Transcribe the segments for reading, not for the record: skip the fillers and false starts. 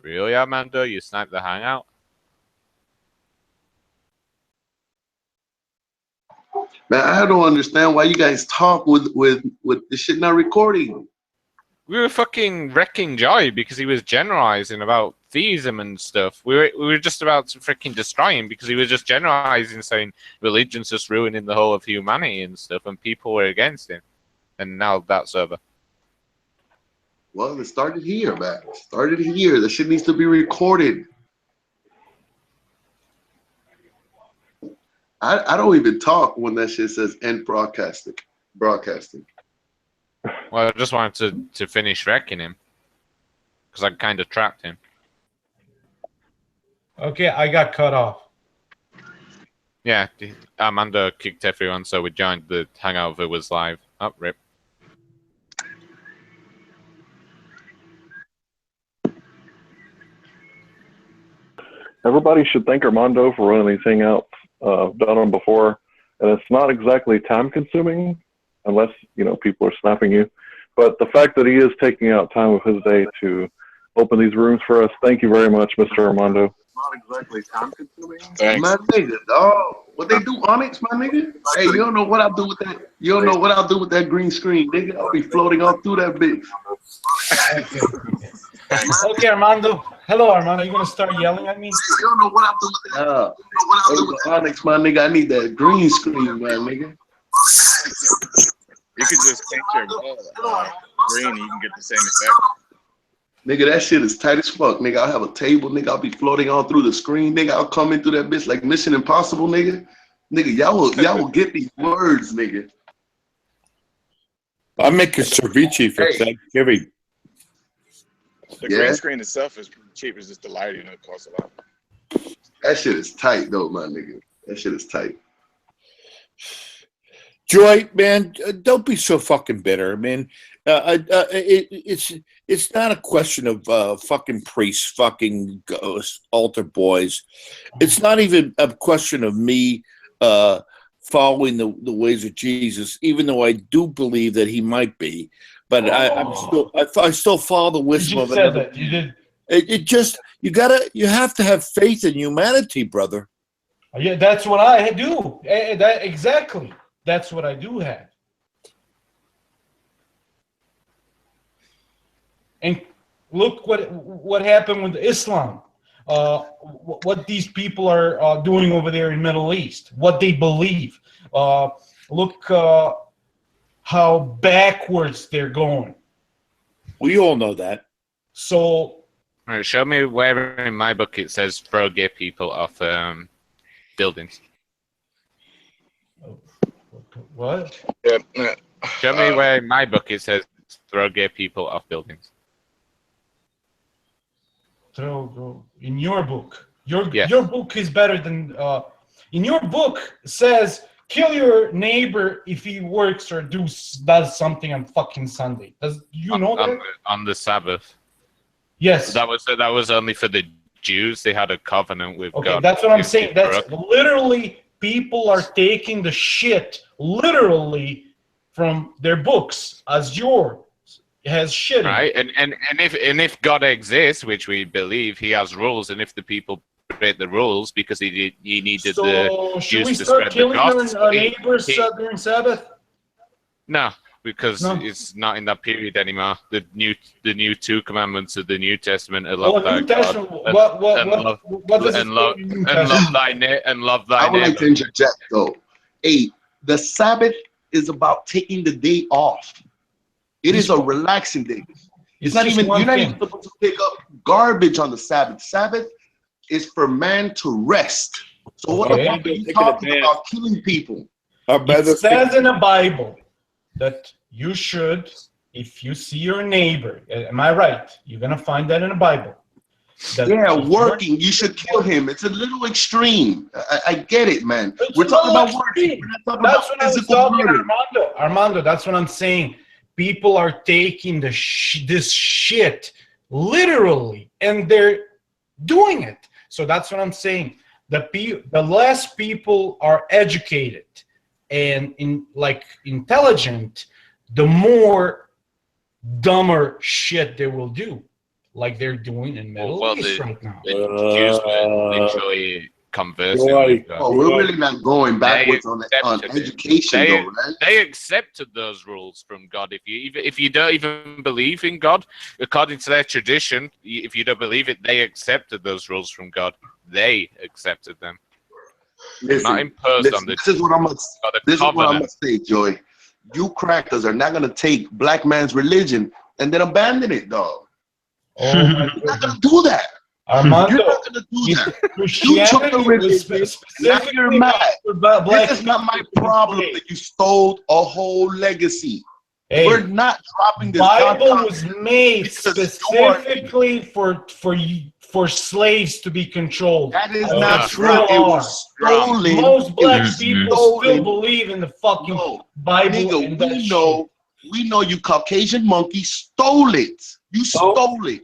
Really, Armando? You sniped the hangout? Man, I don't understand why you guys talk with the shit not recording. We were fucking wrecking Joy because he was generalizing about theism and stuff. We were just about to freaking destroy him because he was just generalizing, saying religion's just ruining the whole of humanity and stuff, and people were against him. And now that's over. Well, it started here, man. It started here. The shit needs to be recorded. I don't even talk when that shit says end broadcasting. Well, I just wanted to finish wrecking him because I kind of trapped him. Okay, I got cut off. Yeah, Armando kicked everyone, so we joined the hangout that was live. Oh, rip. Everybody should thank Armando for running these hangouts. I've done them before, and it's not exactly time-consuming, unless people are snapping you. But the fact that he is taking out time of his day to open these rooms for us, thank you very much, Mr. Armando. Not exactly time-consuming. Thanks. My nigga, dog. What they do, Onyx, my nigga? Hey, you don't know what I'll do with that. You don't know what I'll do with that green screen, nigga. I'll be floating all through that bitch. Okay, Armando. Hello, Armando. You gonna start yelling at me? You don't know what I'll do with that. Hey, Onyx, my nigga, I need that green screen, my nigga. You could just paint your wall green and you can get the same effect. Nigga, that shit is tight as fuck, nigga. I'll have a table, nigga. I'll be floating all through the screen, nigga. I'll come in through that bitch like Mission Impossible, nigga. Nigga, y'all will get these words, nigga. I'm making ceviche for Thanksgiving. The green screen itself is pretty cheap. It's just the lighting that costs a lot. That shit is tight, though, my nigga. That shit is tight. Joy, man, don't be so fucking bitter, man. It's not a question of fucking priests, fucking ghosts, altar boys. It's not even a question of me following the ways of Jesus, even though I do believe that he might be. But I still follow the wisdom of another. That. You did. It just you have to have faith in humanity, brother. Yeah, that's what I do. Exactly. That's what I do have. And look what happened with Islam. What these people are doing over there in Middle East. What they believe. Look how backwards they're going. We all know that. So, all right, show me where in my book it says throw gay people off buildings. What? Yeah. Show me where in my book it says throw gay people off buildings. In your book. Your book is better than. In your book says kill your neighbor if he works or does something on fucking Sunday. You know that? On the Sabbath. Yes. That was only for the Jews. They had a covenant with God. Okay, that's what I'm saying. That's literally people are taking the shit literally from their books as yours has shit. Right, and if God exists, which we believe, he has rules, and if the people break the rules because he needed the Jews to spread the gospel. So should we start killing our neighbors during Sabbath? No, because it's not in that period anymore. The new two commandments of the New Testament are love thy God and love thy neighbor. I would like to interject though. The Sabbath is about taking the day off. It is a relaxing day. You're not even supposed to pick up garbage on the Sabbath. Sabbath is for man to rest. So what are you talking about killing people? It says in the Bible that you should, if you see your neighbor, am I right? You're going to find that in the Bible. Working, you should kill him. It's a little extreme. I get it, man. We're talking about working. That's what I was talking about, Armando. That's what I'm saying. People are taking this shit literally, and they're doing it. So that's what I'm saying. The less people are educated and intelligent, the more dumber shit they will do. like they're doing in Middle Well, East right now. the Jews were literally conversing Boy. with God. Oh, we're really not going backwards on accepted it. education, though, right? They accepted those rules from God. If you don't even believe in God, according to their tradition, if you don't believe it, they accepted those rules from God. They accepted them, not imposed on the. This is what I'm gonna say, Joey. You crackers are not gonna take black man's religion and then abandon it, dog. Oh my You're not gonna do that. Armando, You're not gonna do that. Christianity You took the religion. Now you're mad. This is not my problem that you stole a whole legacy. Hey, we're not dropping this. Bible was made specifically for slaves to be controlled. That is not true. It was stolen. Most black people still believe in the fucking Bible. Nigga, we know you Caucasian monkey stole it. You stole it.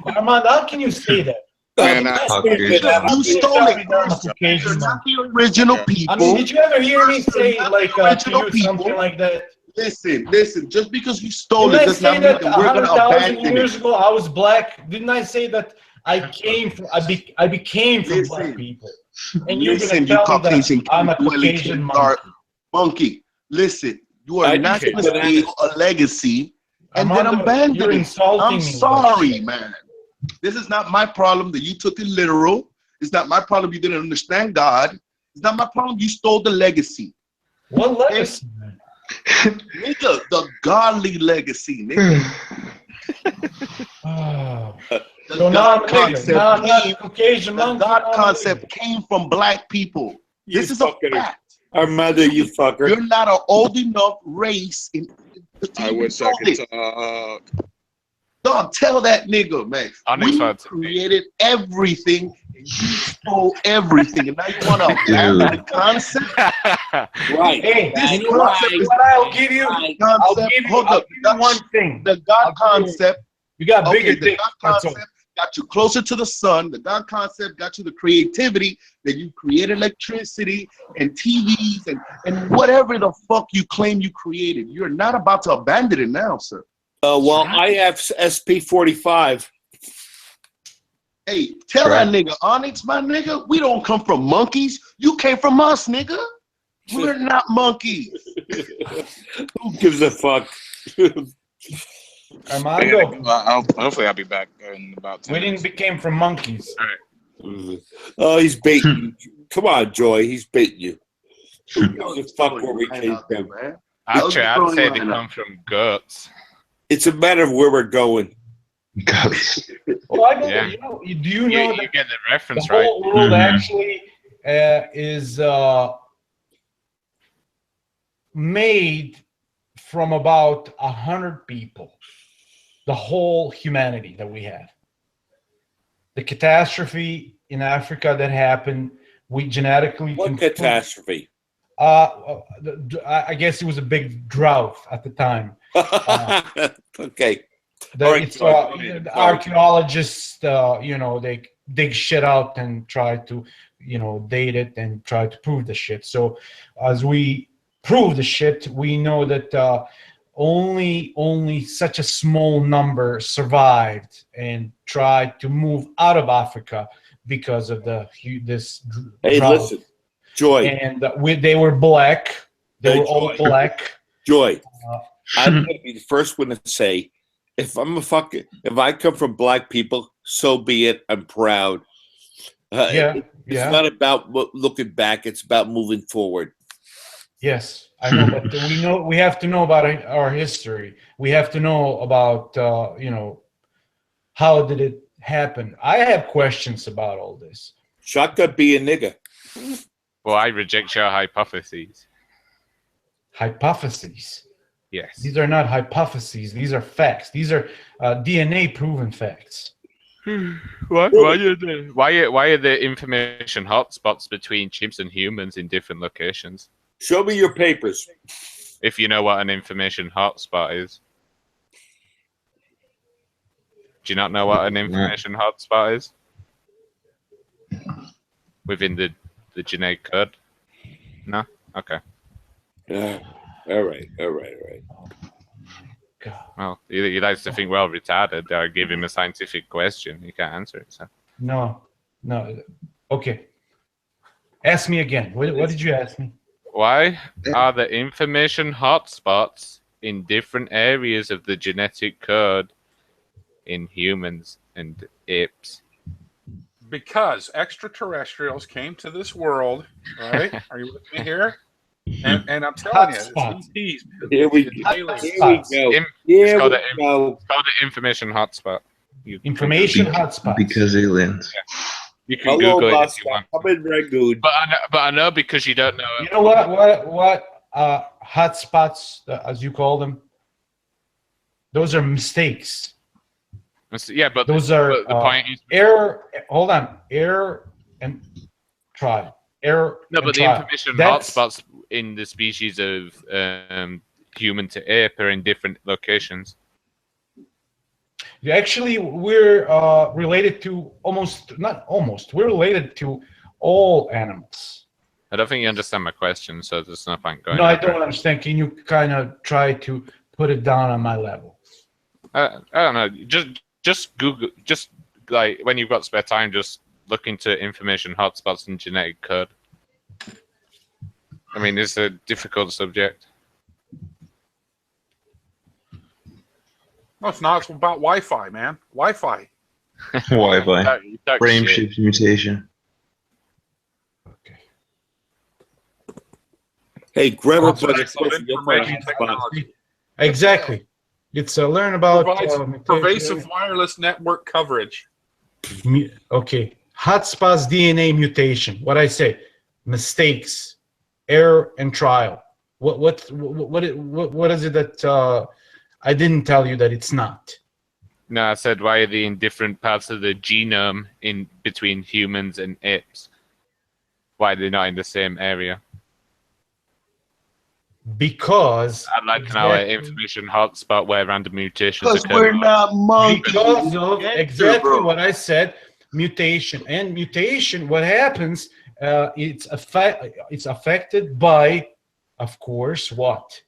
Armand, how can you say that? You stole it. You're not the original people. I mean, did you ever hear me say like something like that? Listen. Just because you stole it does not mean that we're going to abandon it. Years ago, I was black. Didn't I say that I became from black people? And you're going to tell me that I'm a Caucasian monkey. Listen, you are not going to steal a legacy and then abandon it. I'm sorry, man. This is not my problem that you took it literal. It's not my problem you didn't understand God. It's not my problem you stole the legacy. What legacy, man? Nigga, the godly legacy, nigga. The God concept came from black people. This is a fact. Armando, you fucker. You're not an old enough race. I wish I could talk. Dog, tell that nigga, man. We created everything, and you stole everything, and now you want to abandon the concept? Right. Hey, this concept is I'll give you one thing. The God concept. You got bigger the God concept got you closer to the sun. The God concept got you the creativity that you created electricity and TVs and whatever the fuck you claim you created. You're not about to abandon it now, sir. Well, I have SP45. Hey, tell that nigga, Onyx, my nigga, we don't come from monkeys. You came from us, nigga. We're not monkeys. Who gives a fuck? Armando. Hopefully I'll be back in about 10 minutes. We became from monkeys. All right. Oh, he's baiting you. Come on, Joy. He's baiting you. Who gives a fuck where we came from? Actually, I'd say they come from goats. It's a matter of where we're going. Well, I don't know. Do you know you get the reference the whole world actually is made from about 100 people. The whole humanity that we have. The catastrophe in Africa that happened, we genetically. What catastrophe? I guess it was a big drought at the time. Okay. The archaeologists, they dig shit out and try to, date it and try to prove the shit. So as we prove the shit, we know that only such a small number survived and tried to move out of Africa because of this Hey, drought. listen, Joy. And they were black. They were all black. Joy, I'm going to be the first one to say, if I come from black people, so be it. I'm proud. It's not about looking back. It's about moving forward. Yes, I know, but we have to know about our history. We have to know about how did it happen. I have questions about all this. Shotgun be a nigga. Well, I reject your hypotheses. Hypotheses? Yes. These are not hypotheses. These are facts. These are DNA proven facts. Why are the information hotspots between chimps and humans in different locations? Show me your papers. If you know what an information hotspot is. Do you not know what an information hotspot is? Within the genetic code? No? Okay. All right. God. Well, he likes to think well retarded. I give him a scientific question. He can't answer it. So. No. Okay. Ask me again. What did you ask me? Why are the information hotspots in different areas of the genetic code in humans and apes? Because extraterrestrials came to this world, right? Are you with me here? And I'm telling you, Hotspot. it's ETs. Here we It's go. aliens. Here we go. It's Here called we go. It's called the information hotspot. Information hotspots. Because aliens. You can Hello, Google it if Buster. you want. I'm in Rangoon. But I know because you don't know. You know what hotspots, as you call them? Those are mistakes. Yeah, but Those are the point is error. Hold on, error and trial. Error. no, and but the trial. information That's- hotspots in the species of human to ape are in different locations. Actually, we're related to we're related to all animals. I don't think you understand my question, so there's no point going. No, I over it. don't understand. Can you kind of try to put it down on my level? I don't know. Just Google. Just like when you've got spare time, just look into information hotspots and genetic code. I mean, it's a difficult subject. No, it's not. It's about Wi-Fi, man. Wi-Fi. Wi-Fi. Talk Frame shit. shift mutation. Okay. Hey, grab a Also, bunch of excellent stuff. You'll find information hotspots. technology. Exactly. It's learn about Provides pervasive wireless network coverage. Okay. Hotspots DNA mutation. What I say? Mistakes, error, and trial. What is it that I didn't tell you that it's not? No, I said why are they in different parts of the genome in between humans and apes? Why are they not in the same area? Because I'd like to know an information hotspot where random mutations Because occur. we're not monkeys. because of Get exactly there, bro. what I said, mutation. And mutation, what happens? It's affected by, of course, what?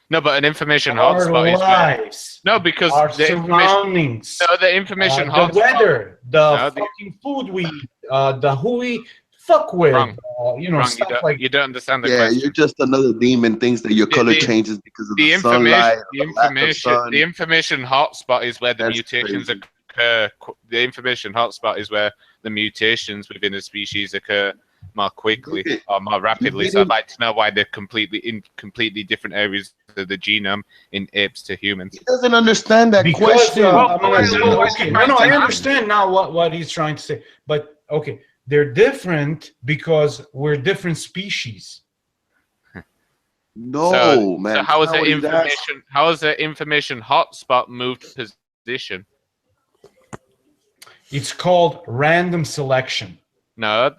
No, but an information Our hotspot is where, lives, no, because our the information, surroundings, no, the information the hotspot. weather, the No, fucking food we eat, the who we fuck with, Wrong. Wrong, stuff like. you don't understand the Yeah, question. you're just another demon. Thinks that your color changes because of the, sunlight. The information hotspot is where the That's mutations crazy. occur. The information hotspot is where the mutations within a species occur more quickly Okay. or more rapidly. You So I'd didn't- like to know why they're completely different areas of the genome in apes to humans. He doesn't understand that Because question. I'm gonna Well, tell you, well, okay, well, no, I well, understand now what he's trying to say, but okay, they're different because we're different species. No, man. So how is that's not the what he's asking. information? How is the information hotspot moved position? It's called random selection. No,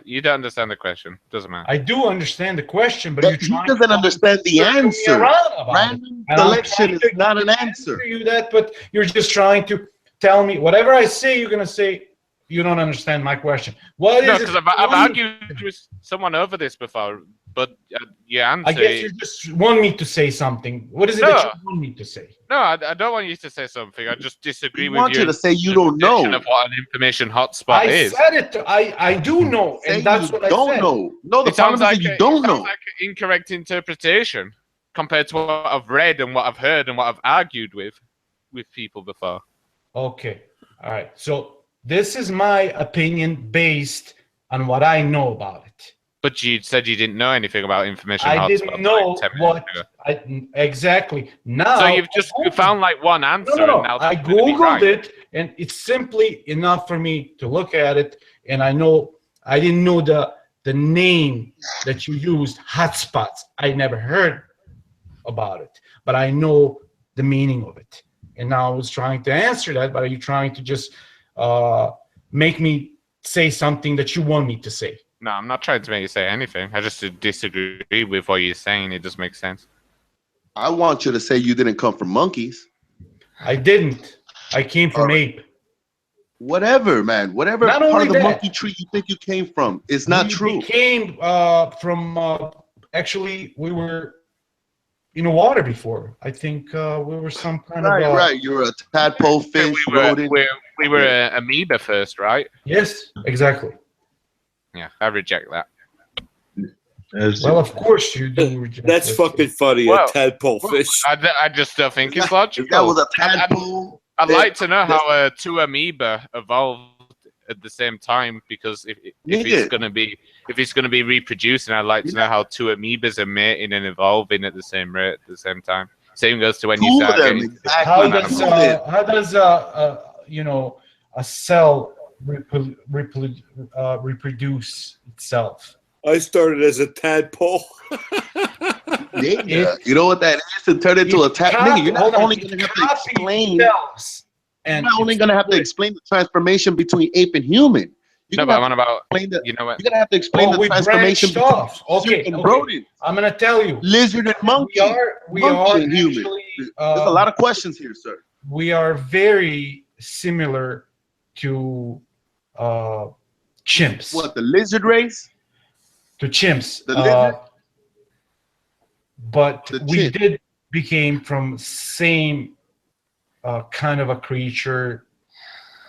you don't understand the question. Doesn't matter. I do understand the question, but you're He trying doesn't understand the to me answer. around about it. Random And I'm selection trying is to not an answer. answer you that, but you're just trying to tell me whatever I say. You're gonna say you don't understand my question. What No, is because it? I've argued with someone over this before, but your answer. I guess you just want me to say something. What is it that you want me to say? No, I don't want you to say something. I just disagree He with wants your you to say you don't definition know. of what an information hotspot I is. said it. I do know, Say and that's you what I don't said. know. No, the It sounds problem like is that you don't know. like an incorrect interpretation compared to what I've read and what I've heard and what I've argued with people before. Okay. All right. So this is my opinion based on what I know about it. But you said you didn't know anything about information I hotspots. didn't know like 10 minutes what ago. exactly. Now, So you've just found like one answer. no. And now I that's gonna be googled right. it, and it's simply enough for me to look at it, and I didn't know the name that you used, hotspots. I never heard about it, but I know the meaning of it. And now I was trying to answer that, but are you trying to just make me say something that you want me to say? No, I'm not trying to make you say anything. I just disagree with what you're saying. It doesn't make sense. I want you to say you didn't come from monkeys. I didn't. I came from ape. Whatever, man. Whatever Not part only of the that, monkey tree you think you came from is not we true. Came from actually we were in the water before. I think we were some kind of Right. You're a tadpole, fish, rodent. We were an amoeba first, right? Yes, exactly. Yeah, I reject that. Well, of course you do reject That's it. fucking funny. Well, a tadpole fish. I just don't think it's logical. If that was a tadpole. I'd like to know how two amoeba evolved at the same time, because if it's gonna be reproducing, I'd like to know how two amoebas are mating and evolving at the same rate at the same time. Same goes to when you start getting. How does a cell reproduce itself? I started as a tadpole. You know what that is? To turn into a tadpole. You're not only going to have to explain. You're not only going to have to explain the transformation between ape and human. No, but I'm about. You know what? You're going to have to explain the transformation between lizard and rodent. I'm going to tell you. Lizard and monkey. We are and human. There's a lot of questions here, sir. We are very similar to chimps. What, the lizard race? To chimps. The lizard? But we did became from same kind of a creature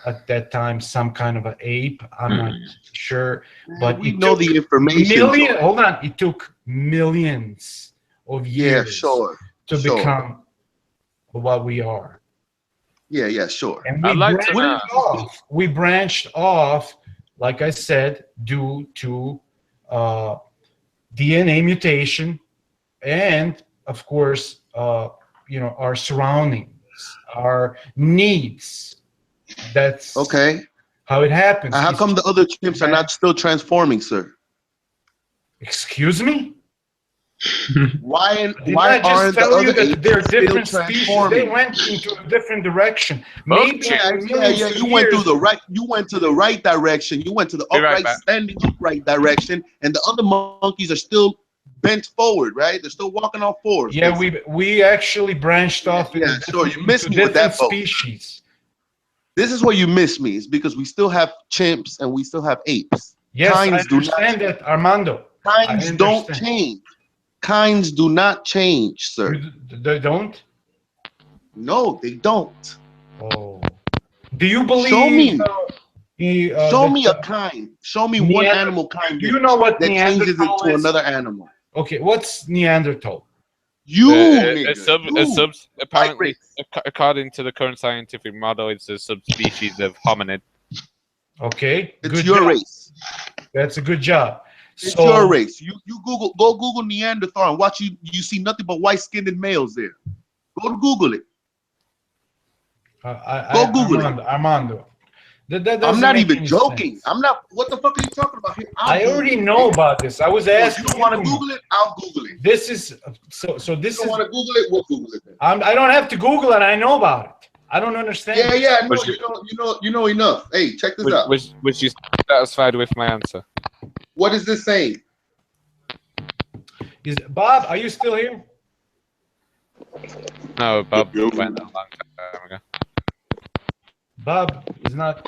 at that time, some kind of an ape. I'm not sure, but we know the information. Hold on, it took millions of years to become what we are. Yeah, sure. And we branched off, like I said, due to DNA mutation, and of course, our surroundings, our needs. That's okay. How it happens. How come the other chimps are not still transforming, sir? Excuse me? Why aren't the other apes they're different still species? transforming? They went into a different direction. Maybe you went through the right. You went to the right direction. You went to the standing upright direction, and the other monkeys are still bent forward, right? They're still walking on fours. Yeah, we actually branched off. Yeah, sure. You missed me with that species. This is where you miss me. Is because we still have chimps and we still have apes. Yes, I understand that, Armando. Kinds don't change. Kinds do not change, sir. They don't? No, they don't. Oh. Do you believe? Show me. Show me a kind. Show me one animal kind. Do you know what that changes Neanderthal into is? another animal? Okay, what's Neanderthal? Apparently, according to the current scientific model, it's a subspecies of hominid. Okay, it's your race. That's a good job. It's your race. You Google Neanderthal and watch you see nothing but white-skinned males there. Go to Google it. Go Google it. Armando. I'm not even joking. I'm not. What the fuck are you talking about here? I already know about this. I was asking. You don't want to Google it? I'll Google it. This is so. This is. You don't want to Google it? We'll Google it then. I don't have to Google it. I know about it. I don't understand. Yeah. You know enough. Hey, check this out. Was you satisfied with my answer? What is this saying? Bob, are you still here? No, Bob went a long time ago. Bob is not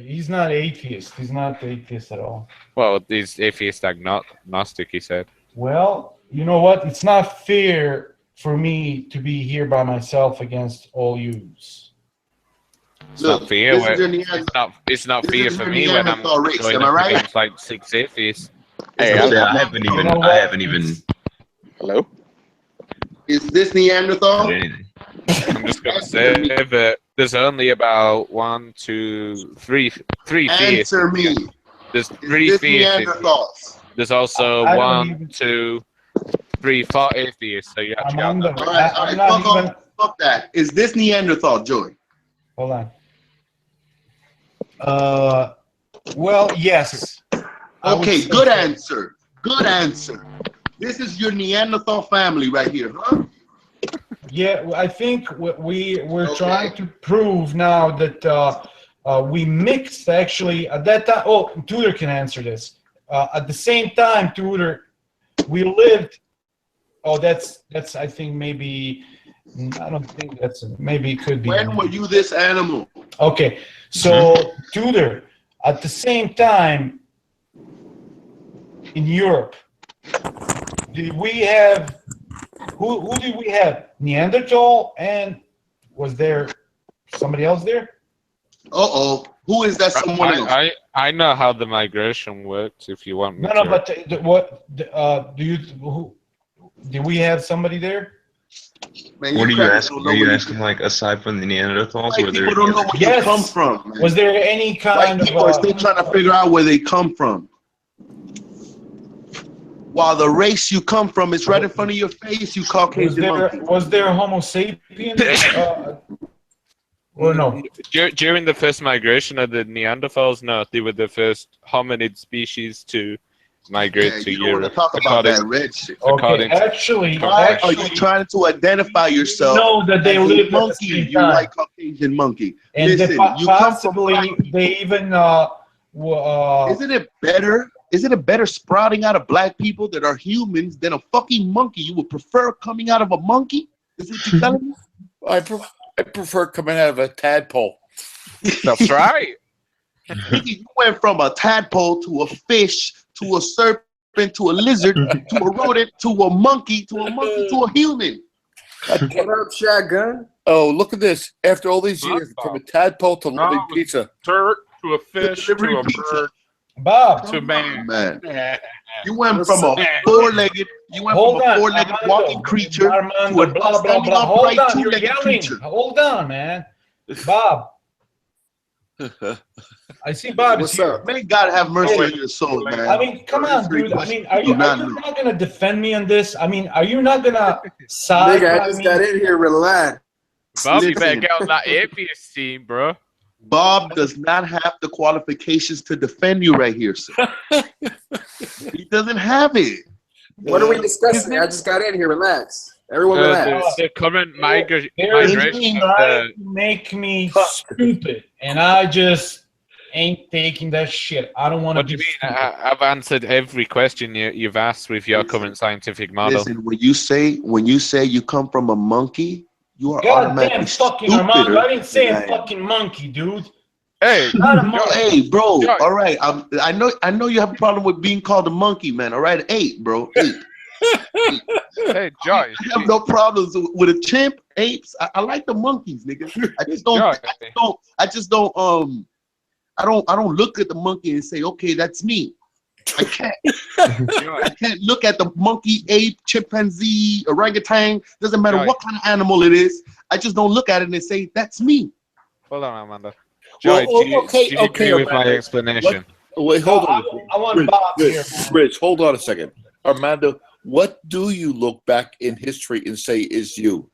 he's not atheist. He's not atheist at all. Well, he's atheist agnostic, he said. Well, you know what? It's not fair for me to be here by myself against all yous. It's not fair. It's not fair for me when I'm going up against like 6 atheists. Hey, I haven't even. Hello? Is this Neanderthal? I'm just gonna say that there's only about 1, 2, 3 theists. Answer me. There's 3 theists. There's also 1, 2, 3, 4 atheists. So you actually got that. All right. Fuck that. Is this Neanderthal, Joey? Hold on. Well, yes. Okay, good answer. Good answer. This is your Neanderthal family right here, huh? Yeah, I think we're trying to prove now that we mixed actually at that time. Oh, Tudor can answer this. At the same time, Tudor, we lived. Oh, that's I think maybe. I don't think that's maybe it could be. When were you this animal? Okay, so Tudor, at the same time in Europe, did we have Who did we have? Neanderthal, and was there somebody else there? Who is that someone else? I know how the migration works. If you want me to. No, but did we have somebody there? Man, What are you crackers asking? don't know Are you where asking like aside from the Neanderthals, White were there? people don't know where Yes. you come from. Man. Was there any kind White of? people are still trying to figure out where they come from. While the race you come from is right in front of your face, you Caucasian monkey. Was there Homo sapiens? Or no? During the first migration of the Neanderthals, no, they were the first hominid species to migrate to you don't want Europe. to talk about that red shit. Okay, actually, Why are you trying to identify yourself? know that they as a live at the monkey, same you time. white Caucasian monkey. And Listen, you come from possibly they even Isn't it better? Isn't it better sprouting out of black people that are humans than a fucking monkey? You would prefer coming out of a monkey? Is what you telling me? I prefer coming out of a tadpole. That's right. Nigga, you went from a tadpole to a fish to a serpent to a lizard to a rodent to a monkey to a human. What up, shotgun? Oh, look at this. After all these years, from a tadpole to living pizza. Dirt to a fish to a bird Bob to man. You went from a four-legged, walking creature Armando, to a blah, blah, standing blah. Hold upright on, you're two-legged yelling. creature. Hold on, man. Bob. I see Bob is here. May God have mercy on your soul, man. I mean, come on, dude. I mean, are you not going to defend me on this? I mean, are you not going to side Nigga, I by just me? got in here, relax. Bob, you better get on that atheist team, bro. Bob does not have the qualifications to defend you right here, sir. He doesn't have it. What are we discussing? I just got in here, relax. Everyone relax. The current migration Trying to make me stupid, and I just ain't taking that shit. I don't want to What do you mean? I've answered every question you've asked with your current scientific model. Listen, when you say you come from a monkey, you are goddamn fucking Armando. I didn't say a fucking monkey, dude. Hey, not a monkey. Hey, bro. All right, I know you have a problem with being called a monkey, man. All right, 8, bro. 8. Hey, Joy. I have no problems with a chimp, apes. I like the monkeys, nigga. I just don't. I don't look at the monkey and say, okay, that's me. I can't. I can't look at the monkey, ape, chimpanzee, orangutan. Doesn't matter what kind of animal it is. I just don't look at it and say, that's me. Hold on, Amanda. Joy, do you agree with my explanation? Wait, hold on. I want Bob here. Rich, hold on a second. Armando, what do you look back in history and say is you?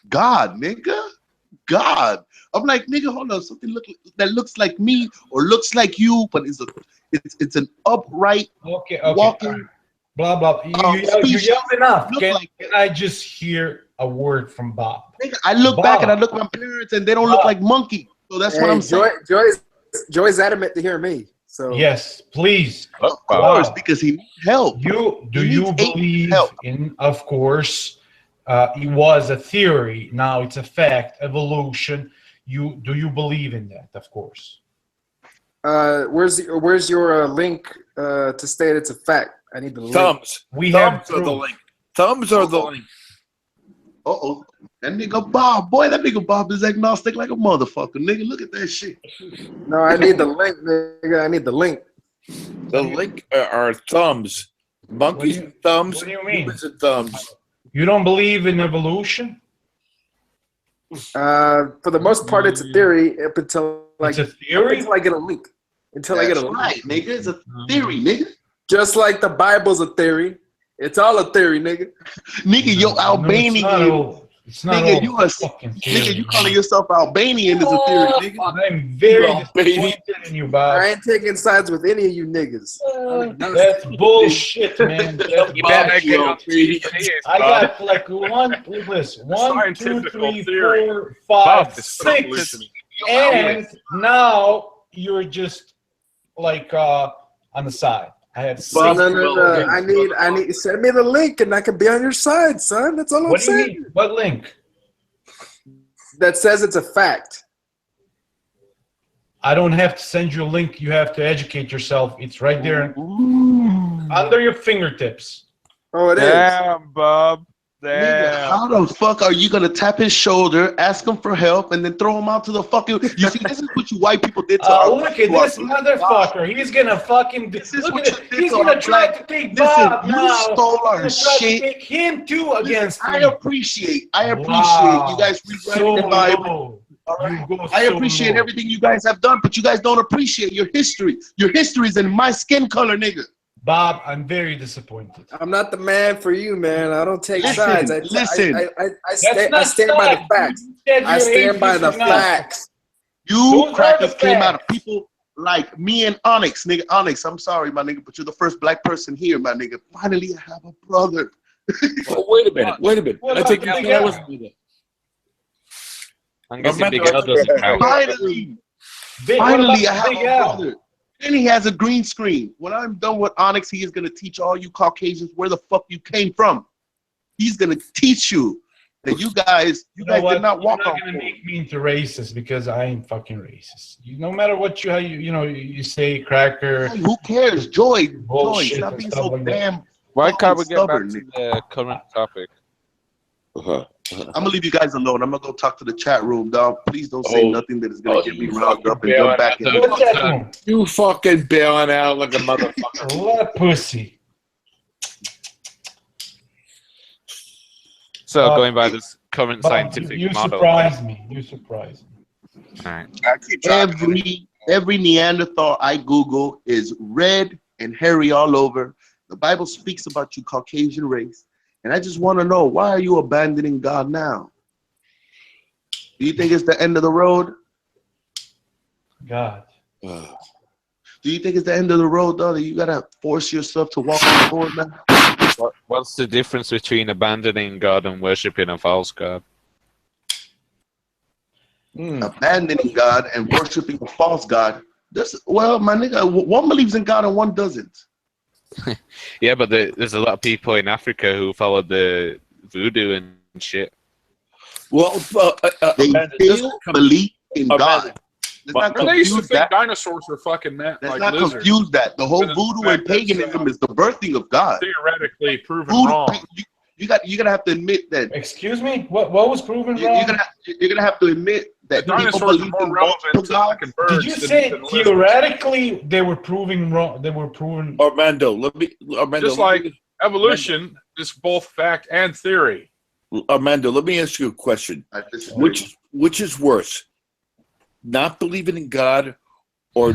God, nigga. God. I'm like, nigga, hold on. Something that looks like me or looks like you, but it's an upright walking. Blah blah. You yelled enough. Can I just hear a word from Bob? Nigga, I look back and I look at my parents and they don't look like monkeys. So that's what I'm saying. Joy's adamant to hear me. So yes, please. Of course, because he needs help. Do you believe in? Of course, it was a theory. Now it's a fact. Evolution. Do you believe in that? Of course. Where's your link to state it's a fact? I need the link. Thumbs. Thumbs are the link. Thumbs are the link. That nigga Bob, that nigga Bob is agnostic like a motherfucker. Nigga, look at that shit. No, I need the link, nigga. I need the link. The link are thumbs. Monkeys and thumbs. What do you mean? Humans and thumbs. You don't believe in evolution? For the most part, it's a theory up until it's a theory? Until I get a link. Until I get a link. Right, nigga. It's a theory, nigga. Just like the Bible's a theory. It's all a theory, nigga. Nigga, you're Albanian. It's not nigga, you calling yourself Albanian is a theory, nigga. I'm very disappointed in you, Bob. I ain't taking sides with any of you niggas. That's bullshit, man. I got like 1, 2, 3, 4, 5, 6, and now you're just like on the side. I have 6. No. I need. Send me the link, and I can be on your side, son. That's all I'm saying. What do you mean? What link? That says it's a fact. I don't have to send you a link. You have to educate yourself. It's right there under your fingertips. Oh, it is. Damn, Bob. Nigga, Damn. how the fuck are you gonna tap his shoulder, ask him for help, and then throw him out to the fucking? You see, this is what you white people did to our. Look at this motherfucker. He's gonna fucking. This is Look what at you it. did He's to gonna our try black. to take Listen, Bob you now. stole He's our gonna try to shit. take him too against I me. appreciate Wow. you guys rewriting So the Bible. low. All right? You go I so appreciate low. everything you guys have done, but you guys don't appreciate your history. Your history is in my skin color, nigga. Bob, I'm very disappointed. I'm not the man for you, man. I don't take sides. I stand by the facts. I stand by the facts. You Those crackers are the came out of facts. people like me and Onyx, nigga. Onyx, I'm sorry, my nigga, but you're the first black person here, my nigga. Finally, I have a brother. Well, wait a minute. What I about think the you big said L? I'm guessing Big L doesn't count. Finally, What finally, I about have Big a L? brother. And he has a green screen. When I'm done with Onyx, he is gonna teach all you Caucasians where the fuck you came from. He's gonna teach you that you guys You did not walk You're on. not gonna make me into racist because I ain't fucking racist. No matter what you say, cracker. Hey, who cares? Joy, Bullshit stop and being stuff so like that. damn. Why can't we fucking get back stubborn, to nigga. the current topic? I'm gonna leave you guys alone. I'm gonna go talk to the chat room, dog. Please don't say nothing that is gonna get me riled up and jump back in. What's that one? You fucking bailing out like a motherfucker. What pussy? So going by this current Bob, scientific you model. surprise me. You surprise me. All right. I keep Every Neanderthal I Google is red and hairy all over. The Bible speaks about you Caucasian race. And I just want to know, why are you abandoning God now? Do you think it's the end of the road? God. Do you think it's the end of the road, though, that you got to force yourself to walk on the board now? What's the difference between abandoning God and worshiping a false God? Abandoning God and worshiping a false God. Well, my nigga, one believes in God and one doesn't. Yeah, but there's a lot of people in Africa who follow the voodoo and shit. Well, They still believe in God. Let's not They used to confuse think that. dinosaurs were fucking Let's like not lizards. confuse that. The whole But voodoo fact, and paganism is the birthing of God. Theoretically proven Voodoo, wrong. you're gonna have to admit that. Excuse me? What was proven wrong? You're gonna have to admit that The people dinosaurs are believe more in relevant multiple to gods. fucking birds Did you than say lizards. theoretically they were proven wrong? They were proven. Armando, Just like evolution is both fact and theory. Armando, let me ask you a question. Which is worse, not believing in God, or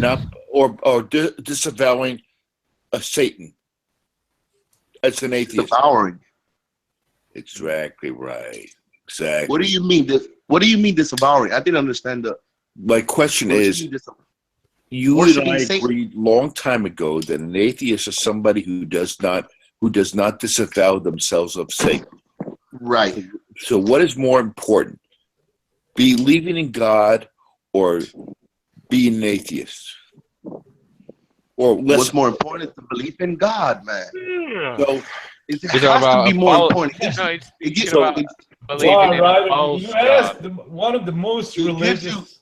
disavowing a Satan as an atheist? Devouring. Exactly right. Exactly. What do you mean? What do you mean disavowing? I didn't understand the. My question is, you and Worshiping I Satan? agreed long time ago that an atheist is somebody who does not disavow themselves of Satan. Right. So what is more important, believing in God or being an atheist? Or what's more important is the belief in God, man. Yeah. So it has to be more important. It gives you Wow, right. You asked one of the most religious.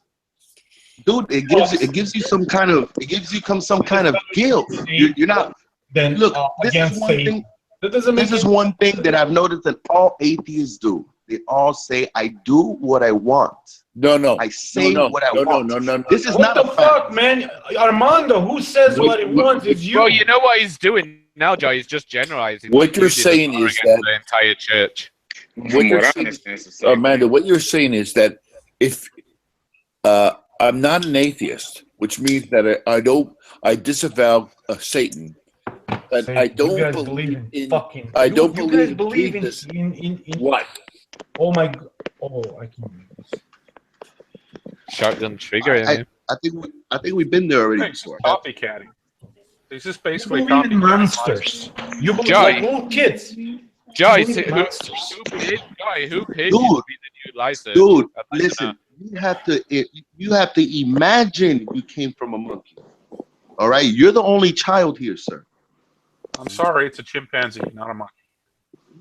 Dude, it gives you some kind of guilt. You're not. Then look, this is one Satan. thing. That doesn't make This is one thing that I've noticed that all atheists do. They all say, "I do what I want." No. I say what I want. No. This is what not the a fact. fuck, man? Armando, who says what he wants is you. Well, you know what he's doing now, Joe? He's just generalizing. What you're saying is that the entire church. Amanda, what you're saying is that if I'm not an atheist, which means that I disavow Satan, but I don't believe in fucking. I don't you believe guys believe in what? Oh my god! Oh, I can't believe this. Shotgun trigger. I think we've been there already Thanks. before. Copycatting. This is basically You believe in copycatting. monsters. You believe Joy. like little kids. Joyce, believe in who monsters. paid you to be Dude, the new license? Dude, listen. You have to imagine you came from a monkey. All right, you're the only child here, sir. I'm sorry, it's a chimpanzee, not a monkey.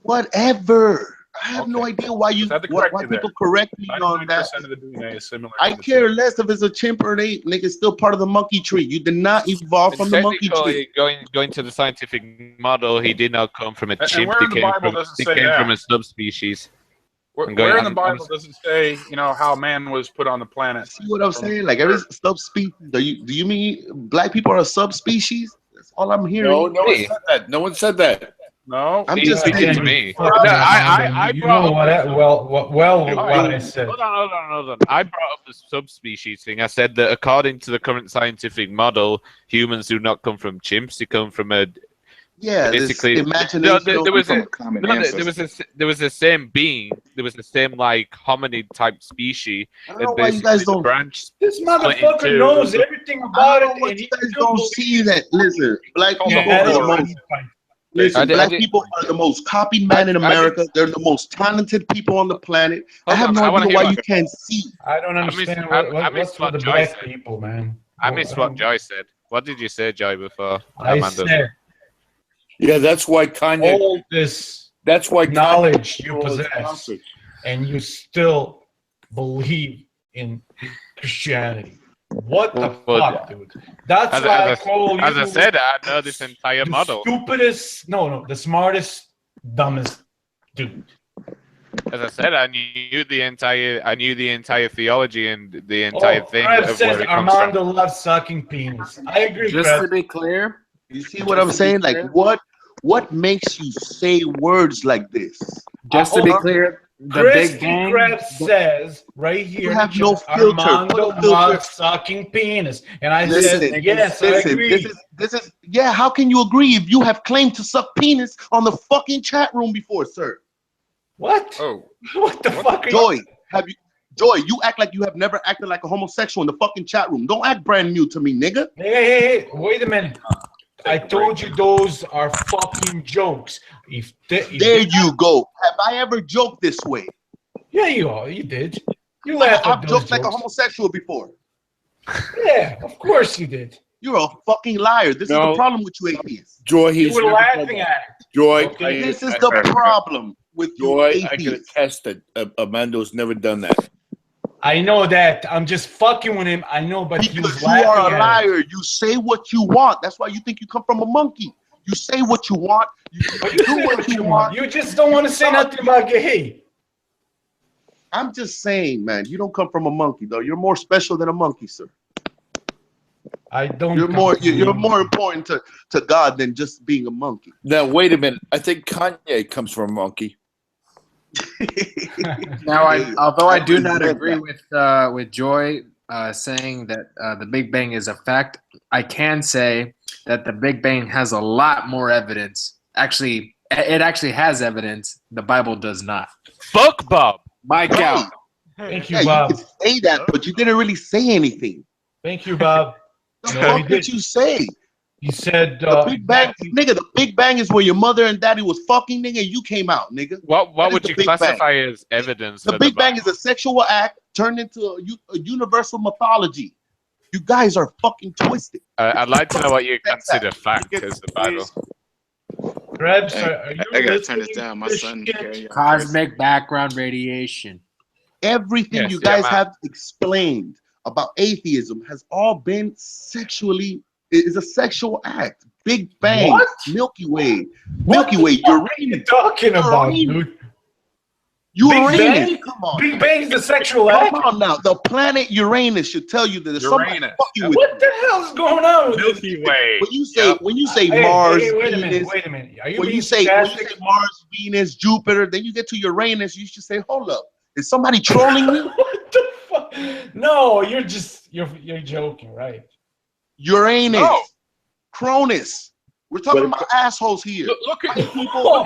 Whatever. I have no idea why why people correct me on that. 99% of the DNA is similar. I care less if it's a chimp or an ape, nigga. It's still part of the monkey tree. You did not evolve from the monkey tree. Going to the scientific model, he did not come from a chimp. Where in the Bible does it say that? From a subspecies. Where in the Bible does it say, how man was put on the planet? See what I'm saying? Like every subspecies. Do you mean black people are a subspecies? That's all I'm hearing. No one said that. No one said that. No, I'm just speaking to me. What I said. Hold on. I brought up the subspecies thing. I said that according to the current scientific model, humans do not come from chimps. They come from a basically. There was the same being. There was the same like hominid type species. I don't know why you guys don't. This motherfucker knows everything about it, and you guys don't see that. Listen, black people are the most copied man in America. They're the most talented people on the planet. I have no idea why you can't see. I don't understand what's with the black people, man. I missed what Joy said. What did you say, Joy, before? I said, yeah, that's why Kanye. All this knowledge you possess, and you still believe in Christianity. What the fuck, dude? That's why I call you. As I said, I know this entire model. Stupidest, the smartest, dumbest dude. As I said, I knew the entire theology and the entire thing. Fred says Armando loves sucking penis. I agree. Just Fred. to be clear, you see what I'm saying? Like, what makes you say words like this? Just to be clear, the Big Bang says right here. You have no filter. Armando loves sucking penis, and I said yes. I agree. This is how can you agree if you have claimed to suck penis on the fucking chat room before, sir? What? Oh, what the fuck? Joy, you act like you have never acted like a homosexual in the fucking chat room. Don't act brand new to me, nigga. Hey, wait a minute. I told you those are fucking jokes. There you go. Have I ever joked this way? Yeah, you did. You laughed at I've joked like a homosexual before. Yeah, of course you did. You're a fucking liar. This is the problem with you atheists. Joy, you were laughing at it. Joy, okay. This is the problem with Joy. You I can attest that Armando's never done that. I know that. I'm just fucking with him. I know, but he was because you laughing are a liar. at it. You say what you want. That's why you think you come from a monkey. You say what you want. You do what you want. You just don't want to say nothing about gay. I'm just saying, man. You don't come from a monkey, though. You're more special than a monkey, sir. I don't. You're more important to God than just being a monkey. Now wait a minute. I think Kanye comes from a monkey. Now, although I do not agree with Joy saying that the Big Bang is a fact, I can say that the Big Bang has a lot more evidence. Actually, it actually has evidence. The Bible does not. Fuck Bob. My God. Thank you, Bob. You could say that, but you didn't really say anything. Thank you, Bob. What did you say? You said the Big Bang, nigga. The Big Bang is where your mother and daddy was fucking, nigga. And you came out, nigga. What would you classify as evidence? The Big Bang is a sexual act turned into a universal mythology. You guys are fucking twisted. I'd like to know what you consider fact as the Bible. Krebs, are you I gotta turn this down. My son. Cosmic background radiation. Everything you guys have explained about atheism has all been sexually. It is a sexual act. Big Bang, what? Milky Way, What are you talking about, dude? Uranus, come on. Big Bang is a sexual act. Come on now. The planet Uranus should tell you that there's somebody fucking with what the hell's going on with Milky Way? When you say Mars, wait a Venus, minute. Are you when you say Mars, Venus, Jupiter, then you get to Uranus, you should say, hold up, is somebody trolling me? What the fuck? No, you're joking, right? Uranus, Cronus. We're talking about assholes here. Look at people.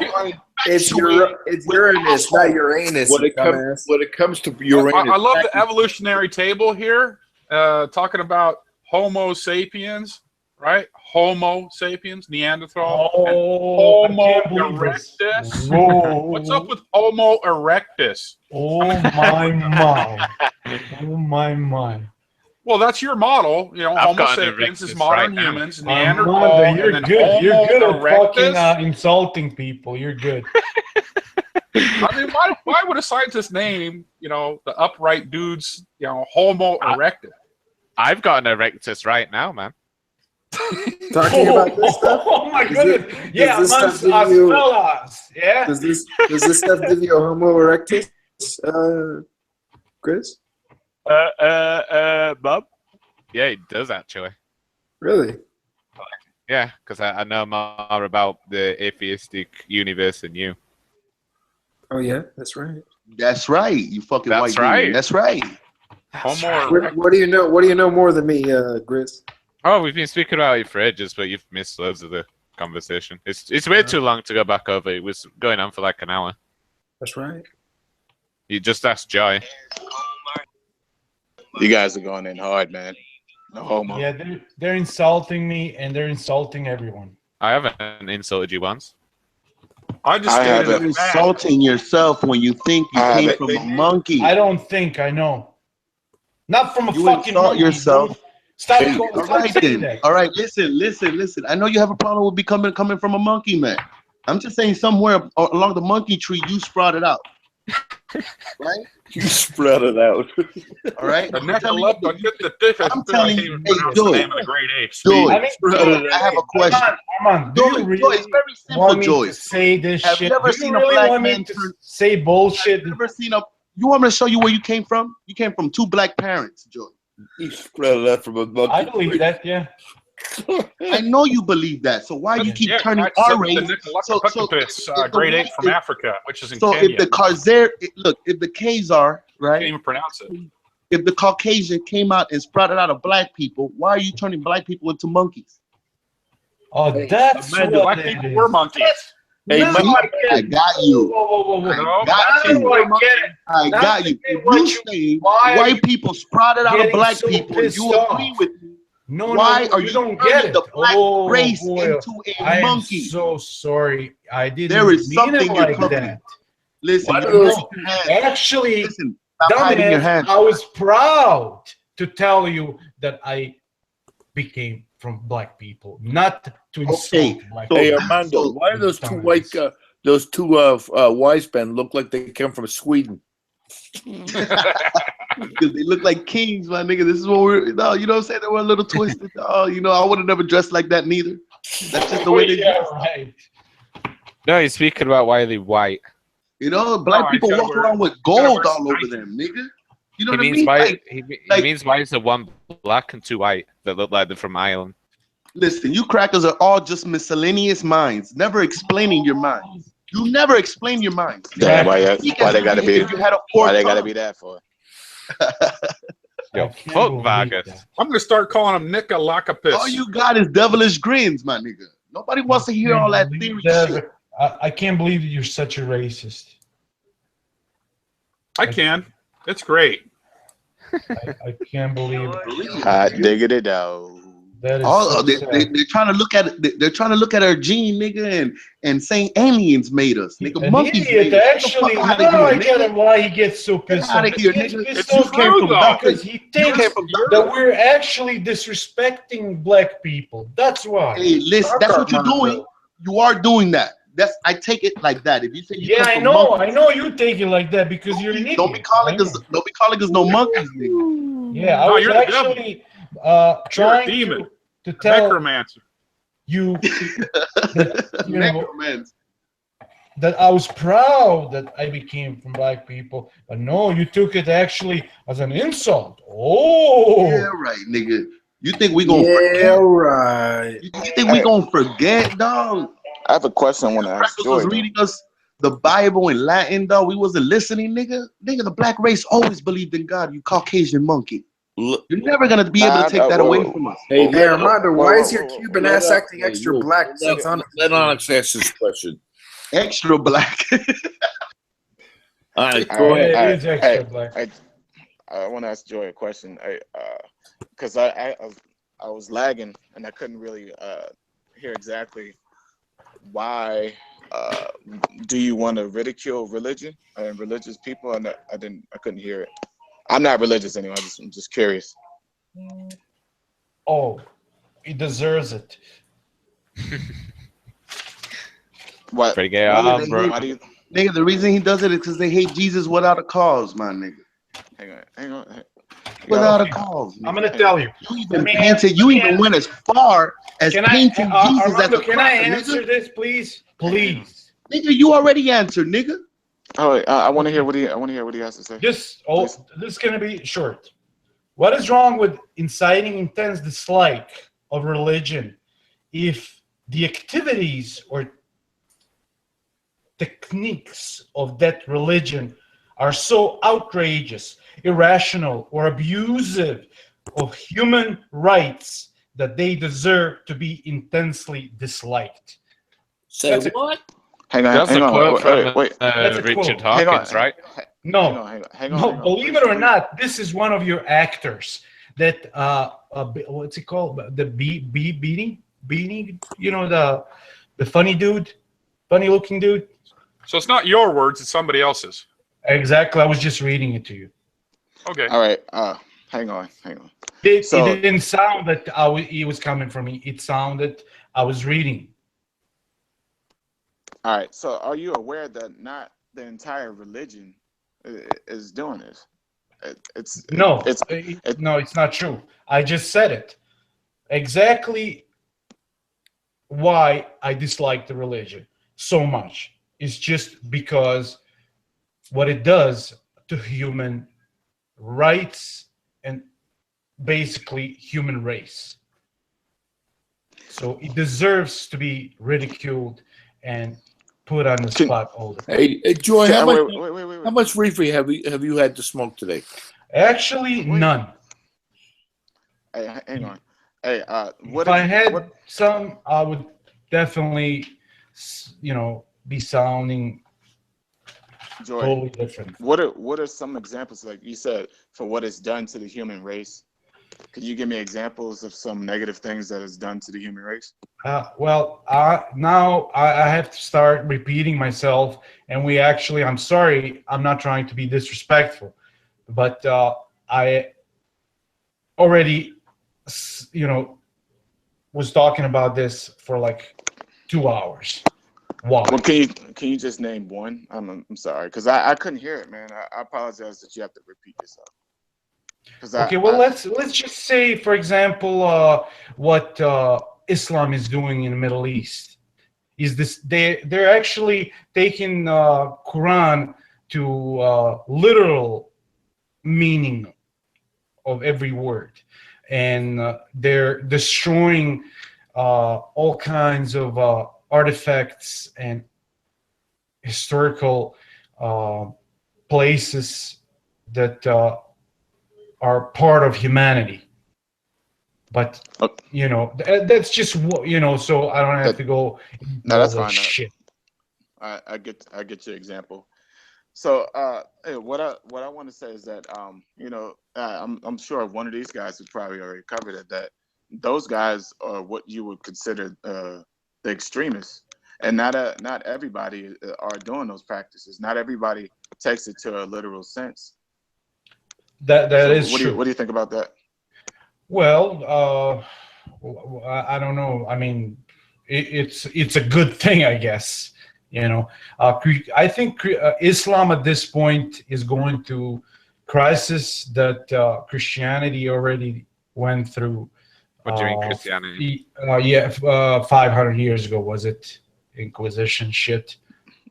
It's Uranus, not Uranus. When it comes to Uranus, I love the evolutionary table here, talking about Homo sapiens, right? Homo sapiens, Neanderthal, and Homo erectus. Whoa. What's up with Homo erectus? Oh my. Oh my. Well, that's your model. You know, Homo sapiens is modern humans. Neanderthal, you're and then good. You're Homo good at erectus. fucking insulting people. You're good. I mean, why would a scientist name, the upright dudes, Homo erectus? I've got an erectus right now, man. Talking about this stuff. Oh my goodness! Yeah, this amongst stuff us give you- fellas. Yeah. Does this stuff give you a Homo erectus, Chris? Bob? Yeah, it does actually. Really? Yeah, because I know more about the atheistic universe than you. Oh yeah, that's right. That's right. You fucking That's white right. demon. That's right. Homo What, erectus. what do you know? What do you know more than me, Grizz? Oh, we've been speaking about it for ages, but you've missed loads of the conversation. It's way too long to go back over. It was going on for like an hour. That's right. You just asked Joy. You guys are going in hard, man. No homo. Yeah, they're insulting me and they're insulting everyone. I haven't insulted you once. I just I stated haven't. You're a fact. insulting yourself when you think you I came haven't. from a monkey. I don't think I know. Not from a You fucking insult monkey, yourself. dude. Stop, Hey, stop all right saying then. that. All right, listen. I know you have a problem with becoming coming from a monkey, man. I'm just saying somewhere along the monkey tree you sprouted out. Right? You spread it out. All right. The I'm neck telling left, you- I get the dick. I'm telling you, even hey, pronounce Joy. the name of the great apes. Joy, I mean, I have a question. Armand, do Joy, you Joy, really it's very simple, want me Joy. to say this Have shit? you ever Do you seen a really black want me man to turn- say bullshit? You ever seen a? You want me to show you where you came from? You came from 2 black parents, Joy. You spread it out from a monkey. I believe that, yeah. I know you believe that. So why do you keep turning right, our so race? the great ape from Africa, which is in So Kenya. if the Khazar, look, if the Khazar, I right? can't even pronounce it. If the Caucasian came out and sprouted out of black people, why are you turning black people into monkeys? Oh, that's Amanda, what black it people is. were monkeys. Hey, Now man, I get I it. got you. Whoa, whoa, whoa, whoa. No, got black you. people were I get monkeys. it. I Now got I you. get If what you you- say why are white you people sprouted out of getting black so people, and pissed you agree off? with me. No, Why no, are you you don't turning get it. the black Oh, race boy. into a I am monkey? so sorry. I didn't There is mean it something you're like cooking. that. Listen, What you are those- hide your hands. Actually, Listen, stop hiding your dumbass, hands. I was proud to tell you that I became from black people, not to insult Okay, black so- hey people. Armando, why do those two Dumbass. white, those two wise men look like they come from Sweden? Because they look like kings, my nigga. This is what we're, no, you know what I'm saying? They were a little twisted. Oh, you know, I would have never dressed like that neither. That's just the way they Yeah, dress. right. No, he's speaking about why they're white. You know, black No, people he's gotta walk wear- around with gotta gold wear all over spices. them, nigga. You know He what I means mean? why Like, he like- means why is the one black and 2 white that look like they're from Ireland. listen, you crackers are all just miscellaneous minds, never explaining your minds. You never explain your minds. Damn, why they gotta be? If you had a Why they fork gotta tongue. be that for? Yo, I can't fuck believe Vargas. that. I'm gonna start calling him Nickalakapis. All you got is devilish grins, my nigga. Nobody wants to hear all that theory shit. I can't believe that you're such a racist. I can. It's great. I can't believe Hot diggity dog. that is All so they, sad. they're trying to look at it. They're trying to look at our gene, nigga, and saying aliens made us, nigga. An Monkeys idiot, made us. actually. Get the Now fuck outta I here, get nigga. it why he gets so pissed outta off. here, He gets nigga. pissed It's you off came from because he thinks came from that we're actually disrespecting black people. That's why. Hey, listen, that's what you're doing. You are doing that. That's I take it like that. If you say you Yeah, come I from know. monkeys, I know you take it like that because you're an idiot. don't be calling I us. know. Don't be calling us no monkeys, nigga. Yeah, I No, was you're the devil. actually You're a trying demon. to tell Necromancer. you that, you know, Necromancer. that I was proud that I became from black people, but no, you took it actually as an insult. Oh, Yeah, right, nigga. You think we gonna Yeah, forget? right. You think we gonna forget, dog? I have a question I want to ask Crackers Joy. was though. reading us the Bible in Latin, dog. We wasn't listening, nigga. Nigga, the black race always believed in God. You Caucasian monkey. Look, You're never gonna be able Nah, to take that whoa, away whoa. from us. hey, Hey, Armando, why is your whoa, Cuban let ass us- acting extra hey, black? let- Since I'm Let Onyx ask this question. Extra black. All right, All go right, ahead. all it right. is extra Hey, black. I want to ask Joy a question. Because I was lagging and I couldn't really hear exactly why. Do you want to ridicule religion and religious people? And I couldn't hear it. I'm not religious anyway. I'm just curious. Oh, he deserves it. What? Pretty gay, Why do you- bro. why do you? Nigga, the reason he does it is because they hate Jesus without a cause, my nigga. Hang on. Without a Okay. cause. I'm gonna tell you. You even went as far as painting Jesus as Armando, a can I cracker, answer nigga. this, please? Please. Nigga, you already answered, nigga. Oh, wait, I want to hear what he has to say. This is gonna be short. What is wrong with inciting intense dislike of religion if the activities or techniques of that religion are so outrageous, irrational, or abusive of human rights that they deserve to be intensely disliked? Say That's it. what? Hang on. That's a quote from Wait. That's a Richard quote. Hawkins, right? No, hang on. believe it or not, this is one of your actors that what's it called? The Beanie, you know, the funny dude, funny looking dude. So it's not your words; it's somebody else's. Exactly. I was just reading it to you. Okay. All right. Hang on. It didn't sound that he was coming from me. It sounded I was reading. All right. So are you aware that not the entire religion is doing this? No, it's not true. I just said it. Exactly why I dislike the religion so much is just because what it does to human rights and basically human race. So it deserves to be ridiculed and put on the spot all the time. Hey, Joy, how wait. much reefer have you had to smoke today? Actually, none. Hey, hang on. Hey, If I had some, I would definitely, be sounding Joy, totally different. What are some examples, like you said, for what it's done to the human race? Could you give me examples of some negative things that it's done to the human race? Now I have to start repeating myself, and I'm sorry, I'm not trying to be disrespectful, but I already, was talking about this for like 2 hours. Why? Well, can you just name one? I'm sorry, because I couldn't hear it, man. I apologize that you have to repeat yourself. Let's just say, for example, what Islam is doing in the Middle East is this: they're actually taking Quran to literal meaning of every word, and they're destroying all kinds of artifacts and historical places that are part of humanity. But that's just so I don't have to go. No, that's fine. Shit. I get your example. So what I want to say is that I'm sure one of these guys has probably already covered it, that those guys are what you would consider the extremists, and not everybody are doing those practices. Not everybody takes it to a literal sense. That is true. What do you think about that? Well, I don't know. I mean, it's a good thing, I guess. I think Islam at this point is going through crisis that Christianity already went through. What do you mean Christianity? 500 years ago, was it? Inquisition shit.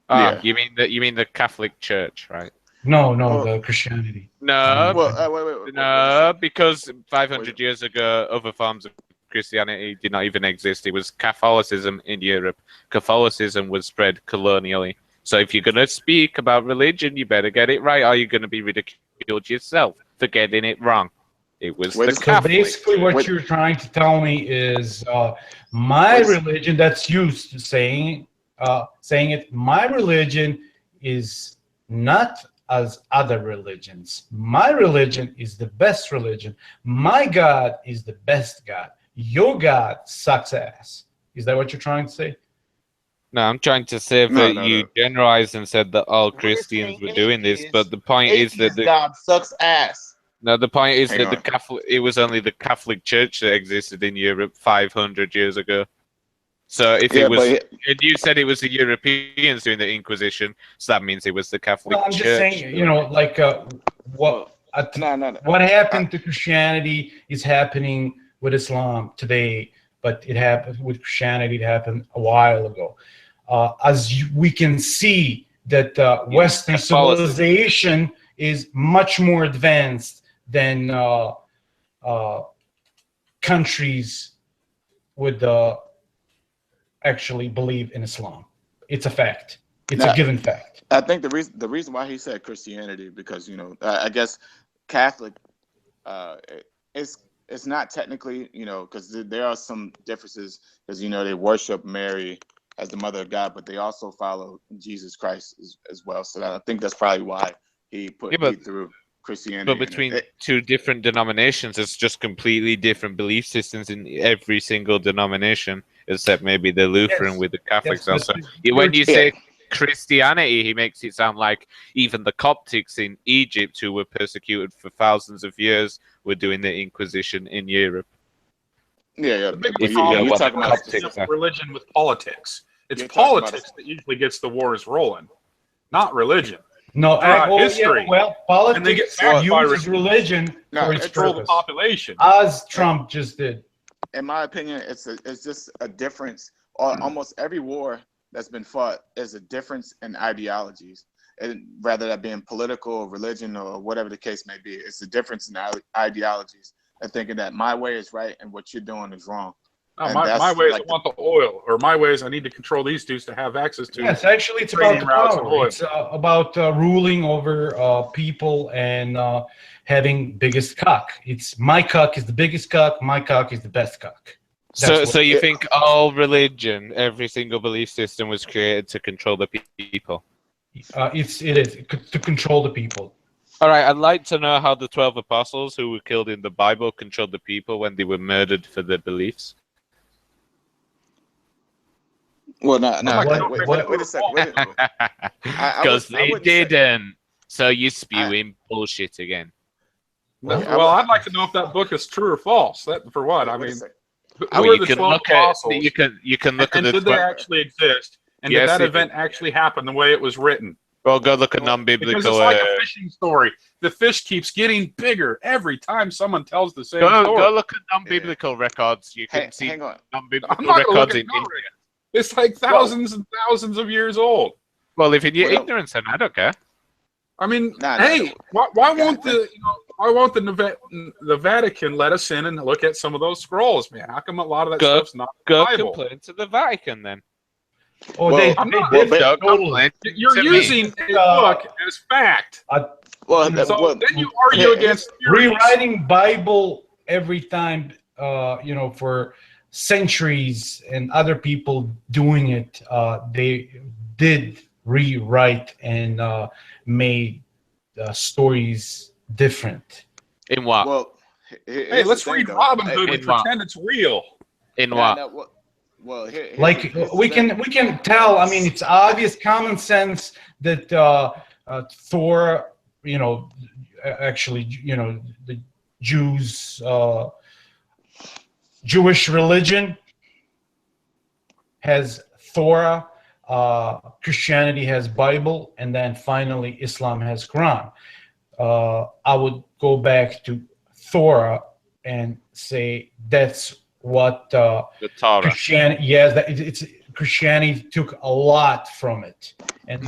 Yeah. You mean the Catholic Church, right? No, the Christianity. No, wait, because 500 years ago, other forms of Christianity did not even exist. It was Catholicism in Europe. Catholicism was spread colonially. So if you're going to speak about religion, you better get it right, or you're going to be ridiculed yourself for getting it wrong. It was the Catholic. So basically what you're trying to tell me is my religion, that's used to saying it, my religion is not as other religions. My religion is the best religion. My God is the best God. Your God sucks ass. Is that what you're trying to say? No, I'm trying to say that you generalized and said that all Christians were doing this, but the point is that God sucks ass. No, the point is that it was only the Catholic Church that existed in Europe 500 years ago. So if Yeah, it was, but and you said it was the Europeans doing the Inquisition, so that means it was the Catholic Well, I'm Church. just saying, you know, like what no. what happened to Christianity is happening with Islam today, but it happened with Christianity. It happened a while ago. We can see that Western Catholicism. civilization is much more advanced than countries would actually believe in Islam. It's a fact. It's a given fact. I think the reason why he said Christianity, because, you know, I guess Catholic, it's not technically, you know, because there are some differences, because, you know, they worship Mary as the mother of God, but they also follow Jesus Christ as well. So I think that's probably why he put me through Christianity. But between two different denominations, it's just completely different belief systems in every single denomination, except maybe the Lutheran with the Catholics also. When you say Christianity, he makes it sound like even the Coptics in Egypt, who were persecuted for thousands of years, were doing the Inquisition in Europe. Yeah. The big But problem you're with talking about religion with politics. It's politics that usually gets the wars rolling, not religion. No, history. Politics and they get sacked by uses religion for its control purpose, the population, as Trump just did. In my opinion, it's just a difference. Almost every war that's been fought is a difference in ideologies, and rather that being political or religion or whatever the case may be, it's a difference in ideologies and thinking that my way is right and what you're doing is wrong. No, my way is I want the oil, or my way is I need to control these dudes to have access to. Yes, actually, it's about the power. It's about ruling over people and having biggest cock. It's my cock is the biggest cock. My cock is the best cock. So you think all religion, every single belief system, was created to control the people? It is to control the people. All right, I'd like to know how the 12 apostles who were killed in the Bible controlled the people when they were murdered for their beliefs. Well, wait a second. Because they didn't. So you're spewing bullshit again. Well, I'd like to know if that book is true or false. That for what? I mean, who Well, are you the can 12 look apostles? at you can look and at the did they actually exist? And Yes, did that they event actually happen the way it was written? Well, go look at non-biblical. Because it's like a fishing story. The fish keeps getting bigger every time someone tells the same story. Go look at non-biblical records. You can see hang on. non-biblical I'm not gonna look records at in. no records. It's like thousands and thousands of years old. Well, if you're ignorant, then I don't care. I mean, why won't the Vatican let us in and look at some of those scrolls, man? How come a lot of that stuff's not in the Bible? Complain to the Vatican then. Oh, You're using a book as fact. Then you argue against rewriting Bible every time. For centuries, and other people doing it. They did rewrite and made stories different. In what? Well, hey, let's read Robin Hood and pretend it's real. In what? Well, we can tell. I mean, it's obvious, common sense that Thor, actually, the Jews, Jewish religion has Torah, Christianity has Bible, and then finally Islam has Quran. I would go back to Torah and say that's what the Torah. Christianity. Yes, it's Christianity took a lot from it, and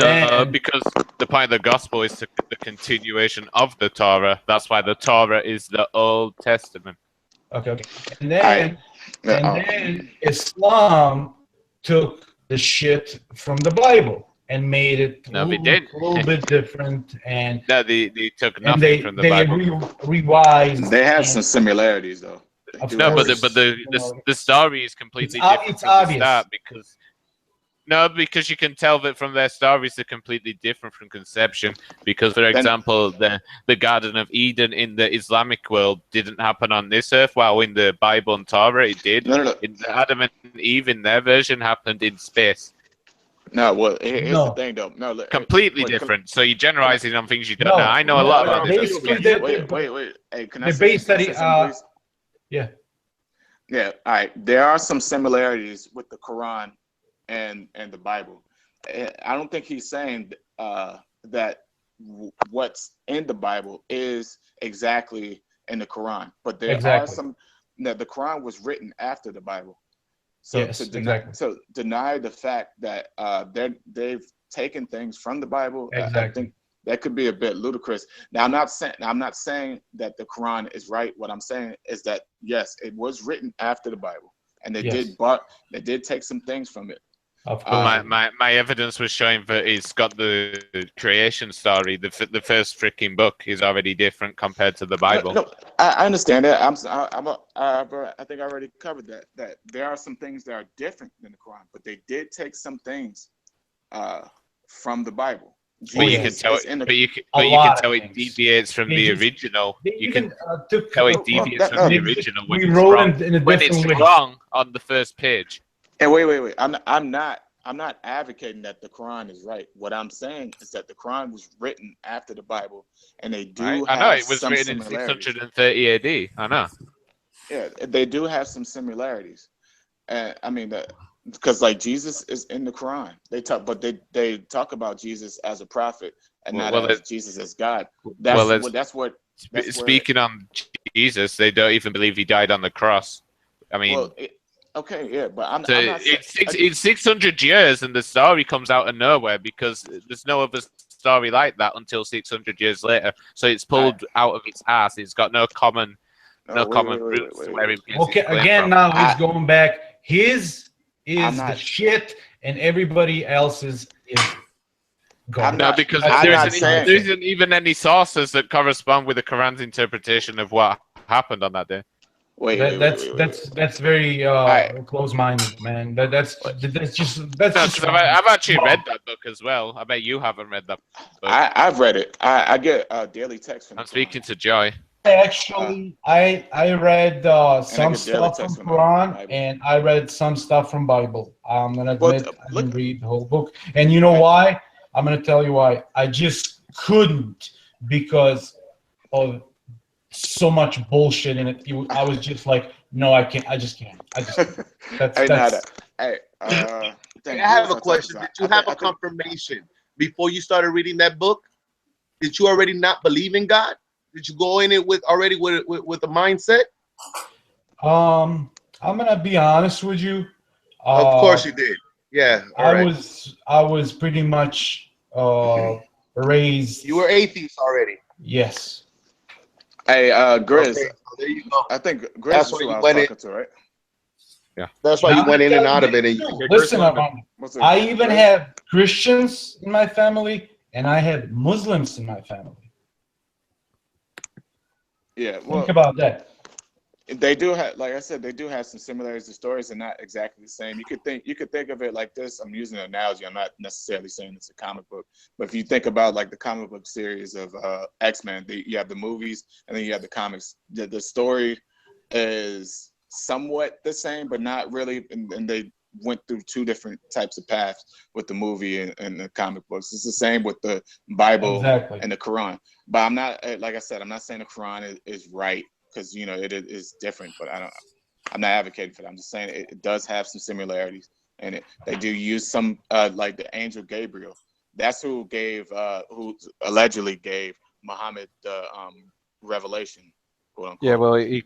because the point of the gospel is the continuation of the Torah. That's why the Torah is the Old Testament. Okay. And then Islam took the shit from the Bible and made it a little bit different. And no, they took nothing from the Bible. They revised. They have some similarities, though. No, but the story is completely different it's from obvious. the start because you can tell that from their stories they're completely different from conception. Because, for example, the Garden of Eden in the Islamic world didn't happen on this earth, while in the Bible and Torah it did. No. In Adam and Eve, in their version, happened in space. No, well, here's the thing, though. No, completely different. So you're generalizing on things you don't know. I know a lot about this. Wait. Hey, can I the say base study. something, please? Yeah. Yeah, all right. There are some similarities with the Quran and the Bible. I don't think he's saying that what's in the Bible is exactly in the Quran, but there are some. That the Quran was written after the Bible, so Yes, to deny the fact that they've taken things from the Bible, I think that could be a bit ludicrous. Now, I'm not saying that the Quran is right. What I'm saying is that yes, it was written after the Bible, and they did take some things from it. Of course. My evidence was showing that it's got the creation story. The first freaking book is already different compared to the Bible. No, I understand that. I think I already covered that. That there are some things that are different than the Quran, but they did take some things from the Bible. But you can tell it deviates from the original. You can tell it deviates from the original when it's wrong. When it's wrong on the first page. And wait. I'm not advocating that the Quran is right. What I'm saying is that the Quran was written after the Bible, and they do. I know it was written in 630 AD. I know. Yeah, they do have some similarities. I mean, because like Jesus is in the Quran. They talk about Jesus as a prophet and not as Jesus as God. Speaking on Jesus, they don't even believe he died on the cross. I mean. Okay, yeah, but I'm not it's 600 years, and the story comes out of nowhere because there's no other story like that until 600 years later. So it's pulled out of its ass. It's got no common roots. Okay, again, now he's going back. His is the shit, and everybody else's is gone. No, because there isn't even any sources that correspond with the Quran's interpretation of what happened on that day. That's very close-minded, man. That's just. I've actually read that book as well. I bet you haven't read that book. I've read it. I get daily text from. I'm speaking to Joy. Actually, I read some stuff from Quran and I read some stuff from Bible. I'm gonna admit I didn't read the whole book, and you know why? I'm gonna tell you why. I just couldn't because of so much bullshit in it. I was just like, no, I can't. I just can't. I have a question. Did you have a confirmation before you started reading that book? Did you already not believe in God? Did you go in it with a mindset? I'm gonna be honest with you. Of course you did. Yeah. I was pretty much raised. You were atheist already. Yes. Hey, Grizz. Okay, so there you go. I think Grizz is who I was talking to, right? Yeah. That's why you went in and out of it. Listen, I even have Christians in my family, and I have Muslims in my family. Yeah. Well, think about that. They do have, like I said, they do have some similarities. The stories are not exactly the same. You could think of it like this. I'm using an analogy. I'm not necessarily saying it's a comic book, but if you think about like the comic book series of X-Men, you have the movies and then you have the comics. The story is somewhat the same, but not really. And they went through two different types of paths with the movie and the comic books. It's the same with the Bible and the Quran. But I'm not, like I said, I'm not saying the Quran is right. Because it is different, but I'm not advocating for that. I'm just saying it does have some similarities, and they do use some like the angel Gabriel. That's who allegedly gave Muhammad the revelation. Quote unquote. Yeah, well, he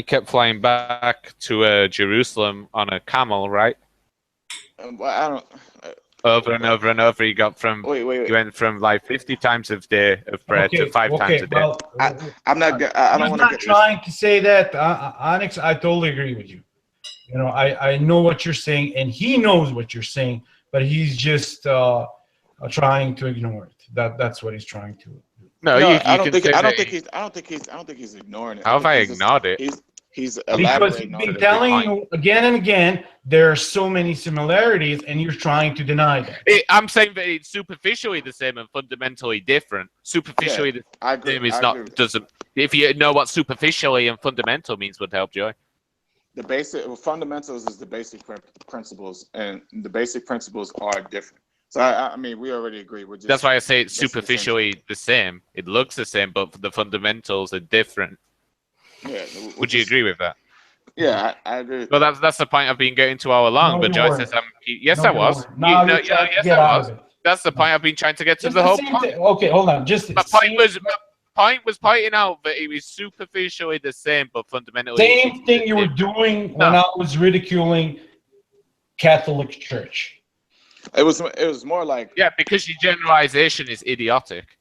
kept flying back to Jerusalem on a camel, right? Well, I don't. Over and over and over, he got from. Wait. He went from like 50 times a day of bread to 5 times a day. Well, I'm not trying to say that, Onyx. I totally agree with you. I know what you're saying, and he knows what you're saying, but he's just trying to ignore it. That's what he's trying to. No, I don't think he's ignoring it. How have I ignored it? He's because he's been telling you again and again there are so many similarities, and you're trying to deny that. I'm saying that it's superficially the same and fundamentally different. Superficially the same is not doesn't. If you know what superficially and fundamental means, would help, Joy. The basic fundamentals is the basic principles, and the basic principles are different. So I mean, we already agree. That's why I say it's superficially the same. It looks the same, but the fundamentals are different. Yeah. Would you agree with that? Yeah, I agree. Well, that's the point I've been getting to all along. No, but you Joy weren't. says yes, No, I you was. weren't. Now you're trying to Yes, get I out was. of it. That's the point I've been trying to get to Just the whole same point. thing. Okay, hold on. Just My point was pointing out that it was superficially the same, but fundamentally same thing you were doing when I was ridiculing Catholic Church. It was more like, yeah, because your generalization is idiotic,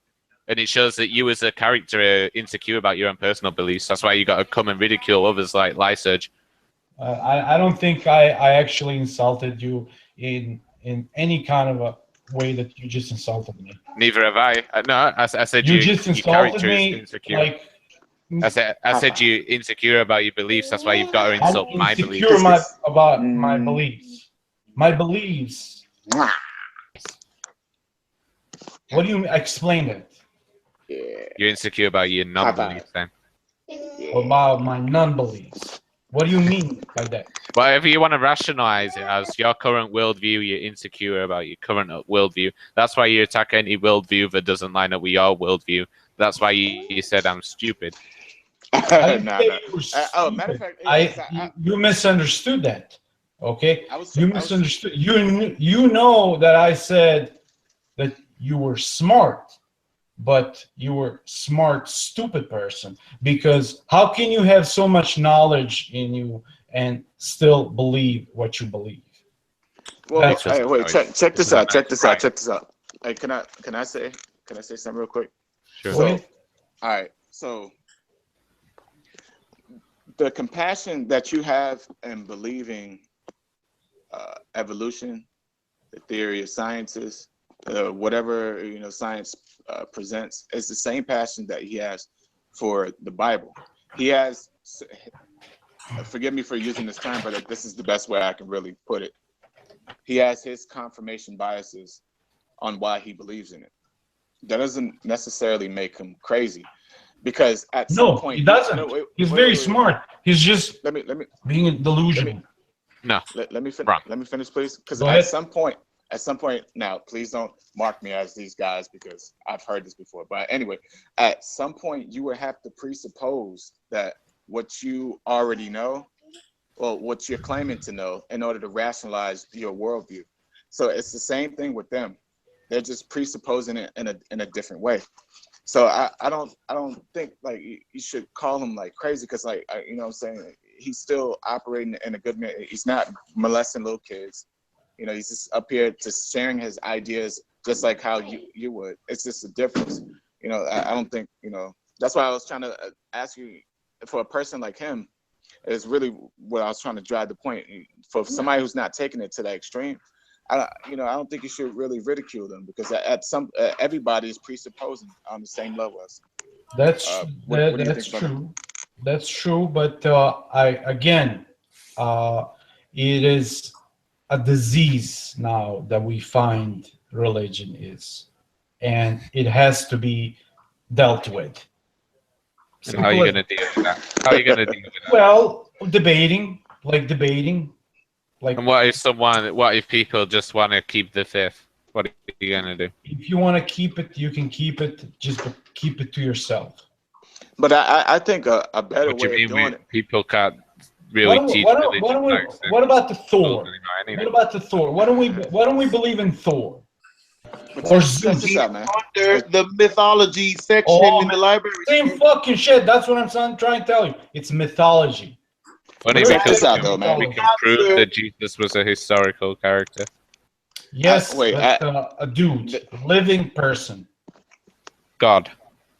and it shows that you as a character are insecure about your own personal beliefs. That's why you got to come and ridicule others like Lyserge. I don't think I actually insulted you in any kind of a way that you just insulted me. Neither have I. No, I said You your just insulted character is me insecure. like I said you're insecure about your beliefs. That's why you've got to I'm insult my beliefs. insecure about my beliefs. My beliefs. What do you explain it? You're insecure about your non-beliefs then. About my non-beliefs. What do you mean by that? Whatever you want to rationalize it as, your current worldview, you're insecure about your current worldview. That's why you attack any worldview that doesn't line up with your worldview. That's why you said I'm stupid. I didn't say you were stupid. matter of fact, you misunderstood that. Okay? You misunderstood. You know that I said that you were smart, but you were smart, stupid person. Because how can you have so much knowledge in you and still believe what you believe? Well, hey, wait, check this out. Check this out. Hey, can I say something real quick? Sure. So, all right. So the compassion that you have in believing evolution, the theory of sciences, whatever science presents, is the same passion that he has for the Bible. He has, forgive me for using this term, but this is the best way I can really put it. He has his confirmation biases on why he believes in it. That doesn't necessarily make him crazy, because at some point he doesn't. He's very smart. He's just let me being delusional. Let me finish, please, because at some point, now please don't mark me as these guys because I've heard this before. But anyway, at some point you would have to presuppose that what you already know, or what you're claiming to know, in order to rationalize your worldview. So it's the same thing with them. They're just presupposing it in a different way. So I don't think like you should call him like crazy, because like you know what I'm saying, he's still operating in a good manner. He's not molesting little kids. He's just up here just sharing his ideas just like how you would. It's just a difference. I don't think, that's why I was trying to ask you, for a person like him, is really what I was trying to drive the point. For somebody who's not taking it to that extreme, I don't think you should really ridicule them, because everybody is presupposing on the same level as. That's that's true. That's true, but it is a disease now that we find religion is, and it has to be dealt with. So how are you going to deal with that? How are you going to deal with that? Well, debating. And what if people just want to keep the faith? What are you going to do? If you want to keep it, you can keep it. Just keep it to yourself. But I think a better way of doing it. People can't really teach religion. What about the Thor? What about the Thor? Why don't we believe in Thor? Or Zeus? Under the mythology section in the library. Same fucking shit. That's what I'm trying to tell you. It's mythology. Funny, because we can prove that Jesus was a historical character. Yes, a dude, a living person. God.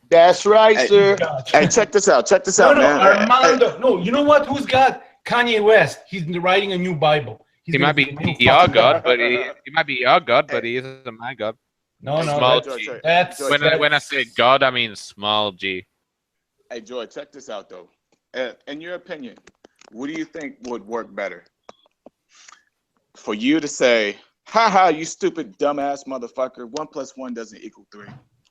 That's right, sir. Hey, check this out, man. Armando. No, you know what? Who's got Kanye West? He's writing a new Bible. He might be your God, but he might be your God, but he isn't my God. No, small G. When I say God, I mean small G. Hey, Joy, check this out though. In your opinion, what do you think would work better? For you to say, "Ha, you stupid dumbass motherfucker, 1 + 1 doesn't equal 3,"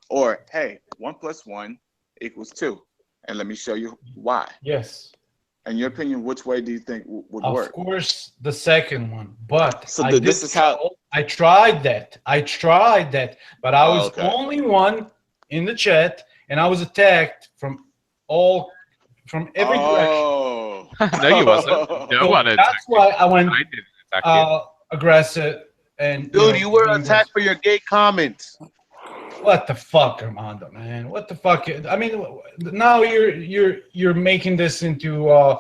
or "Hey, 1 + 1 = 2," and let me show you why. Yes. In your opinion, which way do you think would work? Of course, the second one. But so this is how I tried that. But I was only one in the chat, and I was attacked from all from every Oh. No, you wasn't. No So one that's attacked you. why I went I didn't attack you. aggressive and Dude, you were being attacked for your gay comments. What the fuck, Armando, man? What the fuck? I mean, now you're making this into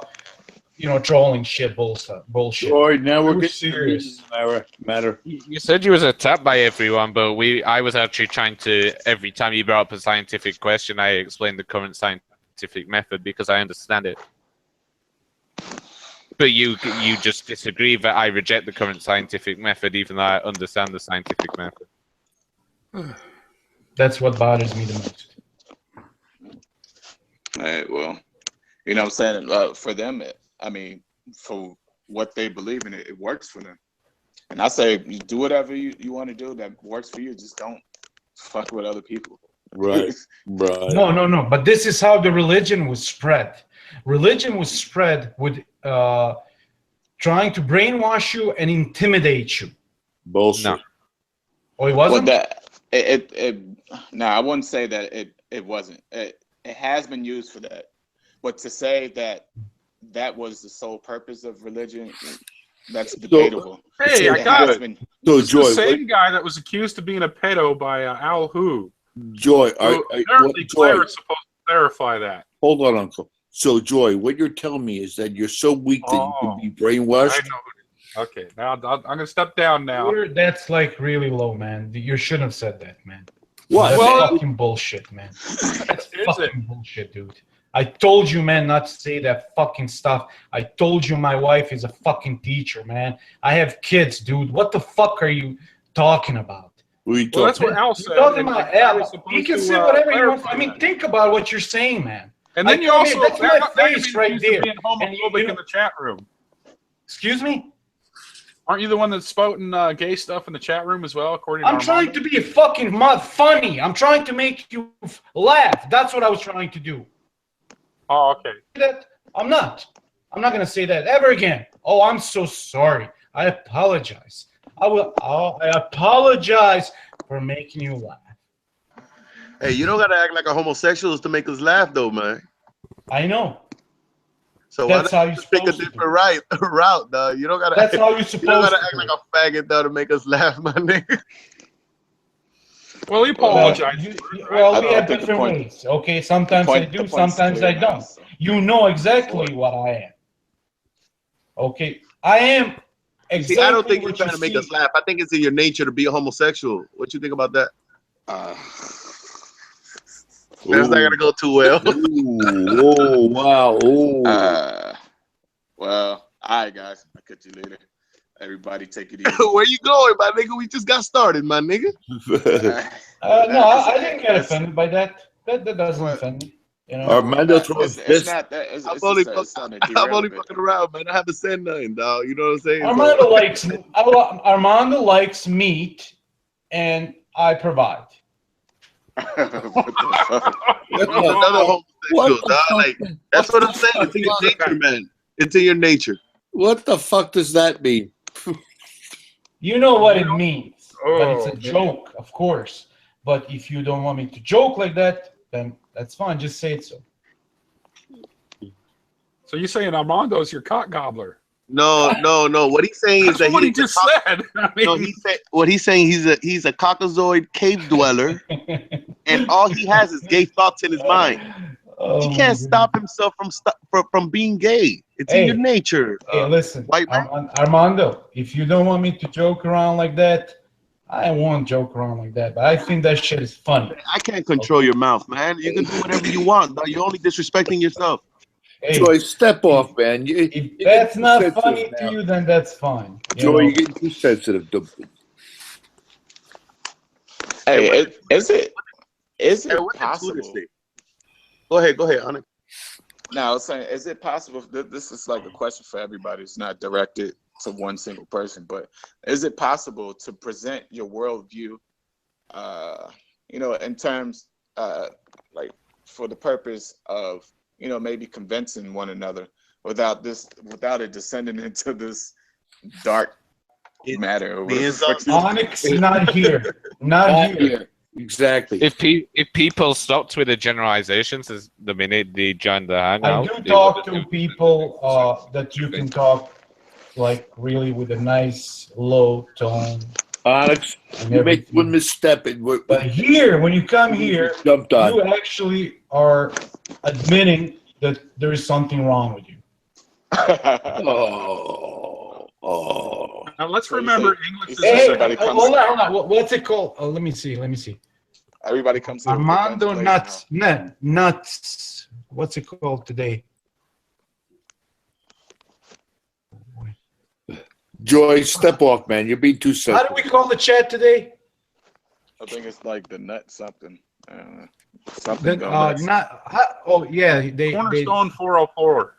trolling shit bullshit. Joy, now we're We're getting serious. to the matter. You said you was attacked by everyone, but I was actually trying to, every time you brought up a scientific question, I explained the current scientific method because I understand it. But you just disagree that I reject the current scientific method, even though I understand the scientific method. That's what bothers me the most. All right, well, you know what I'm saying? For them, for what they believe in, it works for them. And I say, you do whatever you want to do that works for you. Just don't fuck with other people. Right. No. But this is how the religion was spread. Religion was spread with trying to brainwash you and intimidate you. Bullshit. No. Oh, it wasn't? No, I wouldn't say that it wasn't. It has been used for that. But to say that was the sole purpose of religion, that's debatable. Hey, I got it. So, It's Joy, the same guy that was accused of being a pedo by Al Hu. Joy, Apparently, Claire is supposed to clarify that. Hold on, Uncle. So, Joy, what you're telling me is that you're so weak that you can be brainwashed? I know. Okay, now I'm going to step down now. That's like really low, man. You shouldn't have said that, man. What? That's Well, fucking bullshit, man. That's Is fucking bullshit, dude. I told you, man, not to say that fucking stuff. I told you my wife is a fucking teacher, man. I have kids, dude. What the fuck are you talking about? Well, that's what Al said. Talking about Al. You can say whatever you want. I mean, think about what you're saying, man. And then you also that's my face right there. Being homophobic in the chat room. Excuse me? Aren't you the one that's spouting gay stuff in the chat room as well? According to I'm trying to be a fucking funny. I'm trying to make you laugh. That's what I was trying to do. Oh, okay. I'm not going to say that ever again. Oh, I'm so sorry. I apologize. I apologize for making you laugh. Hey, you don't gotta act like a homosexual to make us laugh, though, man. I know. So that's how you take a different route, dog. You don't gotta. That's how you're supposed to. You don't gotta act like a faggot, though, to make us laugh, my nigga. Well, he apologized. We have different ways. Okay, sometimes I do, sometimes I don't. You know exactly what I am. Okay, I am. Exactly. See, I don't think you're trying to make us laugh. I think it's in your nature to be a homosexual. What you think about that? That's not gonna go too well. Oh wow! Well, all right, guys. I'll catch you later. Everybody, take it easy. Where you going, my nigga? We just got started, my nigga. No, I didn't get offended by that. That doesn't offend me. You know, Armando it's not that. I'm only fucking around, man. I haven't said nothing, dog. You know what I'm saying? Armando likes meat, and I provide. Another homosexual, dog. Like, that's what I'm saying. It's in your nature, man. It's in your nature. What the fuck does that mean? You know what it means, but it's a joke, of course. But if you don't want me to joke like that, then that's fine. Just say it so. So you're saying Armando's your cock gobbler? No. What he's saying is that what he just said. I mean, no, what he's saying he's a Caucasoid cave dweller, and all he has is gay thoughts in his mind. He can't stop himself from being gay. It's in your nature. Hey, listen, white man. Armando, if you don't want me to joke around like that, I won't joke around like that. But I think that shit is funny. I can't control your mouth, man. You can do whatever you want. Though. You're only disrespecting yourself. Hey, Joy, step off, man. If that's not funny to you, then that's fine. Joy, you're getting too sensitive. Hey, is it possible? Go ahead, Onyx. Now, I was saying, is it possible? This is like a question for everybody. It's not directed to one single person, but is it possible to present your worldview, in terms, like for the purpose of, maybe convincing one another without it descending into this dark matter? Onyx, not here. Not here. Exactly. If people stopped with the generalizations as the minute they join the hangout, I do talk to people that you can talk like really with a nice low tone. Onyx, you make one misstep. But here, when you come here, jumped on. you actually are admitting that there is something wrong with you. Now let's remember English is Hey, hold on. What's it called? Oh, let me see. Everybody comes to Armando Nuts. What's it called today? Joy, step off, man. You're being too simple. How do we call the chat today? I think it's like the nut something. Something go nuts. Cornerstone 404.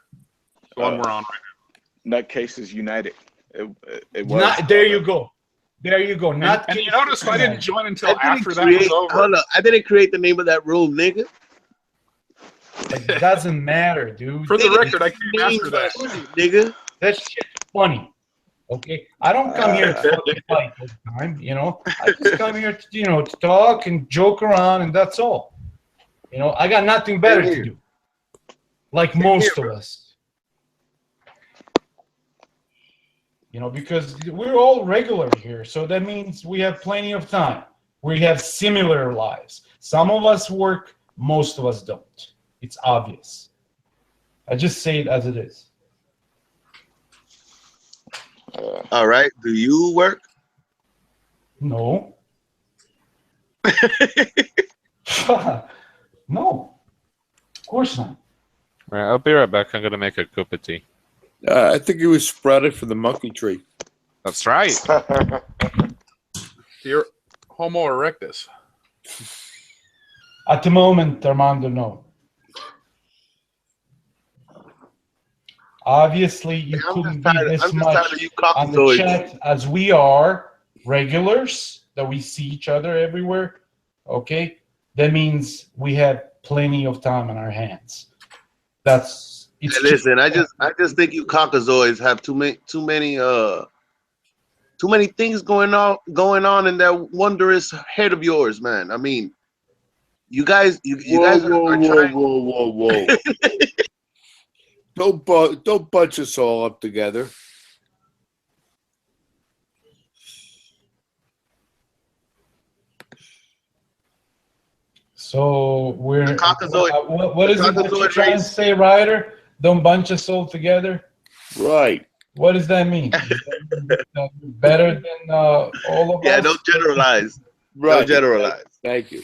The one we're on right now. Nutcases United. It was. There you go. And you notice I didn't join until after that was over. Hold on. I didn't create the name of that room, nigga. It doesn't matter, dude. For the record, I came after that. Nigga. That shit's funny. Okay? I don't come here to fucking fight all the time, you know? I just come here to, to talk and joke around, and that's all. You know, I got nothing better to do. Like most of us. You know, because we're all regular here, so that means we have plenty of time. We have similar lives. Some of us work, most of us don't. It's obvious. I just say it as it is. All right. Do you work? No. No. Of course not. All right, I'll be right back. I'm going to make a cup of tea. I think he was sprouted from the monkey tree. That's right. You're Homo erectus. At the moment, Armando, no. Obviously, you couldn't be this much on the chat as we are regulars, that we see each other everywhere. Okay? That means we have plenty of time on our hands. Listen, I just think you Caucasoids have too many things going on in that wondrous head of yours, man. I mean, you guys are trying. Whoa. Don't bunch us all up together. So we're what is it that you're trying to say, Ryder? Don't bunch us all together. Right. What does that mean? Better than all of us? Yeah, don't generalize. Right. Don't generalize. Thank you.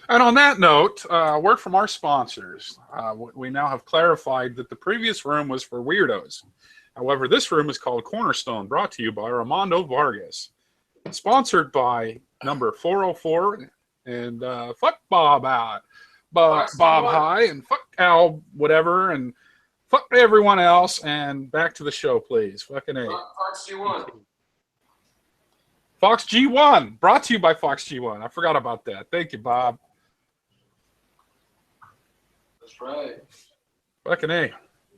And on that note, word from our sponsors. We now have clarified that the previous room was for weirdos. However, this room is called Cornerstone, brought to you by Armando Vargas. Sponsored by number 404, and fuck Bob out. Bob High, and fuck Al whatever, and fuck everyone else, and back to the show, please. Fucking A. Fox G1. Fox G1, brought to you by Fox G1. I forgot about that. Thank you, Bob. That's right. Fucking A.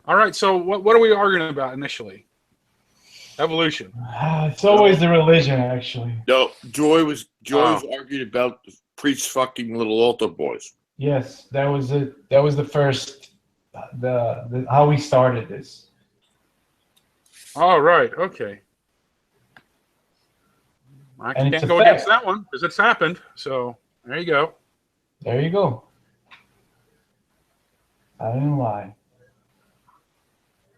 All right, so what are we arguing about initially? Evolution. It's always the religion, actually. No, Joy was arguing about the priest fucking little altar boys. Yes, that was it. That was the first, the how we started this. All right, okay. I can't go against that one because it's happened. So there you go. There you go. I didn't lie.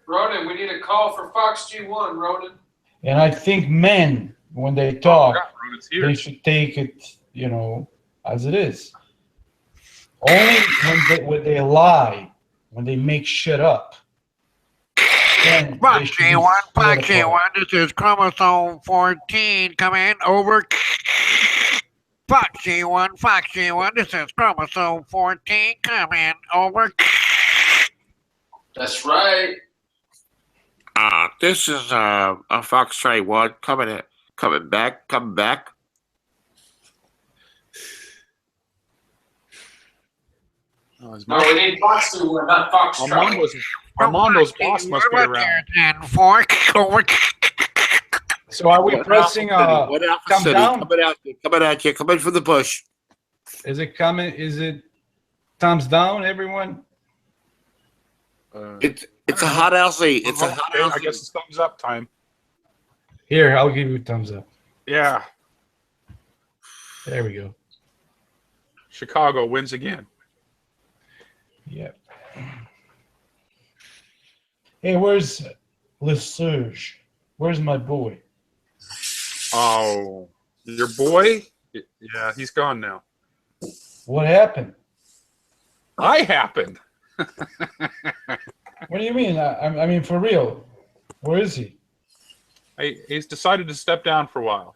Ronan, we need a call for Fox G1, Ronan. And I think men, when they talk, they should take it, as it is. Only when they lie, when they make shit up. Fox G1, this is chromosome 14 coming over. Fox G1, this is chromosome 14 coming over. That's right. This is a Fox G1 coming back. No, we need Fox G1, not Fox G1. Armando's boss must be around. So are we pressing What Alpha come City? down? Coming at you, coming from the bush. Is it coming? Is it thumbs down, everyone? It's a hot LC. It's a hot Okay, I LC. guess it's thumbs up time. Here, I'll give you a thumbs up. Yeah, There we go. Chicago wins again. Yep. Hey, where's Lesage? Where's my boy? Oh, your boy? Yeah, he's gone now. What happened? I happened. What do you mean? I mean, for real. Where is he? He's decided to step down for a while.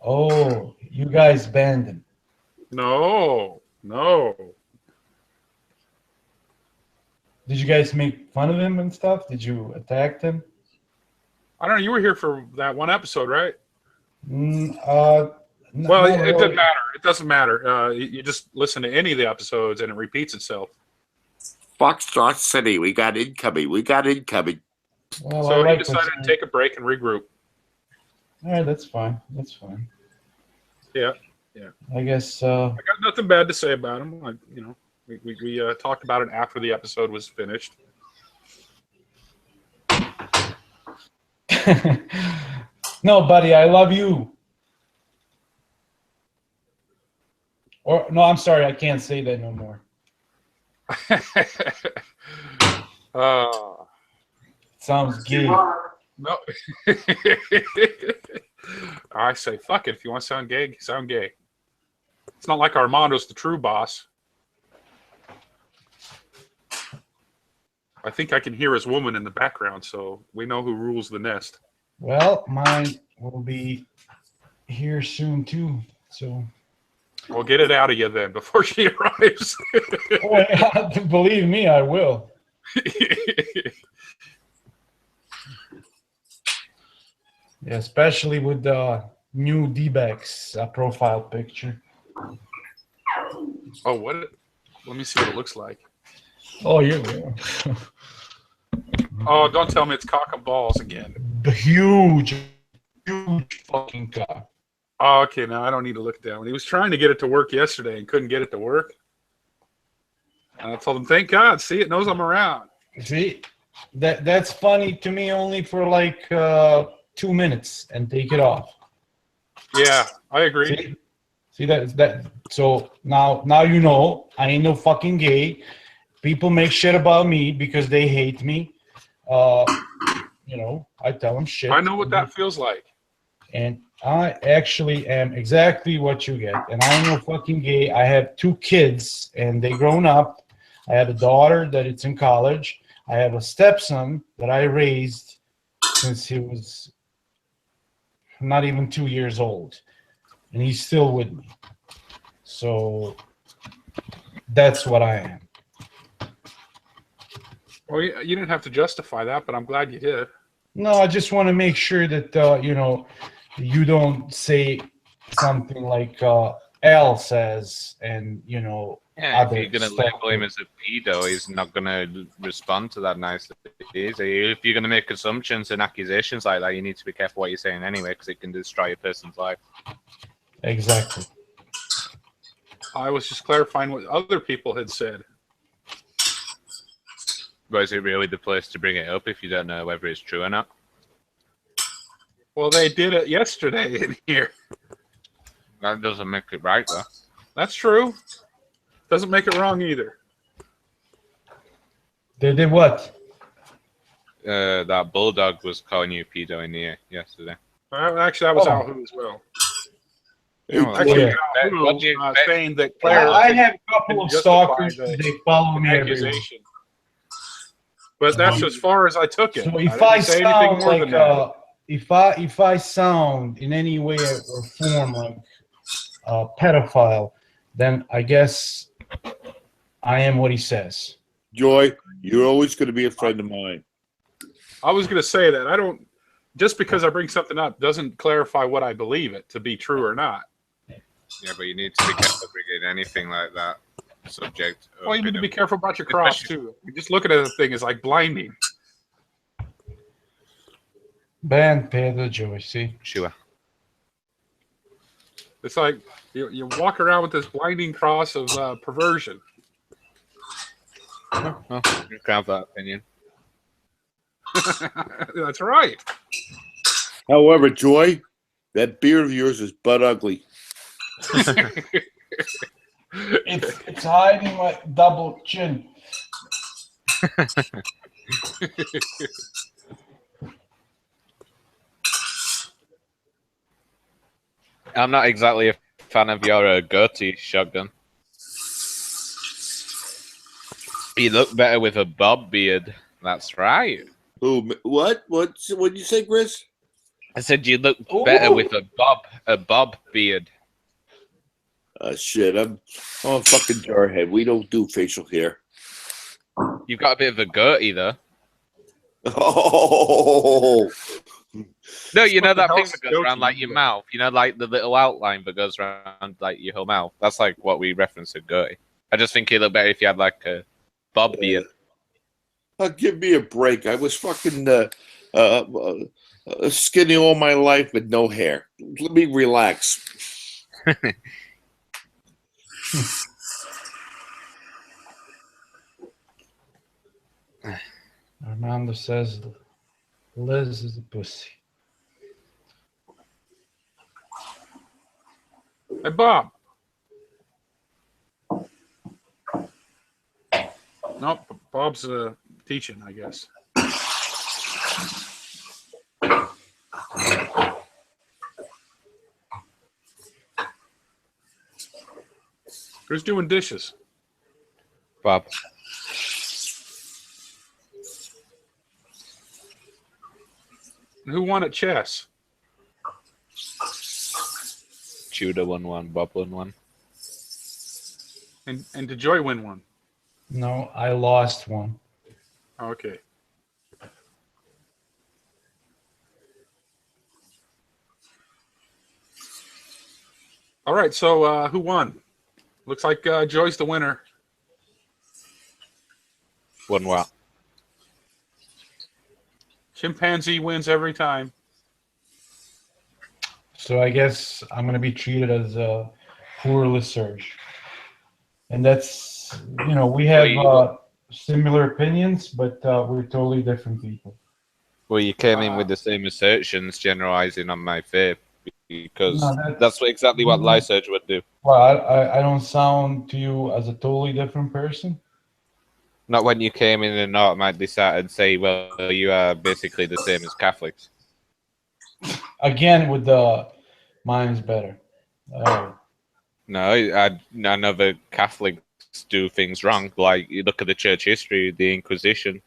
Oh, you guys banned him. No. Did you guys make fun of him and stuff? Did you attack him? I don't know. You were here for that one episode, right? Well, Well, it doesn't matter. It doesn't matter. You just listen to any of the episodes and it repeats itself. Foxtrot City, we got incoming. We got incoming. Well, So I he like decided to take a break and regroup. All right, that's fine. That's fine. Yeah. I guess. I got nothing bad to say about him. We talked about it after the episode was finished. No, buddy, I love you. Or no, I'm sorry, I can't say that no more. Sounds gay. No. I say, fuck it. If you want to sound gay, sound gay. It's not like Armando's the true boss. I think I can hear his woman in the background, so we know who rules the nest. Well, mine will be here soon too. So. Well, get it out of you then before she arrives. Oh, yeah, believe me, I will. Yeah, especially with the new D-Backs profile picture. Oh, what? Let me see what it looks like. Oh, yeah. Oh, don't tell me it's cock and balls again. The huge fucking cock. Oh, okay, now I don't need to look at that one. He was trying to get it to work yesterday and couldn't get it to work. And I told him, thank God. See, it knows I'm around. See, that's funny to me only for like 2 minutes and take it off. Yeah, I agree. See that. So now you know I ain't no fucking gay. People make shit about me because they hate me. You know, I tell them shit. I know what that feels like. And I actually am exactly what you get. And I ain't no fucking gay. I have 2 kids and they grown up. I have a daughter that it's in college. I have a stepson that I raised since he was not even 2 years old. And he's still with me. So that's what I am. Well, you didn't have to justify that, but I'm glad you did. No, I just want to make sure that, you know, you don't say something like Al says and, you know, yeah, if you're going to label him as a pedo, he's not going to respond to that nicely. Is he? If you're going to make assumptions and accusations like that, you need to be careful what you're saying anyway, because it can destroy a person's life. Exactly. I was just clarifying what other people had said. But is it really the place to bring it up if you don't know whether it's true or not? Well, they did it yesterday in here. That doesn't make it right, though. That's true. Doesn't make it wrong either. They did what? That bulldog was calling you pedo in the ear yesterday. Actually, that was Alhu as well. Actually, saying that Claire. I have a couple of stalkers. They follow me everywhere. But that's as far as I took it. So if I sound like if I sound in any way or form like a pedophile, then I guess I am what he says. Joy, you're always going to be a friend of mine. I was going to say that I don't. Just because I bring something up doesn't clarify what I believe it to be true or not. Yeah, but you need to be careful bringing anything like that subject. Well, you need to be careful about your cross too. Just looking at the thing is like blinding. Ben Pedro Joy, see? Sure. It's like you walk around with this blinding cross of perversion. Well, you can have that opinion. That's right. However, Joy, that beard of yours is butt ugly. It's hiding my double chin. I'm not exactly a fan of your goatee, Shotgun. You look better with a bob beard. That's right. Who? What? What did you say, Chris? I said you look better with a bob beard. Shit, I'm a fucking jarhead. We don't do facial hair. You've got a bit of a goatee, though. Oh. No, you know that thing that goes around like your mouth. You know, like the little outline that goes around like your whole mouth. That's like what we reference a goatee. I just think it'd look better if you had like a bob beard. Give me a break. I was fucking skinny all my life with no hair. Let me relax. Armando says Liz is a pussy. Hey, Bob. Nope, Bob's teaching, I guess. Who's doing dishes? Bob. Who won at chess? Tudor won one, Bob won one. And did Joy win one? No, I lost one. Okay. All right, so who won? Looks like Joy's the winner. Won what? Chimpanzee wins every time. So I guess I'm going to be treated as a poor research. And that's, we have similar opinions, but we're totally different people. Well, you came in with the same assertions, generalizing on my faith, because No, that's exactly what Lysearch would do. Well, I don't sound to you as a totally different person. Not when you came in and automatically sat and say, well, you are basically the same as Catholics. Again, with the mine's better. No, I know that Catholics do things wrong. Like, you look at the church history, the Inquisition,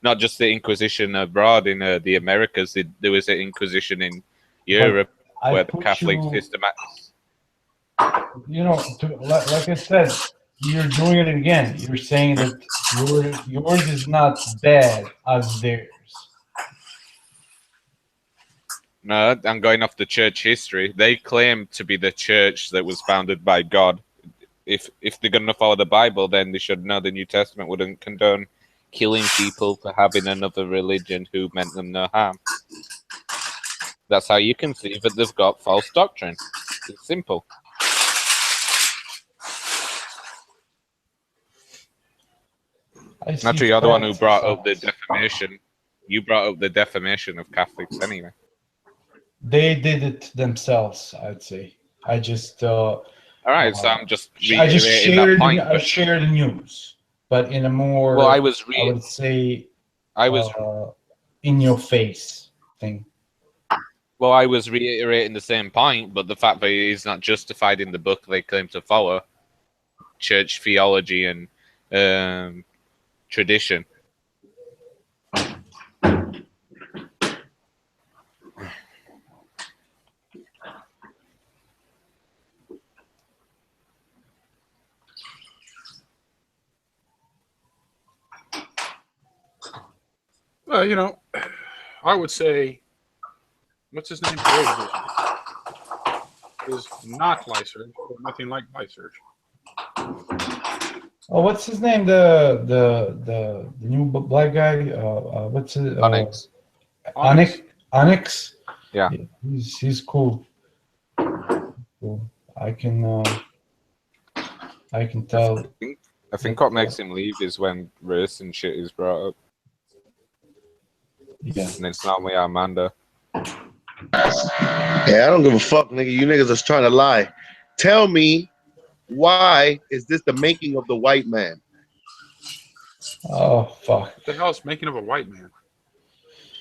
not just the Inquisition abroad in the Americas. There was an Inquisition in Europe where the Catholic systematics. Like I said, you're doing it again. You're saying that yours is not bad as theirs. No, I'm going off the church history. They claim to be the church that was founded by God. If they're going to follow the Bible, then they should know the New Testament wouldn't condone killing people for having another religion who meant them no harm. That's how you can see that they've got false doctrine. It's simple. Naturally, you're the one who brought up the defamation. You brought up the defamation of Catholics anyway. They did it themselves, I'd say. I just. All right, so I'm just reiterating that point. I shared the news, but in a more. Well, I would say. In your face thing. Well, I was reiterating the same point, but the fact that it is not justified in the book they claim to follow, church theology and tradition. Well, I would say, what's his name? Is not Lysearch, but nothing like Lysearch. Oh, what's his name? The new black guy. What's it? Onyx. Onyx. Yeah. He's cool. Cool. I can tell. I think what makes him leave is when race and shit is brought up. Yeah. And it's normally Amanda. Yeah, I don't give a fuck, nigga. You niggas are trying to lie. Tell me, why is this the making of the white man? Oh fuck. What the hell is making of a white man?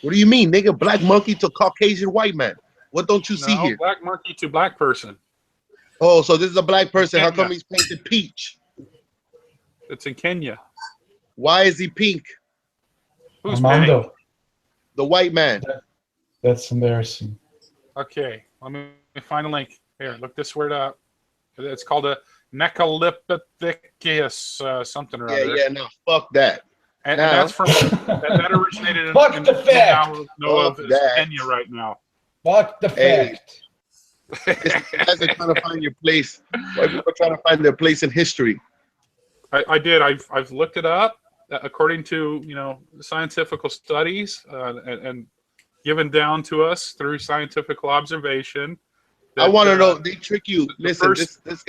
What do you mean, nigga? Black monkey to Caucasian white man. What don't you see No, here? black monkey to black person. Oh, so this is a black person. How Kenya. come he's painted peach? It's in Kenya. Why is he pink? Who's Armando. paying? The white man. That's embarrassing. Okay, let me find a link. Here, look this word up. It's called a Necalipithecus something or other. Yeah, no, fuck that. And Now- that's from that originated Fuck in the fact. know of Fuck as that. Kenya right now. Fuck the Hey. fact. You guys are trying to find your place. White people are trying to find their place in history. I did. I've looked it up according to scientific studies and given down to us through scientific observation. I want to know. They trick you. Listen, first- this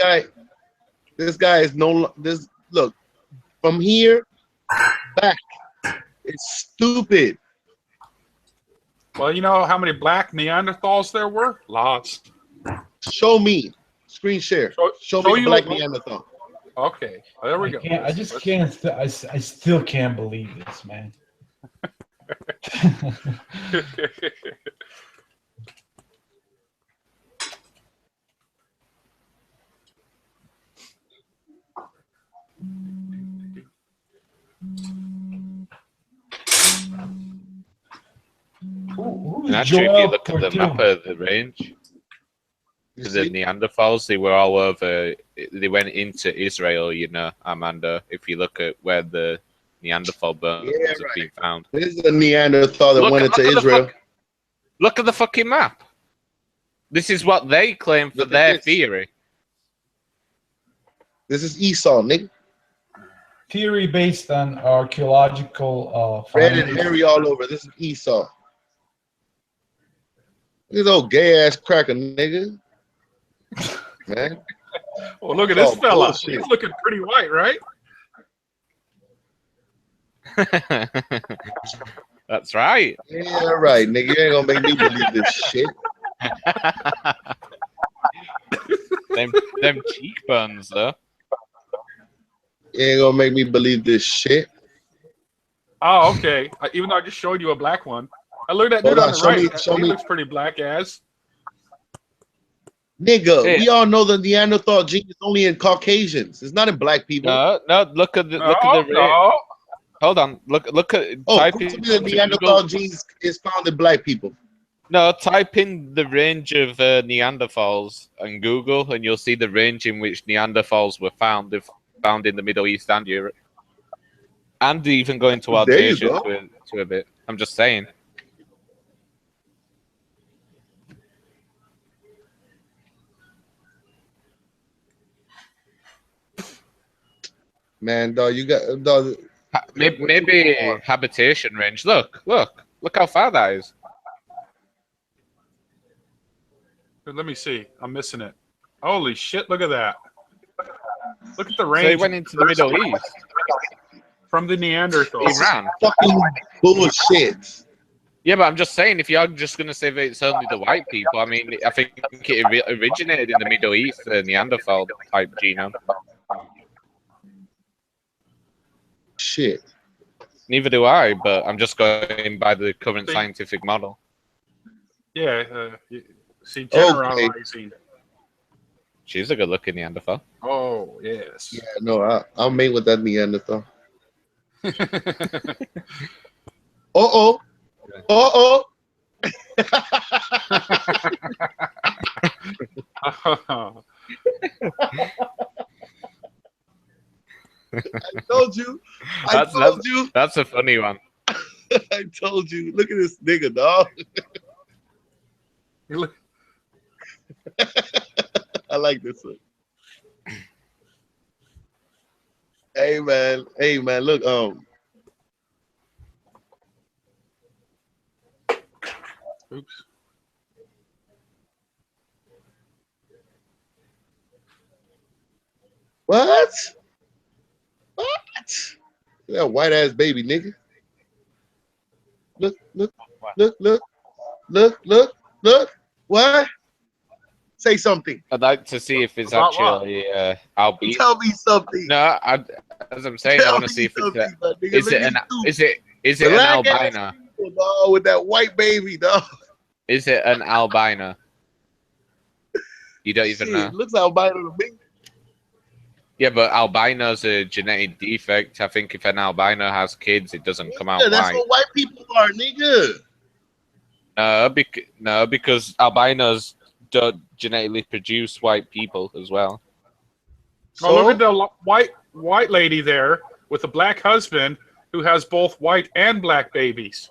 guy is look from here back. It's stupid. Well, you know how many black Neanderthals there were? Lots. Show me. Screen share. Show me a you black a- Neanderthal. Okay, well, there we go. I just can't. I still can't believe this, man. And actually, if you look at the map of the range, the Neanderthals, they were all over. They went into Israel, Amanda. If you look at where the Neanderthal bones have been found. This is a Neanderthal that went into Israel. Look at the fucking map. This is what they claim for their theory. This is Esau, nigga. Theory based on archaeological Red findings. and hairy all over. This is Esau. This old gay ass cracker, nigga. Man. Well, look at this fella. Bullshit. He's looking pretty white, right? That's right. Yeah, right, nigga. You ain't gonna make me believe this shit. them cheekbones, though. You ain't gonna make me believe this shit. Oh, okay. Even though I just showed you a black one. I looked at Hold dude on, on the show right. me- show He me. looks pretty black ass. Nigga, Hey. we all know the Neanderthal gene is only in Caucasians. It's not in black people. No. Look at the range. No. Hold on. Look at. Oh, type prove to in me the to Neanderthal Google- genes is found in black people. No, type in the range of Neanderthals on Google, and you'll see the range in which Neanderthals were found. They're found in the Middle East and Europe, and even going towards There you Asia go. to a bit. I'm just saying. Man, dog, you got dog. Maybe habitation range. Look how far that is. Let me see. I'm missing it. Holy shit! Look at that. Look at the So range. he went into the Middle East. From the Neanderthals. Iran. Fucking bullshit. Yeah, but I'm just saying, if you're just going to say that it's only the white people, I mean, I think it originated in the Middle East, the Neanderthal type genome. Shit. Neither do I, but I'm just going by the current scientific model. Yeah. See, generalizing. She's a good-looking Neanderthal. Oh yes. Yeah, no, I'll mate with that Neanderthal. Uh-oh. Uh-oh. I told you. I told you. That's a funny one. I told you. Look at this nigga, dog. I like this one. Hey man, look, Oops. what? That white ass baby nigga. Look. What? Say something. I'd like to see if it's About what? actually albino. Tell me something. No, as I'm saying, I Tell want to me see if it's something, my nigga. is Look it at an you. is it an Black ass albino? people, dog, with that white baby, dog. Is it an albino? You don't even Shit, know. looks albino to me. Yeah, but albino's a genetic defect. I think if an albino has kids, it doesn't come out Yeah, that's white. what white people are, nigga. No, because albinos don't genetically produce white people as well. Oh, look at the white lady there with a black husband who has both white and black babies.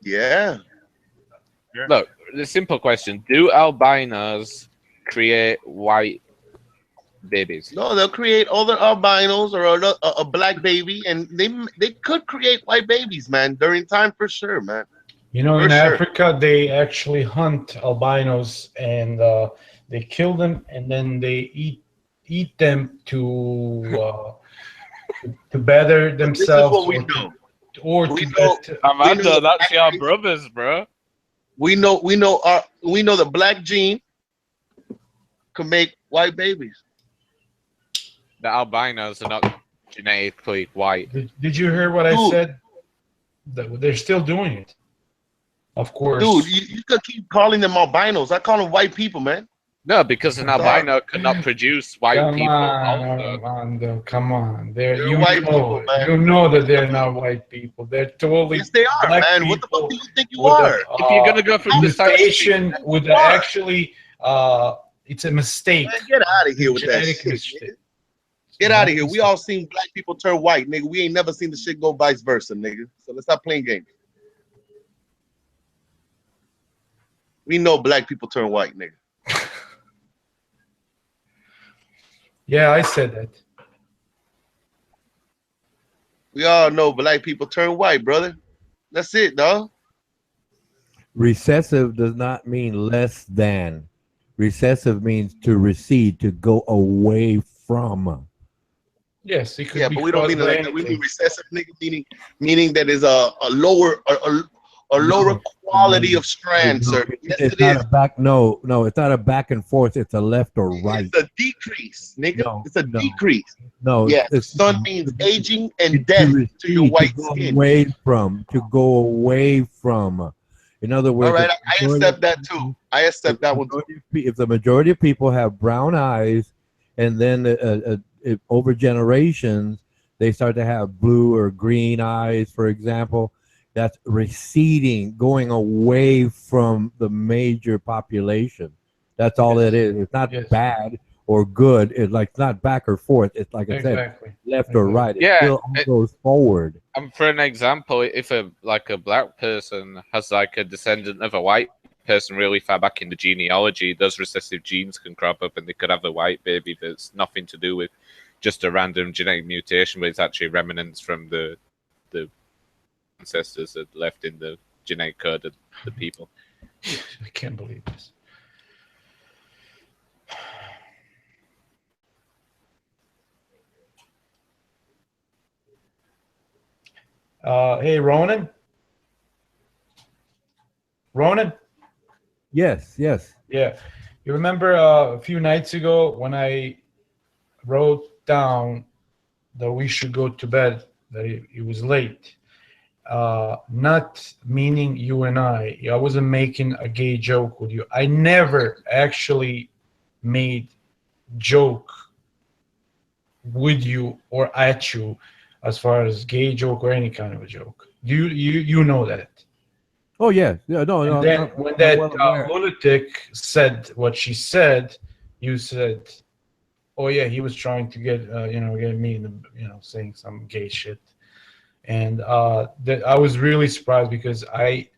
Yeah. Look, the simple question: do albinos create white babies? No, they'll create other albinos or a black baby, and they could create white babies, man, during time for sure, man. You know, For in sure. Africa, they actually hunt albinos and they kill them and then they eat them to better themselves. This is what we know. Or We to know- get. Amanda, that's your brothers, bro. We know the black gene can make white babies. The albinos are not genetically white. Did you hear what I Dude. said? They're still doing it. Of course. Dude, you could keep calling them albinos. I call them white people, man. No, because an albino cannot produce white Come people. on, also. Armando, come on. They're You white know, people, man. you know that they're not white people. They're totally Yes, they are, black man. What the fuck people do you think you with are? If you're gonna go from the mutation, with the are. actually, it's a mistake. Man, get out of here with that Genetic shit. mistake. Nigga. Get out of here. We all seen black people turn white, nigga. We ain't never seen the shit go vice versa, nigga. So let's stop playing games. We know black people turn white, nigga. Yeah, I said that. We all know black people turn white, brother. That's it, dog. Recessive does not mean less than. Recessive means to recede, to go away from. Yes, it could Yeah, be but we don't caused mean it by like that. We mean anything. recessive, nigga, meaning that is a lower quality of strand, sir. Yes, It's it not is. a back. No, it's not a back and forth. It's a left or right. It's a decrease, nigga. No, It's a decrease. No, Yeah, it's sun means aging and to death recede, to your white to go skin. away from, to go away from. In other words, All right, if I accept that too. I accept that one too. if the majority of people have brown eyes, and then over generations they start to have blue or green eyes, for example, that's receding, going away from the major population. That's all it is. It's not bad or good. It's like, it's not back or forth. It's like I said, left or right. It still goes forward. And for an example, if a black person has like a descendant of a white person really far back in the genealogy, those recessive genes can crop up and they could have a white baby that's nothing to do with just a random genetic mutation, but it's actually remnants from the ancestors that left in the genetic code of the people. I can't believe this. Hey, Ronan? Ronan? Yes. Yeah. You remember a few nights ago when I wrote down that we should go to bed, that it was late? Not meaning you and I wasn't making a gay joke with you. I never actually made joke with you or at you as far as gay joke or any kind of a joke. You know that. Oh yeah, no. And then when that lunatic said what she said, you said, "Oh yeah, he was trying to get get me, saying some gay shit." And that I was really surprised because I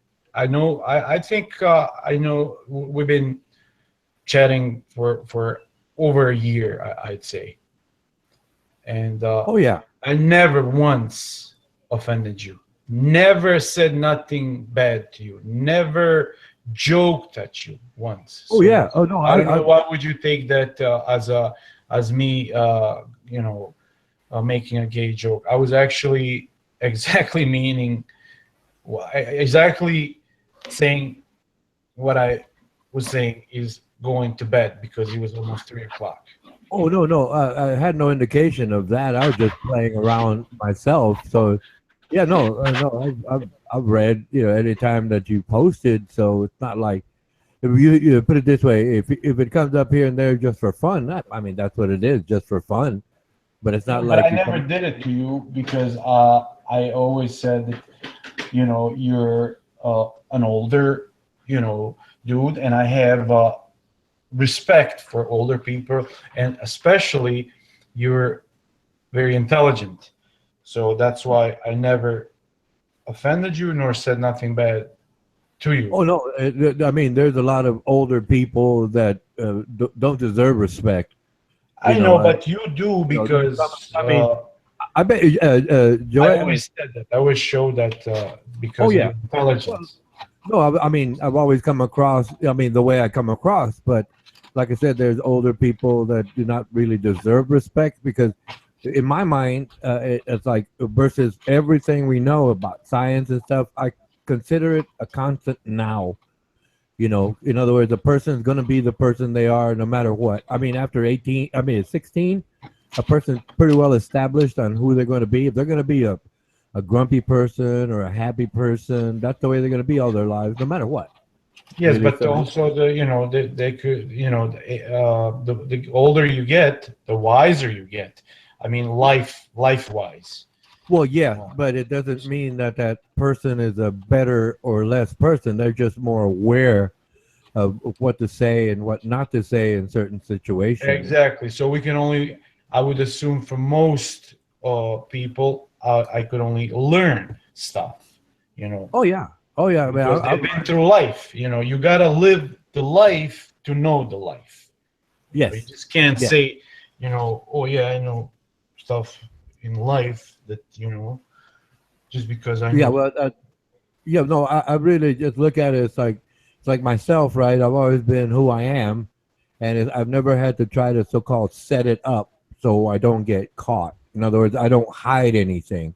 think I know we've been chatting for over a year, I'd say. and Oh yeah. I never once offended you. Never said nothing bad to you. Never joked at you once. Oh So yeah. Oh no. I don't know. Why would you take that as me? Making a gay joke. I was actually exactly meaning, exactly saying what I was saying is going to bed because it was almost 3 o'clock. Oh no, no. I had no indication of that. I was just playing around myself. So, yeah, no, no. I've read, any time that you posted. So it's not like if you put it this way, if it comes up here and there just for fun, I mean that's what it is, just for fun. But it's not But like I never did it to you because I always said that, you're an older, dude, and I have respect for older people, and especially you're very intelligent. So that's why I never offended you nor said nothing bad to you. Oh no, I mean there's a lot of older people that don't deserve respect. I know, but you do because I mean, I bet Joy, I always said that. I always show that because of your intelligence. No, I mean I've always come across. I mean the way I come across, but like I said, there's older people that do not really deserve respect because, in my mind, it's like versus everything we know about science and stuff. I consider it a constant now. In other words, a person's going to be the person they are no matter what. I mean, after 18, I mean, at 16, a person's pretty well established on who they're going to be. If they're going to be a grumpy person or a happy person, that's the way they're going to be all their lives, no matter what. Yes, but also they could, the older you get, the wiser you get. I mean, life wise. Well, yeah, but it doesn't mean that that person is a better or less person. They're just more aware of what to say and what not to say in certain situations. Exactly. So we can only, I would assume, for most people, I could only learn stuff. Oh yeah. Oh yeah. Because they've been through life. You gotta live the life to know the life. Yes. You just can't say, oh yeah, I know stuff in life that just because I know. Yeah, well, no, I really just look at it. It's like myself, right? I've always been who I am, and I've never had to try to so-called set it up so I don't get caught. In other words, I don't hide anything,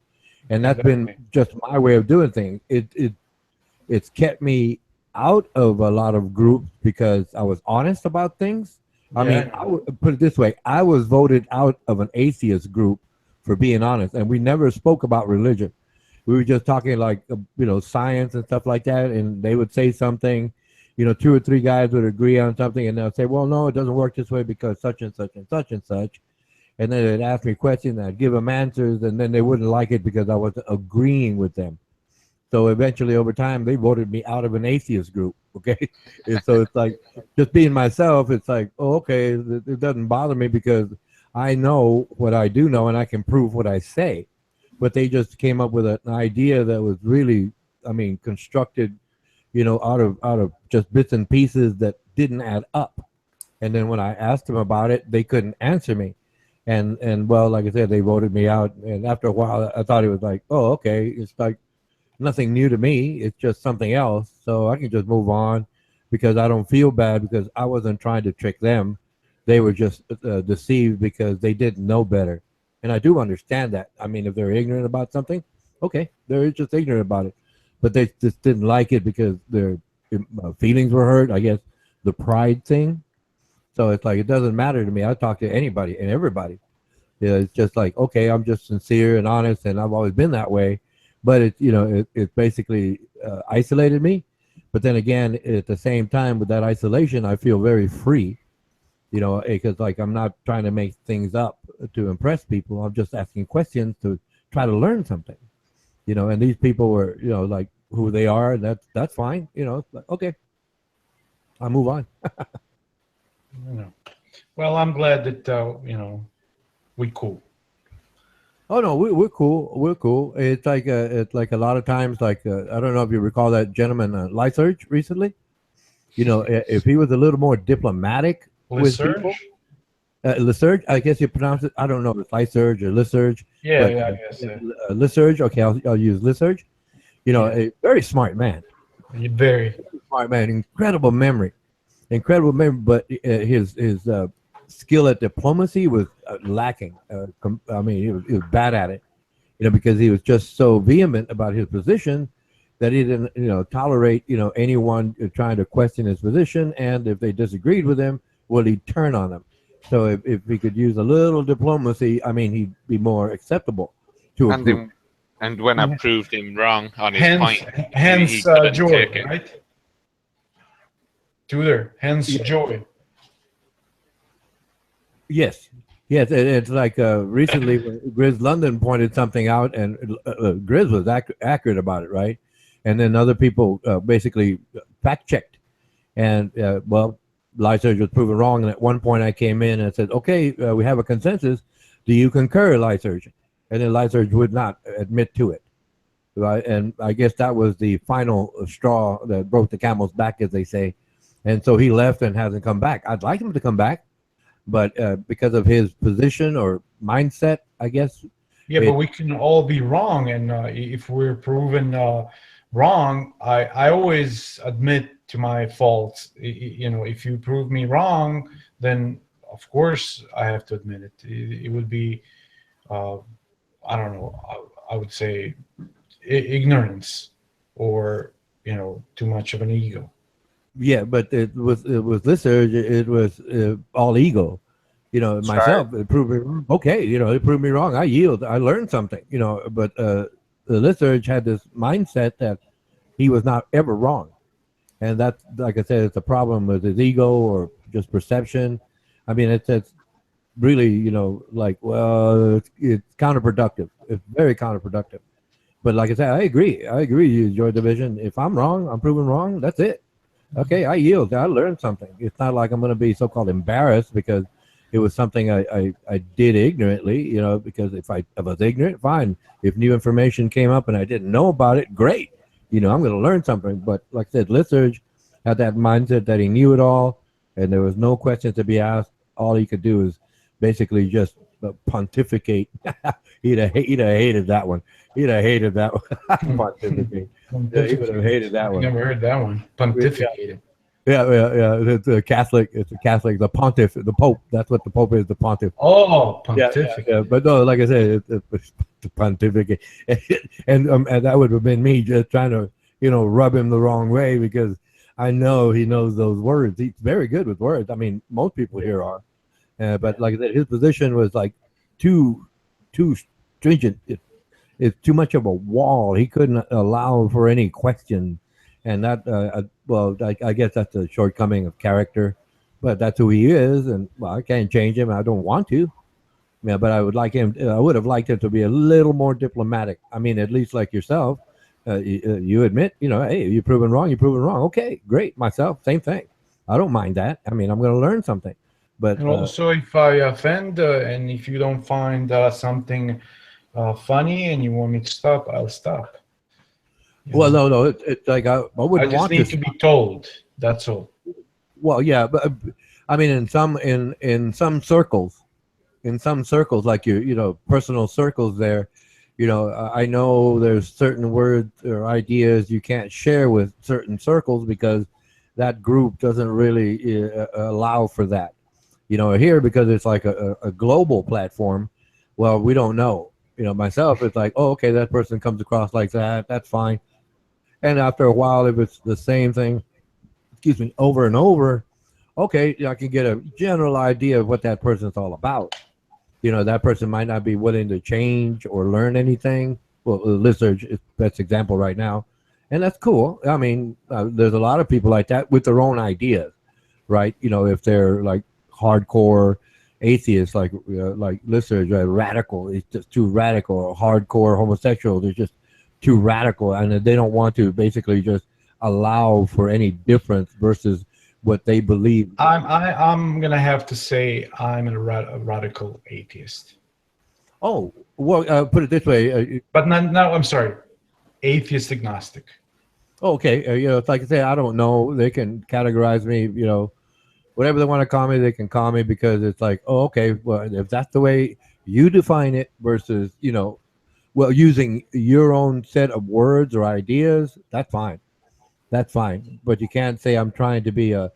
and that's been just my way of doing things. It's kept me out of a lot of groups because I was honest about things. I mean, I would put it this way: I was voted out of an atheist group for being honest, and we never spoke about religion. We were just talking like science and stuff like that, and they would say something, 2 or 3 guys would agree on something, and they'll say, well, no, it doesn't work this way because such and such and such and such, and then they'd ask me questions, I'd give them answers, and then they wouldn't like it because I wasn't agreeing with them. So eventually, over time, they voted me out of an atheist group. Okay, and so it's like just being myself. It's like, oh, okay, it doesn't bother me because I know what I do know, and I can prove what I say. But they just came up with an idea that was really, I mean, constructed, out of just bits and pieces that didn't add up. And then when I asked them about it, they couldn't answer me. And well, like I said, they voted me out. And after a while, I thought it was like, oh, okay, it's like nothing new to me. It's just something else. So I can just move on because I don't feel bad because I wasn't trying to trick them. They were just deceived because they didn't know better. And I do understand that. I mean, if they're ignorant about something, okay, they're just ignorant about it. But they just didn't like it because their feelings were hurt, I guess, the pride thing. So it's like, it doesn't matter to me. I talk to anybody and everybody. It's just like, okay, I'm just sincere and honest, and I've always been that way. But it basically isolated me. But then again, at the same time, with that isolation, I feel very free. Because like I'm not trying to make things up to impress people. I'm just asking questions to try to learn something. And these people were, like who they are. That's fine. Okay, I'll move on. Well, I'm glad that we cool. Oh no, we're cool. We're cool. It's like a lot of times, like I don't know if you recall that gentleman Lyserge recently. If he was a little more diplomatic with people. Lyserge, I guess you pronounce it. I don't know if it's Lyserge or Lyserge. Yeah, but, yeah, I guess. Lyserge. Okay, I'll use Lyserge. You know, a very smart man. Very smart man. Incredible memory. But his skill at diplomacy was lacking. I mean, he was bad at it. You know, because he was just so vehement about his position that he didn't, tolerate, anyone trying to question his position. And if they disagreed with him, well, he'd turn on them. So if he could use a little diplomacy, I mean, he'd be more acceptable to a group. And when I proved him wrong on his point, hence he couldn't joy, take it. right? Tudor, hence joy. Yes. Yes, it's like recently when Grizz London pointed something out, and Grizz was accurate about it, right? And then other people basically fact-checked. And, Lyserge was proven wrong. And at one point I came in and said, okay, we have a consensus. Do you concur, Lyserge? And then Lyserge would not admit to it. Right? And I guess that was the final straw that broke the camel's back, as they say. And so he left and hasn't come back. I'd like him to come back, but because of his position or mindset, I guess. Yeah, but we can all be wrong. And if we're proven wrong, I always admit to my faults. If you prove me wrong, then of course I have to admit it. It would be, I don't know, I would say ignorance or, too much of an ego. Yeah, but it was Lyserge, it was all ego. Myself, it proved me wrong. Okay, it proved me wrong. I yield. I learned something, but Lyserge had this mindset that he was not ever wrong. And that's, like I said, it's a problem with his ego or just perception. I mean, it's really, it's counterproductive. It's very counterproductive. But like I said, I agree. You enjoy division. If I'm wrong, I'm proven wrong. That's it. Okay, I yield. I learned something. It's not like I'm going to be so-called embarrassed because it was something I did ignorantly, because if I was ignorant, fine. If new information came up and I didn't know about it, great. I'm going to learn something. But like I said, Lyserge had that mindset that he knew it all, and there was no questions to be asked. All he could do is basically just pontificate. he'd have hated that one. He'd have hated that one. Pontificate. Yeah, he would have hated that one. Never heard that one. Pontificated. Yeah. It's a Catholic. The pontiff, the Pope. That's what the Pope is. The pontiff. Oh, pontificate. Yeah. But no, like I said, it's the pontificate, and that would have been me just trying to, rub him the wrong way because I know he knows those words. He's very good with words. I mean, most people here are, but like I said, his position was like too stringent. It's too much of a wall. He couldn't allow for any question. And that, I guess that's a shortcoming of character, but that's who he is. And I can't change him. I don't want to. Yeah, but I would have liked him to be a little more diplomatic. I mean, at least like yourself, you admit, hey, you're proven wrong. Okay, great. Myself, same thing. I don't mind that. I mean, I'm going to learn something. But and also, if I offend and if you don't find something funny and you want me to stop, I'll stop. Well, no, it's like I wouldn't want to be told. That's all. Well, yeah, but I mean, in some circles, like your personal circles, there, I know there's certain words or ideas you can't share with certain circles because that group doesn't really allow for that. Here because it's like a global platform. Well, we don't know. Myself, it's like, oh, okay, that person comes across like that. That's fine. And after a while, if it's the same thing, over and over, okay, I can get a general idea of what that person's all about. That person might not be willing to change or learn anything. Well, Lyserge is the best example right now. And that's cool. I mean, there's a lot of people like that with their own ideas, right? If they're like hardcore atheists, like Lyserge, right? Radical, it's just too radical. Or hardcore homosexual, they're just too radical, and they don't want to basically just allow for any difference versus what they believe. I'm gonna have to say I'm a radical atheist. Oh, well, put it this way. But no, I'm sorry, atheist agnostic. Okay, it's like I say, I don't know. They can categorize me, whatever they want to call me, they can call me, because it's like, oh, okay, well, if that's the way you define it versus, well, using your own set of words or ideas, that's fine. That's fine. But you can't say I'm trying to be a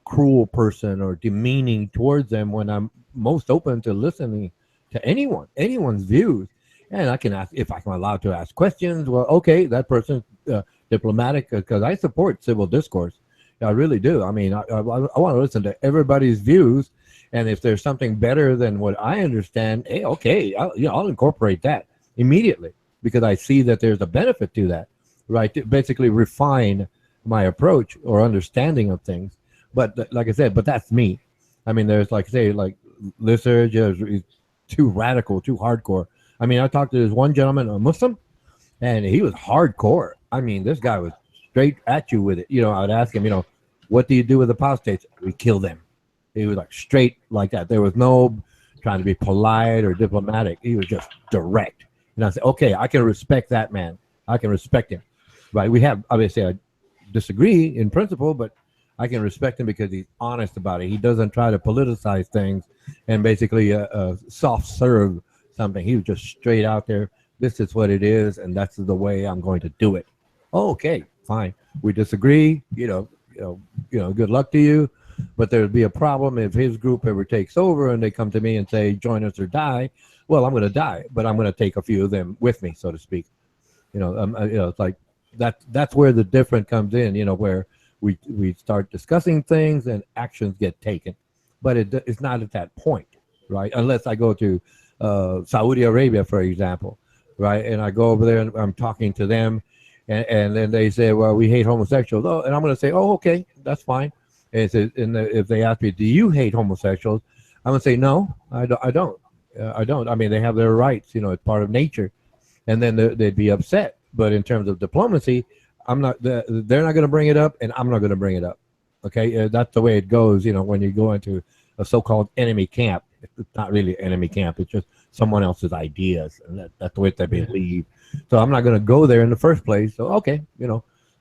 cruel person or demeaning towards them when I'm most open to listening to anyone's views. And I can ask, if I'm allowed to ask questions, well, okay, that person's diplomatic, because I support civil discourse. I really do. I mean, I want to listen to everybody's views. And if there's something better than what I understand, hey, okay, I'll incorporate that immediately, because I see that there's a benefit to that, right? To basically refine my approach or understanding of things. But like I said, but that's me. I mean, there's like Lyserg is too radical, too hardcore. I mean, I talked to this one gentleman, a Muslim, and he was hardcore. I mean, this guy was straight at you with it. I would ask him, what do you do with apostates? We kill them. He was like straight like that. There was no trying to be polite or diplomatic. He was just direct. And I said, okay, I can respect that man. I can respect him. Right? We have, obviously, I disagree in principle, but I can respect him because he's honest about it. He doesn't try to politicize things and basically soft serve something. He was just straight out there. This is what it is, and that's the way I'm going to do it. Oh, okay, fine. We disagree. Good luck to you. But there'd be a problem if his group ever takes over and they come to me and say, join us or die. Well, I'm going to die, but I'm going to take a few of them with me, so to speak. It's like that's where the difference comes in, where we start discussing things and actions get taken. But it's not at that point, right? Unless I go to Saudi Arabia, for example, right? And I go over there and I'm talking to them, and then they say, well, we hate homosexuals. Oh, and I'm going to say, oh, okay, that's fine. And if they ask me, do you hate homosexuals? I'm going to say, no, I don't. I don't. I mean, they have their rights, it's part of nature. And then they'd be upset. But in terms of diplomacy, they're not going to bring it up, and I'm not going to bring it up. Okay, that's the way it goes. When you go into a so-called enemy camp, it's not really enemy camp. It's just someone else's ideas, and that's the way they believe. So I'm not going to go there in the first place. So okay,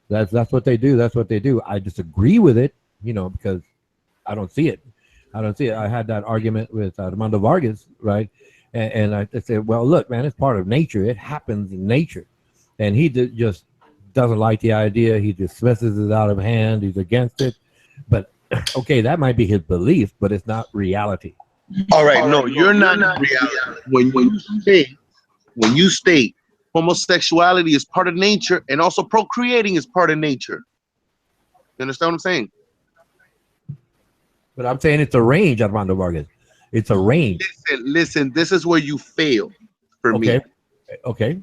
that's what they do. That's what they do. I disagree with it, because I don't see it. I had that argument with Armando Vargas, right? And I said, well, look, man, it's part of nature. It happens in nature. And he just doesn't like the idea. He dismisses it out of hand. He's against it. But okay, that might be his belief, but it's not reality. All right, no, you're not in reality. When you state homosexuality is part of nature and also procreating is part of nature. You understand what I'm saying? But I'm saying it's a range, Armando Vargas. It's a range. Listen, this is where you fail for me. Okay.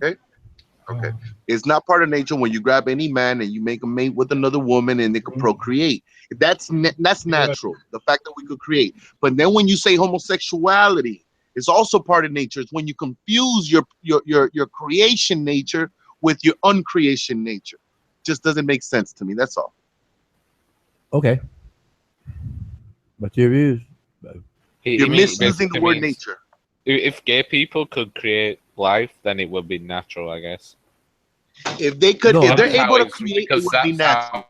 It's not part of nature when you grab any man and you make him mate with another woman and they can procreate. That's natural, the fact that we could create. But then when you say homosexuality is also part of nature, it's when you confuse your creation nature with your uncreation nature. Just doesn't make sense to me. That's all. Okay. What's your views? You're misusing the word nature. If gay people could create life, then it would be natural, I guess. If they could, if they're able to create, it would be natural.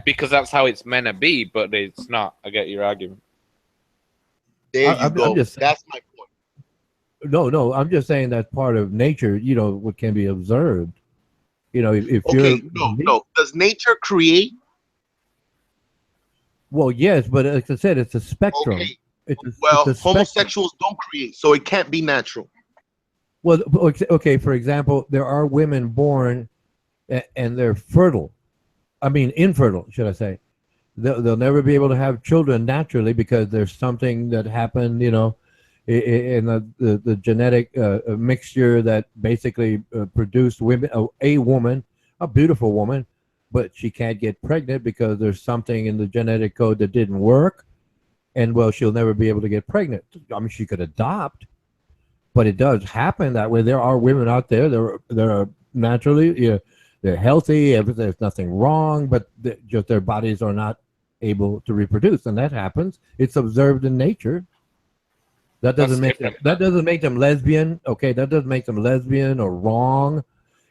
Because that's how it's meant to be, but it's not. I get your argument. There you go. That's my point. No, I'm just saying that's part of nature, what can be observed. If no. Does nature create? Well, yes, but like I said, it's a spectrum. Okay. Homosexuals don't create, so it can't be natural. Well, okay, for example, there are women born and they're fertile. I mean, infertile, should I say. They'll never be able to have children naturally because there's something that happened, in the genetic mixture that basically produced a woman, a beautiful woman, but she can't get pregnant because there's something in the genetic code that didn't work. And, well, she'll never be able to get pregnant. I mean, she could adopt, but it does happen that way. There are women out there that are naturally, they're healthy, there's nothing wrong, but just their bodies are not able to reproduce, and that happens. It's observed in nature. That doesn't make them lesbian. Okay, that doesn't make them lesbian or wrong.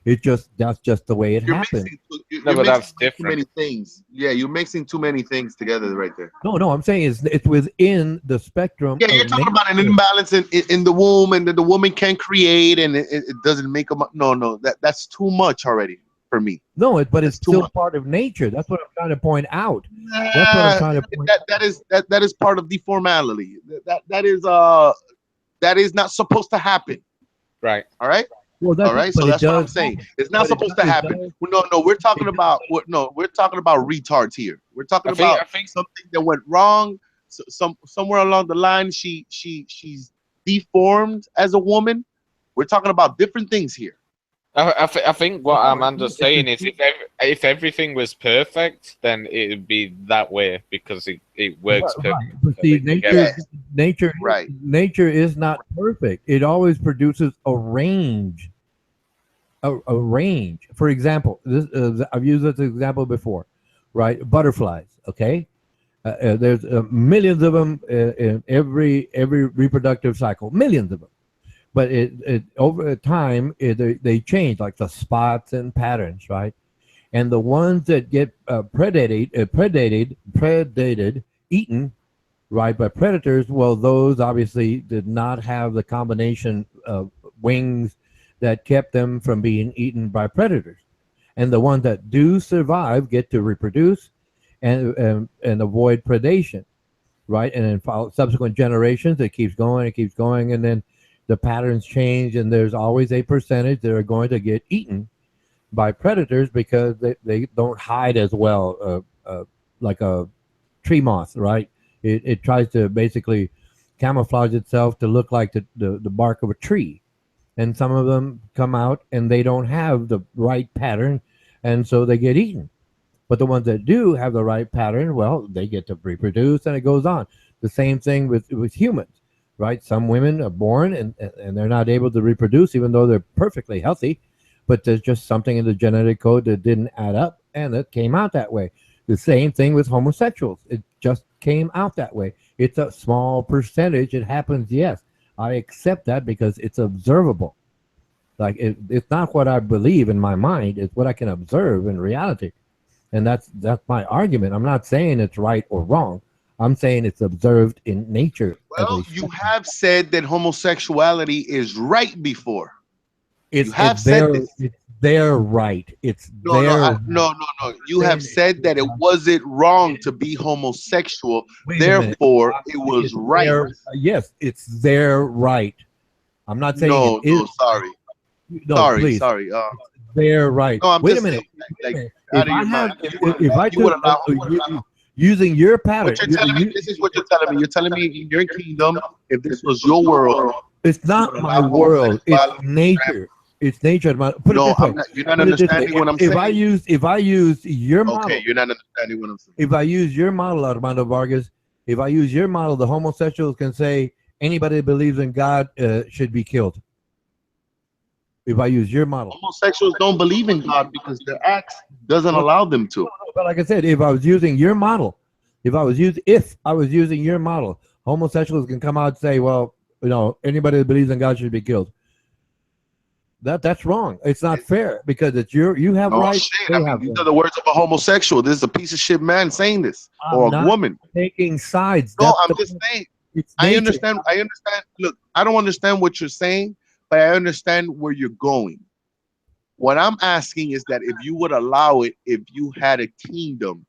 That's just the way it You're happens. mixing, No, you're but that's mixing too many different. things. Yeah, you're mixing too many things together right there. No, I'm saying it's within the spectrum. Yeah, you're of talking about an nature. imbalance in the womb, and that the woman can create, and it doesn't make a no. That's too much already for me. No, but it's That's too still much. part of nature. That's what I'm trying to point out. That's what I'm trying to point. That is part of deformality. That is not supposed to happen. Right. All right. Well, All right. So that's what I'm saying. It's not supposed to happen. No, we're talking about we're talking about retards here. We're talking about something that went wrong. Somewhere along the line, she's deformed as a woman. We're talking about different things here. I think what Amanda's saying is if everything was perfect, then it would be that way because it works perfectly. But see, nature is not perfect. It always produces a range. A range. For example, this I've used this example before, right? Butterflies. Okay, there's millions of them in every reproductive cycle. Millions of them. But it over time they change, like the spots and patterns, right? And the ones that get predated, eaten, right, by predators, well, those obviously did not have the combination of wings that kept them from being eaten by predators. And the ones that do survive get to reproduce and avoid predation, right? And then subsequent generations, it keeps going, and then the patterns change, and there's always a percentage that are going to get eaten by predators because they don't hide as well, like a tree moth, right? It tries to basically camouflage itself to look like the bark of a tree. And some of them come out and they don't have the right pattern, and so they get eaten. But the ones that do have the right pattern, well, they get to reproduce, and it goes on. The same thing with humans. Right, some women are born and they're not able to reproduce, even though they're perfectly healthy. But there's just something in the genetic code that didn't add up, and it came out that way. The same thing with homosexuals; it just came out that way. It's a small percentage. It happens, yes. I accept that because it's observable. Like it's not what I believe in my mind; it's what I can observe in reality, and that's my argument. I'm not saying it's right or wrong. I'm saying it's observed in nature. Well, you have said that homosexuality is right before. It's their right. It's no. You have said that it wasn't wrong to be homosexual. Therefore, it was right. Yes, it's their right. I'm not saying sorry. No, sorry, please. sorry. They're right. No, I'm Wait just a minute. saying, If I took using your pattern, this is what you're telling me. You're telling me in your kingdom, if this was your world, it's not my world. It's nature. It's nature. Put it this way. You're not understanding what I'm saying. If I use your model, okay, you're not understanding what I'm saying. If I use your model, Armando Vargas, if I use your model, the homosexuals can say anybody that believes in God should be killed. If I use your model, homosexuals don't believe in God because their acts doesn't allow them to. But like I said, if I was using your model, if I was using your model, homosexuals can come out and say, well, anybody that believes in God should be killed. That's wrong. It's not fair because it's you have rights. These are the words of a homosexual. This is a piece of shit man saying this, or a woman taking sides. No, I'm just saying. I understand. Look, I don't understand what you're saying, but I understand where you're going. What I'm asking is that if you would allow it, if you had a kingdom,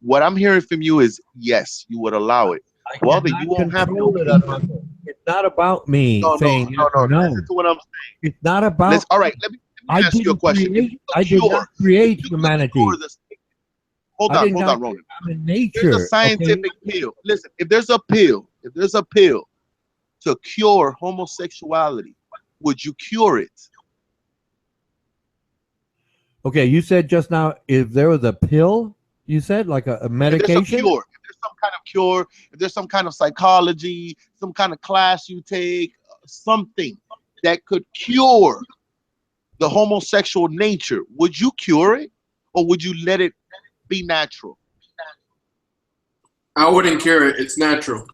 what I'm hearing from you is yes, you would allow it. Well, then you won't have no kingdom. It's not about me saying no. Listen to what I'm saying. It's not about. All right, let me ask you a question. I did not create humanity. Hold on, Roland. I'm in nature. There's a scientific pill. Listen, if there's a pill to cure homosexuality, would you cure it? Okay, you said just now if there was a pill, you said like a medication. If there's some kind of cure, if there's some kind of psychology, some kind of class you take, something that could cure the homosexual nature, would you cure it or would you let it be natural? I wouldn't cure it. It's natural.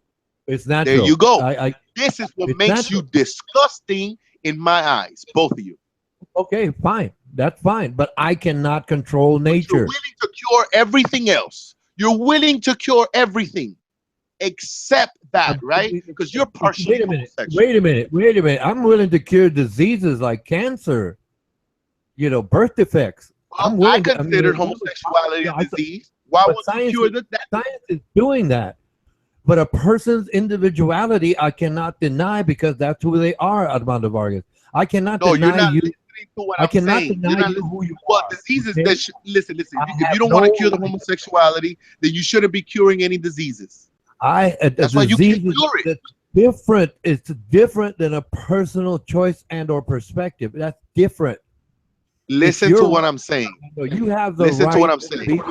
It's natural. There you go. This is what makes you disgusting in my eyes, both of you. Okay, fine. That's fine, but I cannot control nature. You're willing to cure everything else. You're willing to cure everything except that, right? Because you're partially homosexual. Wait a minute. I'm willing to cure diseases like cancer, birth defects. Well, I consider homosexuality a disease. Why would you cure that? Science is doing that. But a person's individuality, I cannot deny because that's who they are, Armando Vargas. I cannot deny you. To what I cannot deny you who you are. Diseases that listen. If you don't want to cure the homosexuality, then you shouldn't be curing any diseases. That's why you can't cure it. Different. It's different than a personal choice and/or perspective. That's different. Listen to what I'm saying. You have the listen right to what I'm saying.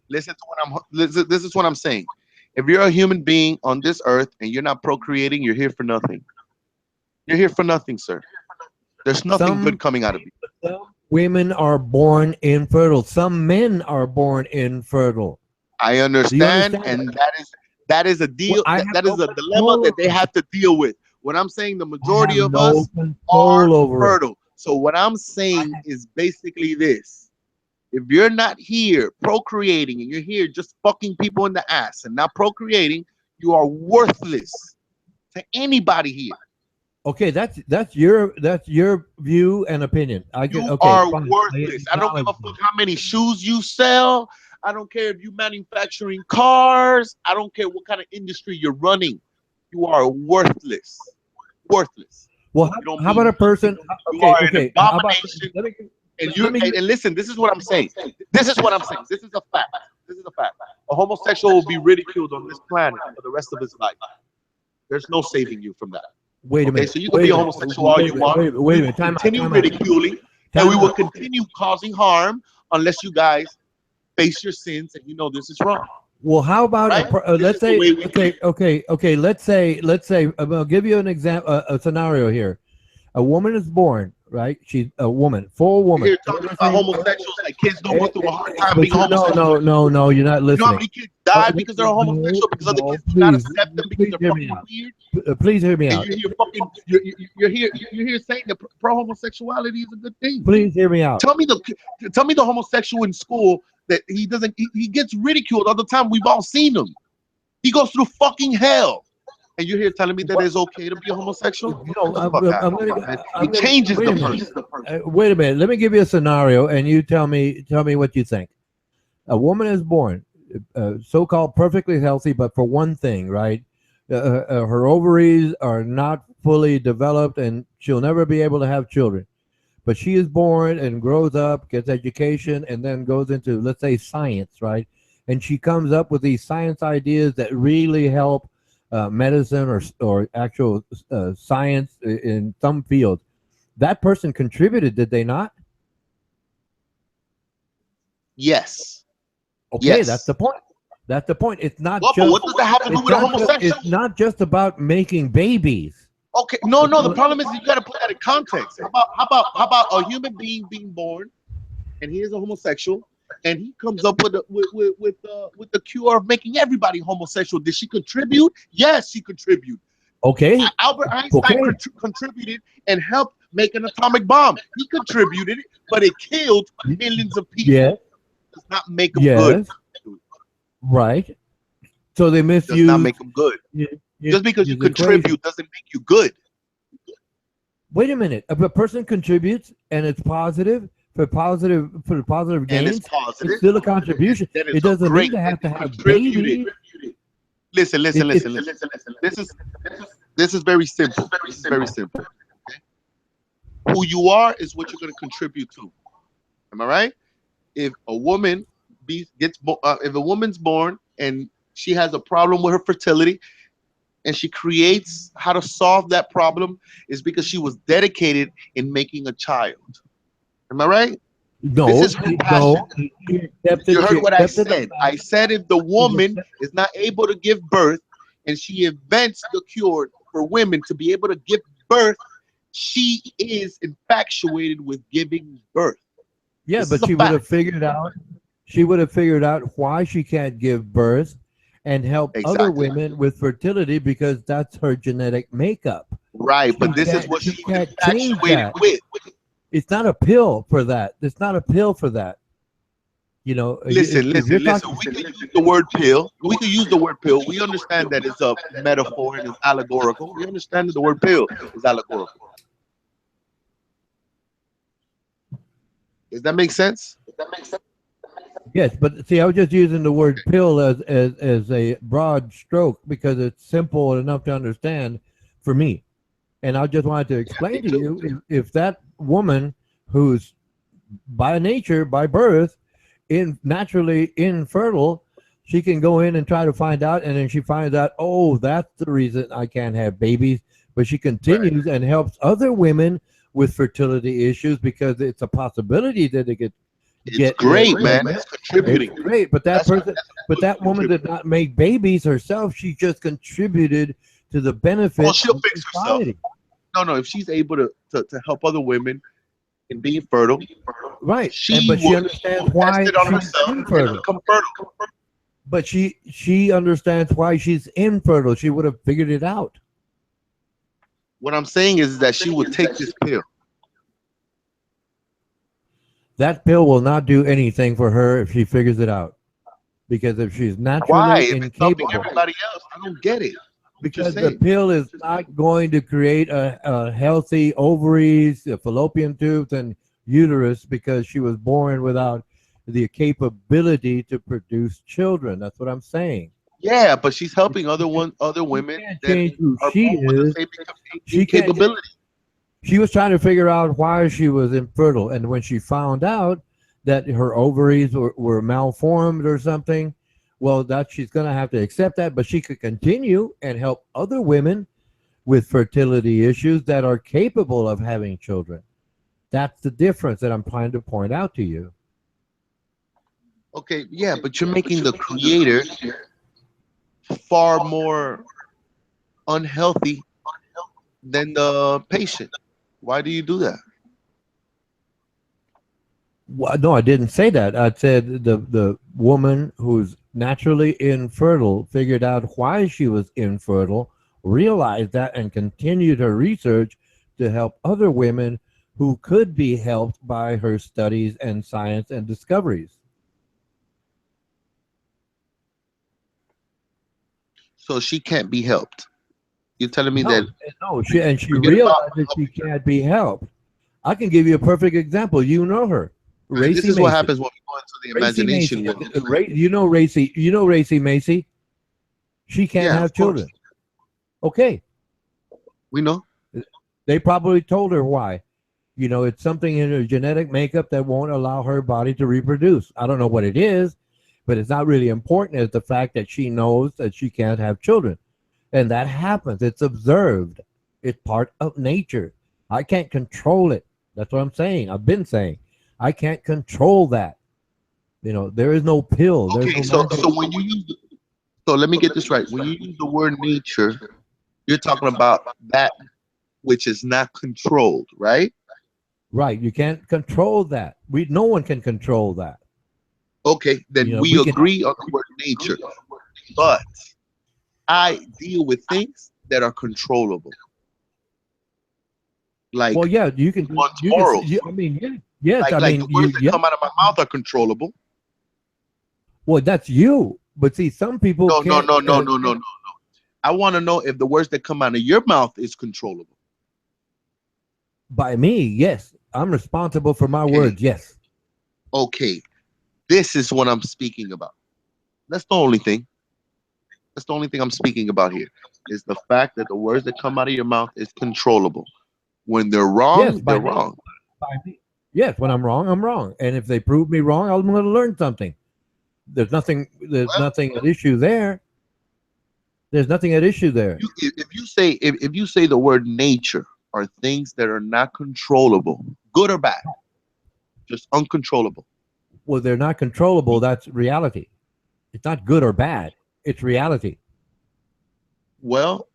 This is what I'm saying. If you're a human being on this earth and you're not procreating, you're here for nothing. You're here for nothing, sir. There's nothing good coming out of you. Some women are born infertile. Some men are born infertile. I understand, and that is a deal. That is a dilemma that they have to deal with. What I'm saying, the majority of us are fertile. So what I'm saying is basically this: if you're not here procreating and you're here just fucking people in the ass and not procreating, you are worthless to anybody here. Okay, that's your view and opinion. You are worthless. I don't give a fuck how many shoes you sell. I don't care if you manufacturing cars. I don't care what kind of industry you're running. You are worthless. Worthless. Well, how about a person? Okay. And listen, this is what I'm saying. This is a fact. A homosexual will be ridiculed on this planet for the rest of his life. There's no saving you from that. Wait a minute. So you can be a homosexual all you want. Wait a minute. Continue ridiculing, and we will continue causing harm unless you guys face your sins and you know this is wrong. Well, how about let's say let's say I'll give you an example, a scenario here. A woman is born, right? She's a woman, full woman. You're talking about homosexuals, like kids don't go through a hard time being homosexual. No, you're not listening. You know how many kids die because they're homosexual because other kids do not accept them because they're fucking weird? Please hear me out. You're here saying that pro-homosexuality is a good thing. Please hear me out. Tell me the homosexual in school that he gets ridiculed all the time. We've all seen him. He goes through fucking hell. And you're here telling me that it's okay to be a homosexual? It changes the person. Wait a minute. Let me give you a scenario, and you tell me what you think. A woman is born, so-called perfectly healthy, but for one thing, right? Her ovaries are not fully developed, and she'll never be able to have children. But she is born and grows up, gets education, and then goes into, let's say, science, right? And she comes up with these science ideas that really help medicine or actual science in some fields. That person contributed, did they not? Yes. Okay, yes. That's the point. That's the point. It's not just. But what does that have to do with a homosexual? It's not just about making babies. Okay, no. The problem is you got to put that in context. How about a human being being born, and he is a homosexual, and he comes up with the cure of making everybody homosexual. Did she contribute? Yes, she contributed. Okay. Albert Einstein contributed and helped make an atomic bomb. He contributed, but it killed millions of people. Yeah. Does not make them good. Right. So they misuse. Does not make them good. Just because you contribute doesn't make you good. Wait a minute. If a person contributes and it's positive, for the positive gains, it's still a contribution. It doesn't mean to have babies. Listen. This is very simple. Very simple. Okay? Who you are is what you're going to contribute to. Am I right? If a woman if a woman's born and she has a problem with her fertility, and she creates how to solve that problem, is because she was dedicated in making a child. Am I right? No. This is her passion. You heard what I said. I said if the woman is not able to give birth and she invents the cure for women to be able to give birth, she is infatuated with giving birth. Yeah, but she would have figured out. She would have figured out why she can't give birth and help other women with fertility because that's her genetic makeup. Right, but this is what she's infatuated with. It's not a pill for that. It's not a pill for that. You know, Listen. We can use the word pill. We can use the word pill. We understand that it's a metaphor and it's allegorical. We understand that the word pill is allegorical. Does that make sense? Yes, but see, I was just using the word pill as a broad stroke because it's simple enough to understand for me. And I just wanted to explain to you if that woman who's by nature, by birth, naturally infertile, she can go in and try to find out, and then she finds out, oh, that's the reason I can't have babies. But she continues and helps other women with fertility issues because it's a possibility that they could It's great, man. It's contributing. It's great, but that woman did not make babies herself. She just contributed to the benefit. Oh, she'll fix herself. No. If she's able to help other women in being fertile, right? She understands why she's infertile. But she understands why she's infertile. She would have figured it out. What I'm saying is that she would take this pill. That pill will not do anything for her if she figures it out. Because if she's naturally incapable, everybody else, I don't get it. Because the pill is not going to create a healthy ovaries, a fallopian tubes, and uterus because she was born without the capability to produce children. That's what I'm saying. Yeah, but she's helping other women that are she born with the same capability. She was trying to figure out why she was infertile, and when she found out that her ovaries were malformed or something, well, that she's going to have to accept that, but she could continue and help other women with fertility issues that are capable of having children. That's the difference that I'm trying to point out to you. Okay, yeah, but you're making the creator far more unhealthy than the patient. Why do you do that? Well, no, I didn't say that. I said the woman who's naturally infertile figured out why she was infertile, realized that, and continued her research to help other women who could be helped by her studies and science and discoveries. So she can't be helped. You're telling me that? No, she realized that she can't be helped. I can give you a perfect example. You know her. This is what happens when we go into the imagination. You know Racy Macy. She can't have children. Okay. We know. They probably told her why. You know, it's something in her genetic makeup that won't allow her body to reproduce. I don't know what it is, but it's not really important as the fact that she knows that she can't have children. And that happens. It's observed. It's part of nature. I can't control it. That's what I'm saying. I've been saying. I can't control that. You know, there is no pill. Okay, so when you use, so let me get this right. When you use the word nature, you're talking about that which is not controlled, right? Right. You can't control that. No one can control that. Okay, then we agree on the word nature. But I deal with things that are controllable. Like, well, yeah, you can. Morals. I mean, yes. Like the words that come out of my mouth are controllable. Well, that's you. But see, some people. No. I want to know if the words that come out of your mouth is controllable. By me, yes. I'm responsible for my words. Yes. Okay, this is what I'm speaking about. That's the only thing. That's the only thing I'm speaking about here. Is the fact that the words that come out of your mouth is controllable. When they're wrong, they're wrong. Yes, when I'm wrong, I'm wrong. And if they prove me wrong, I'm going to learn something. There's nothing at issue there. There's nothing at issue there. If you say the word nature are things that are not controllable, good or bad, just uncontrollable. Well, they're not controllable. That's reality. It's not good or bad. It's reality. Well,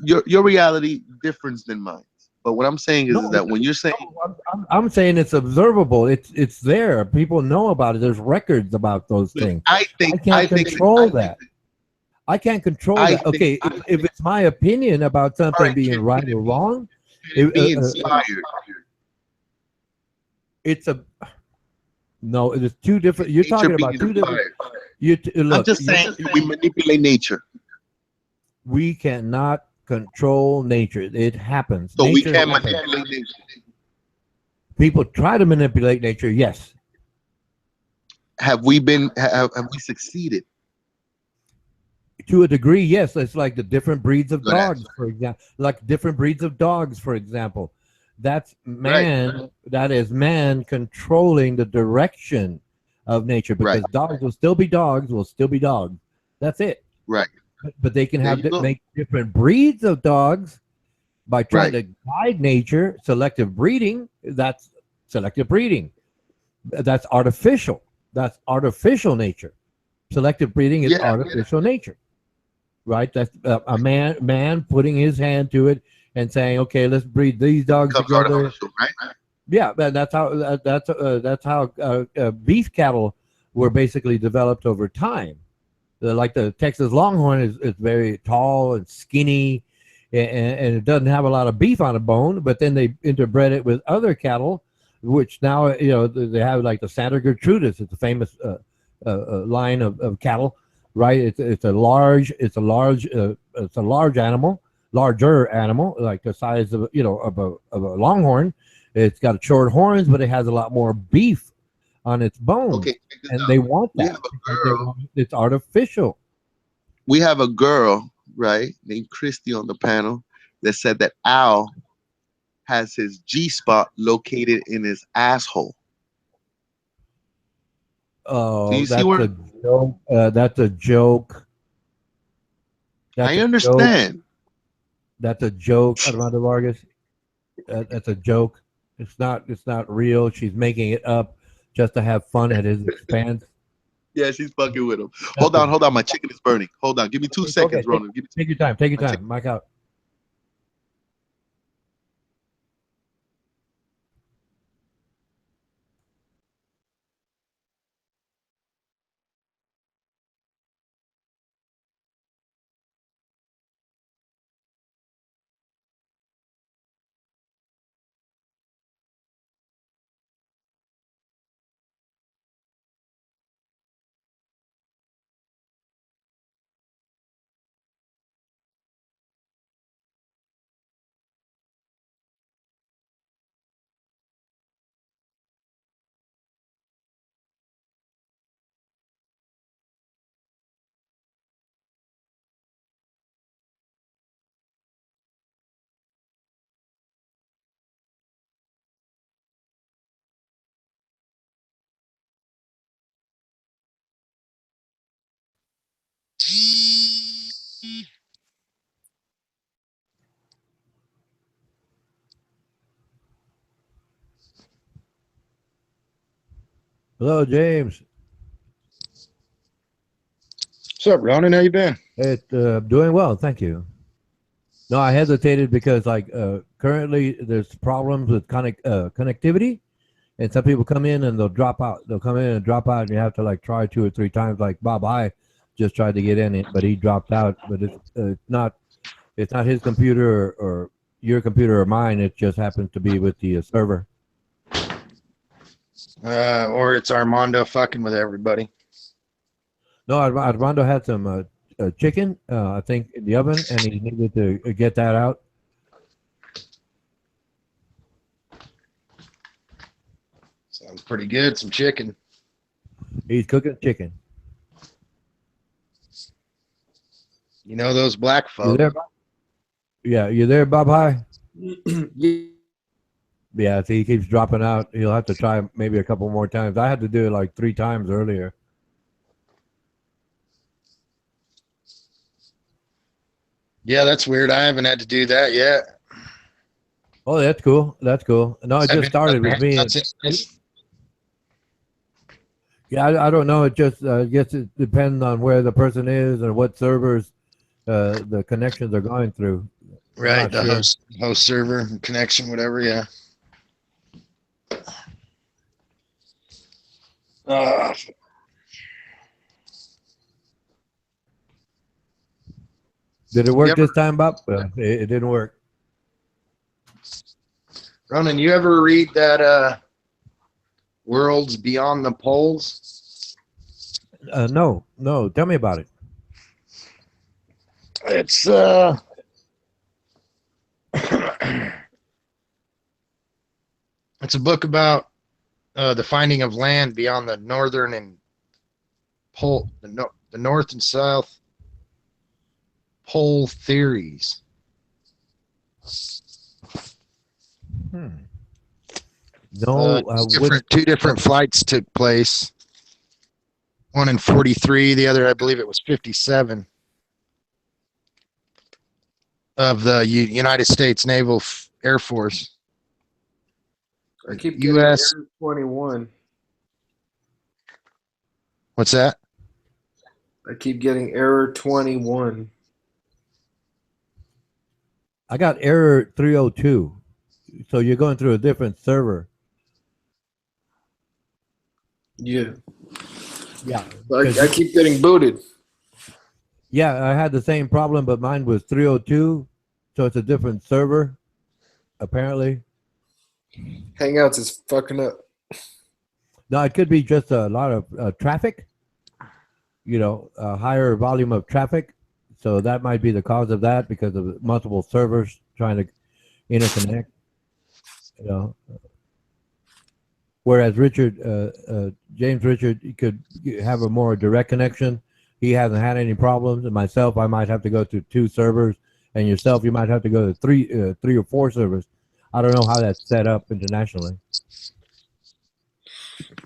your reality differs than mine. But what I'm saying is that when you're saying, I'm saying it's observable. It's there. People know about it. There's records about those things. I can't control that. I can't control that. Okay, if it's my opinion about something being right or wrong, be inspired. It's a no. It is two different. You're Nature talking about being two different. inspired. Look, I'm just saying we manipulate nature, we cannot control nature. It happens. so we Nature can't happens. manipulate nature. People try to manipulate nature. Yes. Have we succeeded? To a degree, yes. It's like the different breeds of Good dogs, answer. for example. Like different breeds of dogs, for example. That's man. Right. That is man controlling the direction of nature, because Right. dogs will still be dogs. Will still be dogs. That's it. Right. But they can There have you go. make different breeds of dogs by trying Right. to guide nature. Selective breeding. That's selective breeding. That's artificial. That's artificial nature. Selective breeding is Yeah. artificial nature. Right? That's a man putting his hand to it and saying, "Okay, let's breed these dogs Becomes together." artificial, right? Yeah, but that's how beef cattle were basically developed over time. Like the Texas Longhorn is very tall and skinny, and it doesn't have a lot of beef on the bone. But then they interbred it with other cattle, which now they have like the Santa Gertrudis. It's a famous line of cattle, right? It's a large animal, larger animal, like the size of a longhorn. It's got short horns, but it has a lot more beef on its bones, Okay, check this and out. they want We that have a because they girl. want, it's artificial. We have a girl, right, named Christy on the panel that said that Al has his G spot located in his asshole. Do Oh, you see that's where? a joke. That's a joke. That's I a joke. understand. That's a joke, Armando Vargas. That's a joke. It's not. It's not real. She's making it up just to have fun at his expense. Yeah, she's fucking with him. Hold on. My chicken is burning. Hold on. Give me 2 seconds, Ronan. Give me Take your time. Take your My time. Mike out. Hello, James. What's up, Ronan? How you been? Doing well, thank you. No, I hesitated because currently there's problems with connectivity, and some people come in and they'll drop out. They'll come in and drop out, and you have to like try 2 or 3 times. Like Bob, I just tried to get in it, but he dropped out. But it's not his computer or your computer or mine. It just happens to be with the server. Or it's Armando fucking with everybody. No, Armando had some chicken, I think, in the oven, and he needed to get that out. Sounds pretty good. Some chicken. He's cooking chicken. You know those black You folks. there, Bob? Yeah, you there, Bob? Hi. Yeah, see, he keeps dropping out. He'll have to try maybe a couple more times. I had to do it like 3 times earlier. Yeah, that's weird. I haven't had to do that yet. Oh, that's cool. That's cool. No, it just started with me. Yeah, I don't know. It just I guess it depends on where the person is and what servers the connections are going through. Right, the Sure. host server connection, whatever. Yeah. Did it work this time, Bob? It didn't work. Ronan, you ever read that Worlds beyond the poles. No. Tell me about it. It's it's a book about the finding of land beyond the northern and pole, the north and south pole theories. No, two different flights took place. One in 43, the other, I believe it was 57, of the United States Naval Air Force. I keep getting U.S. error 21. What's that? I keep getting error 21. I got error 302. So you're going through a different server. Yeah. Yeah. I keep getting booted. Yeah, I had the same problem, but mine was 302. So it's a different server, apparently. Hangouts is fucking up. No, it could be just a lot of traffic, a higher volume of traffic. So that might be the cause of that because of multiple servers trying to interconnect. Whereas James Richard, he could have a more direct connection. He hasn't had any problems. And myself, I might have to go to 2 servers, and yourself, you might have to go to three or 4 servers. I don't know how that's set up internationally.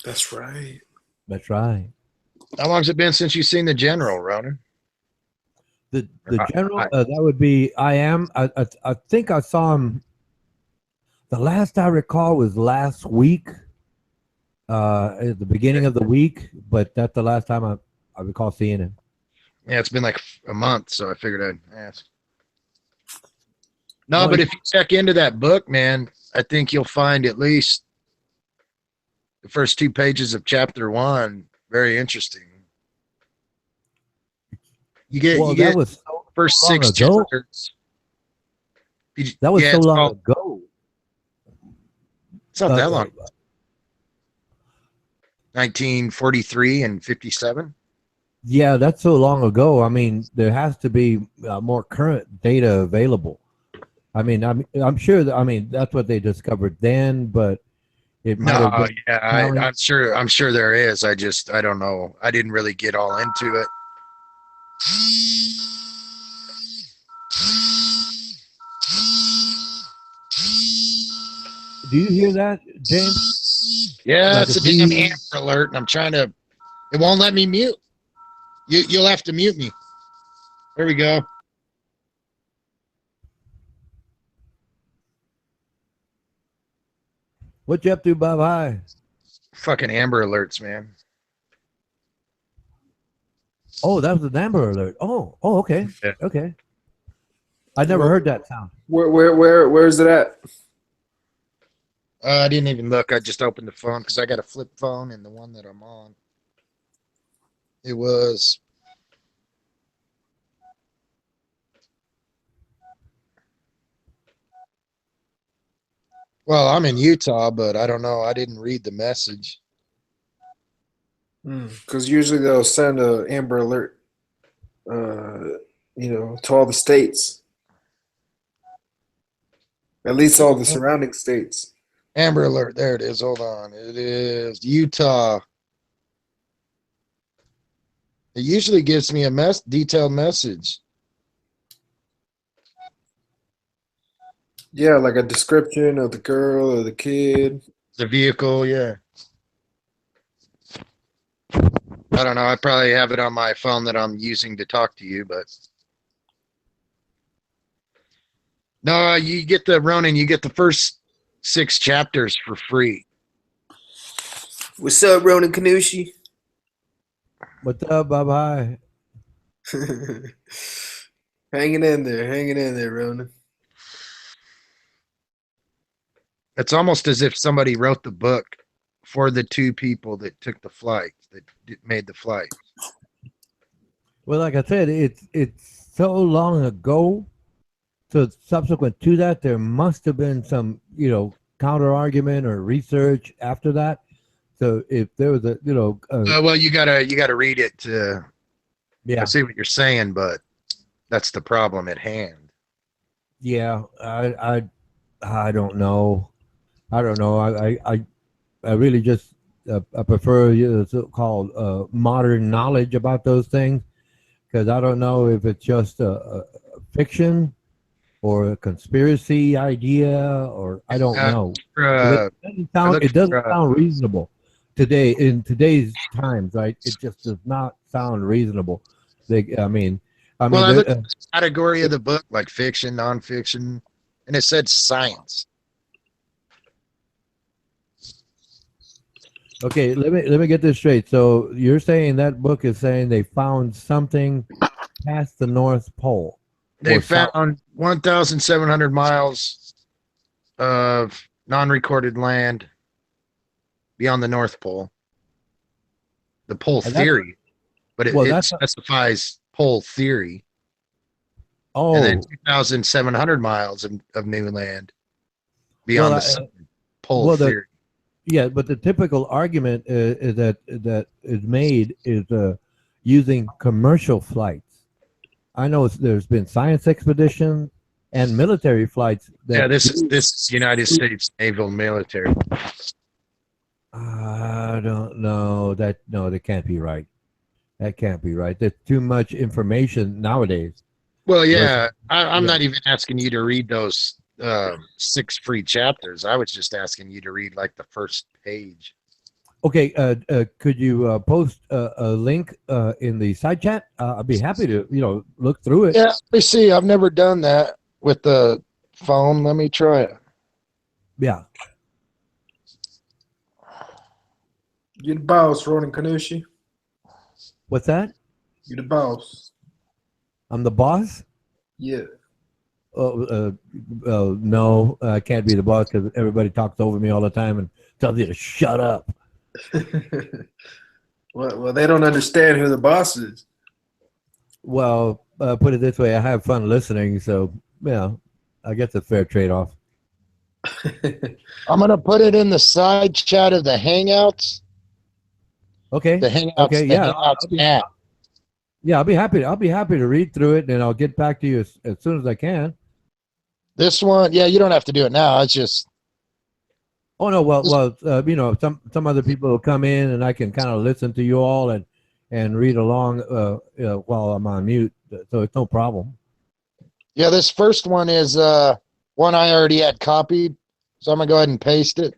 That's right. That's right. How long's it been since you've seen the general, Ronan? The general, that would be I think I saw him. The last I recall was last week, at the beginning of the week, but that's the last time I recall seeing him. Yeah, it's been like a month, so I figured I'd ask. No, but if you check into that book, man, I think you'll find at least the first 2 pages of chapter 1 very interesting. You get that was so first long 6 ago. chapters. That was so long ago. It's not that long. 1943 and 57. Yeah, that's so long ago. I mean, there has to be more current data available. I mean, I'm sure that, I mean, that's what they discovered then, but it might have been. Yeah, I'm sure there is. I don't know. I didn't really get all into it. Do you hear that, James? Yeah, Like it's a damn amber alert, and I'm trying to. It won't let me mute. You'll have to mute me. There we go. What you up to, Bob High? Fucking amber alerts, man. Oh, that was an amber alert. Oh, okay. Yeah. Okay. I never heard that sound. Where is it at? I didn't even look. I just opened the phone because I got a flip phone, and the one that I'm on, it was. Well, I'm in Utah, but I don't know. I didn't read the message. Because usually they'll send an amber alert, to all the states. At least all the surrounding states. Amber alert. There it is. Hold on. It is Utah. It usually gives me a detailed message. Yeah, like a description of the girl or the kid. The vehicle, yeah. I don't know. I probably have it on my phone that I'm using to talk to you, but. No, you get the first 6 chapters for free. What's up, Ronan Kanushi? What's up, Bob High? Hanging in there, Ronan. It's almost as if somebody wrote the book for the 2 people that took the flight, that made the flight. Well, like I said, it's so long ago. So subsequent to that, there must have been some, counter argument or research after that. So if there was a, well, you gotta read it to yeah, I see what you're saying, but that's the problem at hand. yeah, I don't know. I don't know. I really just I prefer so-called modern knowledge about those things because I don't know if it's just a fiction or a conspiracy idea or I don't know. It doesn't sound reasonable today in today's times, right? It just does not sound reasonable. I mean, I looked at the category of the book, like fiction, nonfiction, and it said science. Okay, let me get this straight. So you're saying that book is saying they found something past the North Pole? They found 1,700 miles of non-recorded land beyond the North Pole. The pole theory, but it specifies pole theory. Oh, and then 2,700 miles of new land beyond the sun, pole theory. Yeah, but the typical argument is that is made is using commercial flights. I know there's been science expeditions and military flights. This is United States naval military. I don't know that. No, that can't be right. That can't be right. There's too much information nowadays. Well, yeah, I'm not even asking you to read those 6 free chapters. I was just asking you to read like the first page. Okay, could you post a link in the side chat? I'd be happy to look through it. Yeah, let me see. I've never done that with the phone. Let me try it. Yeah. You the boss, Ronan Kanushi. What's that? You the boss. I'm the boss? Yeah. No, I can't be the boss because everybody talks over me all the time and tells you to shut up. Well, they don't understand who the boss is. Well, put it this way, I have fun listening, so I guess it's a fair trade-off. I'm gonna put it in the side chat of the Hangouts. Okay. The Hangouts. Okay. The Hangouts app. Yeah, I'll be happy to read through it, and I'll get back to you as soon as I can. This one, yeah, you don't have to do it now. It's just. Oh no, well, some other people will come in, and I can kind of listen to you all and read along while I'm on mute, so it's no problem. Yeah, this first one is one I already had copied, so I'm gonna go ahead and paste it.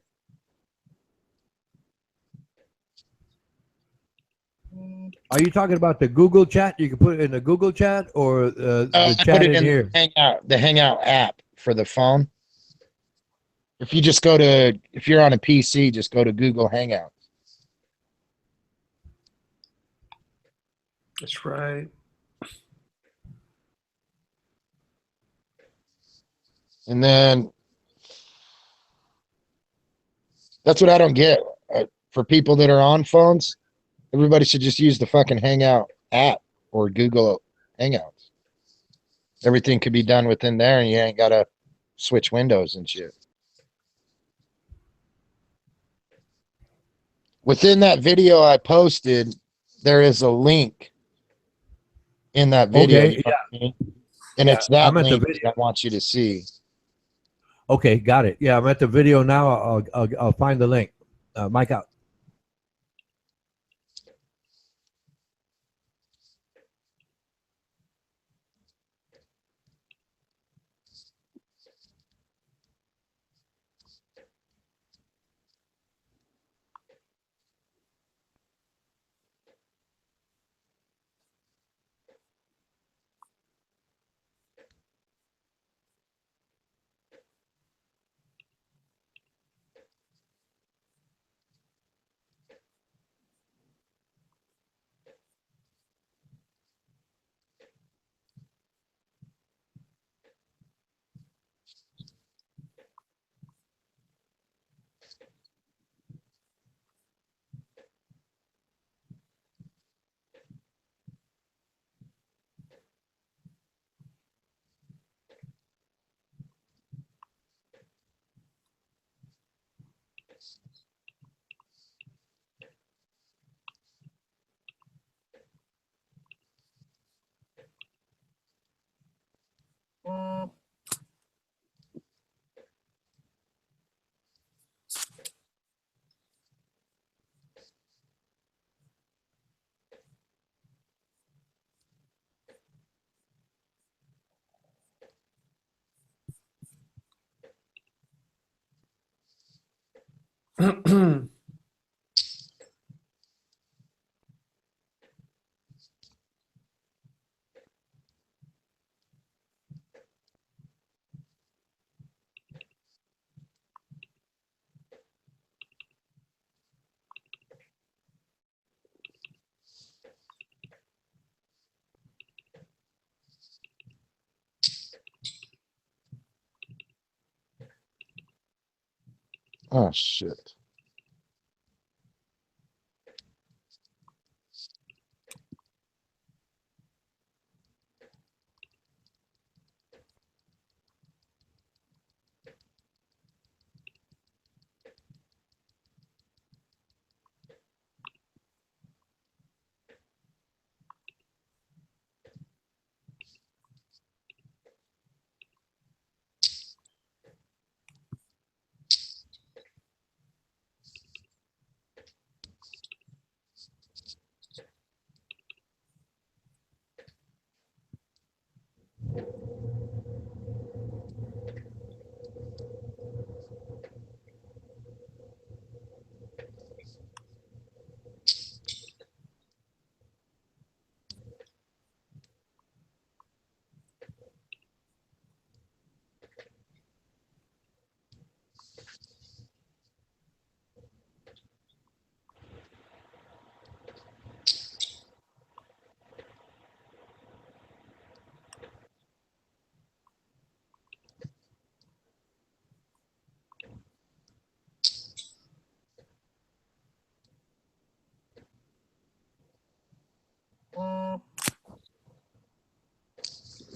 Are you talking about the Google chat? You can put it in the Google chat or the chat in here? The Hangout app for the phone. If you're on a PC, just go to Google Hangout. That's right. And then that's what I don't get. For people that are on phones, everybody should just use the fucking Hangout app or Google Hangouts. Everything could be done within there, and you ain't gotta switch windows and shit. Within that video I posted, there is a link in that video. Okay, yeah. And it's that link that I want you to see. Okay, got it. Yeah, I'm at the video now. I'll find the link. Mike out. Oh shit.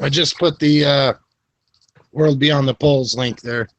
I just put the World Beyond the Poles link there.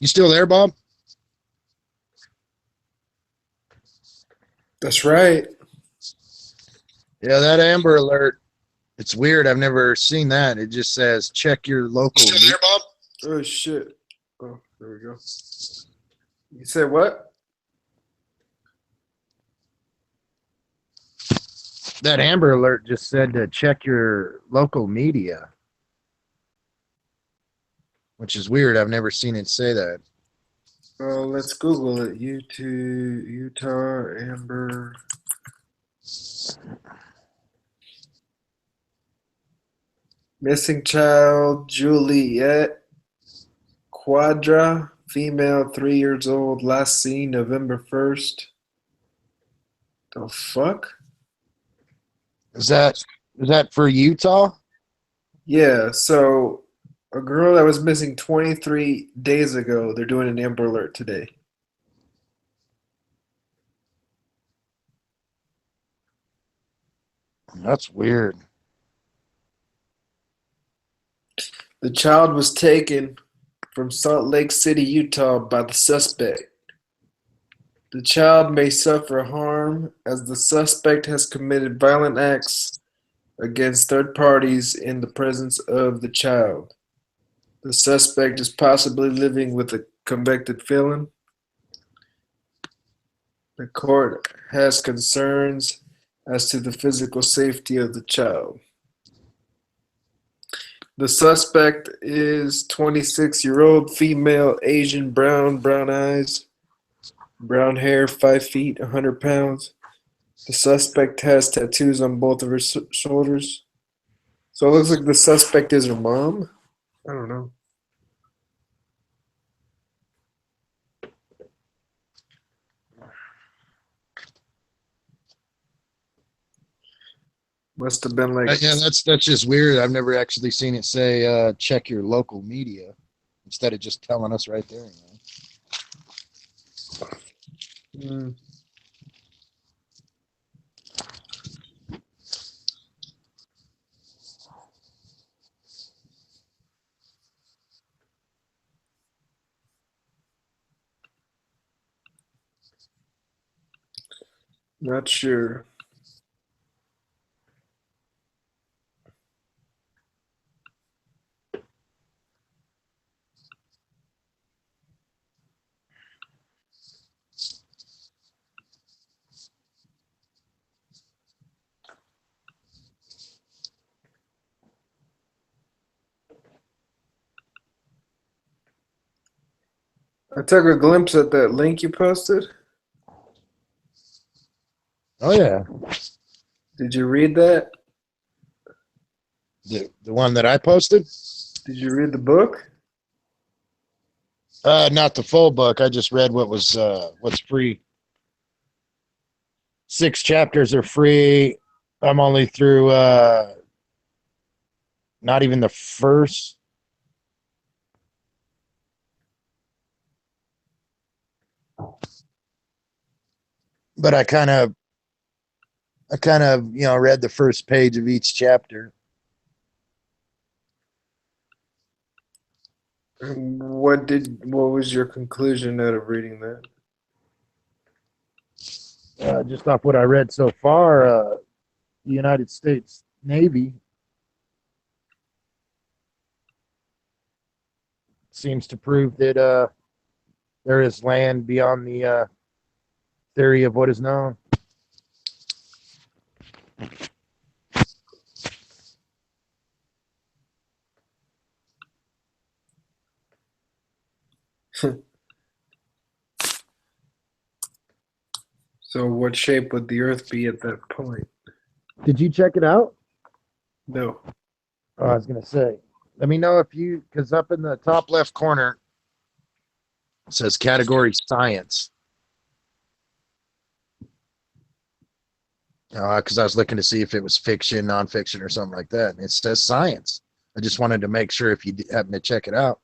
You still there, Bob? That's right. Yeah, that Amber Alert It's weird. I've never seen that. It just says check your local. You still there, Bob? Oh shit. Oh, there we go. You said what? That Amber Alert just said to check your local media, which is weird. I've never seen it say that. Well, let's Google it. Utah Amber. Missing child Juliet Quadra, female, 3 years old, last seen November 1st. The fuck? Is that for Utah? Yeah, so a girl that was missing 23 days ago, they're doing an Amber Alert today. That's weird. The child was taken from Salt Lake City, Utah by the suspect. The child may suffer harm as the suspect has committed violent acts against third parties in the presence of the child. The suspect is possibly living with a convicted felon. The court has concerns as to the physical safety of the child. The suspect is 26-year-old female, Asian, brown eyes, brown hair, 5 feet, 100 pounds. The suspect has tattoos on both of her shoulders. So it looks like the suspect is her mom. I don't know. Must have been like Yeah, that's just weird. I've never actually seen it say check your local media instead of just telling us right there. Not sure. I took a glimpse at that link you posted. Oh yeah. Did you read that? The one that I posted? Did you read the book? Not the full book. I just read what's free. 6 chapters are free. I'm only through not even the first. But I kind of read the first page of each chapter. What was your conclusion out of reading that? Just off what I read so far, the United States Navy seems to prove that there is land beyond the theory of what is known. So what shape would the Earth be at that point? Did you check it out? No. Oh, I was going to say, let me know if you, because up in the top left corner, it says category science. Because I was looking to see if it was fiction, nonfiction, or something like that. And it says science. I just wanted to make sure if you happen to check it out.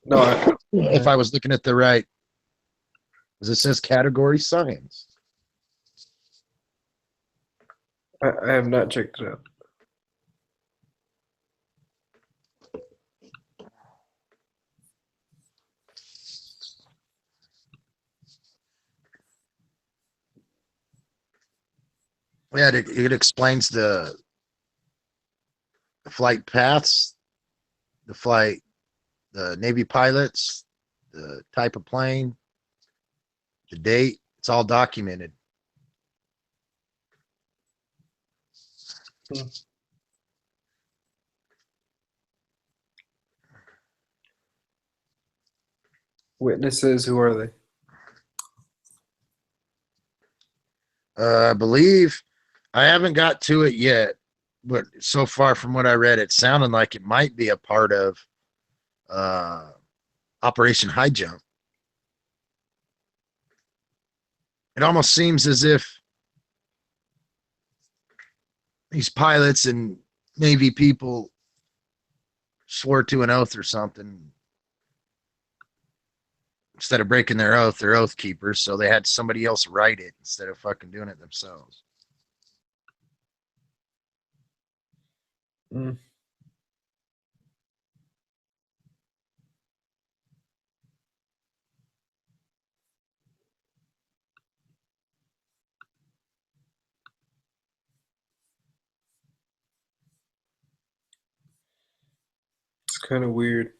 No. If I was looking at the right, because it says category science. I have not checked it out. Yeah, it explains the flight paths, the Navy pilots, the type of plane, the date. It's all documented. Witnesses, who are they? I believe I haven't got to it yet, but so far from what I read, it sounded like it might be a part of Operation High Jump. It almost seems as if these pilots and Navy people swore to an oath or something. Instead of breaking their oath, they're oath keepers, so they had somebody else write it instead of fucking doing it themselves. Mm. It's kind of weird.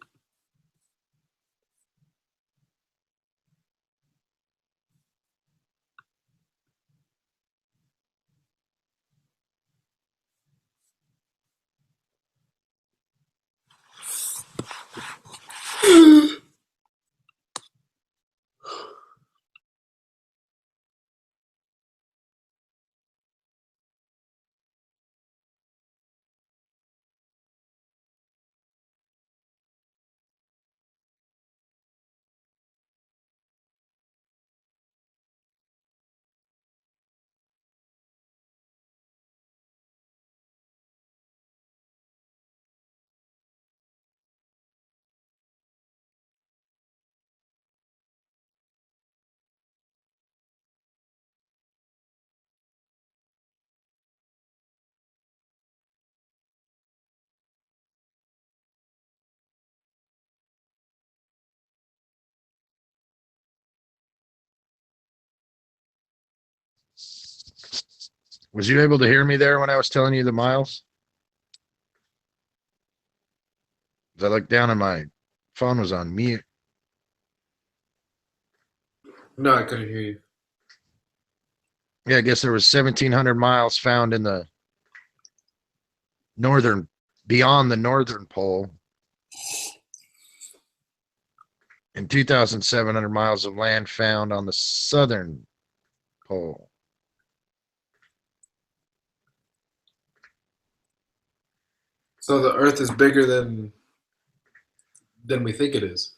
Was you able to hear me there when I was telling you the miles? As I looked down and my phone was on mute. No, I couldn't hear you. Yeah, I guess there was 1,700 miles found in the beyond the northern pole, and 2,700 miles of land found on the southern pole. So the Earth is bigger than we think it is.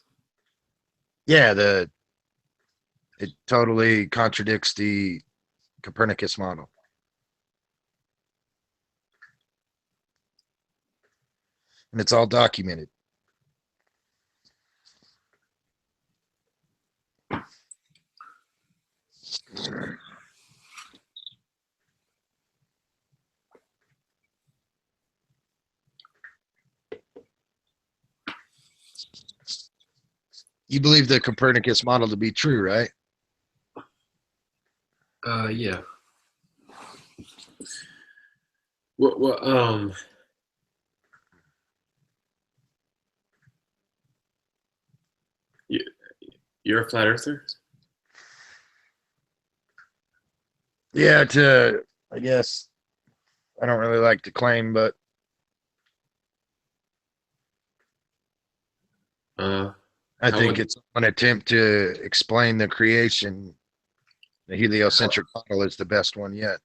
Yeah, it totally contradicts the Copernicus model. And it's all documented. You believe the Copernicus model to be true, right? Yeah. What you're a flat earther? Yeah, I guess I don't really like to claim, but I think it's an attempt to explain the creation. The heliocentric model is the best one yet,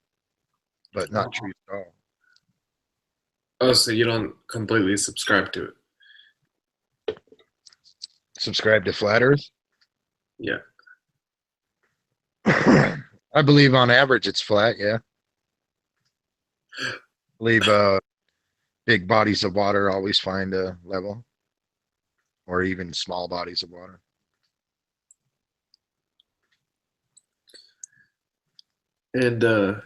but not true at all. Oh, so you don't completely subscribe to it? Subscribe to flat Earth? Yeah. I believe on average it's flat, yeah. I believe big bodies of water always find a level, or even small bodies of water. And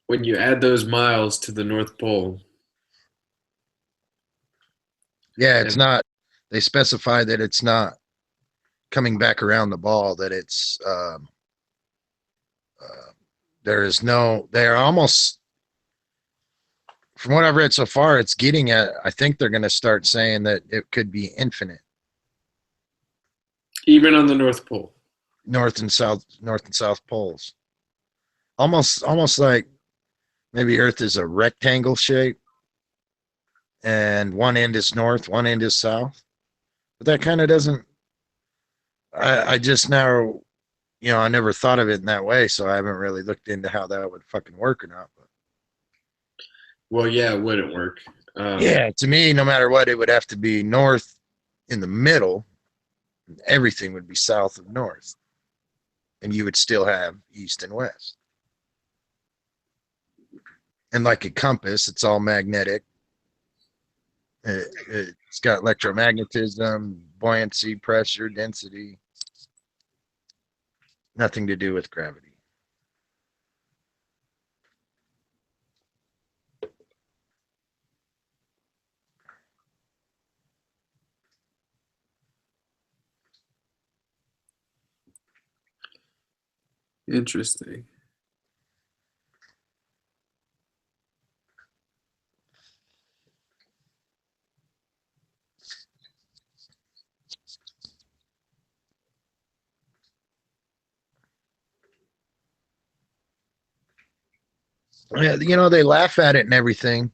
when you add those miles to the North Pole. Yeah, it's not, they specify that it's not coming back around the ball, that it's they're almost, from what I've read so far, it's getting at, I think they're going to start saying that it could be infinite. Even on the North Pole. North and south poles. Almost like maybe Earth is a rectangle shape and one end is north, one end is south. But that kind of doesn't, I just now, I never thought of it in that way, so I haven't really looked into how that would fucking work or not. But Well, yeah, it wouldn't work. yeah, to me, no matter what, it would have to be north in the middle. Everything would be south of north. And you would still have east and west. And like a compass, it's all magnetic. It's got electromagnetism, buoyancy, pressure, density. Nothing to do with gravity. Interesting. Yeah, they laugh at it and everything,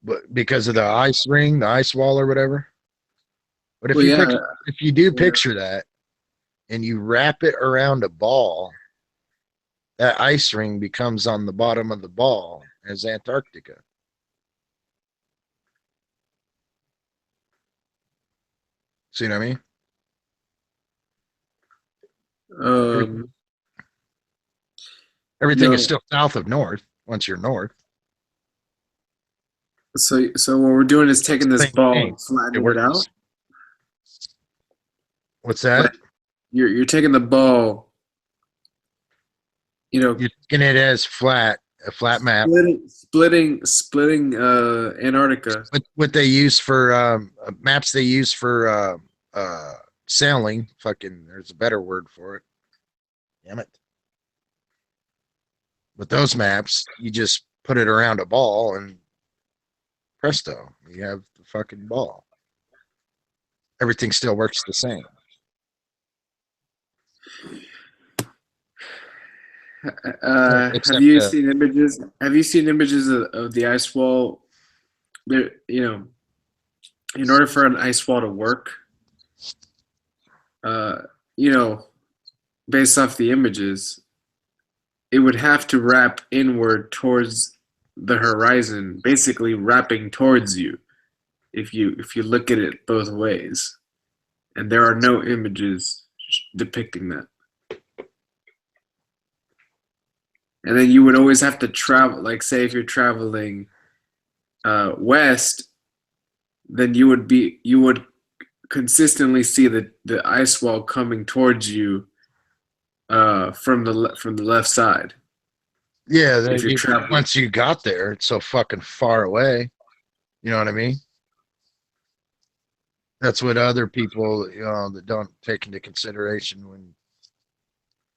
but because of the ice ring, the ice wall, or whatever. But if you do picture that, and you wrap it around a ball, that ice ring becomes on the bottom of the ball as Antarctica. See what I mean? Everything is still south of north once you're north. So what we're doing is taking this ball and flattening it out. What's that? Like, you're taking the ball. You're taking it as a flat map. Splitting Antarctica. What they use for maps they use for sailing. Fucking, there's a better word for it. Damn it. With those maps, you just put it around a ball and presto, you have the fucking ball. Everything still works the same. Have you seen images? Have you seen images of the ice wall? There, in order for an ice wall to work, based off the images, it would have to wrap inward towards the horizon, basically wrapping towards you. If you look at it both ways, and there are no images depicting that. And then you would always have to travel, like say if you're traveling west, then you would consistently see the ice wall coming towards you from the left side. Yeah, once you got there, it's so fucking far away. You know what I mean? That's what other people, that don't take into consideration when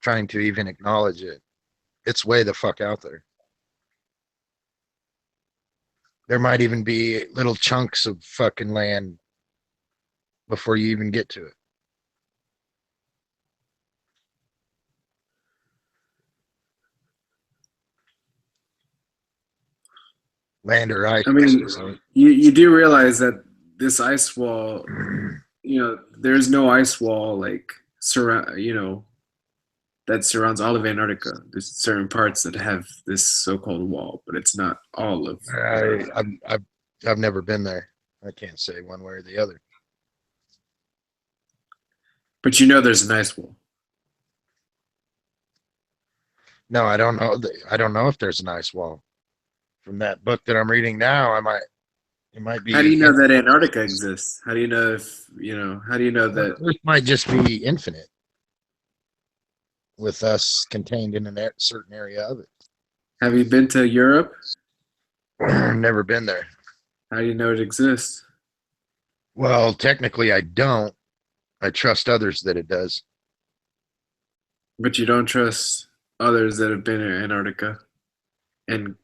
trying to even acknowledge it. It's way the fuck out there. There might even be little chunks of fucking land before you even get to it. Land or ice. I mean, you do realize that this ice wall, there's no ice wall like that surrounds all of Antarctica. There's certain parts that have this so-called wall, but it's not all of. I've never been there. I can't say one way or the other. But there's an ice wall. No, I don't know. I don't know if there's an ice wall. From that book that I'm reading now, it might be. How do you know that Antarctica exists? How do you know How do you know that Earth might just be infinite, with us contained in a certain area of it? Have you been to Europe? Never been there. How do you know it exists? Well, technically, I don't. I trust others that it does. But you don't trust others that have been in Antarctica and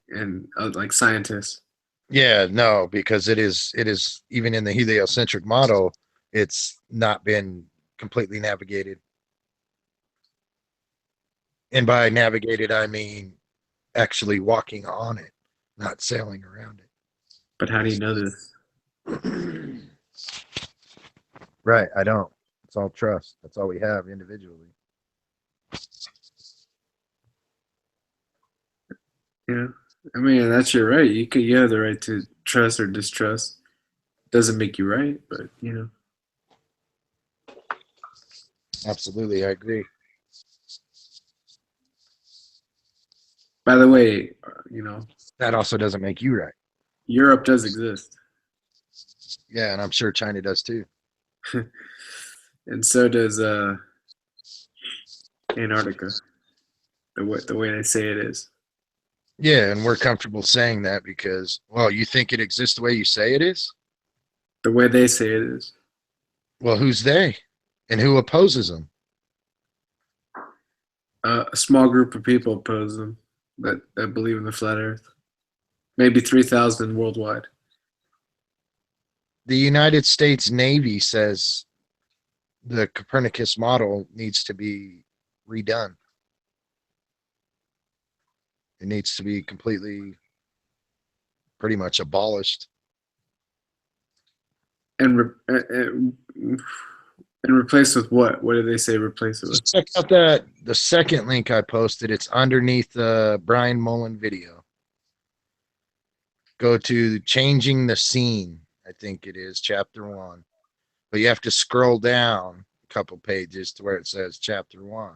like scientists. Yeah, no, because it is even in the heliocentric model, it's not been completely navigated. And by navigated, I mean actually walking on it, not sailing around But how do you know this? it. Right, I don't. It's all trust. That's all we have individually. Yeah, I mean that's your right. You have the right to trust or distrust. Doesn't make you right, but you know. Absolutely, I agree. By the way, you know, That also doesn't make you right. Europe does exist, Yeah, and I'm sure China does too. and so does Antarctica. The way they say it is. Yeah, and we're comfortable saying that because, well, you think it exists the way you say it is? The way they say it is. Well, who's they? And who opposes them? A small group of people oppose them that believe in the flat Earth. Maybe 3,000 worldwide. The United States Navy says the Copernicus model needs to be redone. It needs to be completely, pretty much abolished. And replaced with what? What did they say replace it with? Check out the second link I posted. It's underneath the Brian Mullen video. Go to Changing the Scene, I think it is, chapter 1. But you have to scroll down a couple pages to where it says chapter 1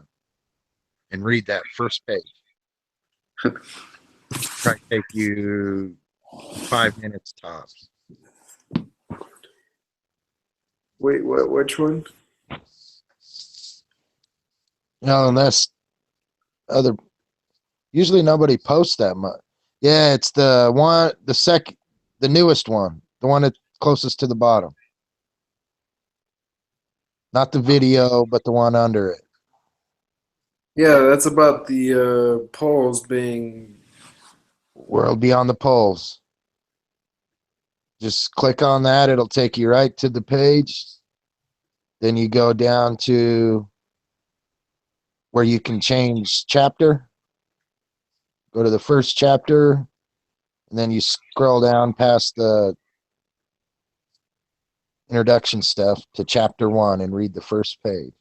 and read that first page. Probably take you 5 minutes tops. Wait, what? Which one? No, and that's other. Usually nobody posts that much. Yeah, it's the one, the newest one, the one that's closest to the bottom. Not the video, but the one under it. Yeah, that's about the poles being. World Beyond the Poles. Just click on that. It'll take you right to the page. Then you go down to where you can change chapter. Go to the first chapter, and then you scroll down past the introduction stuff to chapter 1 and read the first page.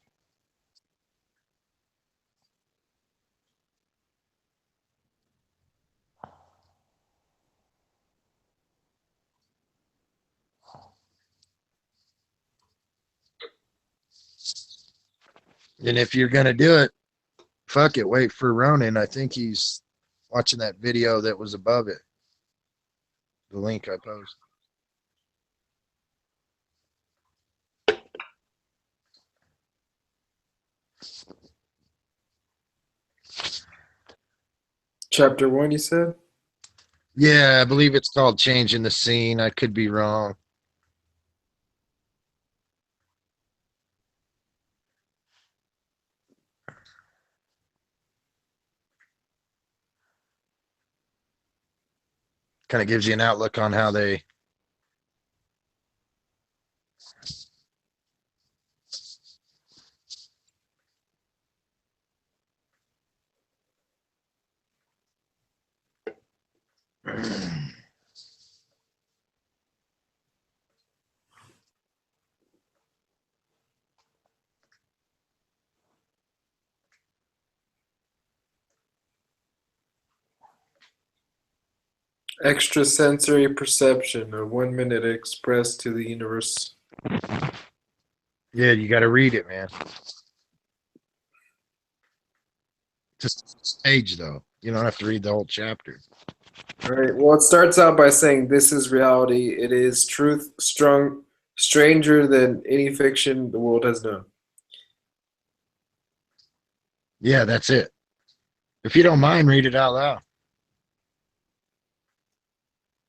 And if you're going to do it, fuck it, wait for Ronan. I think he's watching that video that was above it. The link I posted. Chapter 1, you said? Yeah, I believe it's called Changing the Scene. I could be wrong. Kind of gives you an outlook on how they Extrasensory perception, a 1 minute express to the universe. Yeah, you got to read it, man. Just a stage, though. You don't have to read the whole chapter. All right. Well, it starts out by saying, "This is reality. It is truth, stranger than any fiction the world has known." Yeah, that's it. If you don't mind, read it out loud.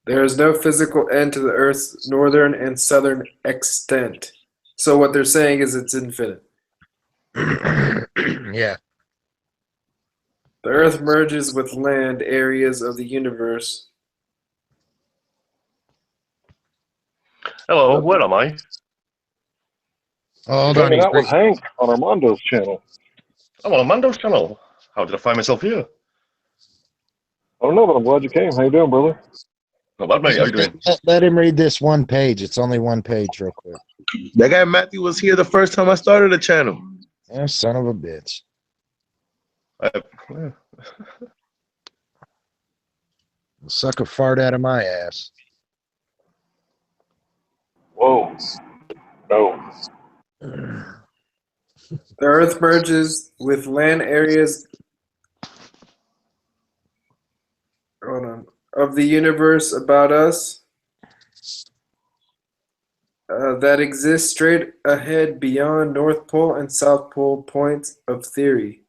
There is no physical end to the Earth's northern and southern extent. So what they're saying is it's infinite. Yeah. The Earth merges with land areas of the universe. Hello, where am I? Oh, hold You're on, hanging he's out with breaking. Hank on Armando's channel. I'm on Amando's channel. How did I find myself here? I don't know, but I'm glad you came. How you doing, brother? Not bad, mate. How you doing? Let him read this one page. It's only one page, real quick. That guy Matthew was here the first time I started the channel. Yeah, son of a bitch. Yeah. Suck a fart out of my ass. Whoa. No. The Earth merges with land areas of the universe about us that exist straight ahead beyond North Pole and South Pole points of theory.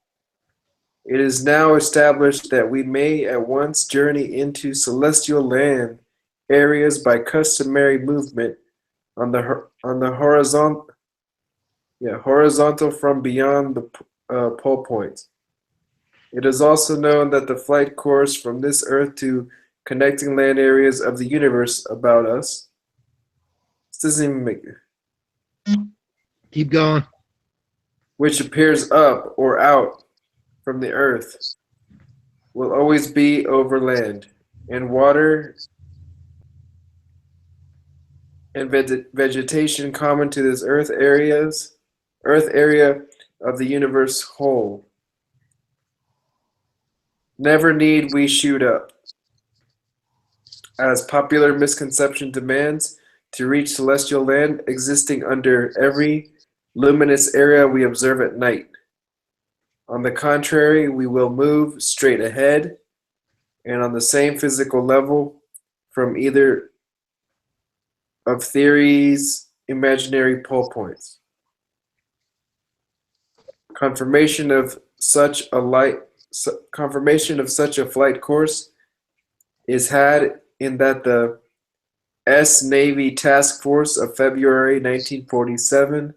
It is now established that we may at once journey into celestial land areas by customary movement on the horizontal from beyond the pole points. It is also known that the flight course from this Earth to connecting land areas of the universe about us. This doesn't even make it. Keep going. Which appears up or out from the Earth will always be over land and water and vegetation common to this Earth area of the universe whole. Never need we shoot up, as popular misconception demands, to reach celestial land existing under every luminous area we observe at night. On the contrary, we will move straight ahead and on the same physical level from either of theory's imaginary pole points. Confirmation of such a flight course is had in that the S Navy Task Force of February 1947,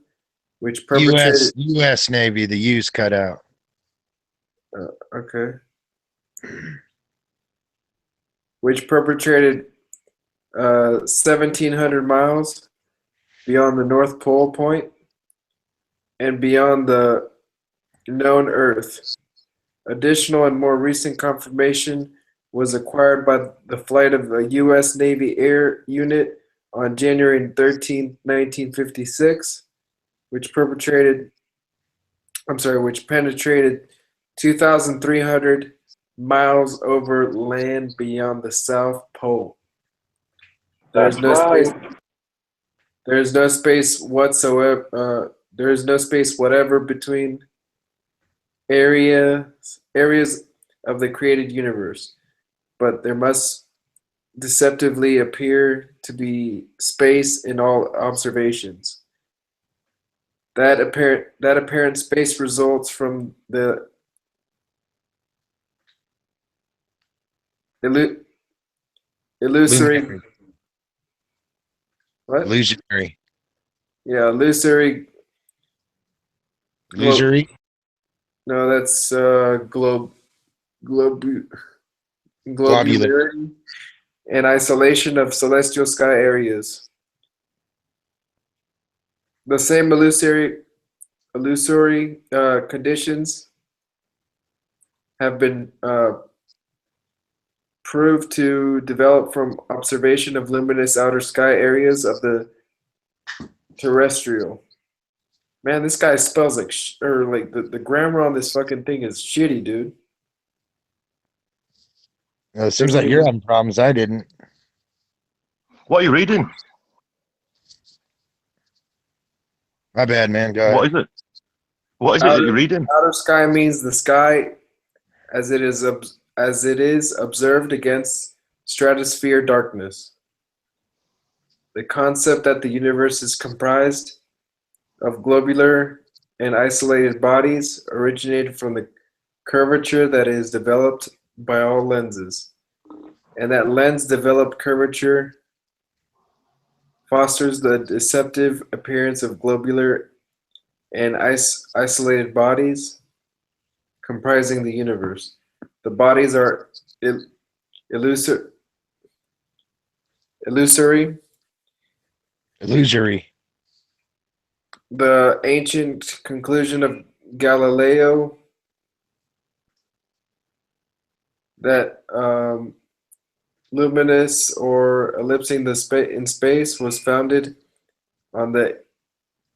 which perpetrated U.S. Navy, the U's cut out. Okay. Which perpetrated 1,700 miles beyond the North Pole point and beyond the known Earth. Additional and more recent confirmation was acquired by the flight of a U.S. Navy air unit on January 13, 1956, which penetrated 2,300 miles over land beyond the South Pole. There is no space whatsoever. There is no space whatever between areas of the created universe, but there must deceptively appear to be space in all observations. That apparent space results from the illusory. What? Illusionary. Yeah, illusory. Illusory. No, that's globularity and isolation of celestial sky areas. The same illusory conditions have been proved to develop from observation of luminous outer sky areas of the terrestrial. Man, this guy spells like the grammar on this fucking thing is shitty, dude. It seems like you're having problems. I didn't. What are you reading? My bad, man. Go ahead. What is it? What is it that you're reading? Outer sky means the sky as it is observed against stratosphere darkness. The concept that the universe is comprised of globular and isolated bodies originated from the curvature that is developed by all lenses, and that lens-developed curvature fosters the deceptive appearance of globular and isolated bodies comprising the universe. The bodies are illusory. The ancient conclusion of Galileo that luminous or ellipsing in space was founded on the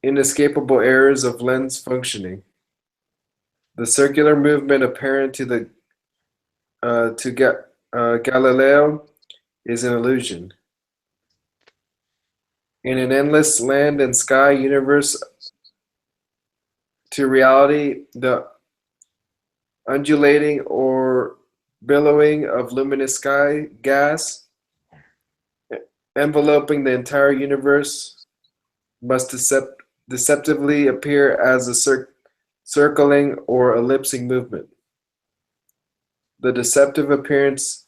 inescapable errors of lens functioning. The circular movement apparent to Galileo is an illusion. In an endless land and sky universe, to reality, the undulating or billowing of luminous sky gas enveloping the entire universe must deceptively appear as a circling or ellipsing movement. The deceptive appearance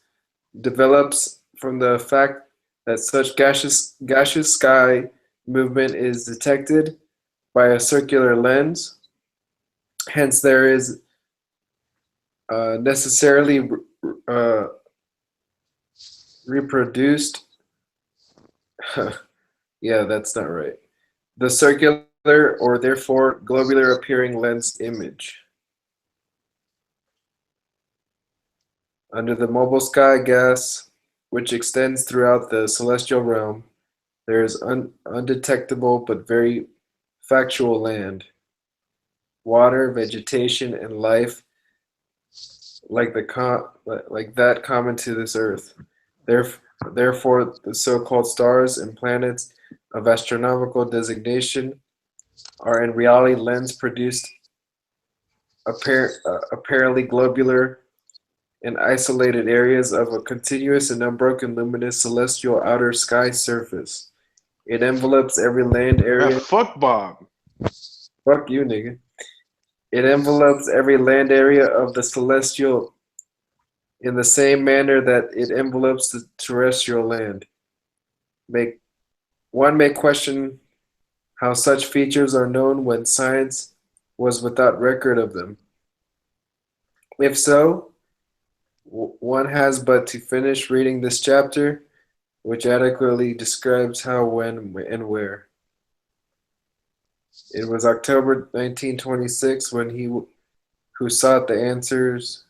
develops from the fact that such gaseous sky movement is detected by a circular lens. Hence, there is necessarily reproduced. Yeah, that's not right. The circular or therefore globular appearing lens image. Under the mobile sky gas, which extends throughout the celestial realm, there is undetectable but very factual land, water, vegetation, and life like that common to this earth. Therefore, the so-called stars and planets of astronomical designation are in reality lens-produced, apparently globular and isolated areas of a continuous and unbroken luminous celestial outer sky surface. It envelopes every land area. Fuck Bob. Fuck you, nigga. It envelopes every land area of the celestial in the same manner that it envelopes the terrestrial land. One may question how such features are known when science was without record of them. If so, one has but to finish reading this chapter, which adequately describes how, when, and where. It was October 1926 when he who sought the answers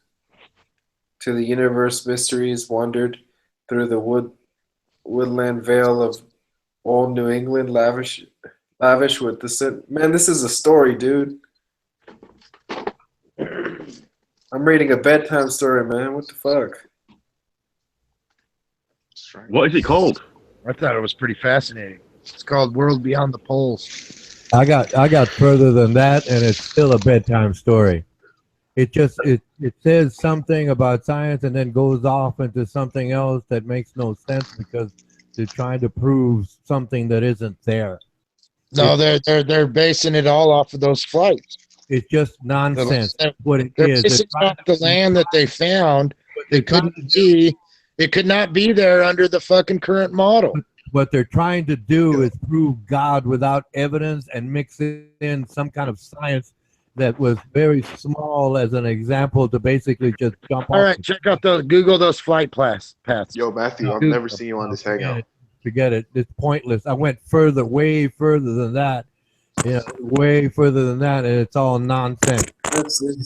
to the universe mysteries wandered through the woodland vale of old New England, lavish with the man. This is a story, dude. I'm reading a bedtime story, man. What the fuck? What is it called? I thought it was pretty fascinating. It's called World Beyond the Poles. I got further than that, and it's still a bedtime story. It says something about science and then goes off into something else that makes no sense because they're trying to prove something that isn't there. No, they're basing it all off of those flights. It's just nonsense. What it They're is. basing it off the land that they found. It could not be there under the fucking current model. What they're trying to do is prove God without evidence and mix in some kind of science that was very small as an example to basically just jump off. All right, check out Google those flight paths. Yo, Matthew, I've never seen you on this hangout. Forget it. It's pointless. I went way further than that. Yeah, way further than that, and it's all nonsense.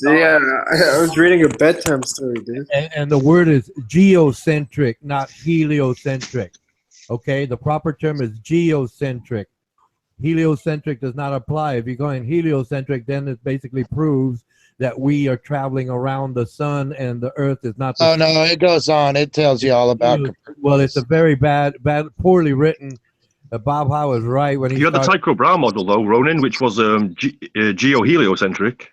Yeah, I was reading a bedtime story, dude. And the word is geocentric, not heliocentric. Okay, the proper term is geocentric. Heliocentric does not apply. If you're going heliocentric, then it basically proves that we are traveling around the sun and the earth is not. Oh, no, it goes on. It tells you all about. Well, it's a very poorly written. Bob Howe was right when he. You had the Tycho Brahe model, though, Ronan, which was geoheliocentric.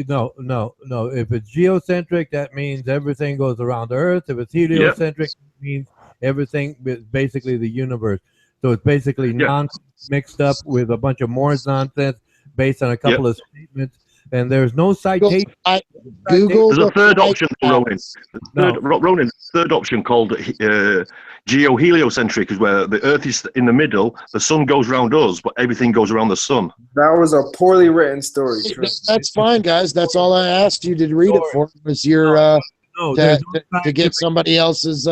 No. If it's geocentric, that means everything goes around the earth. If it's heliocentric, it means everything is basically the universe. So it's basically mixed up with a bunch of more nonsense based on a couple of statements, and there's no citation. Google. There's a third option, Ronan. Ronan, third option called geoheliocentric is where the Earth is in the middle, the sun goes around us, but everything goes around the sun. That was a poorly written story. That's fine, guys. That's all I asked you to read it for. Was your No, to, there's no to get somebody else's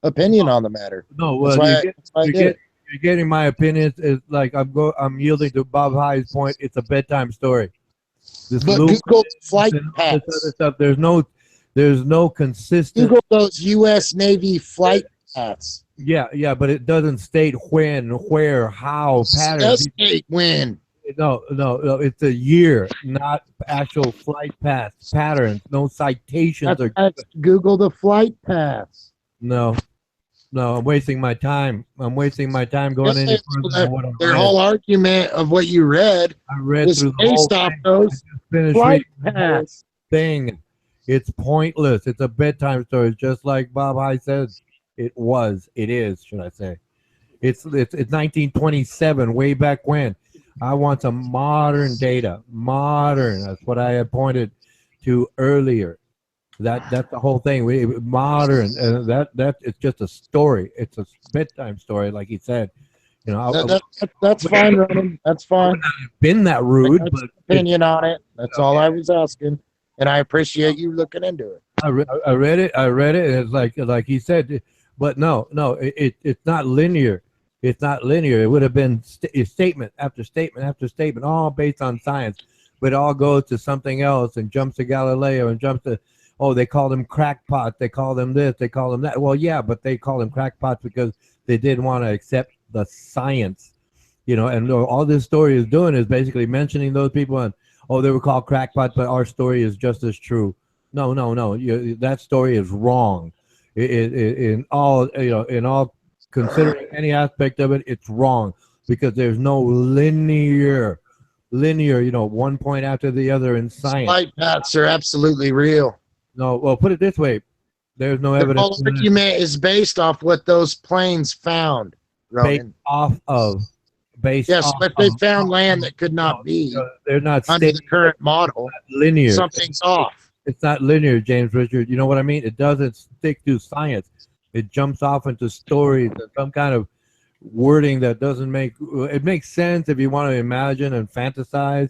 opinion on the matter. No, That's well, why I did it. you're getting my opinion. Is like I'm yielding to Bob High's point. It's a bedtime story. This But Luke Google flight and all this other paths. stuff. There's no consistent. Google those U.S. Navy flight paths. Yeah, but it doesn't state when, where, how, It patterns. does state when. No, it's a year, not actual flight paths, patterns. No citations or That's Google the flight paths. no. I'm wasting my time. I'm wasting my time going any further than what I Their read. whole argument of what you read I read was through the whole based off thing. those Finished flight reading the whole paths. thing. It's pointless. It's a bedtime story, just like Bob High said. It is, should I say? It's 1927, way back when. I want some modern data. Modern. That's what I had pointed to earlier. That's the whole thing. Modern. That it's just a story. It's a bedtime story, like he said. You know, That's fine, Ronan. That's fine. Been that rude, That's but opinion on it. That's all I was asking, and I appreciate you looking into it. I read it. And it's like he said, but no, it's not linear. It's not linear. It would have been statement after statement after statement, all based on science, but it all goes to something else and jumps to Galileo and jumps to, they call them crackpots. They call them this. They call them that. Well, yeah, but they call them crackpots because they didn't want to accept the science, and all this story is doing is basically mentioning those people and, they were called crackpots, but our story is just as true. No. That story is wrong. In all considering any aspect of it, it's wrong because there's no linear, one point after the other in science. Flight paths are absolutely real. No, well, put it this way: there's no The evidence. whole argument is based off what those planes found, Ronan. Yes, but they found land that could not be. They're not under the current model. Linear. Something's off. It's not linear, James Richard. You know what I mean? It doesn't stick to science. It jumps off into stories and some kind of wording that doesn't make it makes sense if you want to imagine and fantasize,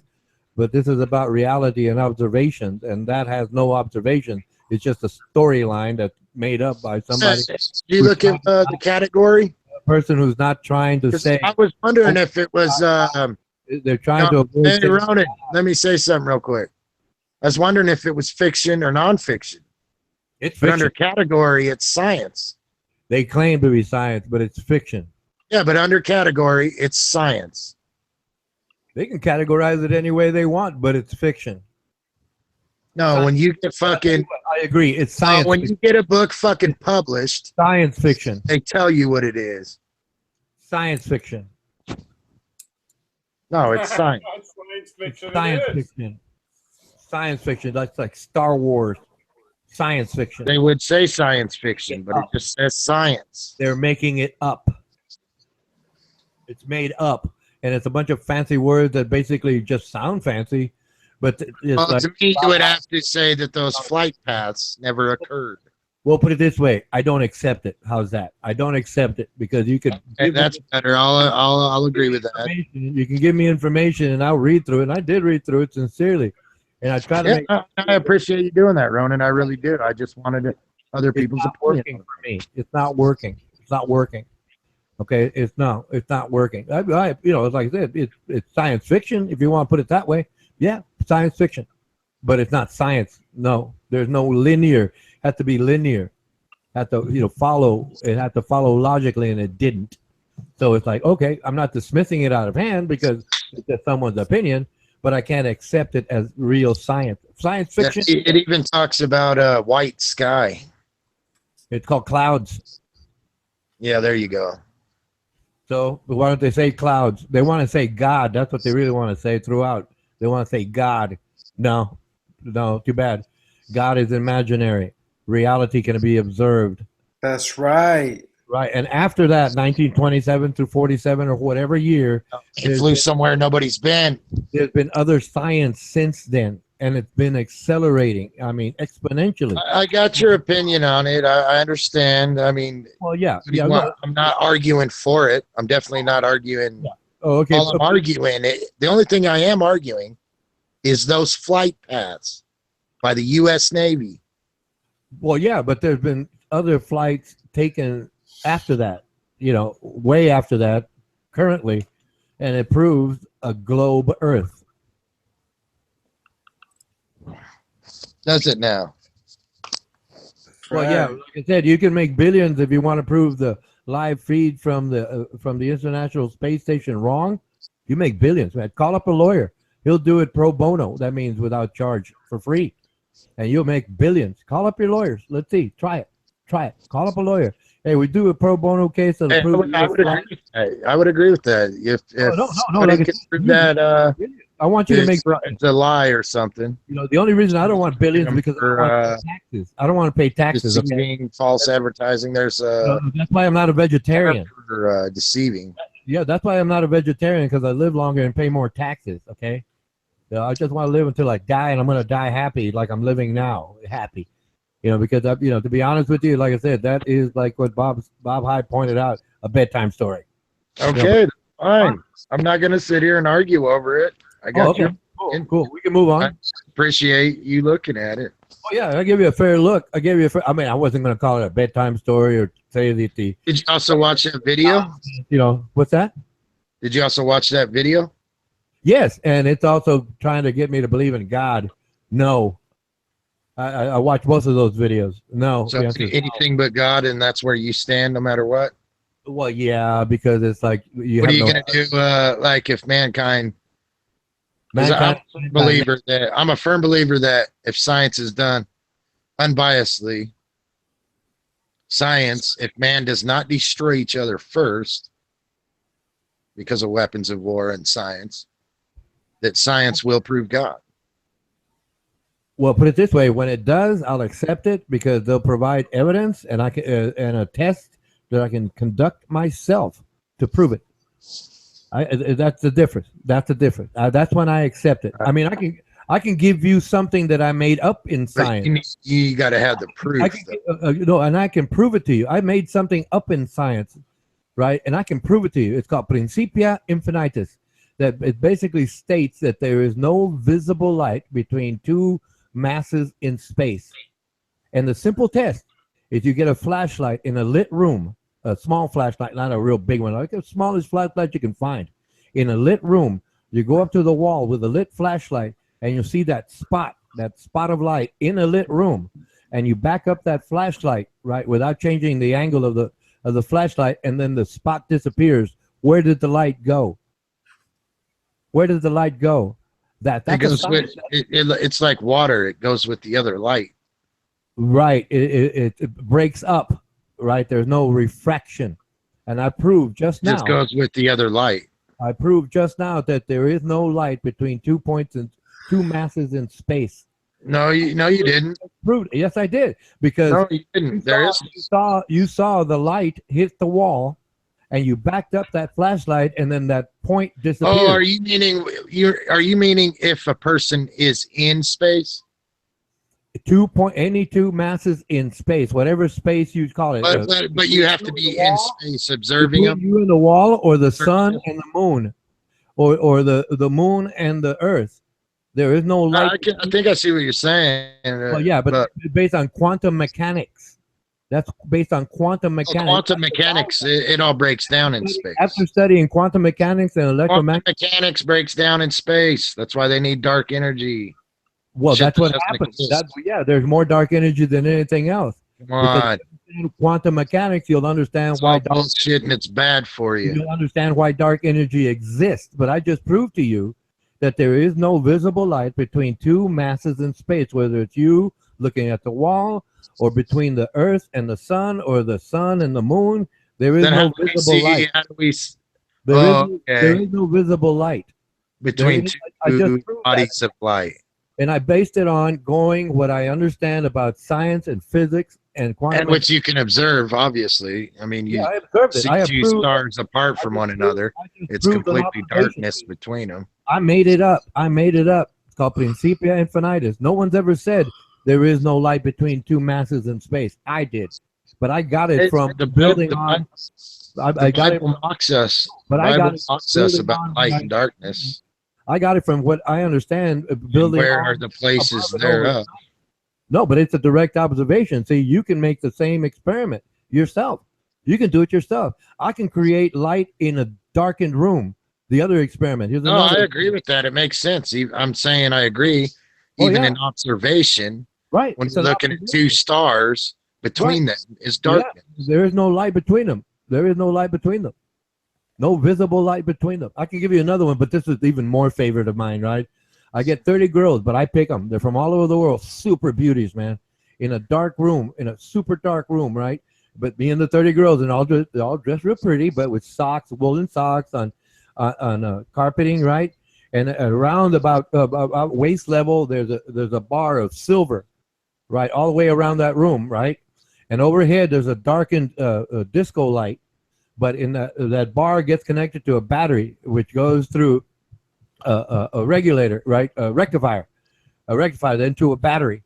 but this is about reality and observations, and that has no observation. It's just a storyline that's made up by somebody. Do you look at the category? A person who's not trying to say. I was wondering if it was. They're trying to avoid. Hey, Ronan, let me say something real quick. I was wondering if it was fiction or nonfiction. It's but fiction. under category, it's science. They claim to be science, but it's fiction. Yeah, but under category, it's science. They can categorize it any way they want, but it's fiction. No, when you get fucking... I agree, it's science when you get a book fucking published... Science fiction. They tell you what it is. Science fiction. No, it's science. Science fiction. Science fiction. That's like Star Wars. Science fiction. They would say science fiction, but it just says science. They're making it up. It's made up, and it's a bunch of fancy words that basically just sound fancy, but to me, you would have to say that those flight paths never occurred. We'll put it this way: I don't accept it. How's that? I don't accept it because you could. Okay, that's better. I'll agree with that. You can give me information, and I'll read through it. And I did read through it sincerely, and I try to make. I appreciate you doing that, Ronan. I really did. I just wanted other people's opinion. For me, it's not working. It's not working. Okay, it's not working. It's like I said, it's science fiction. If you want to put it that way, yeah, science fiction, but it's not science. No, there's no linear. It had to be linear. Had to follow. It had to follow logically, and it didn't. So it's like, okay, I'm not dismissing it out of hand because it's just someone's opinion, but I can't accept it as real science. Science fiction. Yeah, it even talks about a white sky. It's called clouds. Yeah, there you go. So why don't they say clouds? They want to say God. That's what they really want to say throughout. They want to say God. No, too bad. God is imaginary. Reality can be observed. That's right. Right. And after that, 1927 through 47 or whatever year. It flew somewhere nobody's been. There's been other science since then, and it's been accelerating. I mean, exponentially. I got your opinion on it. I understand. I mean, well, yeah. I'm not arguing for it. I'm definitely not arguing. Yeah. Oh, okay. All I'm arguing, the only thing I am arguing is those flight paths by the U.S. Navy. Well, yeah, but there's been other flights taken after that, way after that, currently, and it proves a globe Earth. Does it now? Well, yeah, like I said, you can make billions if you want to prove the live feed from the International Space Station wrong. You make billions, man. Call up a lawyer. He'll do it pro bono. That means without charge, for free. And you'll make billions. Call up your lawyers. Let's see. Try it. Call up a lawyer. Hey, we do a pro bono case of I would agree with that. If no, somebody like can prove that I want you to make it's a lie or something. The only reason I don't want billions is because I don't want to pay taxes. I don't want to pay taxes. Deceiving, false advertising. There's that's why I'm not a vegetarian. For deceiving. Yeah, that's why I'm not a vegetarian, because I live longer and pay more taxes. Okay, so I just want to live until I die, and I'm going to die happy, like I'm living now, happy. Because to be honest with you, like I said, that is like what Bob Hyde pointed out, a bedtime story. Okay, fine. I'm not going to sit here and argue over it. I got you. Cool. We can move on. I appreciate you looking at it. Oh yeah, I give you a fair look. I wasn't going to call it a bedtime story or say that the. Did you also watch that video? What's that? Did you also watch that video? Yes, and it's also trying to get me to believe in God. No. I watched both of those videos. No. So anything but God, and that's where you stand no matter what? Well, yeah, because it's like what are you going to do like if mankind I'm a firm believer that if science is done unbiasedly, if man does not destroy each other first because of weapons of war and science, that science will prove God. Well, put it this way: when it does, I'll accept it because they'll provide evidence, and I can and a test that I can conduct myself to prove it. That's the difference. That's the difference. That's when I accept it. I mean, I can give you something that I made up in science. You got to have the proof. And I can prove it to you. I made something up in science, right? And I can prove it to you. It's called Principia Infinitus. That it basically states that there is no visible light between two masses in space. And the simple test is you get a flashlight in a lit room, a small flashlight, not a real big one, like the smallest flashlight you can find. In a lit room, you go up to the wall with a lit flashlight and you'll see that spot of light in a lit room. And you back up that flashlight, right, without changing the angle of the flashlight, and then the spot disappears. Where did the light go? Where does the light go? It's like water. It goes with the other light. Right. It breaks up. Right. There's no refraction. And I proved just now. Just goes with the other light. I proved just now that there is no light between 2 points and two masses in space. No, you didn't. Proved it. Yes, I did. Because no, you didn't. You saw the light hit the wall. And you backed up that flashlight, and then that point disappeared. Oh, are you meaning if a person is in space? Any two masses in space, whatever space you call it. But you have to be in space observing them. You and the wall, or the sun and the moon, or the moon and the earth. There is no light. I think I see what you're saying. Well, yeah, but based on quantum mechanics. That's based on quantum mechanics. Quantum mechanics, it all breaks down in space. After studying quantum mechanics and electromagnetic mechanics breaks down in space. That's why they need dark energy. Well, that's what happens. There's more dark energy than anything else. Come on. Quantum mechanics, you'll understand why bullshit, and it's bad for you. You'll understand why dark energy exists. But I just proved to you that there is no visible light between two masses in space, whether it's you looking at the wall, or between the earth and the sun, or the sun and the moon. There is no visible light. There is no visible light between two bodies of light. And I based it on what I understand about science and physics and quantum. And which you can observe, obviously. I mean, I observed it. See two stars apart from one another. It's completely darkness between them. I made it up. It's called Principia Infinitus. No one's ever said there is no light between two masses in space. I did, but I got it from the building on. I got it from us. But I got it us about light and darkness. I got it from what I understand. Building. Where are the places thereof? No, but it's a direct observation. See, you can make the same experiment yourself. You can do it yourself. I can create light in a darkened room. The other experiment. Here's No, another. I agree with that. It makes sense. I'm saying I agree. Even in observation, right? When you're looking at two stars, between them is darkness. Yeah, there is no light between them. There is no light between them. No visible light between them. I can give you another one, but this is even more favorite of mine, right? I get 30 girls, but I pick them. They're from all over the world. Super beauties, man. In a dark room, in a super dark room, right? But me and the 30 girls, and they're all dressed real pretty, but with socks, woolen socks on carpeting, right? And around about waist level, there's a bar of silver, right, all the way around that room, right? And overhead, there's a darkened disco light, but in that bar gets connected to a battery, which goes through a regulator, right, a rectifier, then to a battery,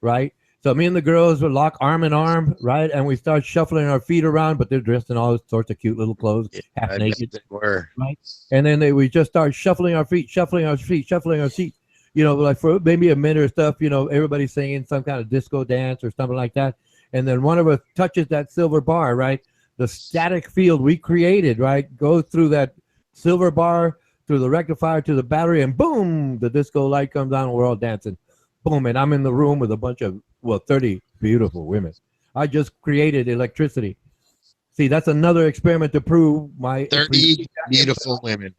right? So me and the girls would lock arm in arm, right? And we start shuffling our feet around, but they're dressed in all sorts of cute little clothes, half naked. They were. Right? And then we just start shuffling our feet. You know, like for maybe a minute or stuff, you know, everybody's singing some kind of disco dance or something like that. And then one of us touches that silver bar, right? The static field we created, right, goes through that silver bar, through the rectifier to the battery, and boom, the disco light comes on and we're all dancing. Boom, and I'm in the room with a bunch of, 30 beautiful women. I just created electricity. See, that's another experiment to prove my 30 beautiful women.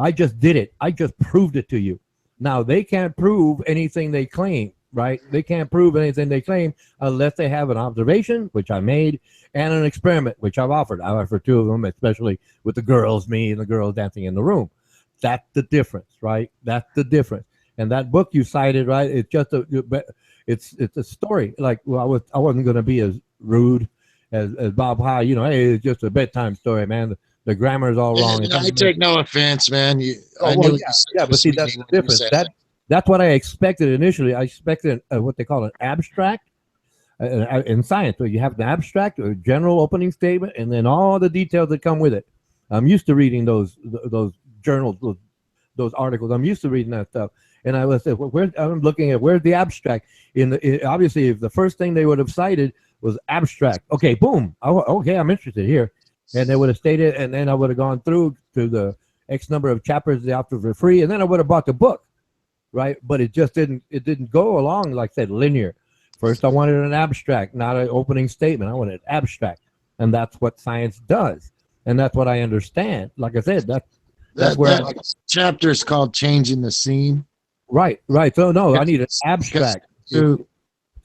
I just did it. I just proved it to you. Now, they can't prove anything they claim, right? They can't prove anything they claim unless they have an observation, which I made, and an experiment, which I've offered. I offered two of them, especially with the girls, me and the girls dancing in the room. That's the difference, right? That's the difference. And that book you cited, right? It's just it's a story. Like, well, I wasn't going to be as rude as Bob High. You know, hey, it's just a bedtime story, man. The grammar is all wrong. I take no offense, man. But see, that's the difference. That's what I expected initially. I expected what they call an abstract in science. So you have an abstract, a general opening statement, and then all the details that come with it. I'm used to reading those journals, those articles. I'm used to reading that stuff. And I was I'm looking at where's the abstract. Obviously, if the first thing they would have cited was abstract. Okay, boom. Okay, I'm interested here. And they would have stated, and then I would have gone through to the X number of chapters they offer for free, and then I would have bought the book, right? But it just didn't go along, like I said, linear. First, I wanted an abstract, not an opening statement. I wanted an abstract, and that's what science does, and that's what I understand. Like I said, that's where chapter is called "Changing the Scene." Right. So no, I need an abstract. So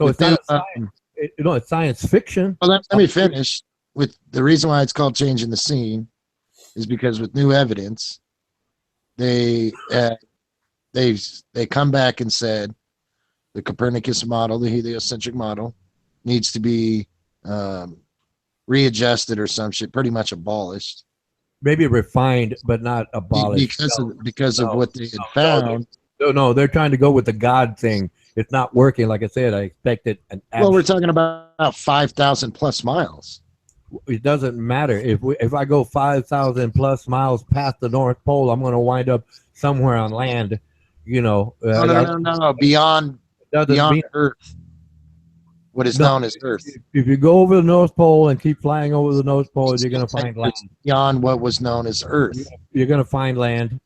it's not science. It's science fiction. Well, let me finish. With the reason why it's called "Changing the Scene" is because with new evidence, they come back and said the Copernicus model, the heliocentric model, needs to be readjusted or some shit, pretty much abolished. Maybe refined, but not abolished. Because of what they had found. No, they're trying to go with the God thing. It's not working. Like I said, I expected an. Well, we're talking about 5,000 plus miles. It doesn't matter if I go 5,000 plus miles past the North Pole, I'm going to wind up somewhere on land. You know. No. Beyond Earth. What is known as Earth. If you go over the North Pole and keep flying over the North Pole, you're going to find land. Beyond what was known as Earth. You're going to find land.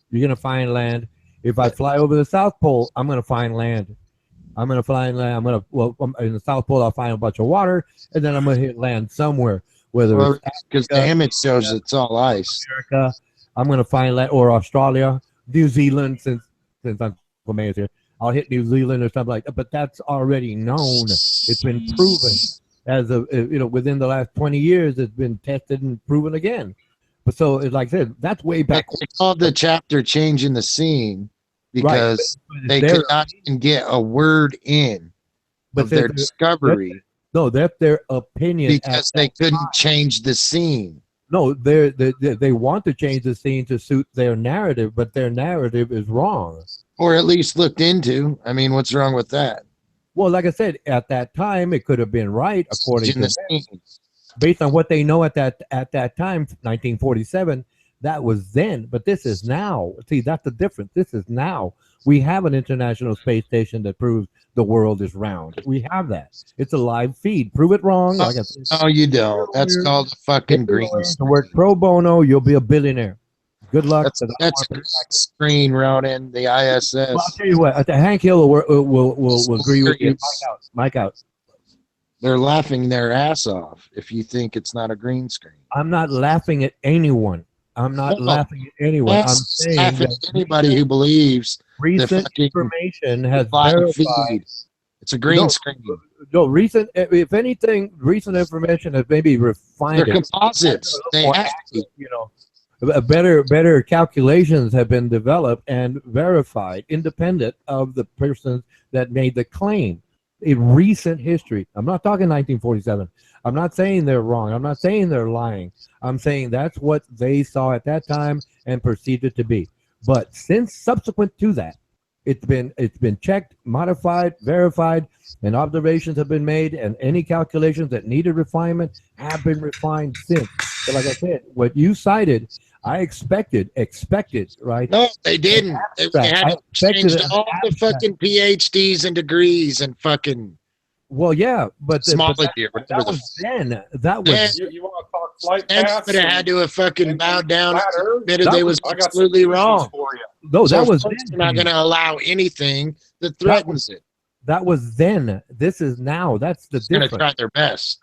If I fly over the South Pole, I'm going to find land. In the South Pole, I'll find a bunch of water, and then I'm going to hit land somewhere. Because the image shows it's all ice. America, I'm going to find land, or Australia, New Zealand, since Uncle May is here. I'll hit New Zealand or something like that, but that's already known. It's been proven as of, within the last 20 years, it's been tested and proven again. But so, like I said, that's way back. They called the chapter "Changing the Scene" because they could not even get a word in of their discovery. That's their opinion. Because they couldn't change the scene. No, they want to change the scene to suit their narrative, but their narrative is wrong. Or at least looked into. I mean, what's wrong with that? Well, like I said, at that time, it could have been right, according to them. Based on what they know at that time, 1947, that was then. But this is now. See, that's the difference. This is now. We have an International Space Station that proves the world is round. We have that. It's a live feed. Prove it wrong. Like I said, No, you don't. That's called a fucking green to screen. work pro bono, you'll be a billionaire. Good luck. That's a green screen, Ronan. The ISS. Well, I'll tell you what. Hank Hill will agree with you. Mike out. They're laughing their ass off if you think it's not a green screen. I'm not laughing at anyone. I'm not laughing at anyone. I'm saying laughing that at anybody who believes recent information has verified. It's a green screen. No, recent. If anything, recent information has maybe refined. They're composites. They have to. You know, better calculations have been developed and verified, independent of the persons that made the claim. In recent history, I'm not talking 1947. I'm not saying they're wrong. I'm not saying they're lying. I'm saying that's what they saw at that time and perceived it to be. But since subsequent to that, it's been checked, modified, verified, and observations have been made, and any calculations that needed refinement have been refined since. But like I said, what you cited, I expected, right? No, they didn't. They had changed all the fucking PhDs and degrees and fucking. Well, yeah, but that was then. That was. You want to talk flight Then paths? would have had to have fucking bowed down and admitted That they was- was I got some absolutely solutions wrong. for you. No, So that of was course then. they're not going to allow anything that threatens it. That was then. This is now. That's the They're going difference. to try their best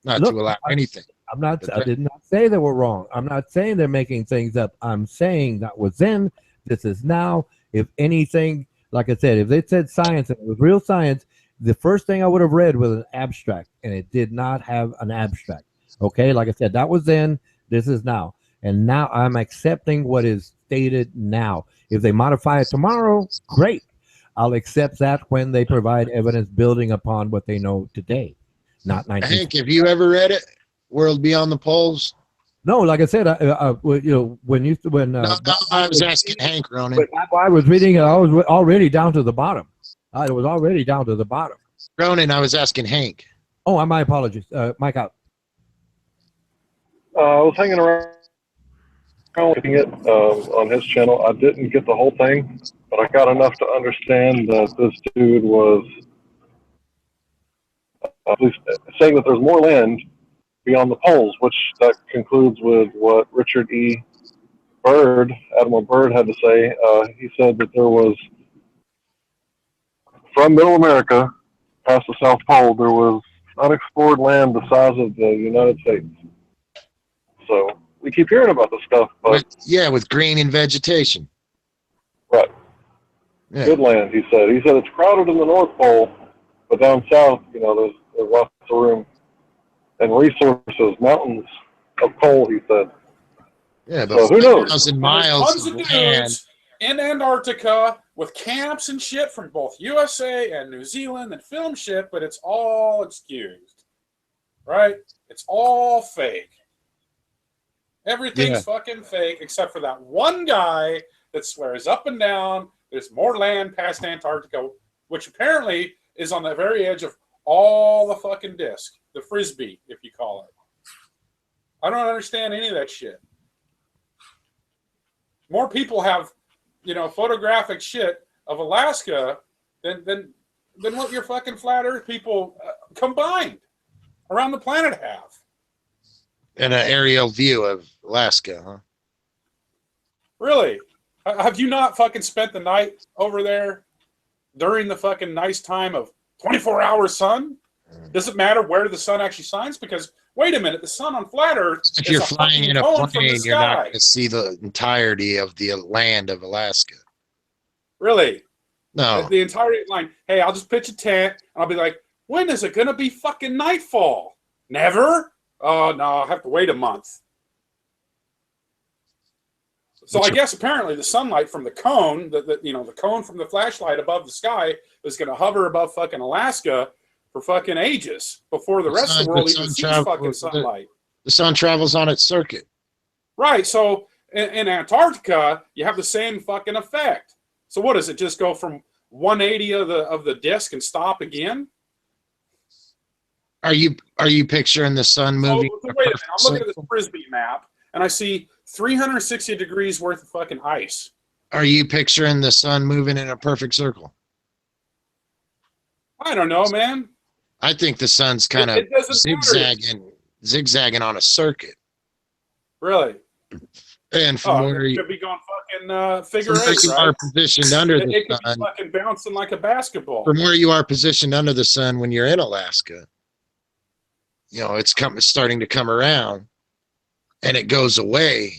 not Look, to allow anything. I'm not. I did not say they were wrong. I'm not saying they're making things up. I'm saying that was then. This is now. If anything, like I said, if they said science and it was real science, the first thing I would have read was an abstract, and it did not have an abstract. Okay, like I said, that was then. This is now, and now I'm accepting what is stated now. If they modify it tomorrow, great. I'll accept that when they provide evidence building upon what they know today, not 19. Hank, have you ever read it? World Beyond the Poles? No, like I said, you know, when No, I was asking Hank, Ronan. when I was reading it, I was already down to the bottom. I was already down to the bottom. Ronan, I was asking Hank. Oh, my apologies. Mike out. I was hanging around looking it on his channel. I didn't get the whole thing, but I got enough to understand that this dude was at least saying that there's more land beyond the poles, which that concludes with what Richard E. Byrd, Admiral Byrd, had to say. He said that there was, from Middle America past the South Pole, there was unexplored land the size of the United States. So we keep hearing about this stuff, but with green and vegetation. right, good land. He said it's crowded in the North Pole, but down south, there's lots of room and resources, mountains of coal. He said. Yeah, So but who knows? 1,000 There's miles tons of of land. dudes in Antarctica with camps and shit from both USA and New Zealand and film shit, but it's all excused, right? It's all fake. Everything's fucking fake except for that one guy that swears up and down there's more land past Antarctica, which apparently is on the very edge of all the fucking disc, the frisbee, if you call it. I don't understand any of that shit. More people have, photographic shit of Alaska than what your fucking flat Earth people combined around the planet have. And an aerial view of Alaska, huh? Really? Have you not fucking spent the night over there during the fucking nice time of 24-hour sun? Does it matter where the sun actually shines? Because, wait a minute, the sun on flat Earth If is you're a flying fucking in a cone from the plane, you're not sky. going to see the entirety of the land of Alaska. Really? No. The entire line. Hey, I'll just pitch a tent, and I'll be like, when is it going to be fucking nightfall? Never? Oh, no, I'll have to wait a month. So I guess apparently the sunlight from the cone, the cone from the flashlight above the sky is going to hover above fucking Alaska for fucking ages before the rest of the world even sees fucking sunlight. The sun travels on its circuit. Right. So in Antarctica, you have the same fucking effect. So what does it just go from 180 of the disk and stop again? Are you picturing the sun moving? So wait a minute. I'm looking at this frisbee map, and I see 360 degrees worth of fucking ice. Are you picturing the sun moving in a perfect circle? I don't know, man. I think the sun's kind of It doesn't matter. zigzagging on a circuit. Really? And from where it you, could be going fucking figure from where eight, you right? are positioned under the It could sun, be fucking bouncing like a basketball. from where you are positioned under the sun when you're in Alaska, you know, it's starting to come around, and it goes away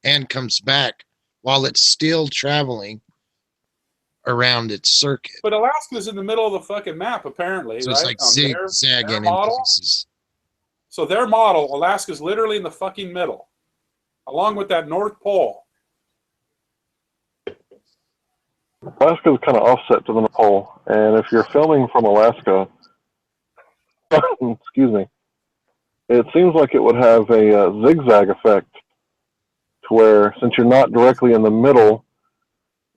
and comes back while it's still traveling around its circuit. But Alaska's in the middle of the fucking map, apparently, So right? it's like zigzagging in model. places. So their model, Alaska's literally in the fucking middle, along with that North Pole. Alaska is kind of offset to the North Pole, and if you're filming from Alaska, excuse me, it seems like it would have a zigzag effect, to where since you're not directly in the middle,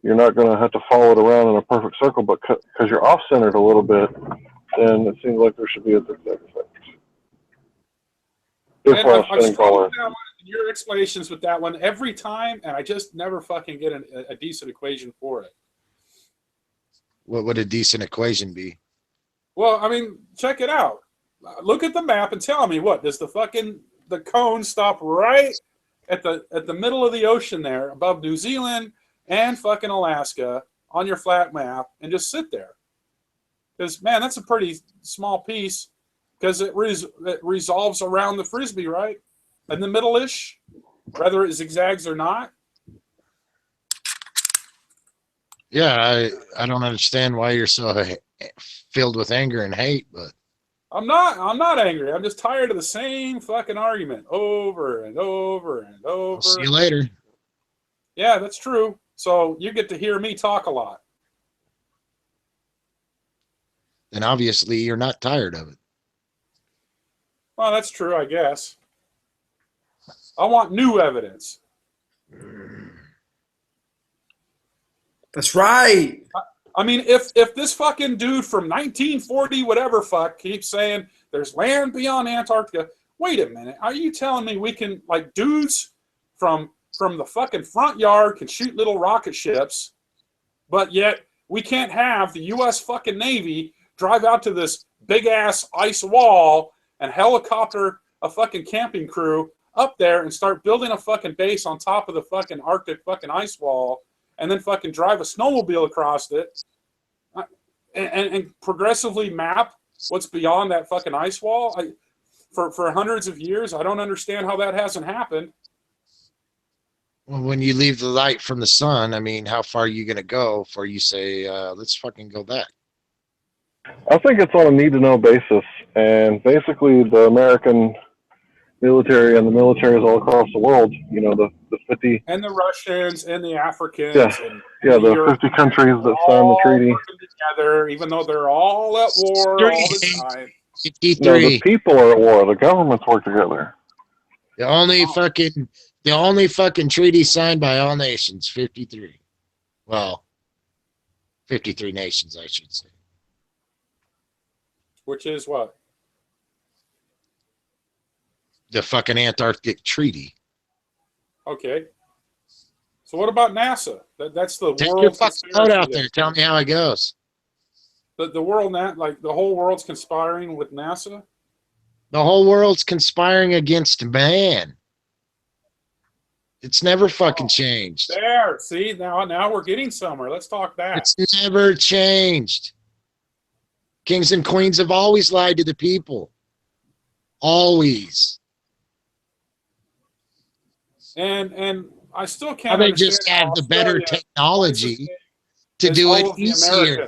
you're not going to have to follow it around in a perfect circle, but because you're off-centered a little bit, then it seems like there should be a zigzag effect. And I've struggled with that one, your explanations with that one every time, and I just never fucking get a decent equation for it. What would a decent equation be? Well, I mean, check it out. Look at the map and tell me, what does the cone stop right at the middle of the ocean there, above New Zealand and fucking Alaska on your flat map, and just sit there? Because man, that's a pretty small piece. Because it resolves around the frisbee, right? In the middle-ish, whether it zigzags or not. Yeah, I don't understand why you're so filled with anger and hate, but I'm not angry. I'm just tired of the same fucking argument over and over and over. I'll see you later. Yeah, that's true. So you get to hear me talk a lot. Then obviously you're not tired of it. Well, that's true, I guess. I want new evidence. That's right. I mean, if this fucking dude from 1940 whatever fuck keeps saying there's land beyond Antarctica, wait a minute. Are you telling me we can, like, dudes from the fucking front yard can shoot little rocket ships, but yet we can't have the U.S. fucking Navy drive out to this big-ass ice wall and helicopter a fucking camping crew up there and start building a fucking base on top of the fucking Arctic fucking ice wall, and then fucking drive a snowmobile across it and progressively map what's beyond that fucking ice wall? For hundreds of years, I don't understand how that hasn't happened. Well, when you leave the light from the sun, I mean, how far are you going to go before you say, let's fucking go back? I think it's on a need-to-know basis, and basically the American military and the militaries all across the world, you know, the 50... And the Russians and the Africans. Yeah, and the 50 countries that signed the treaty. Together, even though they're all at war all the time. 53. No, the people are at war. The governments work together. The only fucking treaty signed by all nations, 53. Well, 53 nations, I should say. Which is what? The fucking Antarctic Treaty. Okay. So what about NASA? That's the Take world. your fucking boat out there. Tell me how it goes. The world, like the whole world's conspiring with NASA? The whole world's conspiring against man. It's never fucking changed. There. See, now we're getting somewhere. Let's talk that. It's never changed. Kings and queens have always lied to the people. Always. And I still can't. They just have the better technology to do it easier.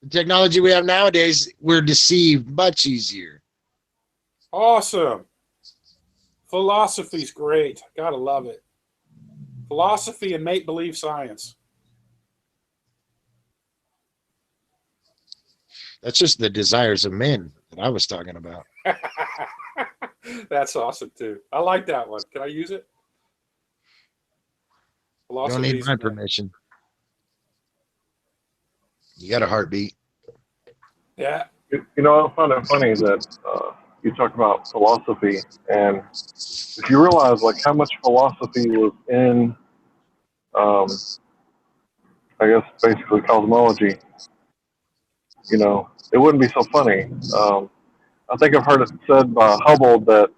The technology we have nowadays, we're deceived much easier. Awesome. Philosophy's great. Gotta love it. Philosophy and make-believe science. That's just the desires of men that I was talking about. That's awesome too. I like that one. Can I use it? You don't need my permission. You got a heartbeat. Yeah. You know, I find it funny that you talk about philosophy, and if you realize like how much philosophy was in I guess basically cosmology, it wouldn't be so funny. I think I've heard it said by Hubble that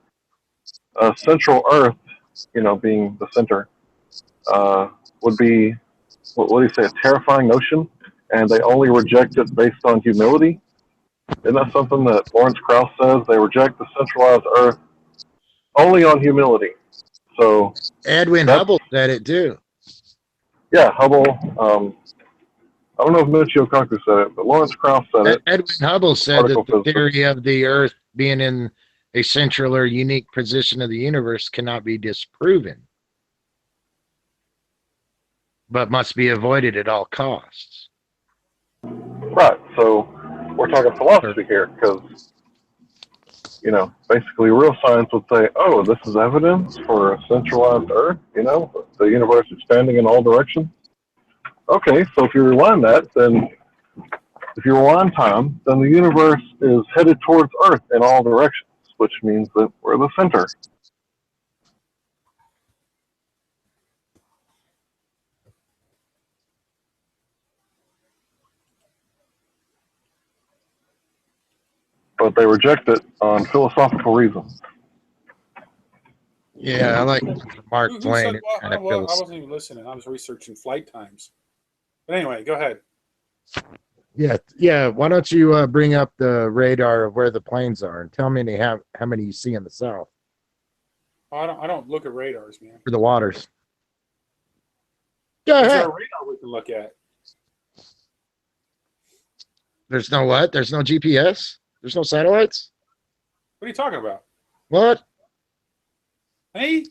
a central Earth, being the center, would be, what do you say, a terrifying notion, and they only reject it based on humility. Isn't that something that Lawrence Krauss says? They reject the centralized Earth only on humility. So Edwin Hubble said it too. Yeah, Hubble. I don't know if Michio Kaku said it, but Lawrence Krauss said it. Edwin Hubble said that the theory of the Earth being in a central or unique position of the universe cannot be disproven, but must be avoided at all costs. Right. So we're talking philosophy here, because basically real science would say, oh, this is evidence for a centralized Earth, the universe expanding in all directions. Okay, so if you rewind time, then the universe is headed towards Earth in all directions, which means that we're the center. But they reject it on philosophical reasons. Yeah, I like Mark Twain. I wasn't even listening. I was researching flight times. But anyway, go ahead. Yeah. Why don't you bring up the radar of where the planes are and tell me how many you see in the south? I don't look at radars, man. For the waters. Is there a radar we can look at? There's no what? There's no GPS? There's no satellites? What are you talking about? What? Hey?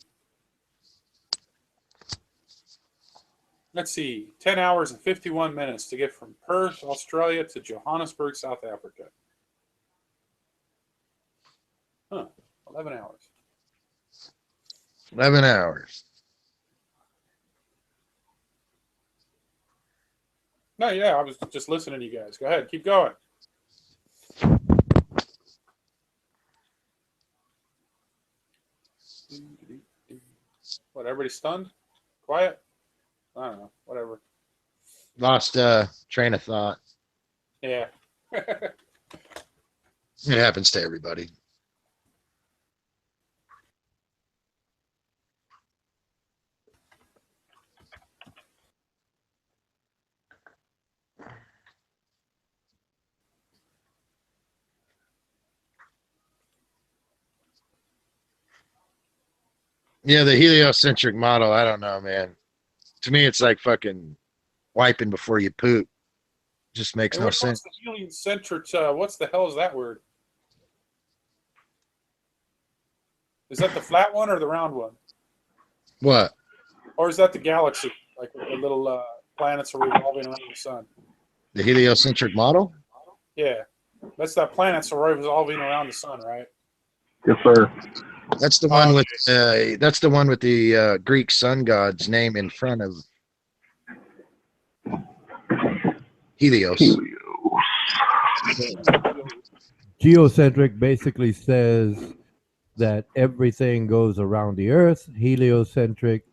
Let's see. 10 hours and 51 minutes to get from Perth, Australia to Johannesburg, South Africa. 11 hours. 11 hours. No, yeah, I was just listening to you guys. Go ahead. Keep going. What, everybody stunned? Quiet? I don't know. Whatever. Lost train of thought. Yeah. It happens to everybody. Yeah, the heliocentric model, I don't know, man. To me, it's like fucking wiping before you poop. Just makes no sense. What's the heliocentric? What's the hell is that word? Is that the flat one or the round one? What? Or is that the galaxy? Like the little planets are revolving around the sun? The heliocentric model? Yeah. That's that planets are revolving around the sun, right? Yes, sir. That's the one with the Greek sun god's name in front of Helios. Geocentric basically says that everything goes around the Earth. Heliocentric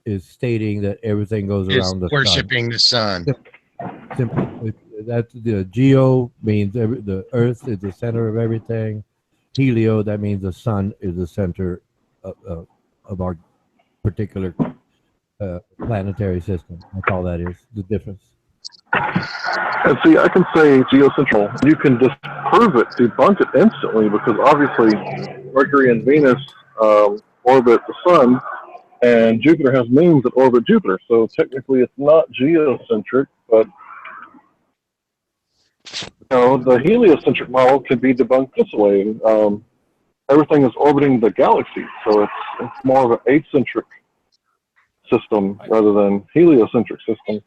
is stating that everything goes around the worshiping sun. the sun. Simply, that's the geo means the Earth is the center of everything. Helio, that means the sun is the center of our particular planetary system. That's all that is, the difference. And see, I can say geocentral. You can disprove it, debunk it instantly, because obviously Mercury and Venus orbit the sun, and Jupiter has moons that orbit Jupiter. So technically it's not geocentric, but the heliocentric model can be debunked this way. Everything is orbiting the galaxy, so it's more of an acentric system rather than heliocentric system.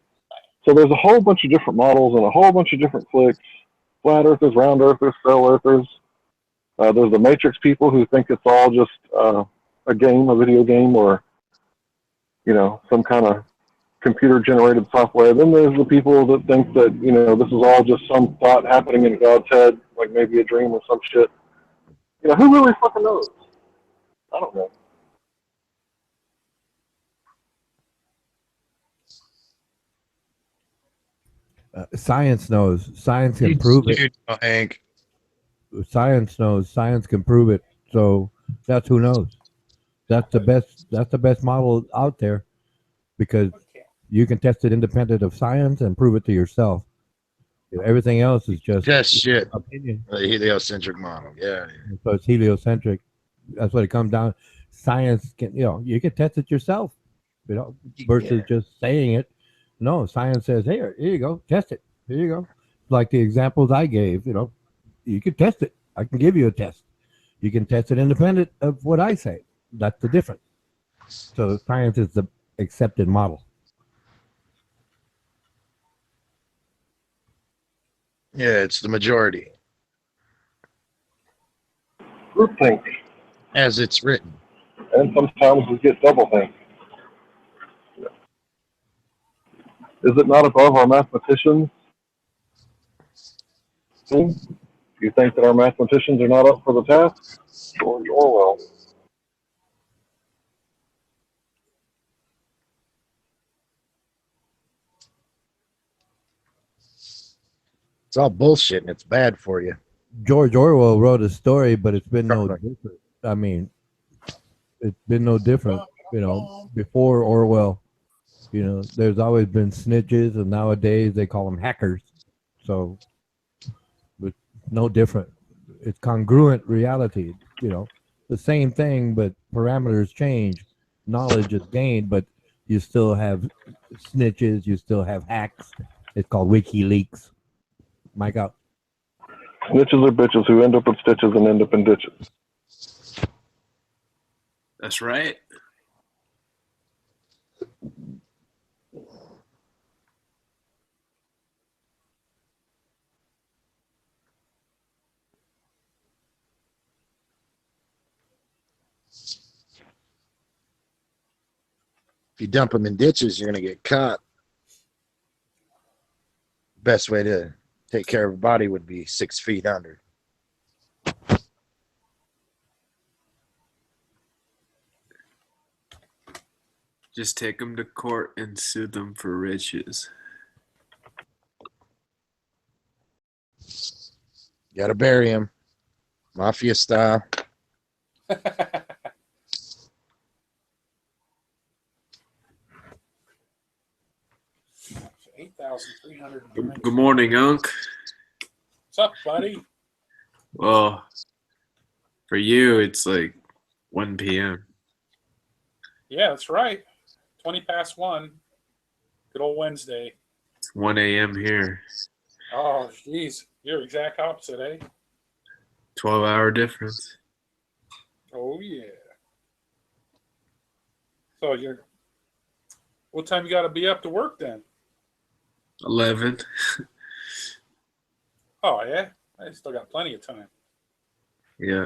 So there's a whole bunch of different models and a whole bunch of different cliques. Flat earthers, round earthers, cell earthers. There's the matrix people who think it's all just a game, a video game, or some kind of computer-generated software. Then there's the people that think that this is all just some thought happening in God's head, like maybe a dream or some shit. Who really fucking knows? I don't know. Science knows. Science can prove it. Hank. Science knows. Science can prove it. So that's who knows. That's the best. That's the best model out there, because you can test it independent of science and prove it to yourself. Everything else is just shit. opinion. The heliocentric model. Yeah. So it's heliocentric. That's what it comes down. Science can, you can test it yourself, versus just saying it. No, science says, hey, here you go, test it. Here you go. Like the examples I gave, you can test it. I can give you a test. You can test it independent of what I say. That's the difference. So science is the accepted model. Yeah, it's the majority. Groupthink. As it's written. And sometimes we get doublethink. Is it not above our mathematicians? Do you think that our mathematicians are not up for the task? George Orwell. It's all bullshit and it's bad for you. George Orwell wrote a story, but it's been no different. I mean, it's been no different, before Orwell. There's always been snitches, and nowadays they call them hackers. So it's no different. It's congruent reality, the same thing, but parameters change. Knowledge is gained, but you still have snitches, you still have hacks. It's called WikiLeaks. Mike out. Snitches are bitches who end up with stitches and end up in ditches. That's right. If you dump them in ditches, you're going to get caught. Best way to take care of a body would be 6 feet under. Just take them to court and sue them for riches. Got to bury him. Mafia style. Good morning, Unc. What's up, buddy? Well, for you, it's like 1 p.m. Yeah, that's right. 20 past 1. Good old Wednesday. It's 1 a.m. here. Oh, jeez. You're exact opposite, eh? 12-hour difference. Oh, yeah. So what time you got to be up to work then? 11. Oh, yeah? I still got plenty of time. Yeah.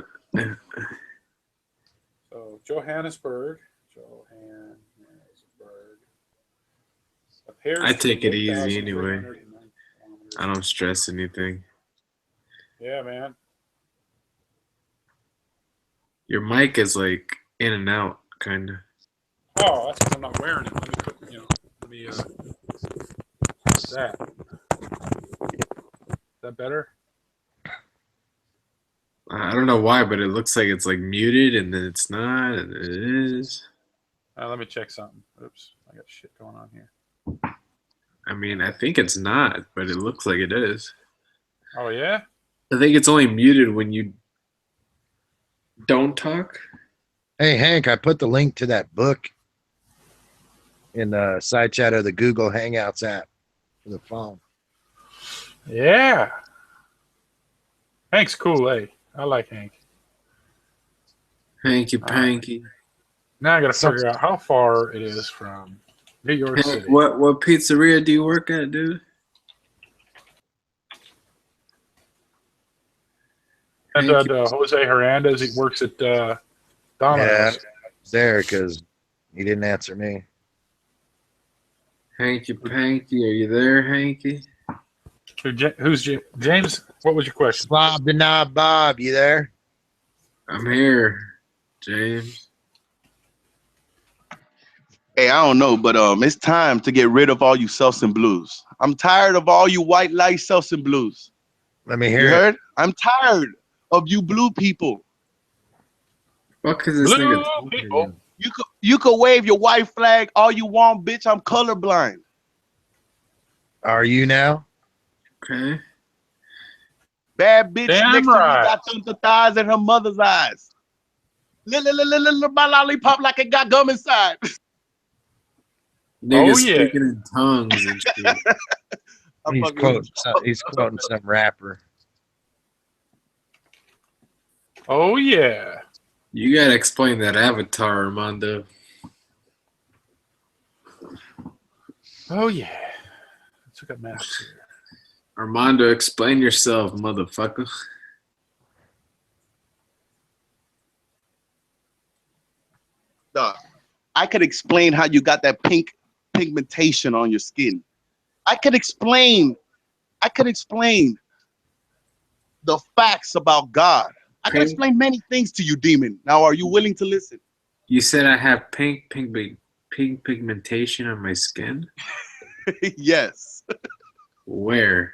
So, Johannesburg. I take it easy anyway. I don't stress anything. Yeah, man. Your mic is like in and out, kind of. Oh, that's because I'm not wearing it. Let me put, what's that? Is that better? I don't know why, but it looks like it's like muted, and then it's not, and then it is. Let me check something. Oops, I got shit going on here. I mean, I think it's not, but it looks like it is. Oh, yeah? I think it's only muted when you don't talk. Hey, Hank, I put the link to that book in the side chat of the Google Hangouts app for the phone. Yeah. Hank's cool, eh? I like Hank. Hanky Panky. Now I got to figure out how far it is from New York Hank, City. what pizzeria do you work at, dude? And Jose Hernandez, he works at Domino's. Yeah, there, because he didn't answer me. Hanky Panky, are you there, Hanky? Who's James? What was your question? Bob the Knob Bob, you there? I'm here, James. Hey, I don't know, but it's time to get rid of all you selfs and blues. I'm tired of all you white light Selsun blues. Let me You hear it. heard? I'm tired of you blue people. What is this Blue nigga people. You could wave your white flag all you want, bitch. I'm colorblind. Are you now? Okay. Bad bitch Damn next to me right. got thunder thighs and her mother's eyes. My lollipop like it got gum inside. Niggas Oh, yeah. speaking in tongues and shit. He's quoting some rapper. Oh, yeah. You gotta explain that avatar, Armando. Oh, yeah. Let's look at maps here. Armando, explain yourself, motherfucker. Dog, I could explain how you got that pink pigmentation on your skin. I could explain the facts about God. I can explain many things to you, demon. Now, are you willing to listen? You said I have pink pigmentation on my skin? Yes. Where?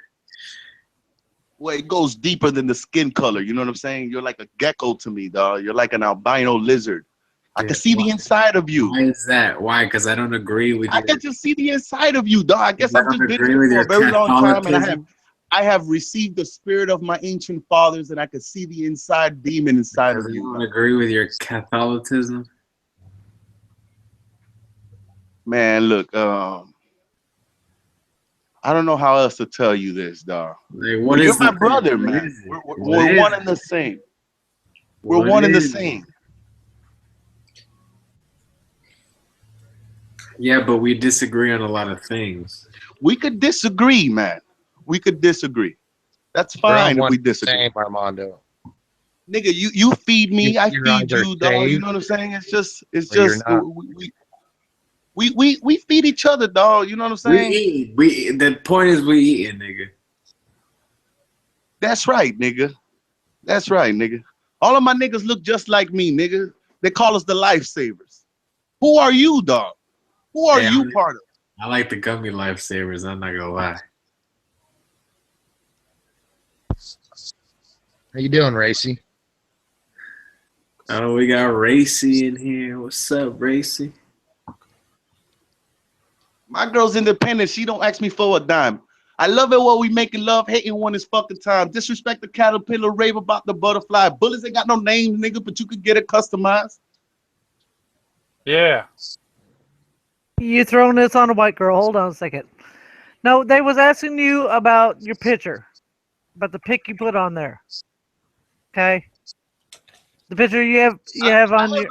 Well, it goes deeper than the skin color. You know what I'm saying? You're like a gecko to me, dog. You're like an albino lizard. I can see the inside of you. Why is that? Why? Because I don't agree with you. I can just see the inside of you, dog. I guess I I've just don't been agree here with for your a very long time, and Catholicism. I have received the spirit of my ancient fathers, and I can see the inside demon inside Because of I you. don't agree with your Catholicism. Man, look, I don't know how else to tell you this, dog. Like, what You're is my the brother, thing? What man. is it? We're What is one it? and the same. We're What one and the is it? same. Yeah, but we disagree on a lot of things. We could disagree, man. We could disagree. That's We're all fine if one we and the disagree. same, Armando. Nigga, you feed me, I You're feed either you, dog. You saved know what I'm saying? It's just or you're not. we feed each other, dog. You know what I'm saying? The point is we eating, nigga. That's right, nigga. That's right, nigga. All of my niggas look just like me, nigga. They call us the lifesavers. Who are you, dog? Who are you part of? I like the gummy lifesavers, I'm not gonna lie. How you doing, Racy? Oh, we got Racy in here. What's up, Racy? My girl's independent. She don't ask me for a dime. I love it when we making love, hating when it's fucking time. Disrespect the caterpillar, rave about the butterfly. Bullets ain't got no names, nigga, but you could get it customized. Yeah. You throwing this on a white girl? Hold on a second. No, they was asking you about your picture, about the pic you put on there. Okay, the picture you have on your.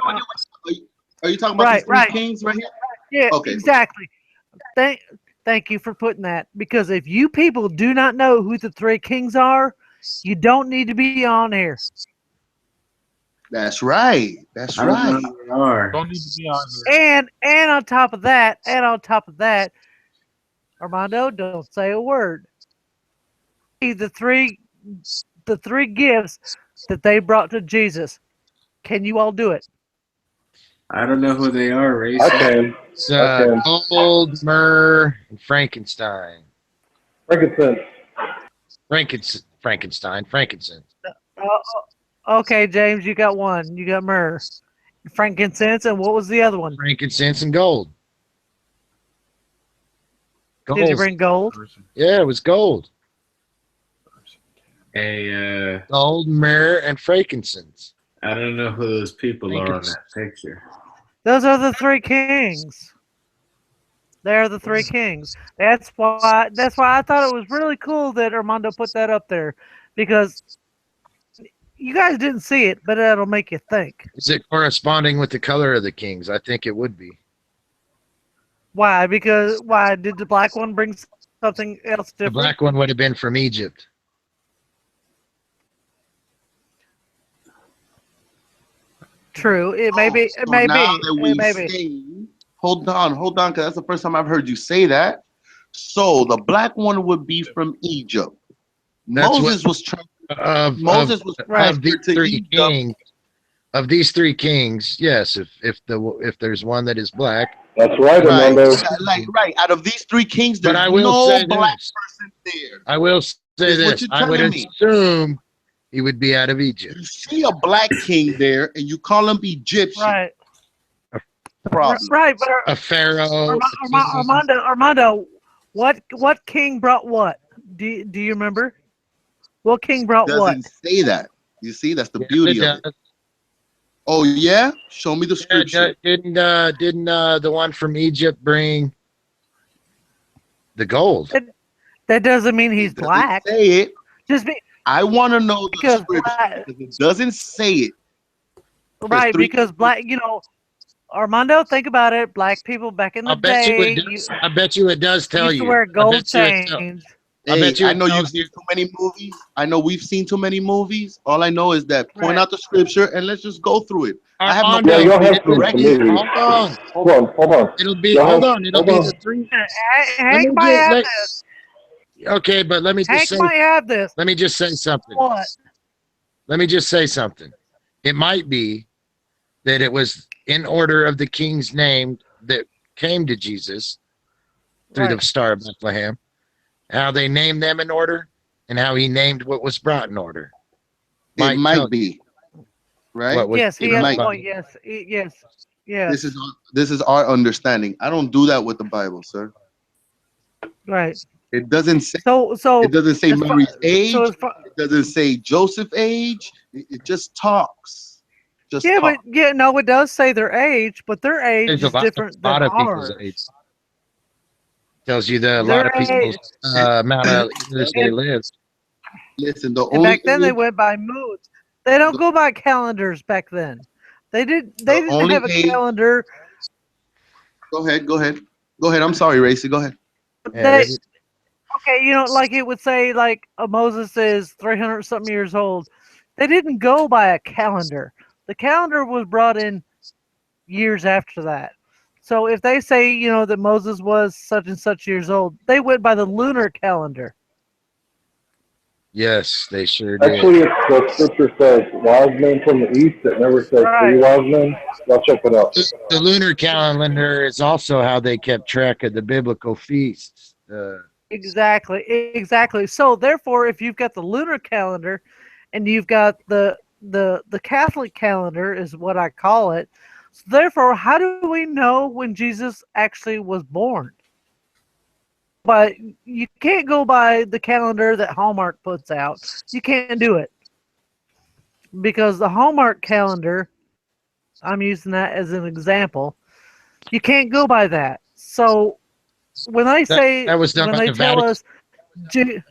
Are you talking about these three kings right here? Yeah, Okay. exactly. Thank you for putting that, because if you people do not know who the three kings are, you don't need to be on here. That's right. That's right. Don't need to be on here. And on top of that, Armando, don't say a word. The three gifts that they brought to Jesus. Can you all do it? I don't know who they are, Racy. I can. It's gold, myrrh, and Frankenstein. Frankincense. Okay, James, you got one. You got myrrh, frankincense, and what was the other one? Frankincense and gold. Did you bring gold? Yeah, it was gold. Gold, myrrh, and frankincense. I don't know who those people are on that picture. Those are the three kings. They're the three kings. That's why I thought it was really cool that Armando put that up there, because you guys didn't see it, but it'll make you think. Is it corresponding with the color of the kings? I think it would be. Why? Because why did the black one bring something else different? The black one would have been from Egypt. True. It may be. It may be. Hold on, because that's the first time I've heard you say that. So the black one would be from Egypt. Moses was transferred to Egypt. of these three kings, yes, if there's one that is black. That's right, Right, Armando. right. Out of these three kings, But there's I will no say black this. person there. I will say Is what this. you're I would telling me. assume he would be out of Egypt. You see a black king there, and you call him Egyptian. Right. Problem. Right, but A pharaoh. Armando, what king brought what? Do you remember? What king brought what? Doesn't say that. You see, that's the beauty of it. Oh yeah, show me the scripture. Didn't the one from Egypt bring the gold? That doesn't mean he's black. Say it. Just be. I want to know the scripture because it doesn't say it. Right, because black, Armando, think about it. Black people back in the day. I bet you it does tell used you. to wear gold chains. Hey, I know you've seen too many movies. I know we've seen too many movies. All I know is that point out the scripture and let's just go through it. I have no Yeah, you'll have correct. Hold on. It'll be the three. Hank might have this. Okay, but let me just Hank say. might have this. Let me just say something. What? Let me just say something. It might be that it was in order of the king's name that came to Jesus through the Star of Bethlehem. How they named them in order, and how he named what was brought in order. It might be, right? Yes, he has a point. Yes. This is our understanding. I don't do that with the Bible, sir. Right. It doesn't say. So it doesn't say Mary's age. It doesn't say Joseph's age. It just talks. But it does say their age, but their age is different than ours. Tells you that a lot of people's amount of years they lived. Listen, back then they went by moons. They don't go by calendars back then. They didn't have a calendar. Go ahead. I'm sorry, Racy. Go ahead. Okay, like it would say, like Moses is 300 something years old. They didn't go by a calendar. The calendar was brought in years after that. So if they say, that Moses was such and such years old, they went by the lunar calendar. Yes, they sure did. Actually, the scripture says wise men from the east. It never says three wise men. I'll check it out. The lunar calendar is also how they kept track of the biblical feasts. Exactly. So therefore, if you've got the lunar calendar and you've got the Catholic calendar is what I call it. So therefore, how do we know when Jesus actually was born? But you can't go by the calendar that Hallmark puts out. You can't do it. Because the Hallmark calendar, I'm using that as an example, you can't go by that. So when they say, that was done when by they the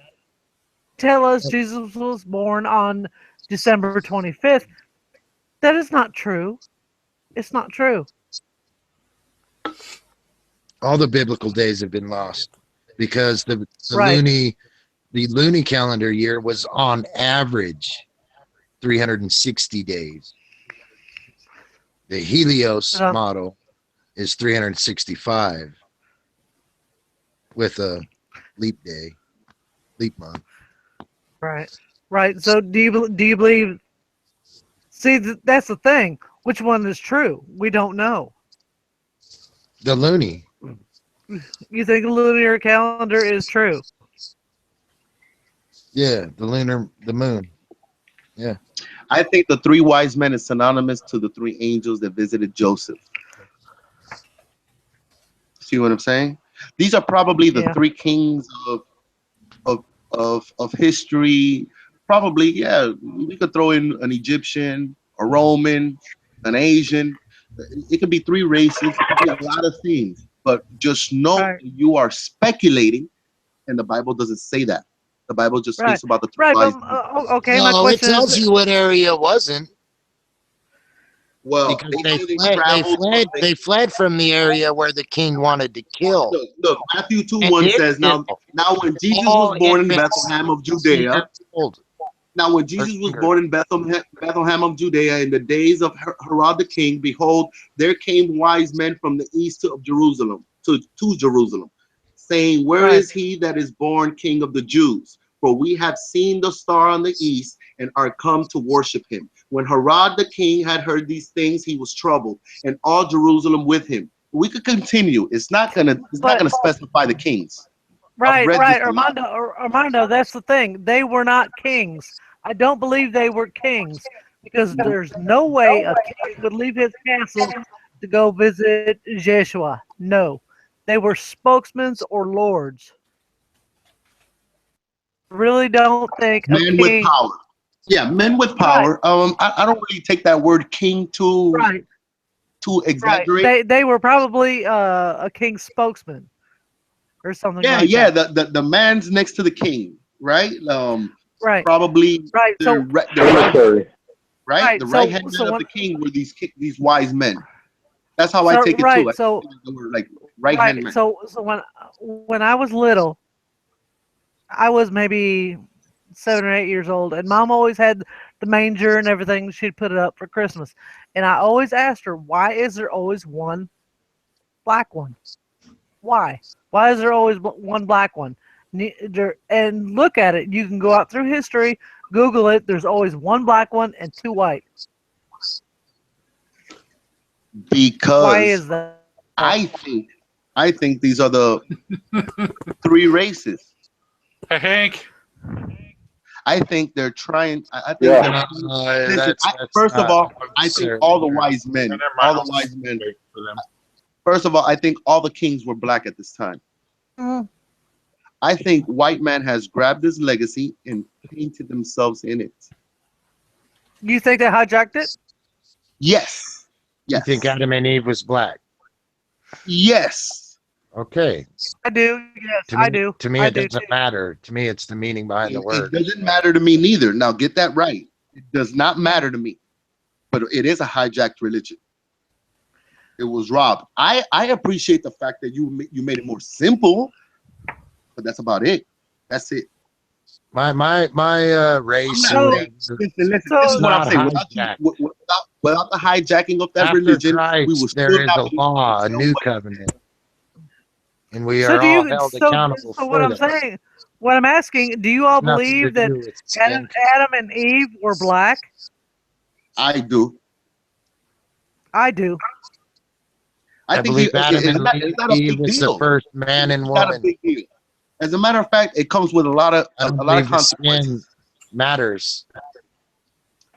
tell us Jesus was born on December 25th, that is not true. It's not true. All the biblical days have been lost because the loony calendar year was on average 360 days. The Helios model is 365 with a leap month. Right. So do you believe? See, that's the thing. Which one is true? We don't know. The loony. You think the lunar calendar is true? Yeah, the moon. Yeah. I think the three wise men is synonymous to the three angels that visited Joseph. See what I'm saying? These are probably the three kings of history. Probably, we could throw in an Egyptian, a Roman, an Asian. It could be three races. It could be a lot of things. But just know you are speculating, and the Bible doesn't say that. The Bible just speaks about the three wise men. Okay, my question it tells you what area it wasn't. Well, they fled from the area where the king wanted to kill. Look, Matthew 2:1 says, now when Jesus was born in Bethlehem of Judea, now when Jesus was born in Bethlehem of Judea in the days of Herod the king, behold, there came wise men from the east of Jerusalem to Jerusalem, saying, where is he that is born King of the Jews? for we have seen the star on the east and are come to worship him. When Herod the king had heard these things, he was troubled, and all Jerusalem with him. We could continue. It's not gonna specify the kings. Right, read right, this a lot. Armando. That's the thing. They were not kings. I don't believe they were kings because there's no way a king would leave his castle to go visit Jeshua. No, they were spokesmen or lords. Really don't think a Men with king. power. Yeah, men with power. I don't really take that word king to exaggerate. Right. They were probably a king's spokesman or something Yeah, like yeah. that. The man's next to the king, right? Right. Probably Right. So right? Right, The so- right hand so man of when- the king were these wise men. That's how I take it right, too. I so think they were like right hand men. So when I was little, I was maybe 7 or 8 years old, and Mom always had the manger and everything. She'd put it up for Christmas, and I always asked her, "Why is there always one black one? Why? Why is there always one black one?" And look at it. You can go out through history, Google it. There's always one black one and two white. Because Why is that? I think these are the three races. Hey, Hank. I think they're trying. I think Yeah. listen, That's first of not all, I think necessarily all the true. wise men, Never all mind. the wise men. For them. First of all, I think all the kings were black at this time. Mm. I think white man has grabbed this legacy and painted themselves in it. You think they hijacked it? Yes. You Yes. think Adam and Eve was black? Yes. Okay. I do. Yes, To me, I do. To me, I it do doesn't too. matter. To me, it's the meaning behind the It word. doesn't matter to me neither. Now get that right. It does not matter to me. But it is a hijacked religion. It was robbed. I appreciate the fact that you made it more simple, but that's about it. That's it. My race. Listen, this is what I'm saying. Without the hijacking of that After religion, Christ, we will there still is not a be law, a no new way. covenant, and we So are do all you? held So accountable what for I'm that. saying, what I'm asking, do you all Nothing to believe that do with skin Adam and Eve were black? I do. I do. I I think believe Adam it's and not a Eve big is the deal. first man and It's not a woman. big deal. As a matter of fact, it comes with a lot of I don't a lot of believe the skin consequences. matters.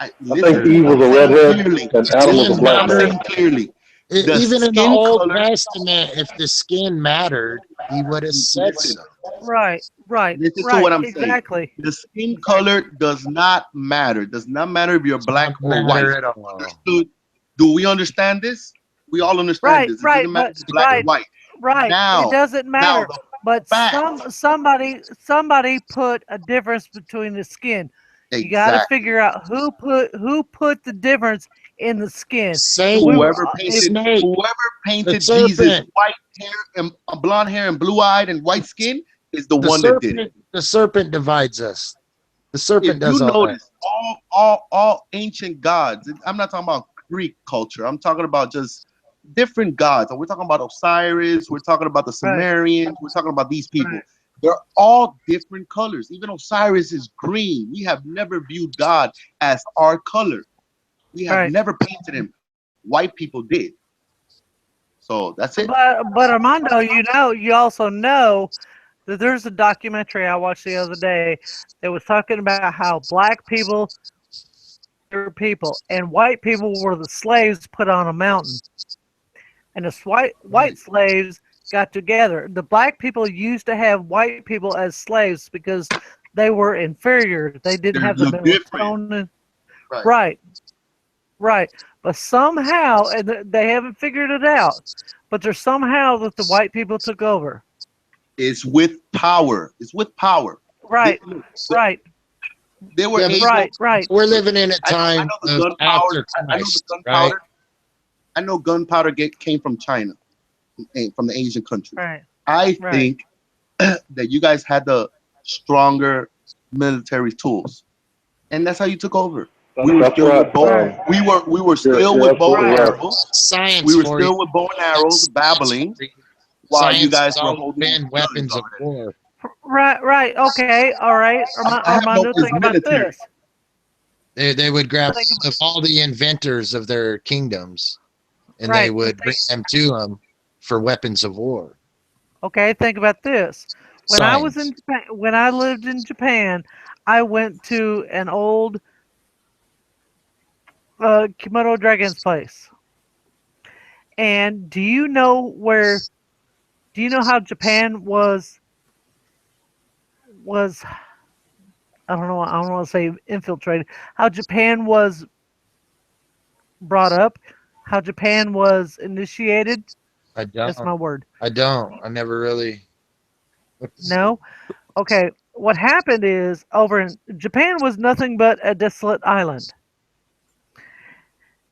I think Eve was a redhead and Adam was a black man. Clearly, the Even in the skin Old color. Testament, if the skin mattered, he would have said so. Right. Listen to Right. what I'm Exactly. saying. The skin color does not matter. Does not matter if you're black or Matter white. at all. Understood? Do we understand this? We all understand Right. this. It Right. doesn't matter But if it's black or right. white. Right. Now, It doesn't matter. the But fact. somebody put a difference between the skin. You got to Exactly. figure out who put the difference in the skin. Satan, Whoever the painted snake, painted the Jesus serpent. white hair and blonde hair and blue eyed and white skin is the The one that did it. the serpent divides us. The serpent If does you all that. notice, all ancient gods. I'm not talking about Greek culture. I'm talking about just different gods. And we're talking about Osiris. We're talking about the Sumerians. We're talking about these people. Right. They're all different colors. Even Osiris is green. We have never viewed God as our color. We have Right. never painted him. White people did. So that's it. But Armando, you also know that there's a documentary I watched the other day that was talking about how black people were people and white people were the slaves put on a mountain. And the white slaves got together. The black people used to have white people as slaves because they were inferior. They didn't have the melatonin. Right. But somehow, and they haven't figured it out, but there's somehow that the white people took over. It's with power. It's with power. Right. They were able, right. We're living in a time I know of after Christ, right? I know gunpowder came from China, from the Asian countries. Right. I think that you guys had the stronger military tools, and that's how you took over. We were still with bow. We were still with bow and arrows. Science. We were still with bow and arrows, babbling, while you guys were holding weapons of war. Right. Okay. All right. I have no Armando, more think about military. this. They would grab Think about, all the inventors of their kingdoms, and they right. would bring them to them for weapons of war. Okay. Think about this. When I was Science. in Japan, when I lived in Japan, I went to an old Komodo dragon's place. And do you know where? Do you know how Japan was? I don't know. I don't want to say infiltrated. How Japan was brought up? How Japan was initiated? I don't. That's my word. I don't. I never really. No. Okay. What happened is over in Japan was nothing but a desolate island,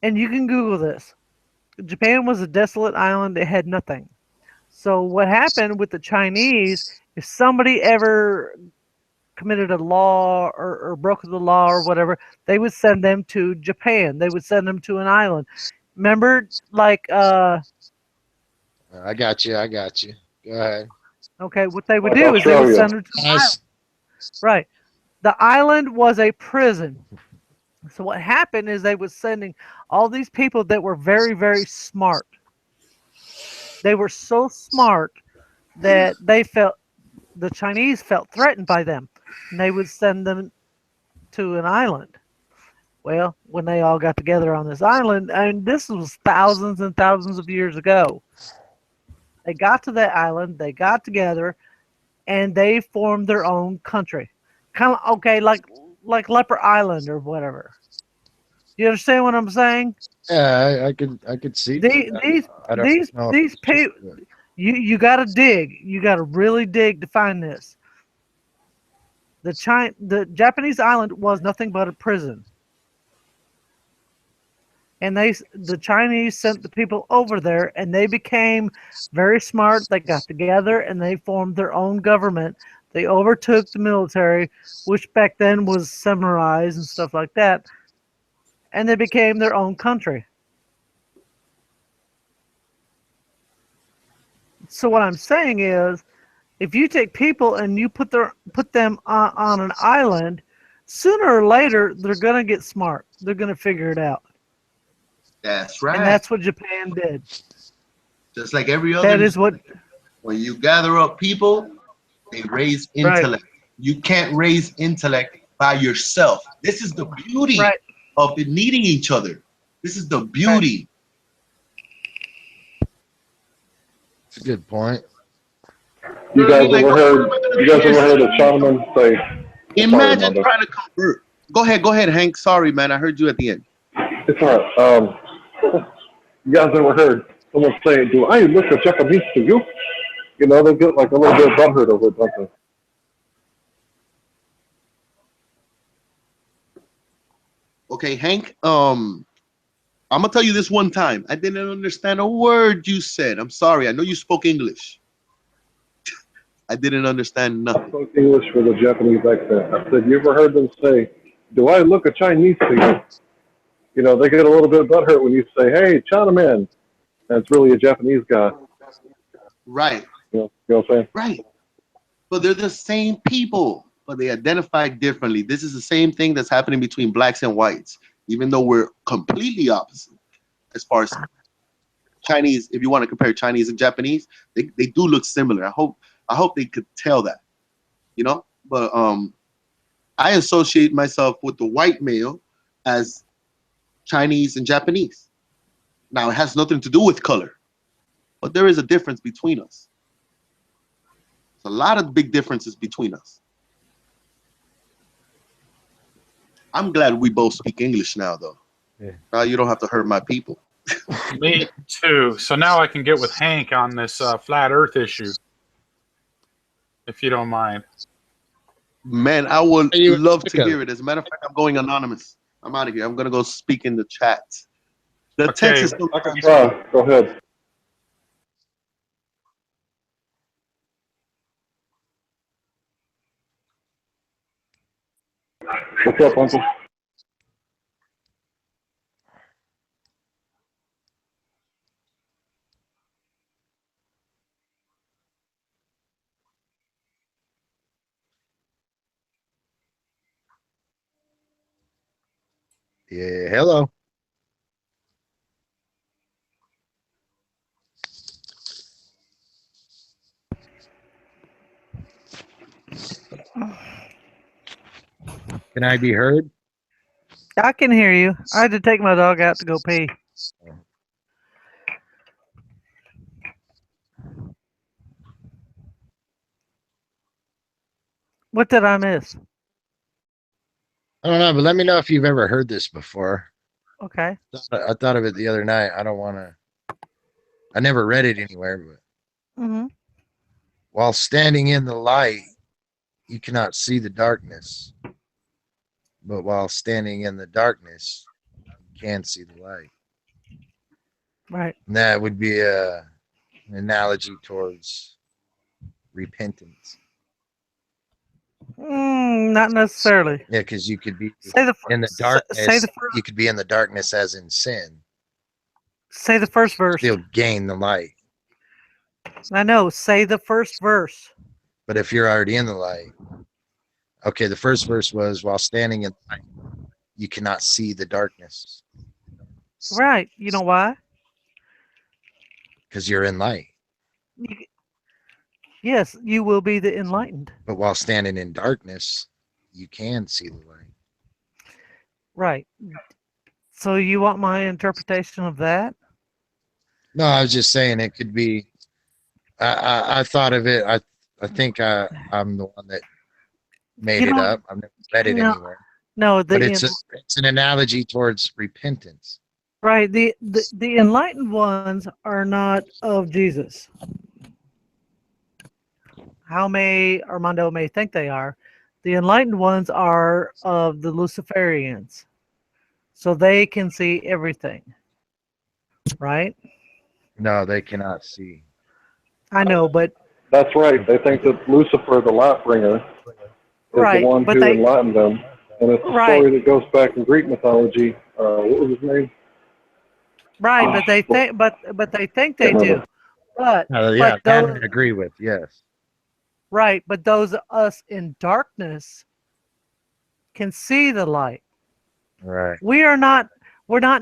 and you can Google this. Japan was a desolate island. It had nothing. So what happened with the Chinese? If somebody ever committed a law or broke the law or whatever, they would send them to Japan. They would send them to an island. Remember, like, I got you. I got you. Go ahead. okay, what they would Like do is they would Australia. send them to the island. Right. The island was a prison. So what happened is they were sending all these people that were very, very smart. They were so smart that the Chinese felt threatened by them, and they would send them to an island. Well, when they all got together on this island, and this was thousands and thousands of years ago, they got to that island, they got together, and they formed their own country. Kind of okay, like Leper Island or whatever. You understand what I'm saying? Yeah, I could see. I don't know. These people, you got to dig. You got to really dig to find this. The Japanese island was nothing but a prison, and the Chinese sent the people over there, and they became very smart. They got together and they formed their own government. They overtook the military, which back then was samurais and stuff like that, and they became their own country. So what I'm saying is, if you take people and you put them on an island, sooner or later they're gonna get smart. They're gonna figure it out. That's right. And that's what Japan did. Just like every other. That is what. When you gather up people, they raise intellect. Right. You can't raise intellect by yourself. This is the beauty of it needing each other. This is the beauty. That's a good point. You guys ever heard of Chinaman say? Imagine trying to convert. Go ahead, Hank. Sorry, man. I heard you at the end. It's all right. You guys ever heard someone say, "Do I look a Japanese to you?" You know, they get like a little bit butthurt over it, don't they? Okay, Hank. I'm gonna tell you this one time. I didn't understand a word you said. I'm sorry. I know you spoke English. I didn't understand nothing. I spoke English with a Japanese accent. I said, "You ever heard them say, 'Do I look a Chinese to you?'" You know, they get a little bit butthurt when you say, "Hey, Chinaman," and it's really a Japanese guy. Right. You know what I'm saying? Right. But they're the same people, but they identify differently. This is the same thing that's happening between blacks and whites, even though we're completely opposite as far as Chinese. If you want to compare Chinese and Japanese, they do look similar. I hope they could tell that, you know. But I associate myself with the white male as Chinese and Japanese. Now, it has nothing to do with color, but there is a difference between us. There's a lot of big differences between us. I'm glad we both speak English now, though. Yeah. Now you don't have to hurt my people. Me too. So now I can get with Hank on this flat Earth issue, if you don't mind. Man, I would love to hear it. As a matter of fact, I'm going anonymous. I'm out of here. I'm going to go speak in the chat. The Texas. Go ahead. What's up, Uncle? Yeah, hello. Can I be heard? I can hear you. I had to take my dog out to go pee. What did I miss? I don't know, but let me know if you've ever heard this before. Okay. I thought of it the other night. I don't want to. I never read it anywhere, but Mm-hmm. while standing in the light, you cannot see the darkness. But while standing in the darkness, you can see the light. Right. And that would be an analogy towards repentance. Not necessarily. Yeah, because you could be Say the in the say darkness. the first. You could be in the darkness as in sin. Say the first verse. Still gain the light. I know. Say the first verse. But if you're already in the light, okay, the first verse was, while standing in the light, you cannot see the darkness. Right. You know why? Because you're in light. Yes, you will be the enlightened. But while standing in darkness, you can see the light. Right. So you want my interpretation of that? No, I was just saying it could be. I thought of it. I think I'm the one that made it up. I've never read it anywhere. No, but it's an analogy towards repentance. Right. The enlightened ones are not of Jesus. How may Armando may think they are. The enlightened ones are of the Luciferians. So they can see everything. Right? No, they cannot see. I know, but That's right. They think that Lucifer, the light bringer, is right, the one but who they- enlightened them. And it's a Right. story that goes back in Greek mythology. What was his name? right, but they think but they think they do. But Yeah, but that those I agree with. Yes. right, but those of us in darkness can see the light. Right. We're not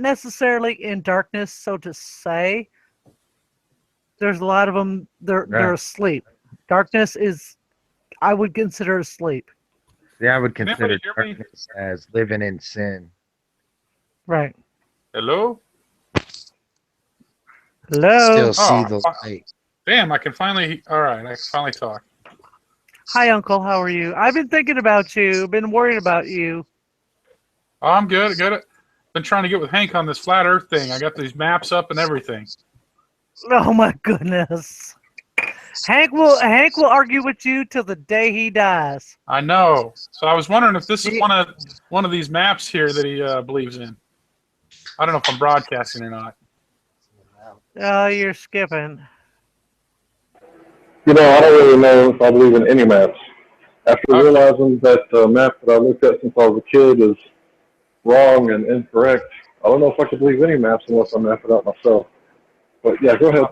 necessarily in darkness, so to say. There's a lot of them they're Right. asleep. Darkness is I would consider asleep. Yeah, I would Can consider anybody hear me? darkness as living in sin. Right. Hello? Hello. Still see the light. Damn, I can finally. All right, I can finally talk. Hi, Uncle. How are you? I've been thinking about you. Been worried about you. Oh, I'm good. Good. Been trying to get with Hank on this flat Earth thing. I got these maps up and everything. Oh my goodness. Hank will argue with you till the day he dies. I know. So I was wondering if this is one of these maps here that he believes in. I don't know if I'm broadcasting or not. Oh, you're skipping. You know, I don't really know if I believe in any maps. After realizing that the map that I looked at since I was a kid is wrong and incorrect, I don't know if I can believe any maps unless I map it out myself. But yeah, go ahead.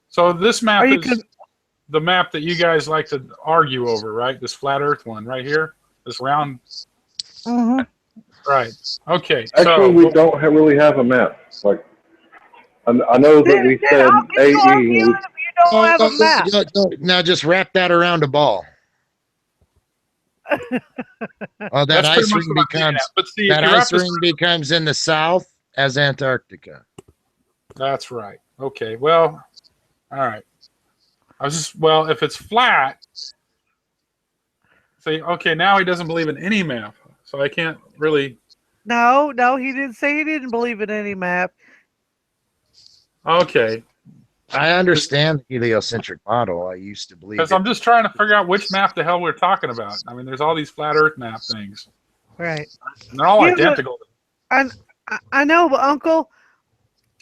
So this map Are you is the map that you guys like to argue over, right? This flat Earth one right here, this round. Mm-hmm. Right. Okay. Actually, we don't really have a map. Like, I know that we said AE. don't have a map. Now just wrap that around a ball. Oh, that That's pretty ice much ring what I'm getting becomes at. But see, if that you wrap ice this ring becomes in the south as Antarctica. That's right. Okay. Well, all right. Well, if it's flat, say, okay, now he doesn't believe in any map. So I can't really. No, he didn't say he didn't believe in any map. Okay. I understand the heliocentric model. I used to believe Because it. I'm just trying to figure out which map the hell we're talking about. I mean, there's all these flat Earth map things. Right. And they're all Yeah, but- identical. I know, but Uncle.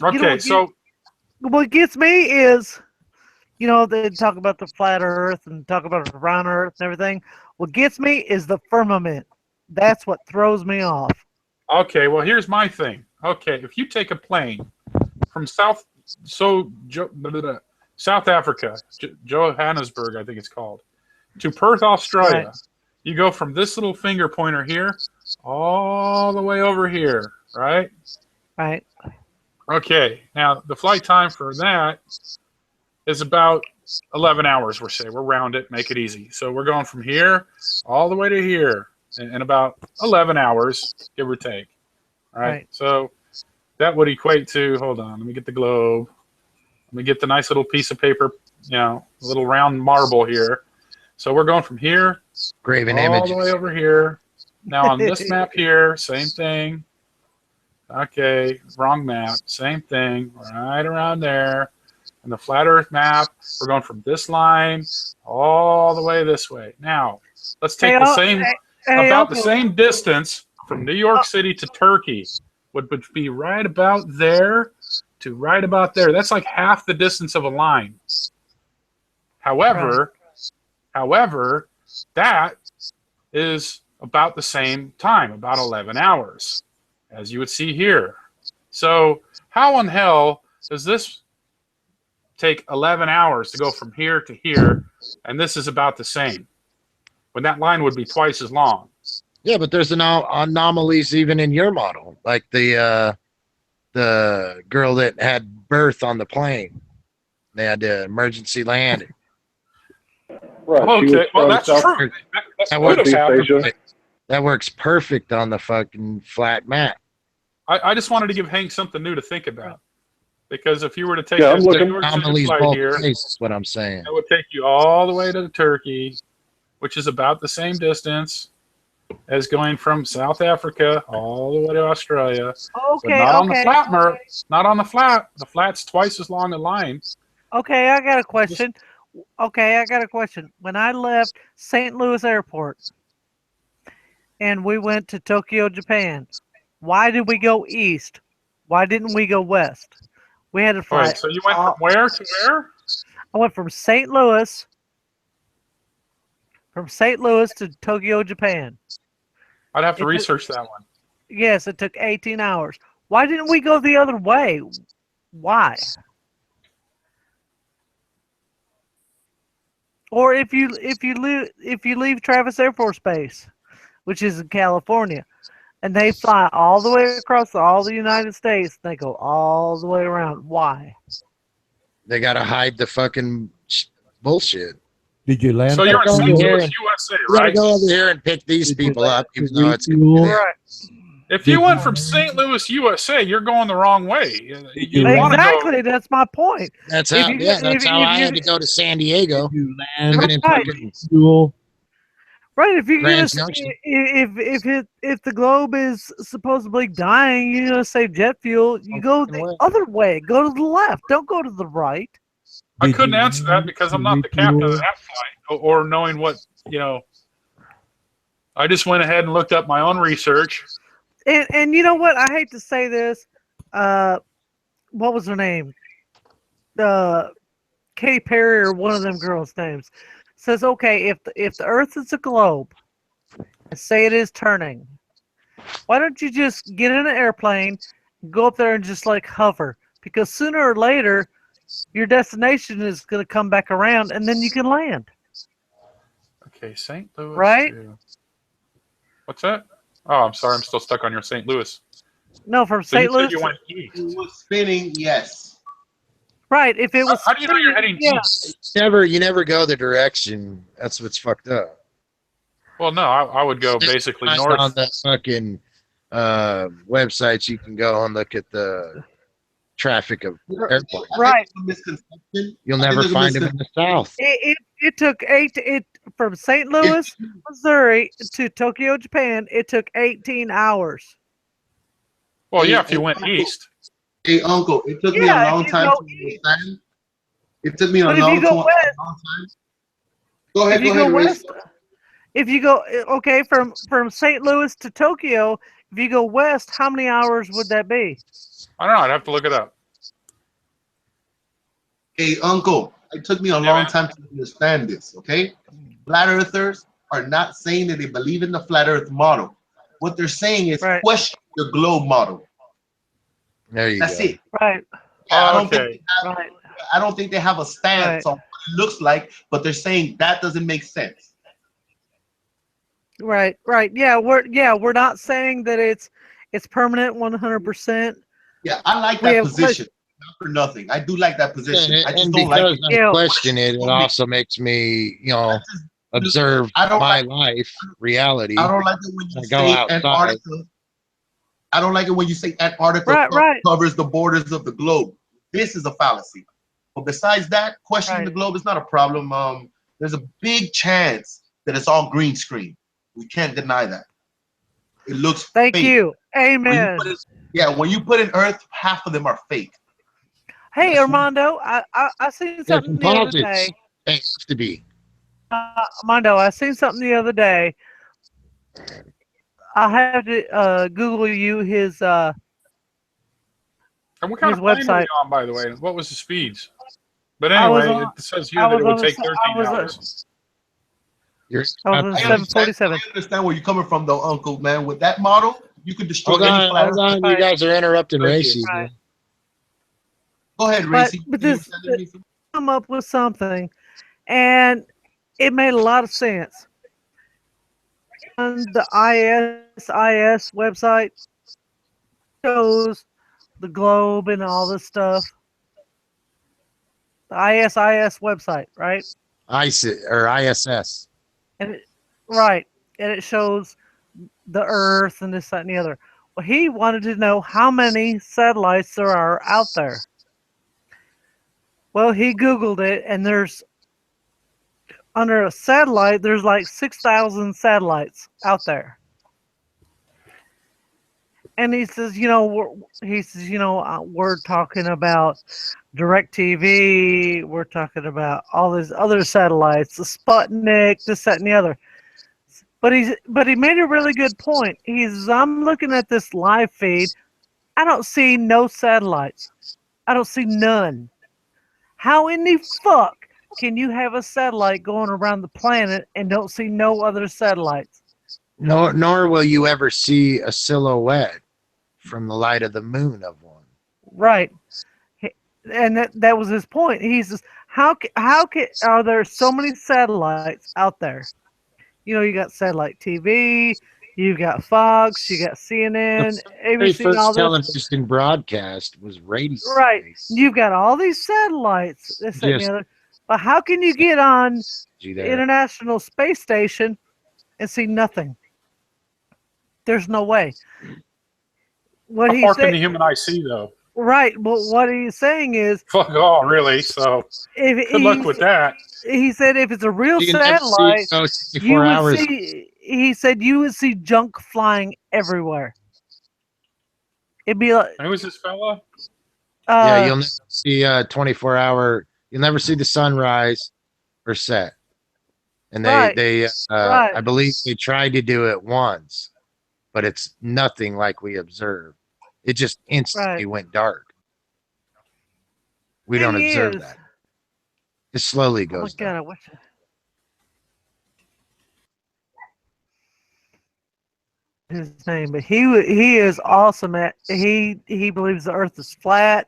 Okay, what gets me is, they talk about the flat Earth and talk about the round Earth and everything. What gets me is the firmament. That's what throws me off. Okay, well, here's my thing. Okay, if you take a plane from South Africa, Johannesburg, I think it's called, to Perth, Australia, Right. you go from this little finger pointer here all the way over here. right? Right. Okay, now the flight time for that is about 11 hours, we'll round it, make it easy. So we're going from here all the way to here in about 11 hours, give or take. All right. So that would equate to, hold on, let me get the globe. Let me get the nice little piece of paper, a little round marble here. So we're going from here Graven all images. the way over here. Now on this map here, same thing. Okay, wrong map, same thing, right around there. And the flat Earth map, we're going from this line all the way this way. Now, let's take the same distance from New York City to Turkey, would be right about there to right about there. That's like half the distance of a line. However, that is about the same time, about 11 hours, as you would see here. So how in hell does this take 11 hours to go from here to here, and this is about the same, when that line would be twice as long? Yeah, but there's anomalies even in your model, like the girl that had birth on the plane. They had to emergency landing. Right. Okay, well, that's true. That works perfect on the fucking flat map. I just wanted to give Hank something new to think about. Because if you were to take Yeah, that New York City anomalies flight both here, places, what I'm saying. that would take you all the way to Turkey, which is about the same distance as going from South Africa all the way to Australia. Okay, but not on the flat, not on the flat. The flat's twice as long a line. Okay, I got a question. When I left St. Louis Airport and we went to Tokyo, Japan, why did we go east? Why didn't we go west? We had to fly. Wait, so you went from where to where? I went from St. Louis to Tokyo, Japan. I'd have to research that one. Yes, it took 18 hours. Why didn't we go the other way? Why? Or if you leave Travis Air Force Base, which is in California, and they fly all the way across all the United States, they go all the way around. Why? They gotta hide the fucking bullshit. Did you land? So you're in St. Louis, USA, You gotta right? go over here and pick these people up, even though it's Right. If you went from St. Louis, USA, you're going the wrong way. You want to go. Exactly, that's my point. That's how. That's how I had to go to San Diego. Living in Right. fuel. Right, if you're gonna Grand Junction. if the globe is supposedly dying, you're gonna save jet fuel. You go the other way. Go to the left. Don't go to the right. I couldn't answer that because I'm not the captain of that flight, or knowing what I just went ahead and looked up my own research. And you know what? I hate to say this. What was her name? Katy Perry or one of them girls' names says, okay, if the Earth is a globe, and say it is turning, why don't you just get in an airplane, go up there and just like hover? Because sooner or later, your destination is going to come back around, and then you can land. Okay, St. Louis. Right? What's that? Oh, I'm sorry. I'm still stuck on your St. Louis. No, from So St. you said Louis. you went east. It was spinning, yes. Right. If it was. How do you know you're heading east? You never go the direction. That's what's fucked up. Well, no, I would go basically Just north. on the fucking websites, you can go and look at the traffic of airplanes. Right. Misconception. You'll never find them in the south. It took from St. Louis, Missouri to Tokyo, Japan. It took 18 hours. Well, yeah, if you went east. Hey, Uncle, it took me a long time to understand. It took me a long time. Go ahead, west, if you go from St. Louis to Tokyo, if you go west, how many hours would that be? I don't know. I'd have to look it up. Hey, Uncle, it took me a long time to understand this, okay? Flat Earthers are not saying that they believe in the Flat Earth model. What they're saying is question the globe model. There you That's go. it. Right. I don't think they have a stance on what it looks like, but they're saying that doesn't make sense. Right. Yeah, we're not saying that It's permanent 100%. Yeah, I like We that have position. Not for nothing. I do like that position. I just And don't like because it. I question it, it also makes me, observe my life, reality. I don't like it when you I go say outside. Antarctica. I don't like it when you say Antarctica covers the borders of the globe. This is a fallacy. But besides that, questioning the globe is not a problem. There's a big chance that it's all green screen. We can't deny that. It looks Thank fake. you. Amen. When you put in Earth, half of them are fake. Hey, Armando, I seen something the other day. They have to be. Armando, I seen something the other day. I have to Google you his And what kind his of plane were website. you on, by the way? What was the speeds? But I was anyway, on- it says here I that it was would on take the- 13 I was, hours. I was on 747. I understand where you're coming from, though, Uncle, man. With that model, you could destroy any planet. Hold on. You guys are interrupting Racy. Right. Go ahead, Racy. But this come up with something, and it made a lot of sense. On the ISIS website shows the globe and all this stuff. The ISIS website, right? ISS. And right, and it shows the Earth and this, that, and the other. Well, he wanted to know how many satellites there are out there. Well, he Googled it, and there's under a satellite, there's like 6,000 satellites out there. And he says, we're talking about DirecTV, we're talking about all these other satellites, the Sputnik, this, that, and the other. But he made a really good point. I'm looking at this live feed. I don't see no satellites. I don't see none. How in the fuck can you have a satellite going around the planet and don't see no other satellites? Nor will you ever see a silhouette from the light of the moon of one. Right. And that was his point. He says, how are there so many satellites out there? You got satellite TV, you got Fox, you got CNN, ABC, and all first this. television broadcast was radio. Right. You've got all these satellites, this, that, and the other. But how can you get on the International Space Station and see nothing? There's no way. What How far can the human eye see, though? Right. But what he's saying is, Fuck all, really. So good luck with that. He said if it's a real satellite, you would see. He said you would see junk flying everywhere. It'd be like. Who is this fella? Yeah, you'll never see 24-hour. You'll never see the sunrise or set. And I believe they tried to do it once, but it's nothing like we observed. It just instantly went dark. We don't observe that. It slowly goes down. I wish. His name, but he is awesome at he believes the Earth is flat.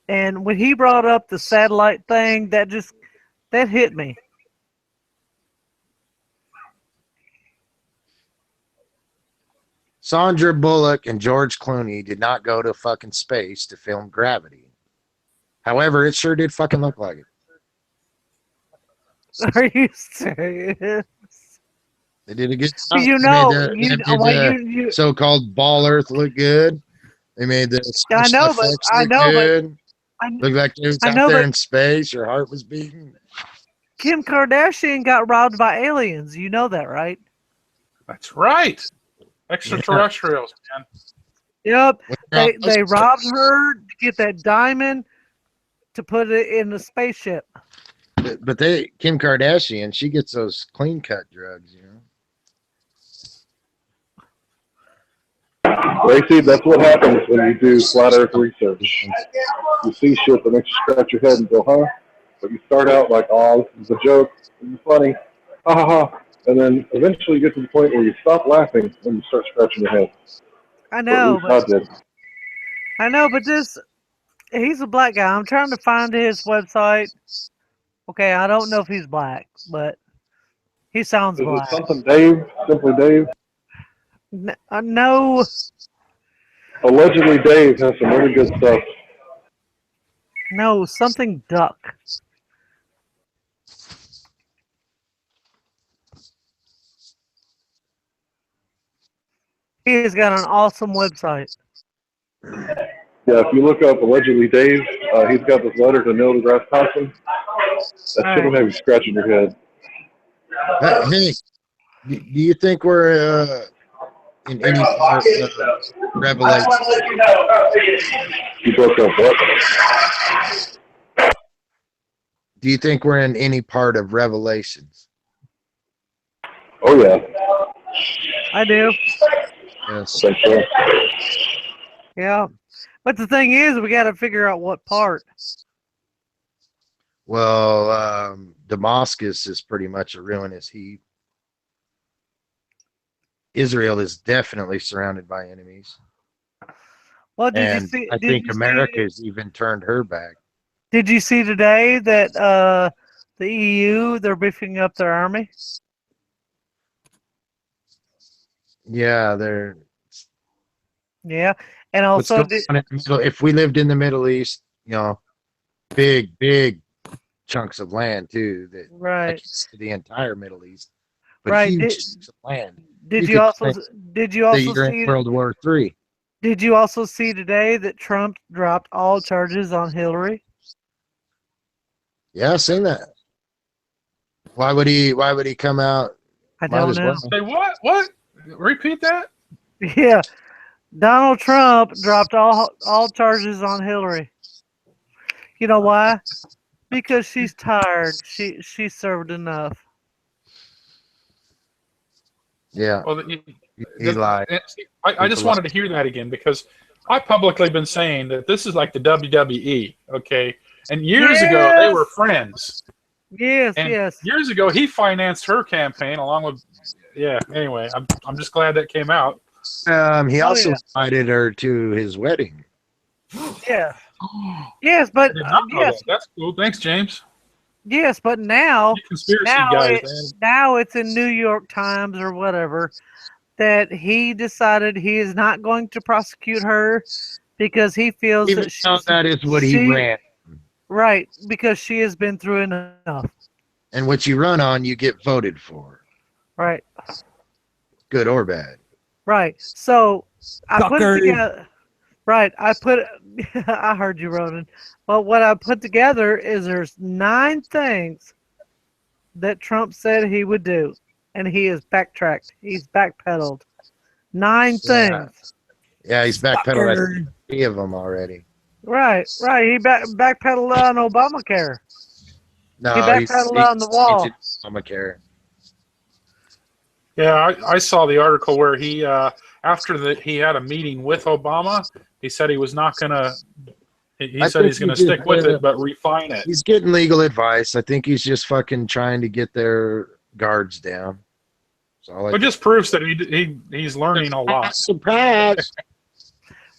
And when he brought up the satellite thing, that hit me. Sandra Bullock and George Clooney did not go to fucking space to film Gravity. However, it sure did fucking look like it. Are you serious? They did a good job. You the so-called Ball Earth look good. They made the special effects look good. Looked like they was out there in space. Your heart was beating. Kim Kardashian got robbed by aliens. You know that, right? That's right. Extraterrestrials, man. Yep. They robbed her to get that diamond to put it in the spaceship. But Kim Kardashian, she gets those clean cut drugs, you know. Lacey, that's what happens when you do flat Earth research. You see shit that makes you scratch your head and go, huh? But you start out like, oh, this is a joke, this is funny, ha ha ha. And then eventually you get to the point where you stop laughing and you start scratching your head. I know. I know, but he's a black guy. I'm trying to find his website. Okay, I don't know if he's black, but he sounds black. Is it something Dave? Simply Dave? No, Allegedly, Dave has some really good stuff. no, something duck. He has got an awesome website. Yeah, if you look up Allegedly Dave, he's got this letter to Neil deGrasse Tyson. That shouldn't have you scratching your head. Hey, do you think we're in any part of Revelation? You broke up what? Do you think we're in any part of Revelations? Oh, yeah. I do. Yes. Think so. Yeah. But the thing is, we got to figure out what part. Well, Damascus is pretty much a ruinous heap. Israel is definitely surrounded by enemies. Well, did And you see? I think America has even turned her back. Did you see today that the EU, they're beefing up their army? Yeah, they're. Yeah, and What's also going on in the middle? If we lived in the Middle East, big chunks of land too. That right, the entire Middle East, but right. huge chunks of land. Did you could also claim see you're in World War III? Did you also see today that Trump dropped all charges on Hillary? Yeah, I've seen that. Why would he come out? I don't know. Say what? What? Repeat that? Yeah, Donald Trump dropped all charges on Hillary. You know why? Because she's tired. She served enough. Yeah. Well, he lied. I just wanted to hear that again because I publicly been saying that this is like the WWE, okay? And years ago they were friends. Yes, and yes. Years ago he financed her campaign along with. Yeah. Anyway, I'm just glad that came out. He also invited her to his wedding. Yeah. Yes, but yes, that's cool. Thanks, James. Yes, but now, guys, now it's in New York Times or whatever that he decided he is not going to prosecute her because he feels Even though that is what he ran. Right, because she has been through enough. And what you run on, you get voted for. Right. Good or bad. Right. So I put it Sucker. together. Right. I heard you, Ronan. But what I put together is there's 9 things that Trump said he would do, and he has backtracked. He's backpedaled. 9 things. Yeah, he's backpedaled at 3 of them already. Right. He backpedaled on Obamacare. No, he backpedaled on the wall. Obamacare. Yeah, I saw the article where he after he had a meeting with Obama, he said he was not gonna. He said he's gonna stick with it, but refine it. He's getting legal advice. I think he's just fucking trying to get their guards down. It just proves that he's learning a lot. Surprise!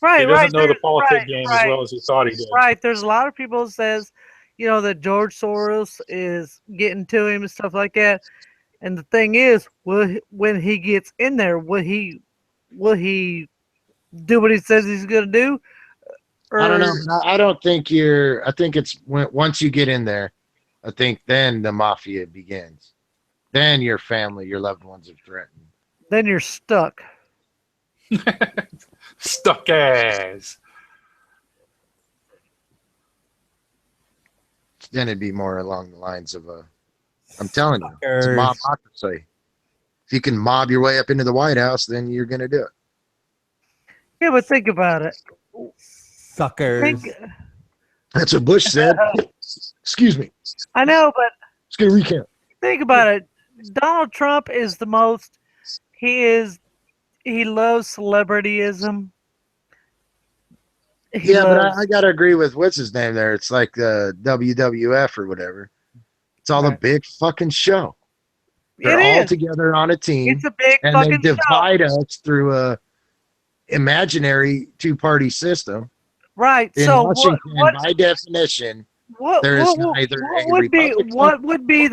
Right, he doesn't know the politic game as well as he thought he did. Right. There's a lot of people that says, that George Soros is getting to him and stuff like that. And the thing is, when he gets in there, will he do what he says he's going to do? Or, I don't know. I don't think I think it's once you get in there, I think then the mafia begins. Then your family, your loved ones are threatened. Then you're stuck. Stuck as. Then it'd be more along the lines of I'm telling you, it's a mobocracy. If you can mob your way up into the White House, then you're going to do it. Yeah, but think about it. Suckers. That's what Bush said. Excuse me. I know, but let's get a recount. Think about it. Donald Trump is the most. He loves celebrityism. But I got to agree with what's his name there. It's like the WWF or whatever. It's all a big fucking show. They're all together on a team. It's a big and fucking they divide us through a imaginary 2-party system. Right. In so Washington, what, by definition, what would be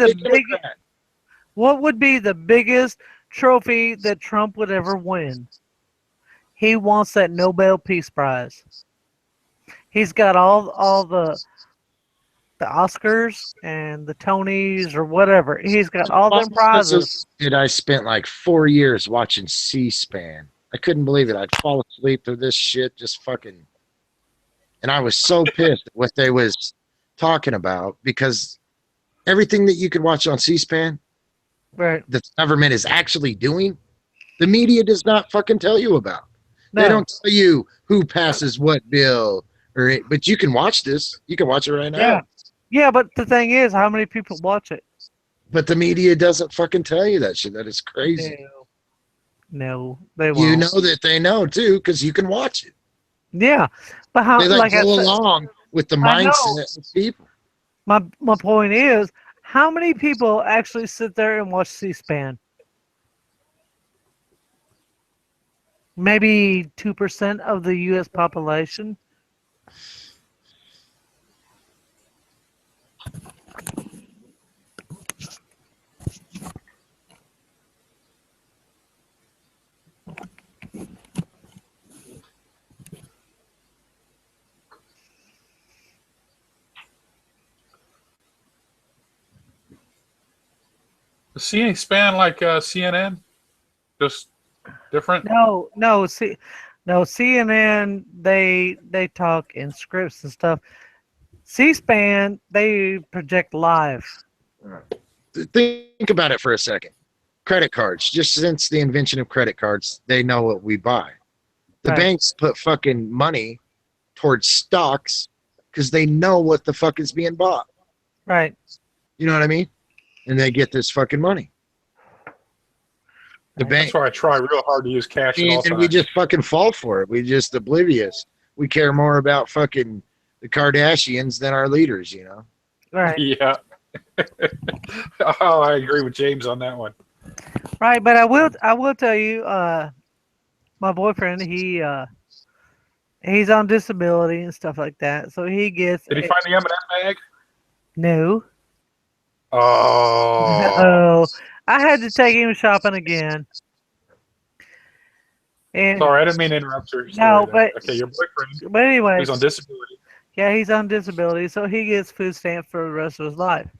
the biggest trophy that Trump would ever win. He wants that Nobel Peace Prize. He's got all the Oscars and the Tonys or whatever. He's got all them prizes. I spent like 4 years watching C-SPAN. I couldn't believe it. I'd fall asleep through this shit, just fucking. And I was so pissed at what they was talking about, because everything that you could watch on C-SPAN, right, the government is actually doing, the media does not fucking tell you about. No. They don't tell you who passes what bill, but you can watch this. You can watch it right now. Yeah. Yeah, but the thing is, how many people watch it? But the media doesn't fucking tell you that shit. That is crazy. No, they won't. You know that they know too, because you can watch it. Yeah, but how? They Like I go said, along with the I know. mindset of people. My point is, how many people actually sit there and watch C-SPAN? Maybe 2% of the U.S. population. Does C-SPAN like CNN? Just different? No, CNN, they talk in scripts and stuff. C-SPAN, they project live. Think about it for a second. Credit cards. Just since the invention of credit cards, they know what we buy. The Right. banks put fucking money towards stocks because they know what the fuck is being bought. Right. You know what I mean? And they get this fucking money. The bank. That's why I try real hard to use cash at all And we times. just fucking fall for it. We just oblivious. We care more about fucking the Kardashians than our leaders, you know? Right. Yeah. Oh, I agree with James on that one. Right, but I will tell you, my boyfriend, he's on disability and stuff like that, so he gets. Did he find the M&M bag? No. Oh. Oh, I had to take him shopping again. And Sorry, I didn't mean to interrupt your story no, there. but Okay, your boyfriend. But anyway, He's on disability. Yeah, he's on disability, so he gets food stamps for the rest of his life.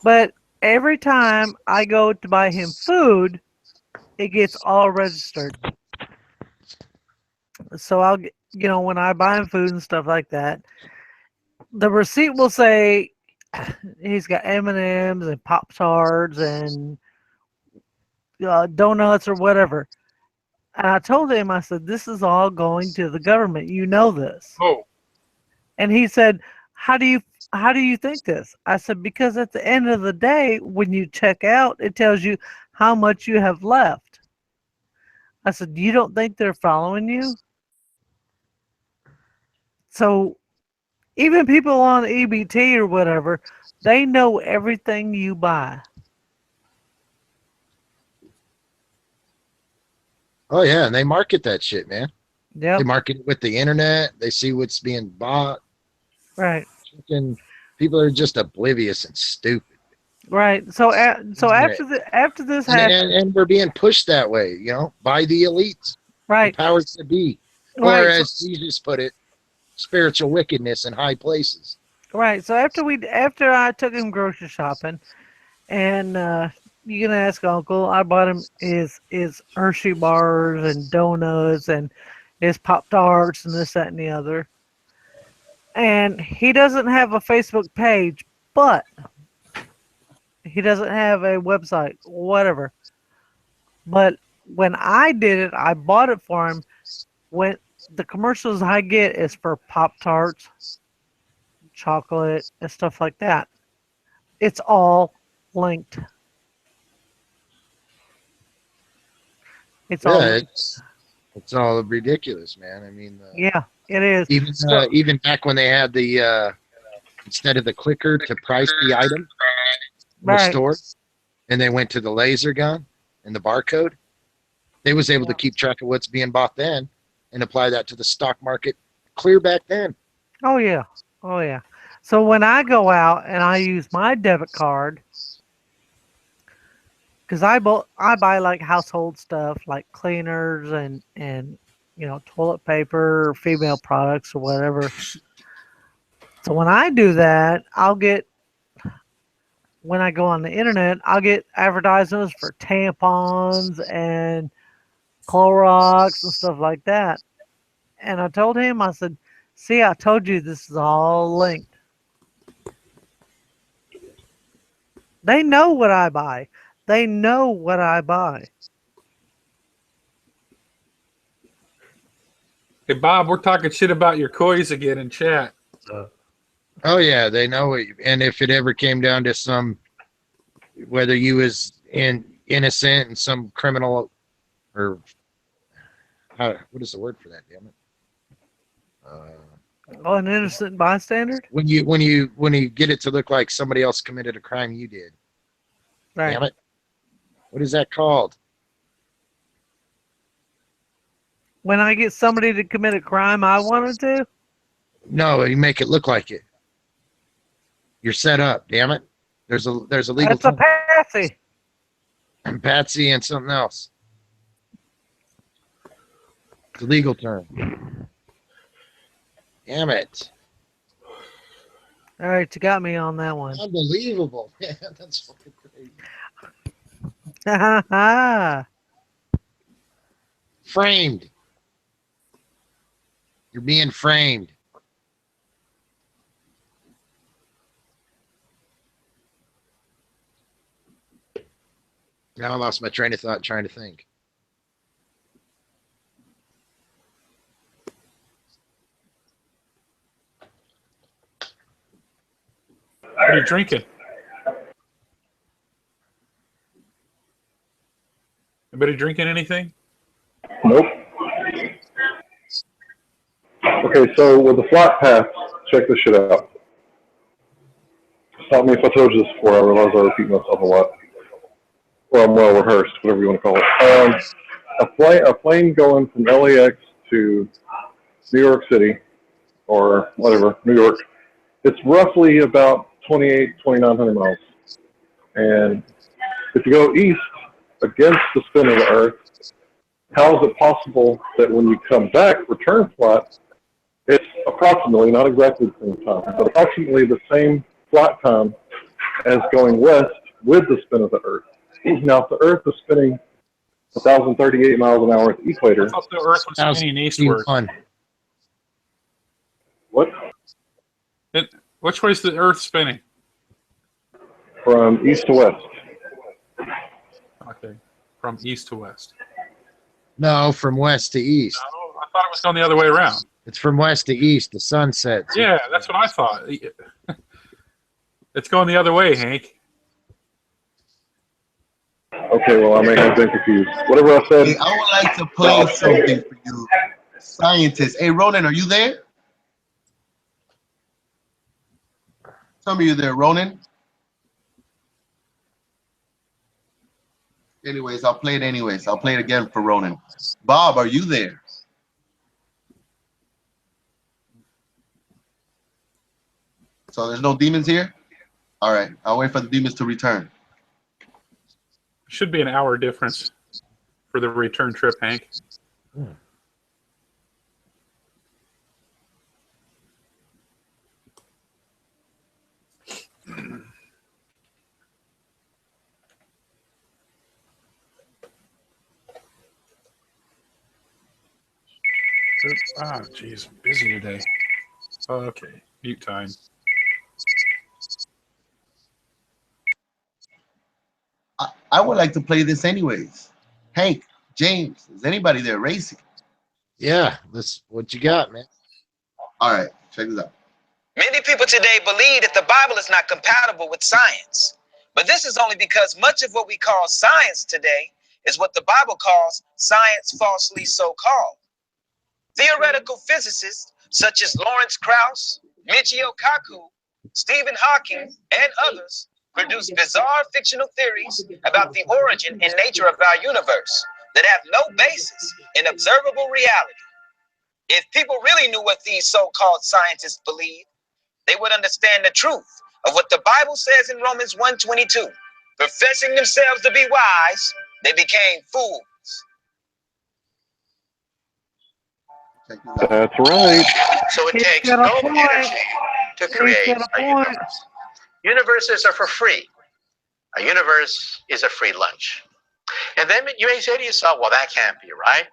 But every time I go to buy him food, it gets all registered. So I'll, when I buy him food and stuff like that, the receipt will say he's got M&Ms and Pop-Tarts and donuts or whatever. And I told him, I said, this is all going to the government. You know this. Oh. And he said, how do you think this? I said, because at the end of the day, when you check out, it tells you how much you have left. I said, you don't think they're following you? So even people on EBT or whatever, they know everything you buy. Oh yeah, and they market that shit, man. Yeah. They market it with the internet. They see what's being bought. Right. And people are just oblivious and stupid. Right. So after this happened, and we're being pushed that way, by the elites. Right. The powers that be. Right. Or as Jesus put it, spiritual wickedness in high places. Right. So after I took him grocery shopping, and you can ask Uncle, I bought him his Hershey bars and donuts and his Pop-Tarts and this, that, and the other. And he doesn't have a Facebook page, but he doesn't have a website, whatever. But when I did it, I bought it for him. When the commercials I get is for Pop-Tarts, chocolate, and stuff like that. It's all linked. It's all ridiculous, man. I mean, yeah, it is. Even back when they had the instead of the clicker to price the item in the store, and they went to the laser gun and the barcode, they was able to keep track of what's being bought then and apply that to the stock market clear back then. Oh yeah, oh yeah. So when I go out and I use my debit card, because I buy like household stuff like cleaners and toilet paper, female products or whatever. So when I do that, when I go on the internet, I'll get advertisements for tampons and Clorox and stuff like that. And I told him, I said, see, I told you this is all linked. They know what I buy. They know what I buy. Hey, Bob, we're talking shit about your coys again in chat. Oh yeah, they know it. And if it ever came down to whether you was innocent and some criminal, or what is the word for that? Damn it. Oh, an innocent bystander? When you get it to look like somebody else committed a crime you did. Right. Damn it. What is that called? When I get somebody to commit a crime I wanted to? No, you make it look like it. You're set up, damn it. There's a legal That's a patsy. Patsy and something else. It's a legal term. Damn it. All right, you got me on that one. Unbelievable. Man, that's fucking crazy. Framed. You're being framed. Now I lost my train of thought trying to think. What are you drinking? Anybody drinking anything? Nope. Okay, so with the flat path, check this shit out. Stop me if I told you this before. I realize I repeat myself a lot. Well, I'm well rehearsed, whatever you want to call it. A plane going from LAX to New York City, or whatever, New York, it's roughly about 2,900 miles. And if you go east against the spin of the Earth, how is it possible that when you come back, return flat, it's approximately, not exactly the same time, but approximately the same flat time as going west with the spin of the Earth. Now, if the Earth is spinning 1,038 miles an hour at the equator, I thought the Earth was spinning eastward. What? Which way is the Earth spinning? From east to west. Okay, from east to west. No, from west to east. No, I thought it was going the other way around. It's from west to east. The sun sets. Yeah, that's what I thought. It's going the other way, Hank. Okay, well, I may have been confused. Whatever I said. Hey, I would like to play something for you, scientists. Hey, Ronan, are you there? Tell me you're there, Ronan. Anyways, I'll play it anyways. I'll play it again for Ronan. Bob, are you there? So there's no demons here? All right, I'll wait for the demons to return. Should be an hour difference for the return trip, Hank. Ah, jeez, busy today. Okay, mute time. I would like to play this anyways. Hank, James, is anybody there racing? Yeah, that's what you got, man. All right, check this out. Many people today believe that the Bible is not compatible with science. But this is only because much of what we call science today is what the Bible calls science falsely so-called. Theoretical physicists such as Lawrence Krauss, Michio Kaku, Stephen Hawking, and others produce bizarre fictional theories about the origin and nature of our universe that have no basis in observable reality. If people really knew what these so-called scientists believe, they would understand the truth of what the Bible says in Romans 1:22. Professing themselves to be wise, they became fools. That's right. So it He's takes got a no point. energy to He's create got a a point. universe. Universes are for free. A universe is a free lunch. And then you may say to yourself, well, that can't be right.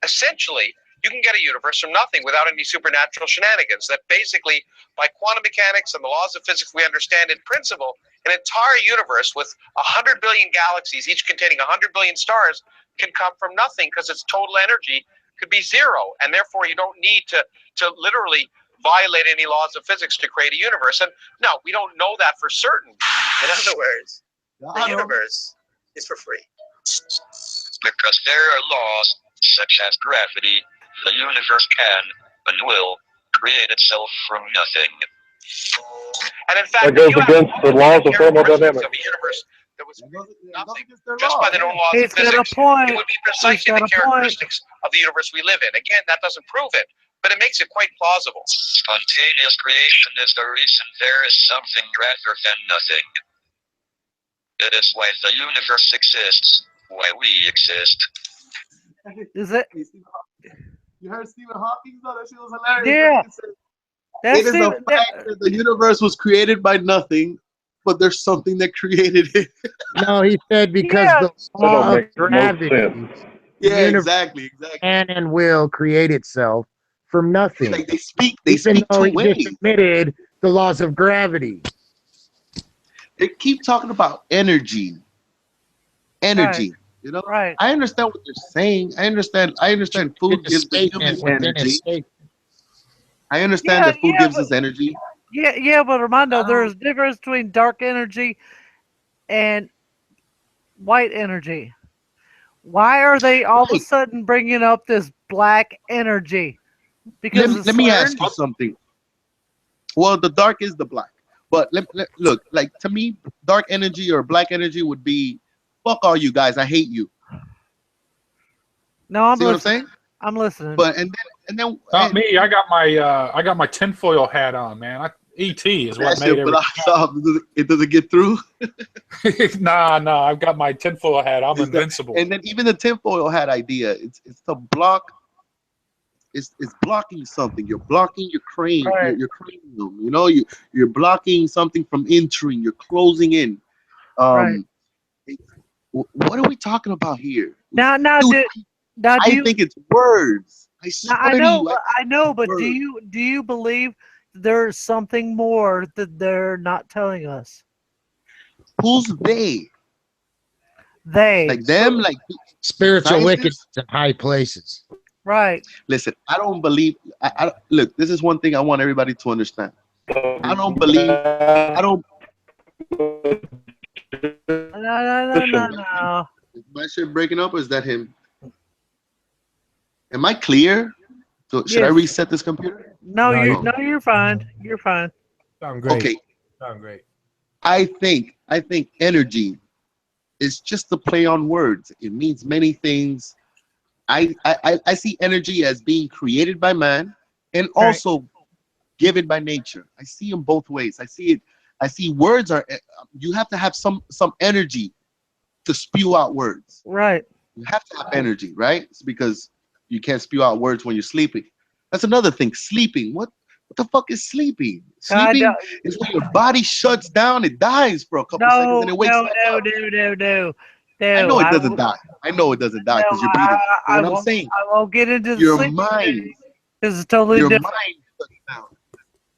Essentially, you can get a universe from nothing without any supernatural shenanigans. That basically, by quantum mechanics and the laws of physics we understand in principle, an entire universe with 100 billion galaxies, each containing 100 billion stars, can come from nothing because its total energy could be zero. And therefore, you don't need to literally violate any laws of physics to create a universe. And no, we don't know that for certain. In other words, the universe is for free. Because there are laws, such as gravity, the universe can and will create itself from nothing. And in fact, That goes against the laws of thermodynamics. of a universe that was nothing just by the known laws He's of got a physics, point. it would be precisely He's got the a point. characteristics of the universe we live in. Again, that doesn't prove it, but it makes it quite plausible. Spontaneous creation is the reason there is something rather than nothing. It is why the universe exists, why we exist. Is it? You heard Stephen Hawking? Though that shit was hilarious. Yeah. It is a fact that the universe was created by nothing, but there's something that created it. No, he said because the law of gravity, Yeah, exactly. can and will create itself from nothing. Like they speak Even though two he ways. just admitted the laws of gravity. They keep talking about energy. Right. You know, Right. I understand what they're saying. I understand food gives the humans energy. I understand that food gives us energy. Yeah, but Armando, there's a difference between dark energy and white energy. Why are they all of a sudden bringing up this black energy? Because Let me ask you something. Well, the dark is the black, but look, like to me, dark energy or black energy would be, fuck all you guys, I hate you. No, I'm See what I'm listening. saying? I'm listening. But and then Not me. I got my tinfoil hat on, man. ET is what that made shit everything. blocks off. It doesn't get through. Nah. I've got my tinfoil hat. I'm invincible. And then even the tinfoil hat idea, it's to block. It's blocking something. You're blocking your crane. Right. Your cranium. You know, you're blocking something from entering. You're closing in. Right. What are we talking about here? Now, Dude, I think it's words. I swear I know, to you, I know, but words. do you believe there's something more that they're not telling us? Who's they? They. Like them? Like Spiritual scientists? wickedness in high places. Right. Listen, I don't believe. Look, this is one thing I want everybody to understand. I don't believe. I don't. No. Is my shit breaking up, or is that him? Am I clear? So should I Yes. reset this computer? No, you're fine. You're fine. Sound great. Okay. Sound great. I think energy is just a play on words. It means many things. I see energy as being created by man and also given by nature. I see them both ways. I see words are. You have to have some energy to spew out words. Right. You have to have energy, right? It's because you can't spew out words when you're sleeping. That's another thing. Sleeping. What the fuck is sleeping? Sleeping is when your body shuts down. It dies for a couple seconds and it wakes back up. No. I know it doesn't die. I know it doesn't die because you're breathing. But what I'm saying, I won't get into the your sleep mind, because it's totally your different. mind shuts down.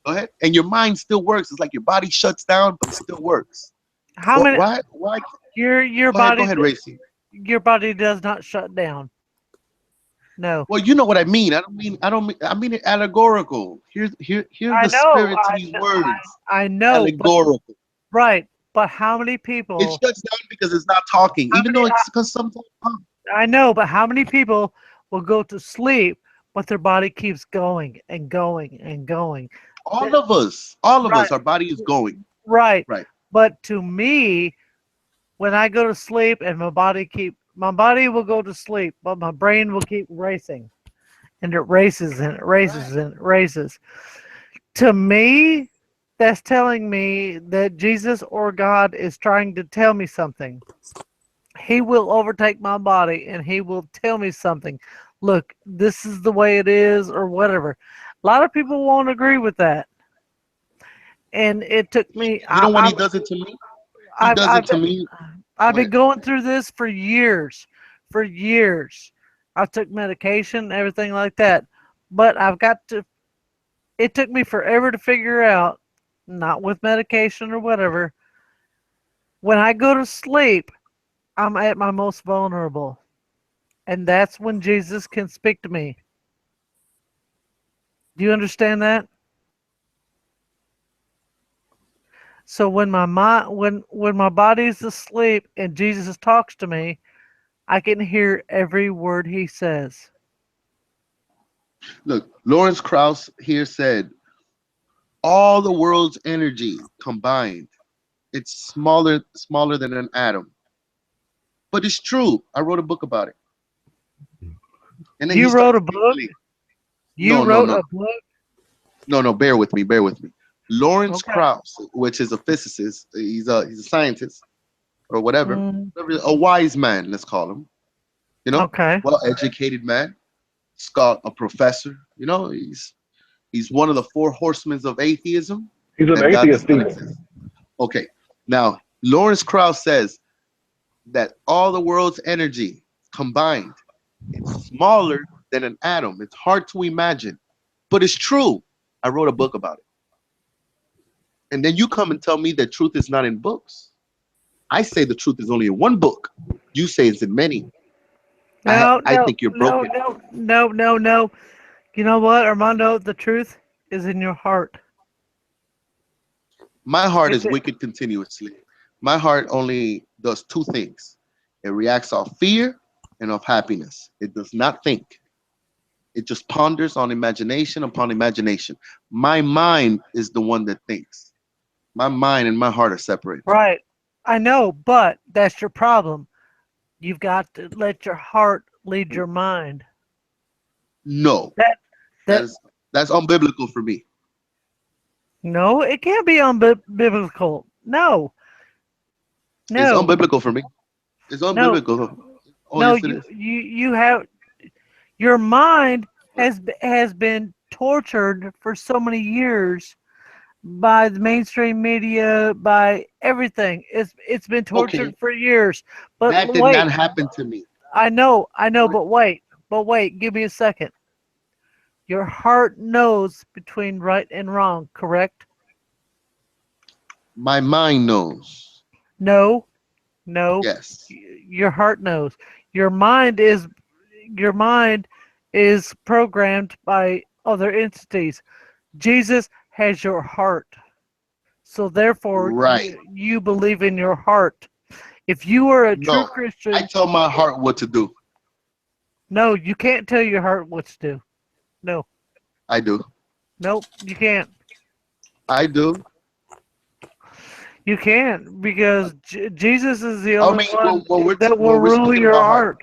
Go ahead, and your mind still works. It's like your body shuts down, but it still works. How many? Why? Your Go body. ahead, Racy. Your body does not shut down. No. Well, you know what I mean. I mean it allegorical. Here's the spirit to these words. I know. Allegorical. Right. But how many people? It shuts down because it's not talking, even though it's because sometimes. I know, but how many people will go to sleep, but their body keeps going and going and going? All of us, our body is going. Right. Right. But to me, when I go to sleep and my body will go to sleep, but my brain will keep racing. And it races and it races and it races. To me, that's telling me that Jesus or God is trying to tell me something. He will overtake my body and he will tell me something. Look, this is the way it is, or whatever. A lot of people won't agree with that. And it took me. You know when he does it to me? He does it to me. I've been going through this for years. For years. I took medication, everything like that. But I've got to. It took me forever to figure out, not with medication or whatever. When I go to sleep, I'm at my most vulnerable. And that's when Jesus can speak to me. Do you understand that? So when my mind, when my body's asleep and Jesus talks to me, I can hear every word he says. Look, Lawrence Krauss here said, all the world's energy combined, it's smaller than an atom. But it's true. I wrote a book about it. And then You wrote a book? You wrote a book? No, bear with me. Lawrence Krauss, which is a physicist, he's a scientist or whatever, a wise man, let's call him. You know, well-educated man, a professor. You know, he's one of the four horsemen of atheism. He's an atheist. Okay, now Lawrence Krauss says that all the world's energy combined, it's smaller than an atom. It's hard to imagine, but it's true. I wrote a book about it. And then you come and tell me that truth is not in books. I say the truth is only in one book. You say it's in many. I think you're broken. No. You know what, Armando? The truth is in your heart. My heart is wicked continuously. My heart only does two things. It reacts off fear and off happiness. It does not think. It just ponders on imagination upon imagination. My mind is the one that thinks. My mind and my heart are separated. Right. I know, but that's your problem. You've got to let your heart lead your mind. No. That's unbiblical for me. No, it can't be unbiblical. No. It's unbiblical for me. It's unbiblical. No, you have, your mind has been tortured for so many years by the mainstream media, by everything. It's been tortured for years. But that did not happen to me. I know, but wait, give me a second. Your heart knows between right and wrong, correct? My mind knows. No. Yes. Your heart knows. Your mind is programmed by other entities. Jesus has your heart. So therefore, you believe in your heart. If you are a true Christian, I tell my heart what to do. No, you can't tell your heart what to do. No. I do. Nope, you can't. I do. You can't, because Jesus is the only one we're that will rule your heart.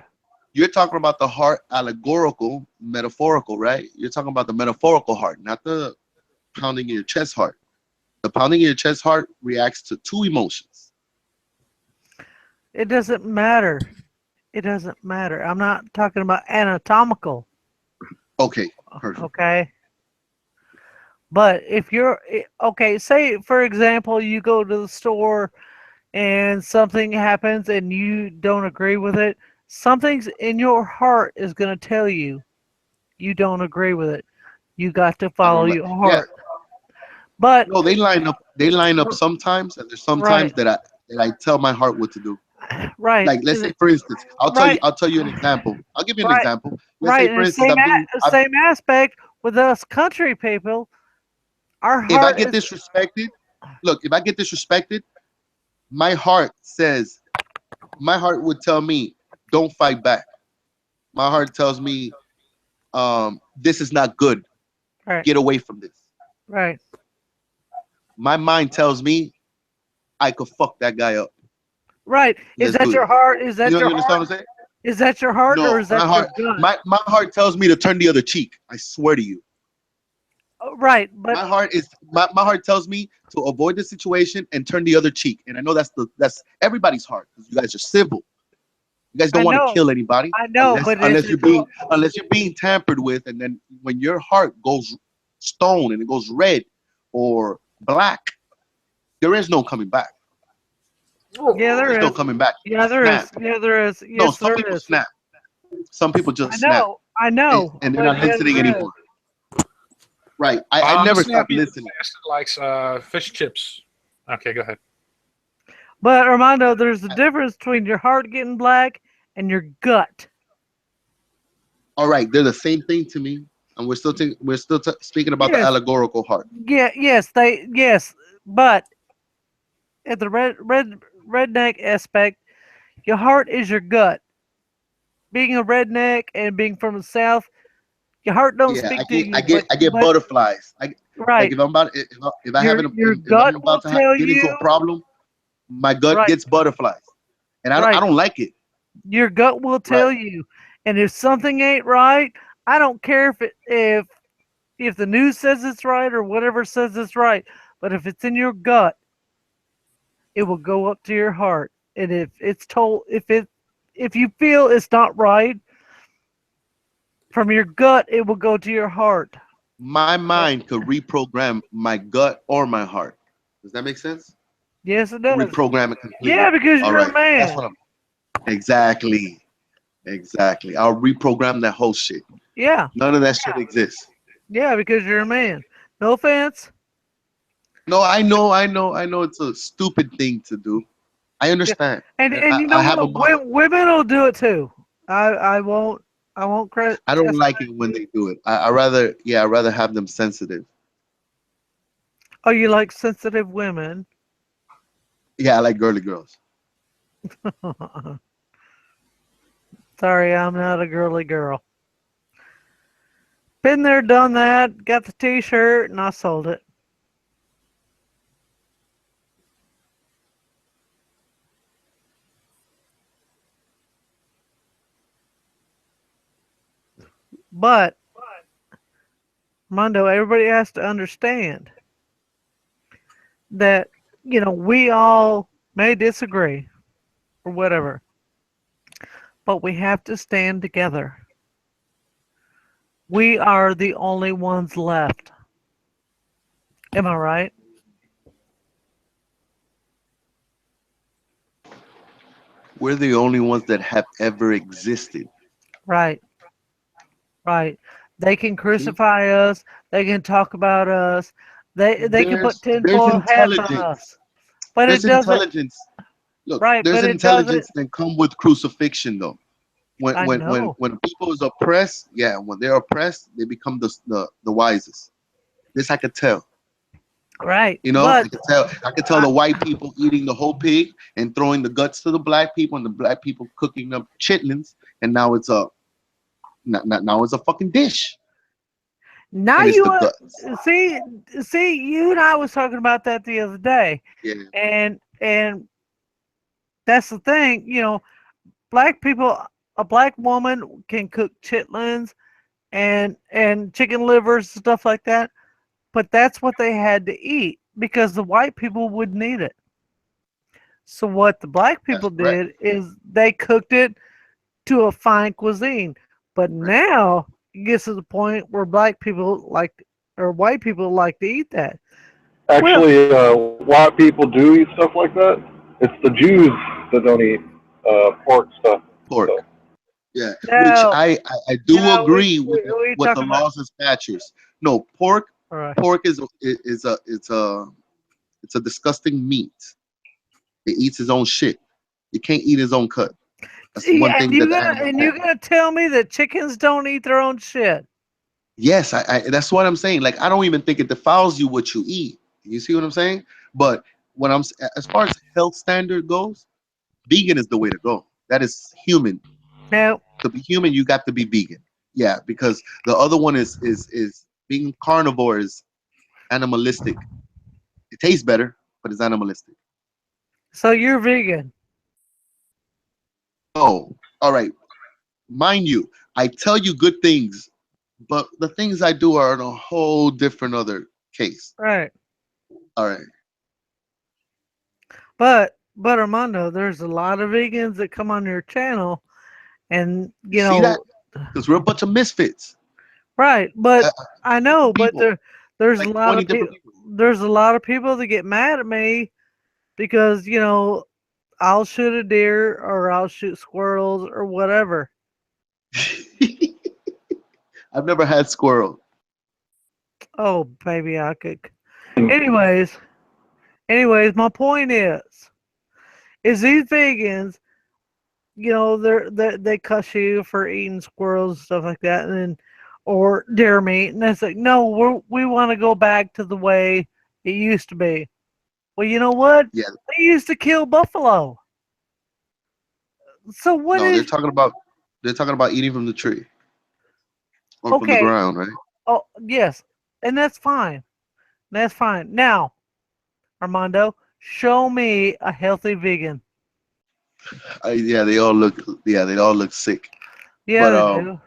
You're talking about the heart allegorical, metaphorical, right? You're talking about the metaphorical heart, not the pounding in your chest heart. The pounding in your chest heart reacts to two emotions. It doesn't matter. It doesn't matter. I'm not talking about anatomical. Okay, perfect. Okay. But if you're, say for example, you go to the store and something happens and you don't agree with it, something's in your heart is going to tell you don't agree with it. You got to follow your heart. Yeah. But no, they line up sometimes, and there's sometimes that I tell my heart what to do. Right. Like, let's say, for instance, I'll tell you an example. I'll give you an example. Let's say, for instance, same aspect with us country people. Our heart if I get disrespected, my heart would tell me, don't fight back. My heart tells me, this is not good. Right. Get away from this. Right. My mind tells me I could fuck that guy up. Right. Is that your heart? Is that your heart? What I'm saying? Is that your heart, or is that your gun? My heart tells me to turn the other cheek. I swear to you. Right, but my heart tells me to avoid the situation and turn the other cheek. And I know that's everybody's heart because you guys are civil. You guys don't I want to know, kill anybody I know, but unless you're being tampered with, and then when your heart goes stone and it goes red or black, there is no coming back. yeah, There's there no is. coming back. Yeah, there is. Snap. Yeah, there is. No, Yes, some there people is. snap. Some people just I snap. know, I know, And they're but not yes, listening there is. anymore. Right. I never stopped Snappy listening. likes fish chips. Okay, go ahead. But Armando, there's a difference between your heart getting black and your gut. All right, they're the same thing to me, and we're still speaking about the Yes. allegorical heart. Yeah, yes, but at the redneck aspect, your heart is your gut. Being a redneck and being from the South, your heart don't Yeah, speak to you, I get but butterflies. Like right, if I'm about if I have your if I'm gut will about to tell get into you. a problem, my gut Right, gets butterflies, and I right. don't like it. Your gut will tell Right. you, and if something ain't right, I don't care if the news says it's right or whatever says it's right, but if it's in your gut, it will go up to your heart. And if you feel it's not right from your gut, it will go to your heart. My mind could reprogram my gut or my heart. Does that make sense? Yes, it does. Reprogram it completely. Yeah, because All you're a right. That's man. what I'm. Exactly. Exactly. I'll reprogram that whole shit. Yeah, None of that shit exists. yeah, because you're a man. No offense. No, I know. It's a stupid thing to do. I Yeah. understand. And you I know have a what? mother. Women will do it too. I won't credit. I don't like it when they do it. I rather have them sensitive. Oh, you like sensitive women? Yeah, I like girly girls. Sorry, I'm not a girly girl. Been there, done that. Got the T-shirt and I sold it. But Mondo, everybody has to understand that we all may disagree or whatever, but we have to stand together. We are the only ones left. Am I right? We're the only ones that have ever existed. Right. Right. They can crucify us. They can talk about us. They can put There's tinfoil hats on intelligence. us. But There's it doesn't. intelligence. Look, Right. there's But it doesn't. intelligence that come with crucifixion though. I know. When people is oppressed, yeah, when they're oppressed, they become the wisest. This I could tell. Right. You know, But I could tell the white people eating the whole pig and throwing the guts to the black people, and the black people cooking up chitlins, and now it's a now it's a fucking dish. now And it's you the guts. see you and I was talking about that the other day, Yeah. and that's the thing. Black people, a black woman can cook chitlins and chicken livers stuff like that, but that's what they had to eat because the white people wouldn't eat it. So what the black people Right. did is they cooked it to a fine cuisine. But now it gets to the point where black people or white people like to eat that. Actually, white people do eat stuff like that. It's the Jews that don't eat pork stuff. Pork. So. Yeah, which No, I do we agree with we with the talking about. laws and statutes. No, pork All right. pork is a disgusting meat. It eats his own shit. You can't eat his own cut. That's one Yeah, and thing you that the gonna animal and can't. you gonna tell me that chickens don't eat their own shit? Yes, that's what I'm saying. Like I don't even think it defiles you what you eat. You see what I'm saying? But when as far as health standard goes, vegan is the way to go. That is human. No. To be human, you got to be vegan. Yeah, because the other one is being carnivore is animalistic. It tastes better, but it's animalistic. So you're vegan. Oh, all right. Mind you, I tell you good things But the things I do are in a whole different other case. Right. All right. But Armando, there's a lot of vegans that come on your channel, and You see that? Because we're a bunch of misfits. right. But I know, but people, there's like a lot 20 of different people. There's a lot of people that get mad at me because I'll shoot a deer or I'll shoot squirrels or whatever. I've never had squirrel. Oh, baby, I could. Anyways, my point is these vegans, they cuss you for eating squirrels and stuff like that, and then or deer meat, and it's like, no, we want to go back to the way it used to be. Well, you know what? Yeah. They used to kill buffalo. So what No, is? they're talking about eating from the tree or from the Okay. ground, right? Oh, yes, and that's fine. That's fine. Now, Armando, show me a healthy vegan. Yeah, they all look. Yeah, they all look sick. Yeah, But they do.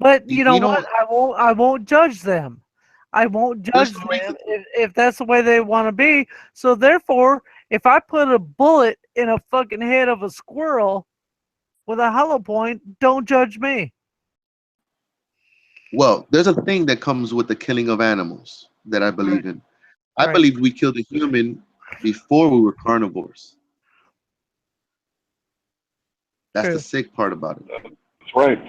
But you know you know what? I won't judge them. I won't judge them if that's the way they want to be. So therefore, if I put a bullet in a fucking head of a squirrel with a hollow point, don't judge me. Well, there's a thing that comes with the killing of animals that I believe in. I Right. believe we killed a human before we were carnivores. That's True. the sick part about it. That's right.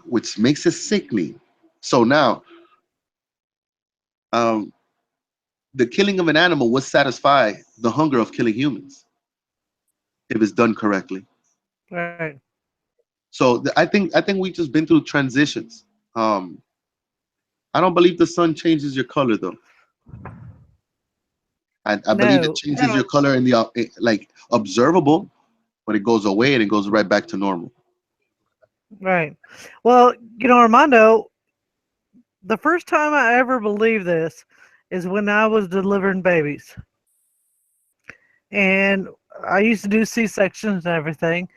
Which makes it sickening. So now, the killing of an animal would satisfy the hunger of killing humans if it's done correctly. Right. So I think we just been through transitions. I don't believe the sun changes your color though. I believe it changes your color in the like observable, but it goes away and it goes right back to normal. Right. Well, Armando, the first time I ever believed this is when I was delivering babies. And I used to do C-sections and everything.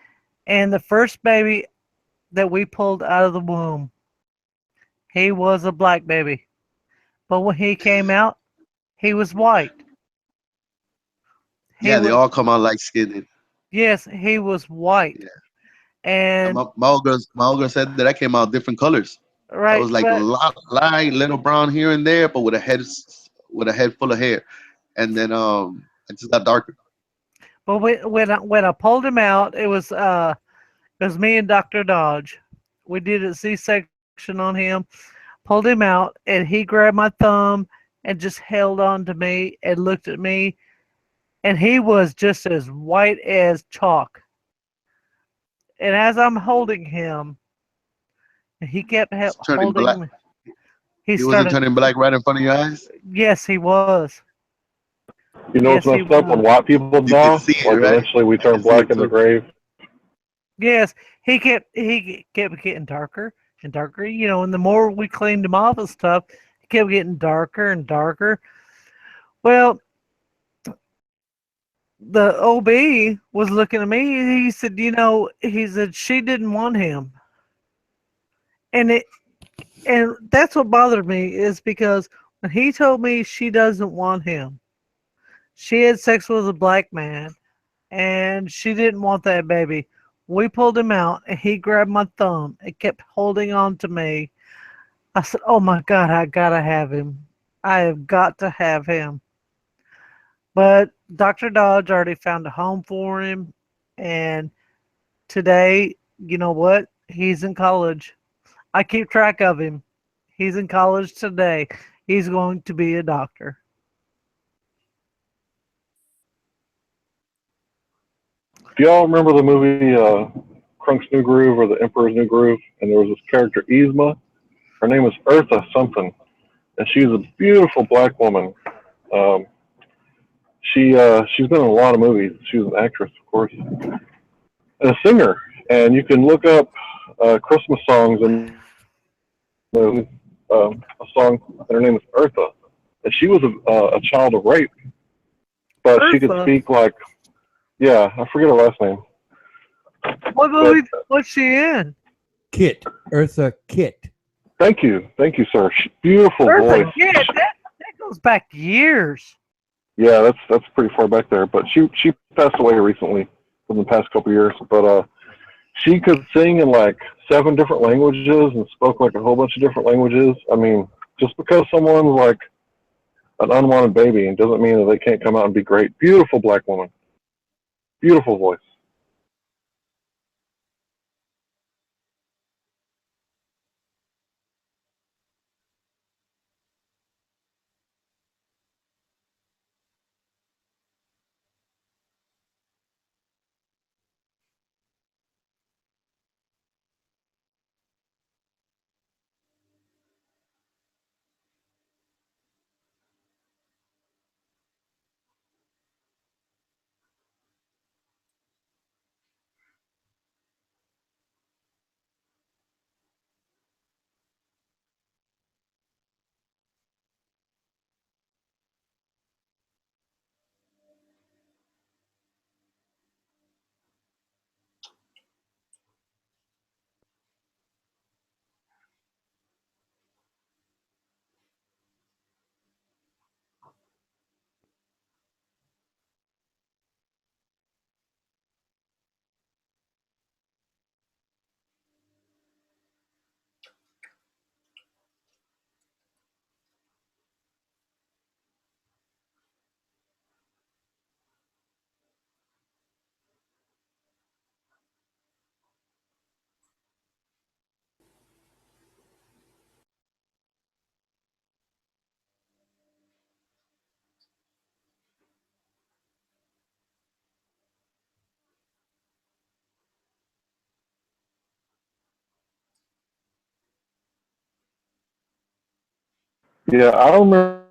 And the first baby that we pulled out of the womb, he was a black baby. But when he came out, he was white. They all come out light skinned. Yes, he was white. Yeah. And my old girl said that I came out different colors. Right. I was like light, little brown here and there, but with a head full of hair. And then I just got darker. But when I pulled him out, it was me and Dr. Dodge. We did a C-section on him, pulled him out, and he grabbed my thumb and just held on to me and looked at me, and he was just as white as chalk. And as I'm holding him, he kept holding me. He wasn't turning black right in front of your eyes? Yes, he was. You know what's messed up when white people die? Like eventually we turn black in the grave. Yes, he kept getting darker and darker. And the more we cleaned him off and stuff, he kept getting darker and darker. Well, the OB was looking at me. He said, she didn't want him, and that's what bothered me is because when he told me she doesn't want him, she had sex with a black man, and she didn't want that baby. We pulled him out, and he grabbed my thumb and kept holding on to me. I said, "Oh my God, I gotta have him. I have got to have him." But Dr. Dodge already found a home for him, and today, you know what? He's in college. I keep track of him. He's in college today. He's going to be a doctor. Do y'all remember the movie Crunk's New Groove or The Emperor's New Groove? And there was this character, Yzma. Her name was Eartha something. And she was a beautiful black woman. She's been in a lot of movies. She was an actress, of course. And a singer. And you can look up Christmas songs and a song, and her name is Eartha. And she was a child of rape. But Eartha. She could speak like, yeah, I forget her last name. What movie was she in? Kitt. Eartha Kitt. Thank you, sir. Beautiful voice. Yeah, that goes back years. Yeah, that's pretty far back there. But she passed away recently, in the past couple years. But she could sing in like 7 different languages and spoke like a whole bunch of different languages. I mean, just because someone's like an unwanted baby doesn't mean that they can't come out and be great. Beautiful black woman. Beautiful voice. Yeah, I remember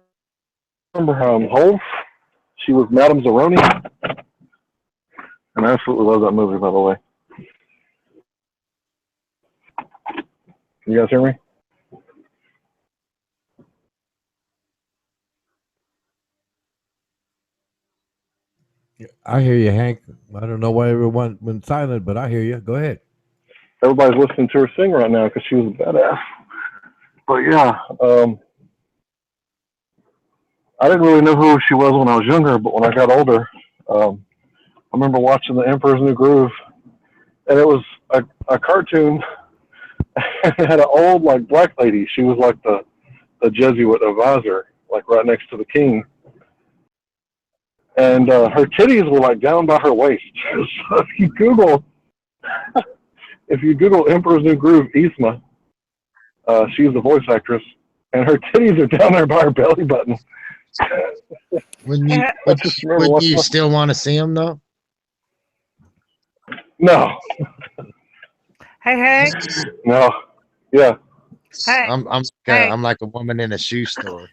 Holf. She was Madame Zeroni. And I absolutely love that movie, by the way. Can you guys hear me? I hear you, Hank. I don't know why everyone went silent, but I hear you. Go ahead. Everybody's listening to her sing right now because she was a badass. But yeah, I didn't really know who she was when I was younger, but when I got older, I remember watching The Emperor's New Groove, and it was a cartoon. It had an old like black lady. She was like the Jesuit advisor, like right next to the king, and her titties were like down by her waist. So if you Google Emperor's New Groove Isma, she's the voice actress, and her titties are down there by her belly button. Wouldn't you still want to see him though? No. Hey, Hank. No. Yeah. Hey, I'm like a woman in a shoe store.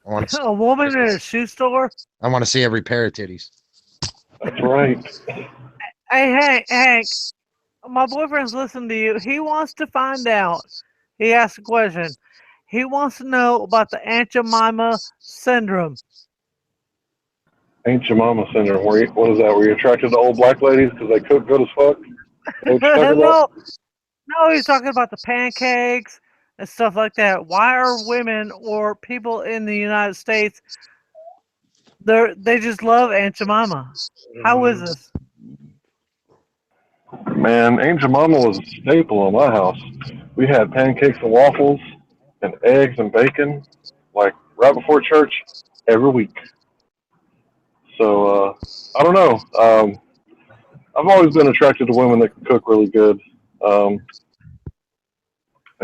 I want a woman in a shoe store. I want to see every pair of titties. That's right. Hey, Hank. My boyfriend's listening to you. He wants to find out. He asked a question. He wants to know about the Aunt Jemima syndrome. Aunt Jemima syndrome. What is that? Were you attracted to old black ladies because they cook good as fuck? What you talking about? No, he's talking about the pancakes and stuff like that. Why are women or people in the United States they just love Aunt Jemima? How is this? Man, Aunt Jemima was a staple in my house. We had pancakes and waffles and eggs and bacon, like right before church, every week. So I don't know. I've always been attracted to women that can cook really good. I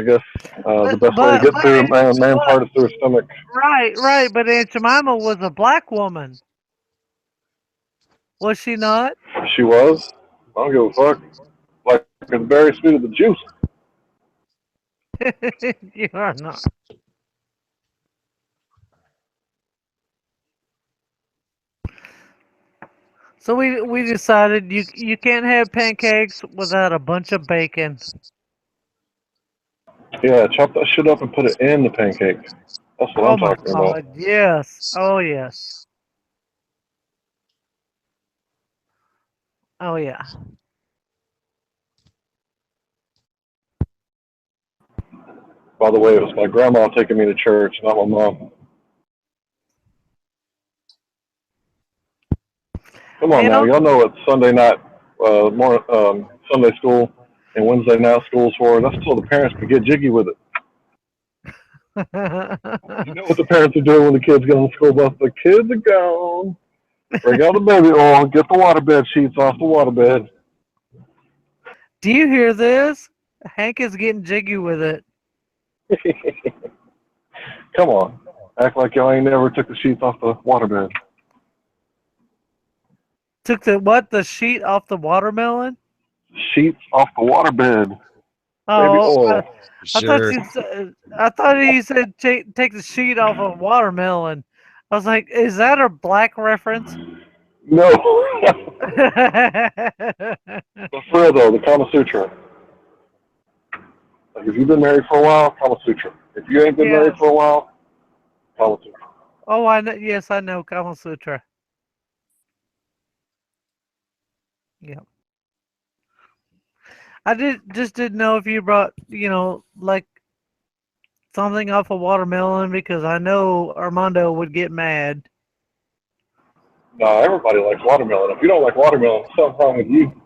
guess the best way to get through a man's heart is through his stomach. Right. But Aunt Jemima was a black woman. Was she not? She was. I don't give a fuck. Like it's very sweet of the juice. You are not. So we decided you can't have pancakes without a bunch of bacon. Yeah, chop that shit up and put it in the pancake. That's what I'm talking about. Yes. Oh yes. Oh yeah. By the way, it was my grandma taking me to church, not my mom. Come on now, y'all know what Sunday night, Sunday school and Wednesday night school's for. That's so the parents can get jiggy with it. You know what the parents are doing when the kids get on the school bus? The kids are gone. Bring out the baby oil. Get the waterbed sheets off the waterbed. Do you hear this? Hank is getting jiggy with it. Come on. Act like y'all ain't never took the sheets off the waterbed. Took the what? The sheet off the watermelon? Sheets off the waterbed. Baby Oh, oil. I thought he said take the sheet off a watermelon. I was like, is that a black reference? No. But for real though, the Kama Sutra. Like if you've been married for a while, Kama Sutra. If you ain't been married for a while, Kama Sutra. Oh, I know. Yes, I know Kama Sutra. Yeah. I didn't know if you brought, like something off a watermelon because I know Armando would get mad. No, everybody likes watermelon. If you don't like watermelon, something's wrong with you.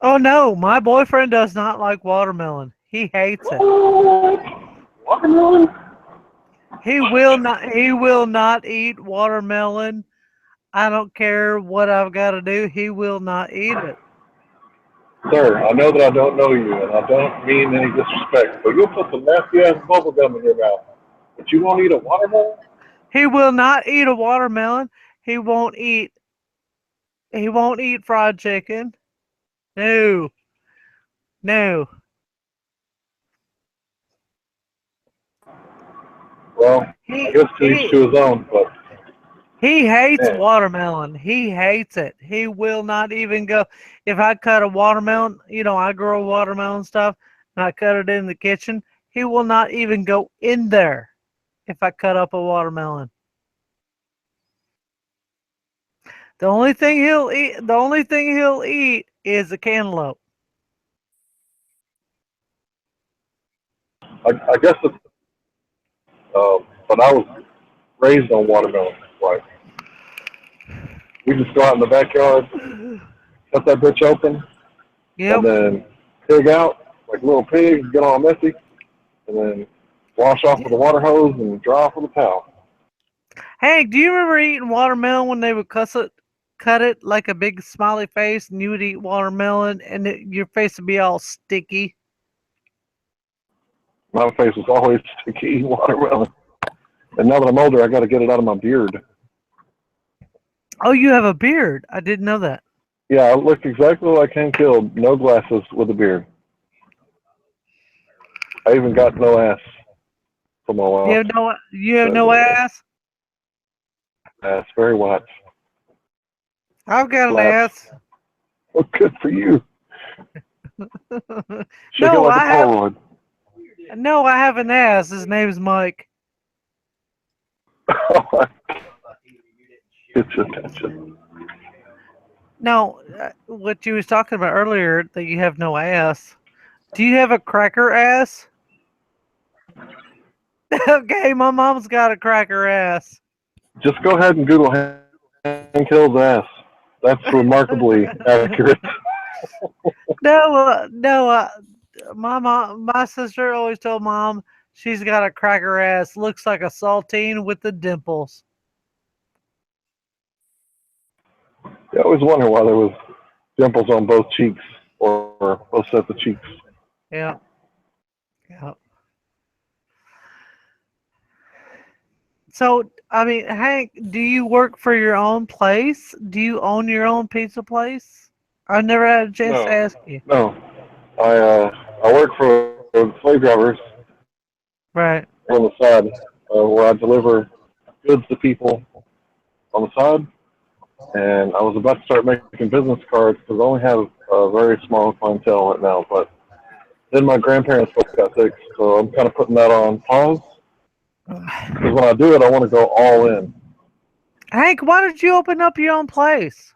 Oh no, my boyfriend does not like watermelon. He hates it. Watermelon? He will not eat watermelon. I don't care what I've got to do. He will not eat it. Sir, I know that I don't know you, and I don't mean any disrespect, but you'll put some nasty-ass bubble gum in your mouth. But you won't eat a watermelon? He will not eat a watermelon. He won't eat fried chicken. No. No. Well, I guess to each to his own, but... He hates watermelon. He hates it. He will not even go. If I cut a watermelon, I grow watermelon stuff, and I cut it in the kitchen, he will not even go in there if I cut up a watermelon. The only thing he'll eat is a cantaloupe. I guess it's... but I was raised on watermelon. Like, we just go out in the backyard, cut that bitch open, and then pig out like little pigs, get all messy, and then wash off with a water hose and dry off with a towel. Hank, do you remember eating watermelon when they would cut it like a big smiley face, and you would eat watermelon, and your face would be all sticky? My face was always sticky eating watermelon. And now that I'm older, I got to get it out of my beard. Oh, you have a beard. I didn't know that. Yeah, I look exactly like Hank Hill, no glasses with a beard. I even got no ass for my wife. You have no ass? Ass, very white. I've got an ass. Well, good for you. No, I have an ass. His name's Mike. Get your attention. No, what you was talking about earlier, that you have no ass. Do you have a cracker ass? Okay, my mom's got a cracker ass. Just go ahead and Google Hank Hill's ass. That's remarkably accurate. No, my sister always told Mom she's got a cracker ass. Looks like a saltine with the dimples. I always wonder why there was dimples on both cheeks or both sets of cheeks. Yeah. Yeah. So, I mean, Hank, do you work for your own place? Do you own your own pizza place? I never had a chance to ask you. No. I work for slave drivers. Right. On the side, where I deliver goods to people on the side. And I was about to start making business cards because I only have a very small clientele right now. But then my grandparents both got sick, so I'm kind of putting that on pause. Because when I do it, I want to go all in. Hank, why did you open up your own place?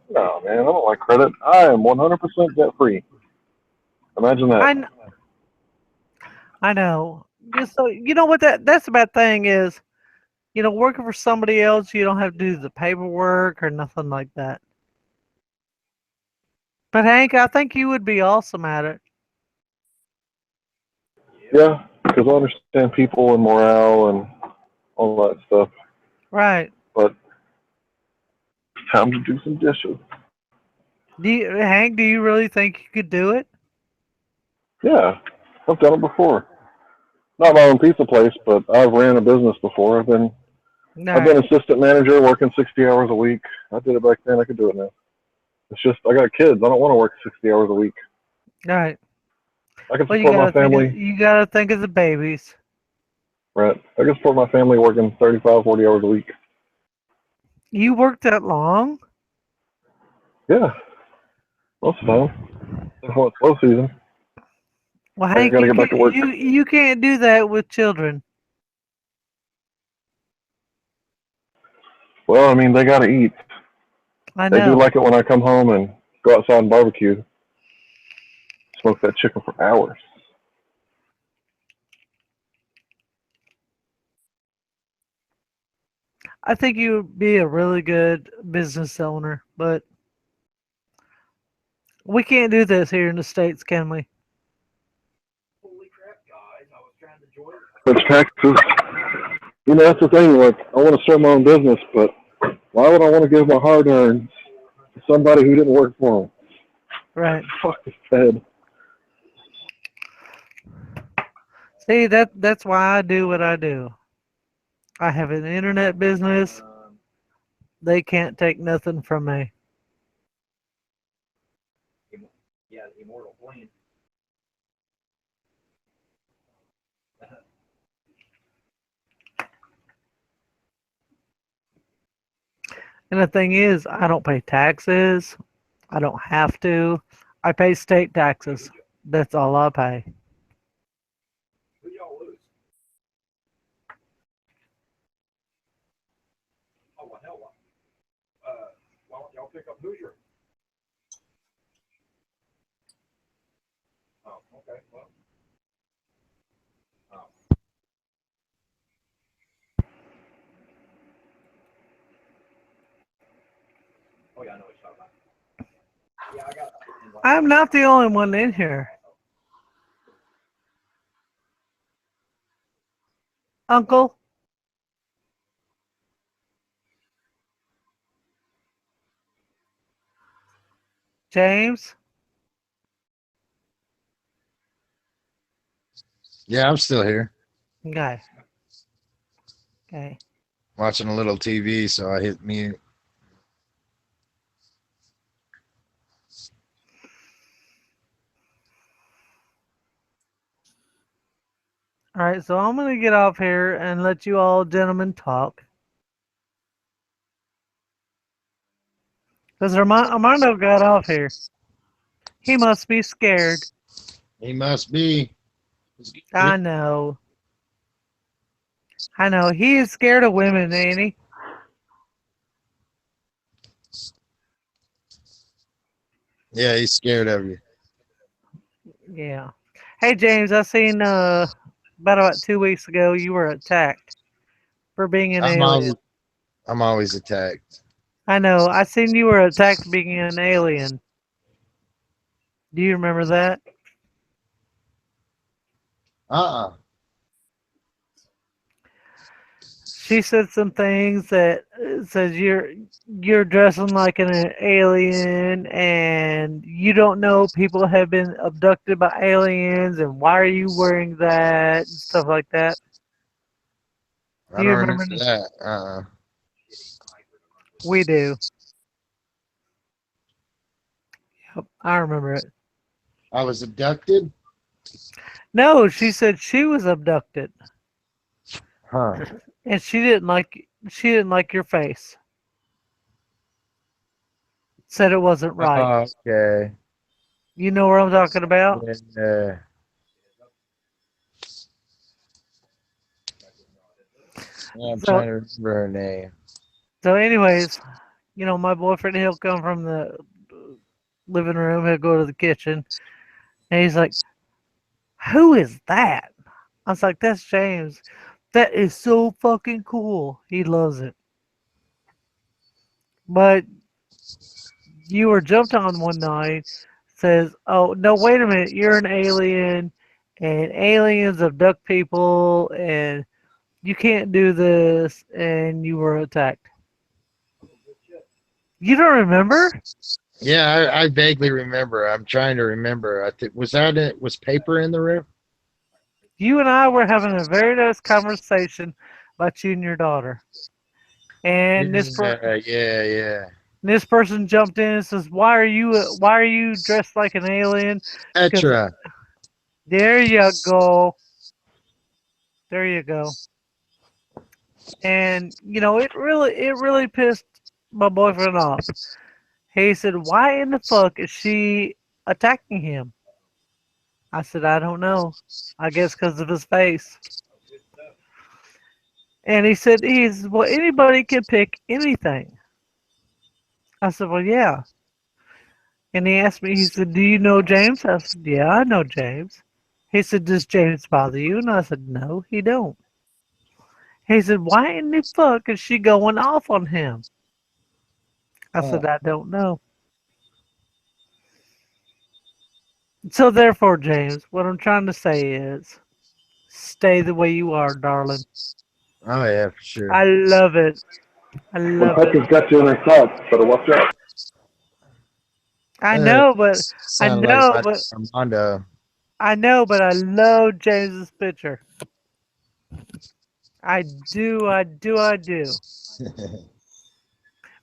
No, man, I don't like credit. I am 100% debt free. Imagine that. I know. So you know what that's the bad thing is, working for somebody else, you don't have to do the paperwork or nothing like that. But Hank, I think you would be awesome at it. Yeah, because I understand people and morale and all that stuff. Right. But it's time to do some dishes. Hank, do you really think you could do it? Yeah, I've done it before. Not my own pizza place, but I've ran a business before. I've been assistant manager, working 60 hours a week. I did it back then. I could do it now. It's just I got kids. I don't want to work 60 hours a week. Right. I can Well, support my family. You gotta think of the babies. Right. I can support my family working 35, 40 hours a week. You work that long? Yeah. Most of the time. Before it's slow season. Well, I Hank, gotta get back to work. you can't do that with children. Well, I mean, they gotta eat. I They do know. like it when I come home and go outside and barbecue. Smoke that chicken for hours. I think you would be a really good business owner, but we can't do this here in the States, can we? It's taxes. You know, that's the thing. Like, I want to start my own business, but why would I want to give my hard earned to somebody who didn't work for them? Right. Fuck his head. See, that's why I do what I do. I have an internet business. They can't take nothing from me. Yeah, immortal flame. And the thing is, I don't pay taxes. I don't have to. I pay state taxes. That's all I pay. Who y'all lose? Oh, well, hell, why don't y'all pick up Hoosier? Oh, okay, well. Oh. Oh, yeah, I know what you're talking about. Yeah, I got I'm not the only one in here. Uncle? James? Yeah, I'm still here. Okay. Okay. Watching a little TV, so I hit mute. All right, so I'm going to get off here and let you all gentlemen talk. Because Armando got off here. He must be scared. He must be. I know. I know. He is scared of women, ain't he? Yeah, he's scared of you. Yeah. Hey, James, I seen about 2 weeks ago you were attacked for being an alien. I'm always attacked. I know. I seen you were attacked being an alien. Do you remember that? She said some things that says you're dressing like an alien and you don't know people have been abducted by aliens and why are you wearing that and stuff like that. I Do don't you remember remember that. We do. Yep, I remember it. I was abducted? No, she said she was abducted. Huh. And she didn't like your face. Said it wasn't right. Oh, okay. You know what I'm talking about? Yeah. I'm trying to remember her name. So anyways, my boyfriend, he'll come from the living room, he'll go to the kitchen, and he's like, who is that? I was like, that's James. That is so fucking cool. He loves it. But you were jumped on one night, says, oh, no, wait a minute, you're an alien, and aliens abduct people, and you can't do this, and you were attacked. You don't remember? Yeah, I vaguely remember. I'm trying to remember. I think was that it? Was paper in the room? You and I were having a very nice conversation about you and your daughter. And Yeah. this person jumped in and says, why are you dressed like an alien? Because Petra. there you go. There you go. And it really pissed my boyfriend off. He said, why in the fuck is she attacking him? I said, I don't know. I guess because of his face. And he said, well, anybody can pick anything. I said, well, yeah. And he asked me, he said, do you know James? I said, yeah, I know James. He said, does James bother you? And I said, no, he don't. He said, why in the fuck is she going off on him? I said, I don't know. So therefore, James, what I'm trying to say is, stay the way you are, darling. Oh yeah, for sure. I love it. I love it. Petra's got you in her thoughts. Better watch out. I know, but Sounded like Armando. I know, but I love James's picture. I do.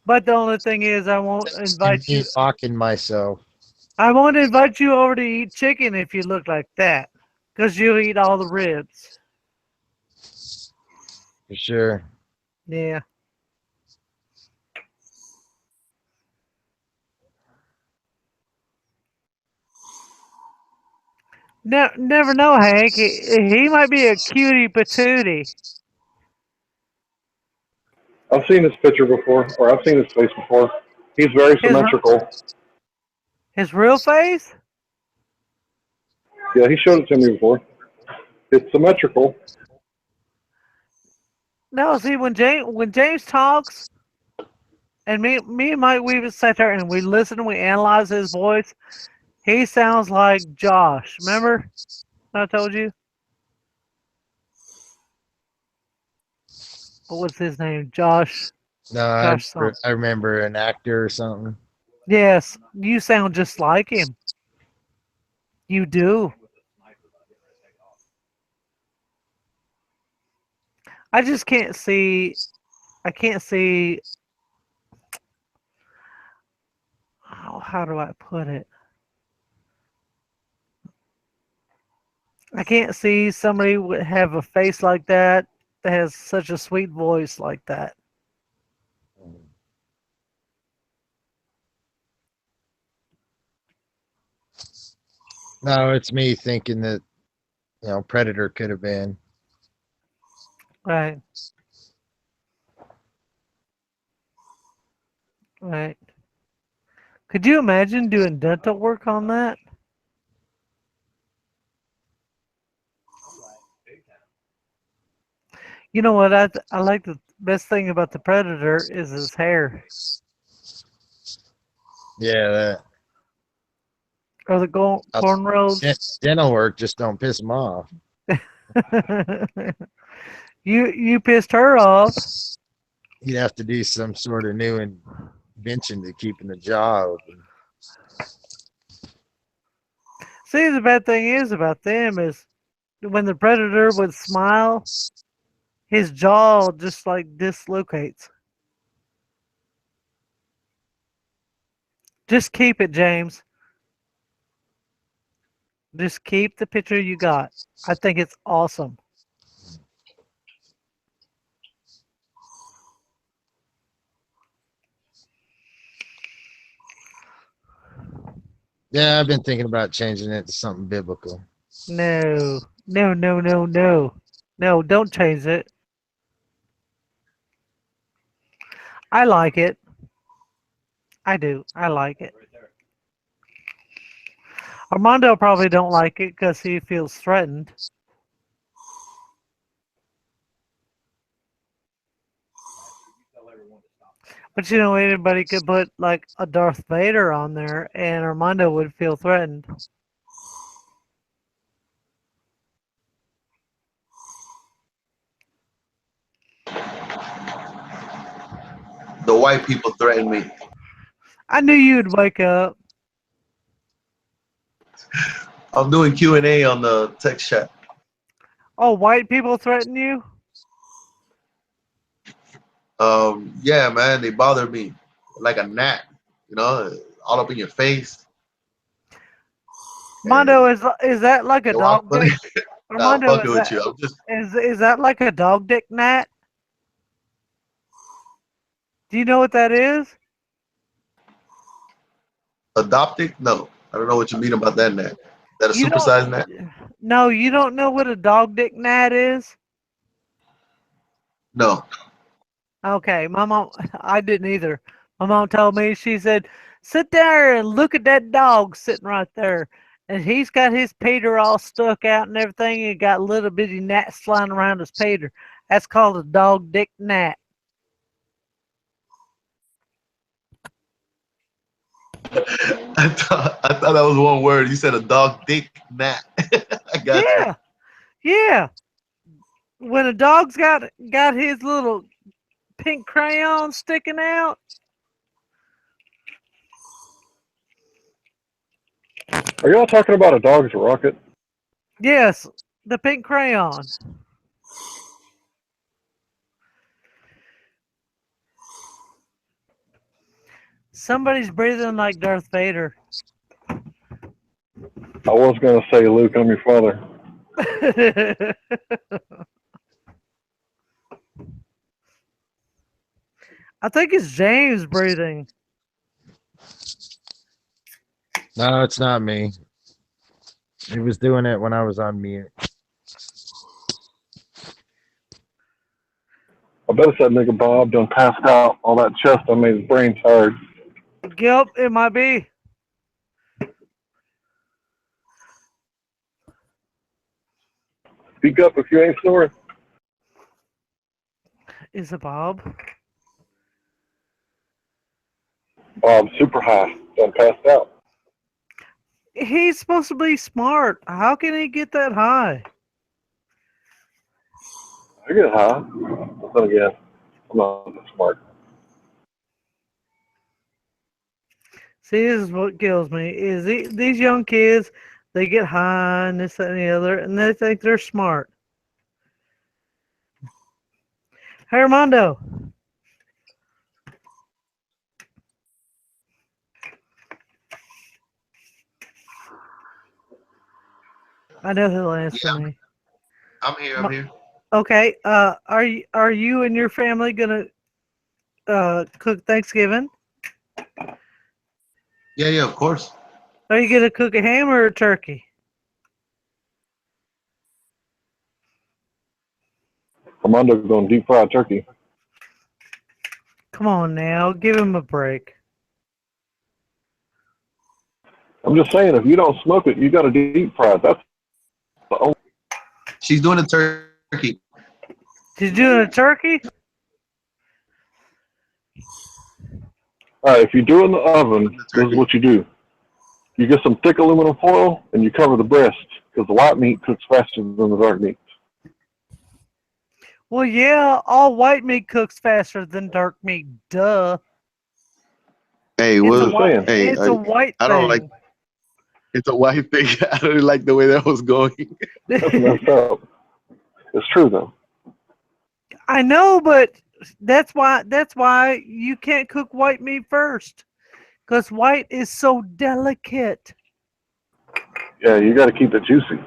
But the only thing is, I won't invite you. Mocking myself. I won't invite you over to eat chicken if you look like that, because you'll eat all the ribs. For sure. Yeah. Never know, Hank. He might be a cutie patootie. I've seen his picture before, or I've seen his face before. He's very symmetrical. His real face? Yeah, he showed it to me before. It's symmetrical. No, see, when James talks, and me and Mike, we would sit there and we listen and we analyze his voice. He sounds like Josh. Remember I told you? What was his name? Josh. No, I remember an actor or something. Yes, you sound just like him. You do. I just can't see. I can't see. How do I put it? I can't see somebody would have a face like that has such a sweet voice like that. No, it's me thinking that Predator could have been. Right. Right. Could you imagine doing dental work on that? You know what? I like the best thing about the Predator is his hair. Yeah, that. Or the cornrows. Dental work just don't piss him off. You pissed her off. You'd have to do some sort of new invention to keeping the jaw open. See, the bad thing is about them is when the Predator would smile, his jaw just like dislocates. Just keep it, James. Just keep the picture you got. I think it's awesome. Yeah, I've been thinking about changing it to something biblical. No, don't change it. I like it. I do. I like it. Armando probably don't like it because he feels threatened. But you know, anybody could put like a Darth Vader on there, and Armando would feel threatened. The white people threaten me. I knew you'd wake up. I'm doing Q&A on the text chat. Oh, white people threaten you? Yeah, man, they bother me like a gnat. You know, all up in your face. Armando, is that like a They walk dog funny. dick? Nah, I'm Armando, fucking with you. I'm just is that like a dog dick gnat? Do you know what that is? adoptic. No, I don't know what you mean about that gnat. That a You supersized don't. gnat? No, you don't know what a dog dick gnat is? No. Okay, my mom, I didn't either. My mom told me, she said, sit there and look at that dog sitting right there. And he's got his Peter all stuck out and everything, and got little bitty gnats flying around his Peter. That's called a dog dick gnat. I thought that was one word. You said a dog dick gnat. I got you. Yeah, yeah. When a dog's got his little pink crayon sticking out. Are y'all talking about a dog's rocket? Yes, the pink crayon. Somebody's breathing like Darth Vader. I was going to say, Luke, I'm your father. I think it's James breathing. No, it's not me. He was doing it when I was on mute. I bet it's that nigga Bob done passed out. All that chest done made his brain tired. Yep, it might be. Speak up if you ain't snoring. Is it Bob? Bob's super high. Done passed out. He's supposed to be smart. How can he get that high? I get high. But then again, I'm not that smart. See, this is what kills me. Is these young kids, they get high and this, that, and the other, and they think they're smart. Hey, Armando. I know he'll answer me. I'm here. I'm here. Okay. Are you and your family gonna cook Thanksgiving? Yeah, of course. Are you gonna cook a ham or a turkey? Armando's going deep fried turkey. Come on now, give him a break. I'm just saying, if you don't smoke it, you got to deep fry it. That's the only. She's doing a turkey. She's doing a turkey? All right, if you do it in the oven, this is what you do. You get some thick aluminum foil and you cover the breast because the white meat cooks faster than the dark meat. Well, yeah, all white meat cooks faster than dark meat. Duh. Hey, It's what? a white, Hey, it's a white I don't like. thing. It's a white thing. I don't like the way that was going. That's messed up. It's true though. I know, but that's why you can't cook white meat first, because white is so delicate. Yeah, you got to keep it juicy.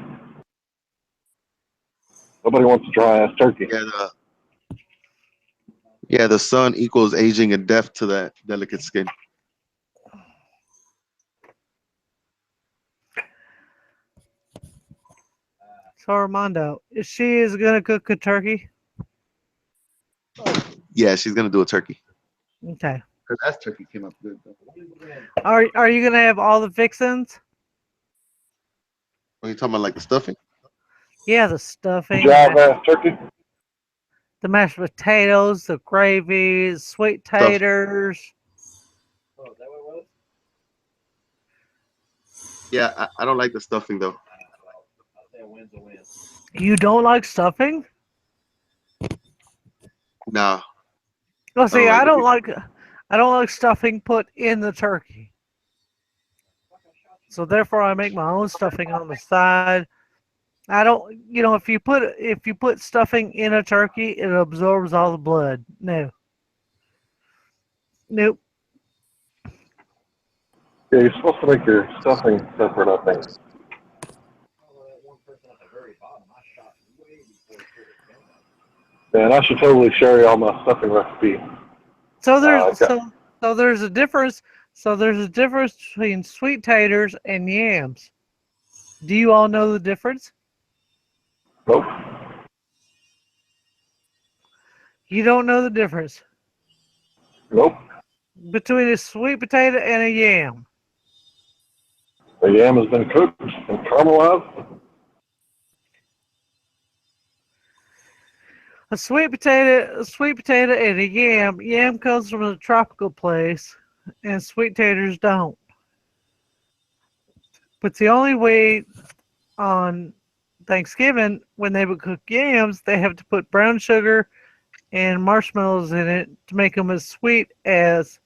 Nobody wants a dry ass turkey. Yeah, the sun equals aging and death to that delicate skin. So Armando, she is gonna cook a turkey. Yeah, she's gonna do a turkey. Okay. Her last turkey came up good though. Are you gonna have all the fixins? Are you talking about like the stuffing? Yeah, the stuffing. Dry ass turkey. the mashed potatoes, the gravy, sweet taters. Yeah, I don't like the stuffing though. You don't like stuffing? Nah, Well, I see, don't like it. I don't like stuffing put in the turkey. So therefore, I make my own stuffing on the side. I don't, if you put stuffing in a turkey, it absorbs all the blood. No, nope. Yeah, you're supposed to make your stuffing separate, I think. Man, I should totally share y'all my stuffing recipe. So there's a difference. So there's a difference between sweet taters and yams. Do you all know the difference? Nope. You don't know the difference Nope. between a sweet potato and a yam. The yam has been cooked and caramelized. A sweet potato and a yam. Yam comes from a tropical place, and sweet taters don't. But the only way on Thanksgiving, when they would cook yams, they have to put brown sugar and marshmallows in it to make them as sweet as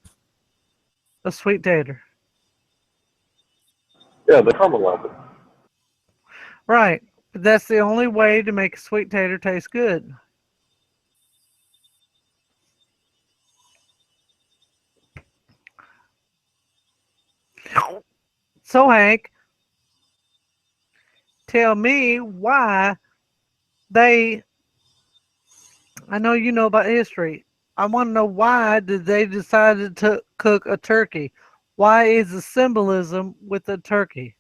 a sweet tater. Yeah, they caramelize it. Right. But that's the only way to make a sweet tater taste good. So, Hank, tell me why they. I know you know about history. I want to know why did they decide to cook a turkey? Why is the symbolism with the turkey?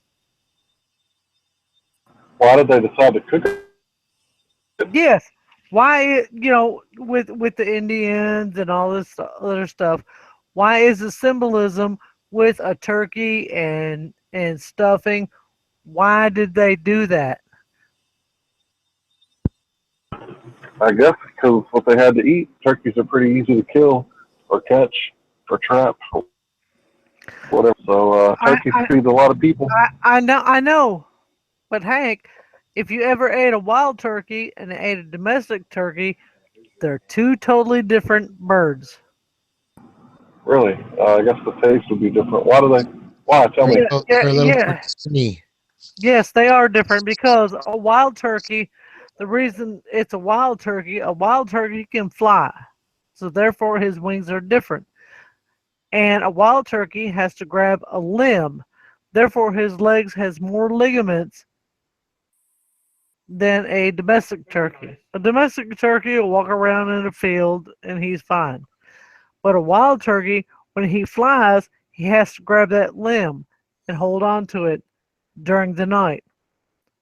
Why did they decide to cook it? Yes. Why, with the Indians and all this other stuff, why is the symbolism with a turkey and stuffing? Why did they do that? I guess because what they had to eat. Turkeys are pretty easy to kill or catch or trap or whatever. So turkeys feed a lot of people. I know. But Hank, if you ever ate a wild turkey and ate a domestic turkey, they're two totally different birds. Really, I guess the taste would be different. Why do they? Why? Tell me. Yeah. Yes, they are different because a wild turkey, the reason it's a wild turkey can fly. So therefore his wings are different. And a wild turkey has to grab a limb. Therefore his legs has more ligaments than a domestic turkey. A domestic turkey will walk around in a field and he's fine. But a wild turkey, when he flies, he has to grab that limb and hold on to it during the night.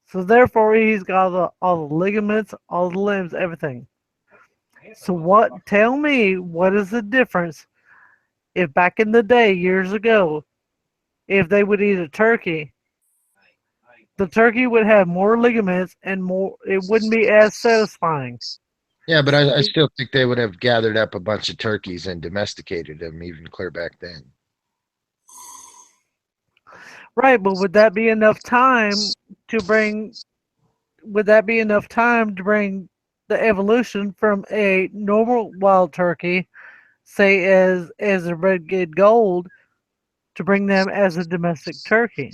So therefore, he's got all the ligaments, all the limbs, everything. So tell me, what is the difference if back in the day, years ago, if they would eat a turkey, the turkey would have more ligaments and more, it wouldn't be as satisfying. Yeah, but I still think they would have gathered up a bunch of turkeys and domesticated them even clear back then. Right, but would that be enough time to bring the evolution from a normal wild turkey, say as a red-gate gold, to bring them as a domestic turkey?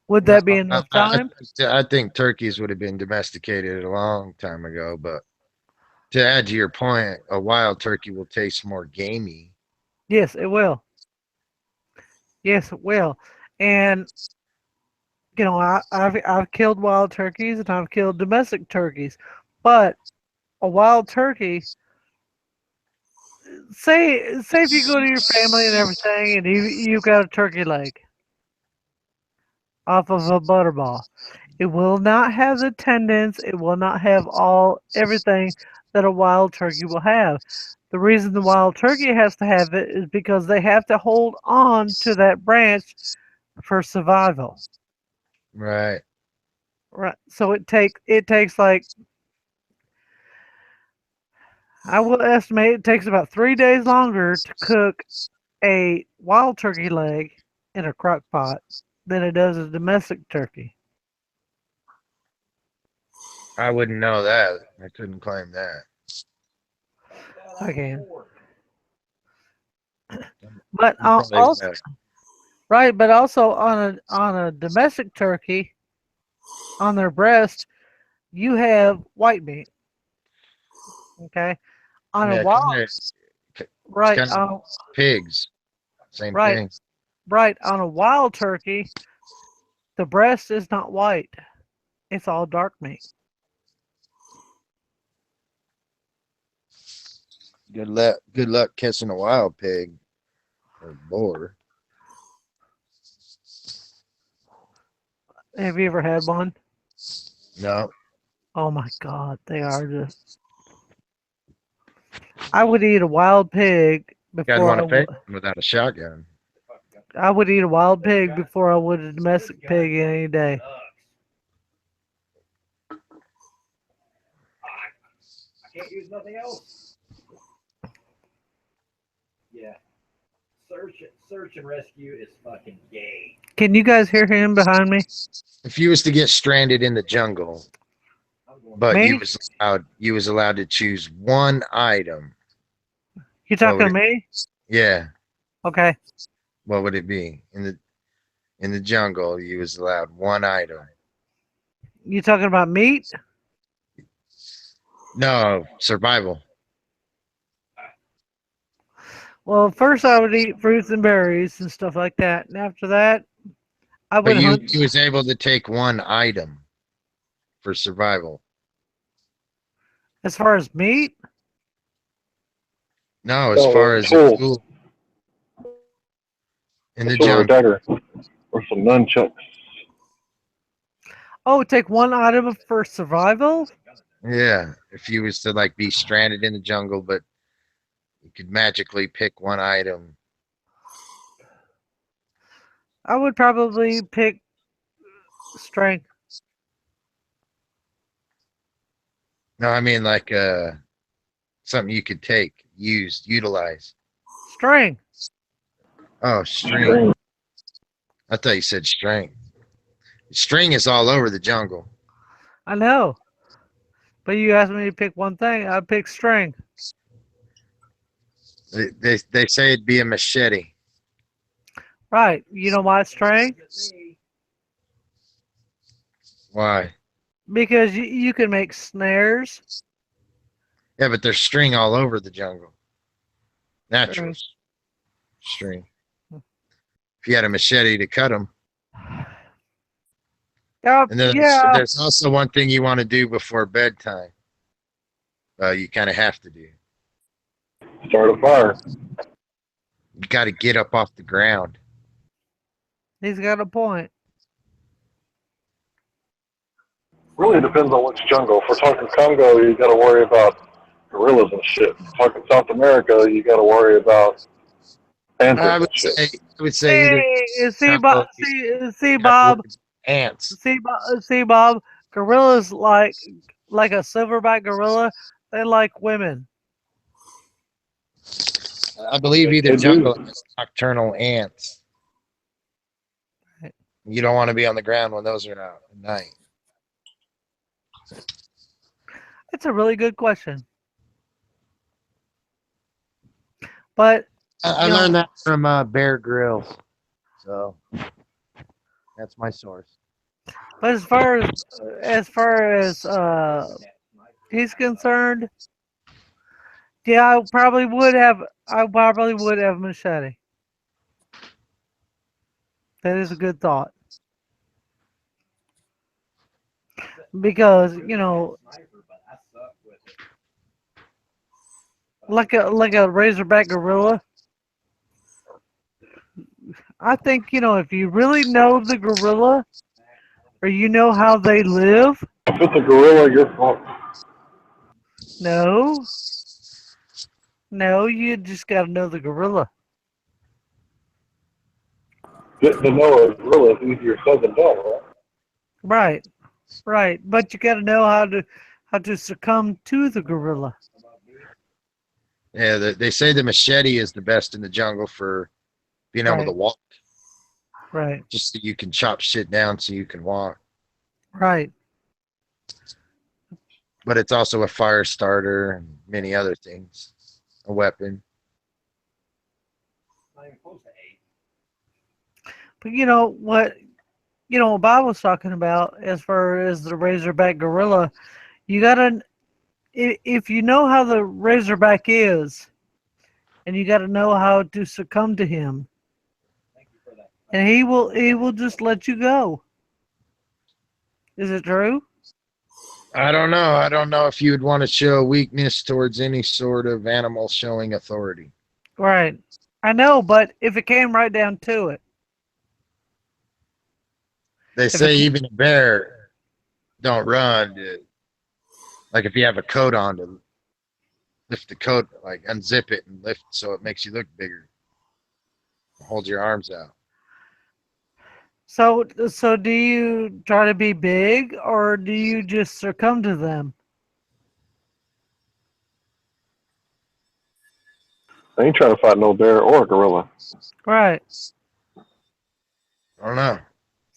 Would that be enough time? I think turkeys would have been domesticated a long time ago, but to add to your point, a wild turkey will taste more gamey. Yes, it will. Yes, it will. And I've killed wild turkeys and I've killed domestic turkeys, but a wild turkey, say if you go to your family and everything, and you've got a turkey leg off of a butterball, it will not have the tendons. It will not have everything that a wild turkey will have. The reason the wild turkey has to have it is because they have to hold on to that branch for survival. Right. Right. So it takes like I will estimate it takes about 3 days longer to cook a wild turkey leg in a crock pot than it does a domestic turkey. I wouldn't know that. I couldn't claim that. I can. But Probably also, would. right, but also on a domestic turkey, on their breast, you have white meat. Okay, on a Yeah, wild, it's right, kind of pigs. Same right, thing. right, on a wild turkey, the breast is not white; it's all dark meat. Good luck catching a wild pig or boar. Have you ever had one? No. Oh my God, they are just. I would eat a wild pig You'd before want I to face would. them without a shotgun. I would eat a wild pig before I would a domestic pig any day. I can't use nothing else. Yeah. Search and rescue is fucking gay. Can you guys hear him behind me? If you was to get stranded in the jungle, but Me? you was allowed to choose one item. You talking to me? Yeah. Okay. What would it be? In the jungle, you was allowed one item. You talking about meat? No, survival. Well, first I would eat fruits and berries and stuff like that, and after that, I But would hunt. you was able to take one item for survival. As far as meat, No, as far as a tool in the Or a jungle. dagger. Or some nunchucks. oh, take one item for survival. Yeah, if you was to like be stranded in the jungle, but you could magically pick one item. I would probably pick strength. No, I mean like something you could take, utilize. Strength. Oh, string. I thought you said strength. String is all over the jungle. I know, but you asked me to pick one thing. I'd pick strength. They say it'd be a machete. Right. You know why strength? Why? Because you can make snares. Yeah, but there's string all over the jungle. Natural string. If you had a machete to cut them. And then there's also one thing you want to do before bedtime. You kind of have to do. Start a fire. You got to get up off the ground. He's got a point. Really depends on which jungle. If we're talking Congo, you got to worry about gorillas and shit. If we're talking South America, you got to worry about panthers and shit. I would say either. See, Bob. Ants. See, Bob. Gorillas like a silverback gorilla. They like women. I believe either jungle has nocturnal ants. You don't want to be on the ground when those are out at night. That's a really good question. But I learned that from Bear Grylls. So that's my source. But as far as he's concerned, yeah, I probably would have a machete. That is a good thought. Because, like a razorback gorilla, I think, if you really know the gorilla or you know how they live. If it's a gorilla, you're fucked. No, you just got to know the gorilla. Getting to know a gorilla is easier said than done, right? Right. But you got to know how to succumb to the gorilla. Yeah, they say the machete is the best in the jungle for being able to Right. walk. Right. Just so you can chop shit down so you can walk. Right. But it's also a fire starter and many other things. A weapon. But you know what Bob was talking about as far as the Razorback gorilla, you gotta, if you know how the Razorback is, and you gotta know how to succumb to him, and he will just let you go. Is it true? I don't know. I don't know if you would want to show weakness towards any sort of animal showing authority. Right. I know, but if it came right down to it. They say even a bear don't run. Like if you have a coat on, to lift the coat, like unzip it and lift so it makes you look bigger. Hold your arms out. So do you try to be big, or do you just succumb to them? I ain't trying to fight no bear or a gorilla. Right. I don't know.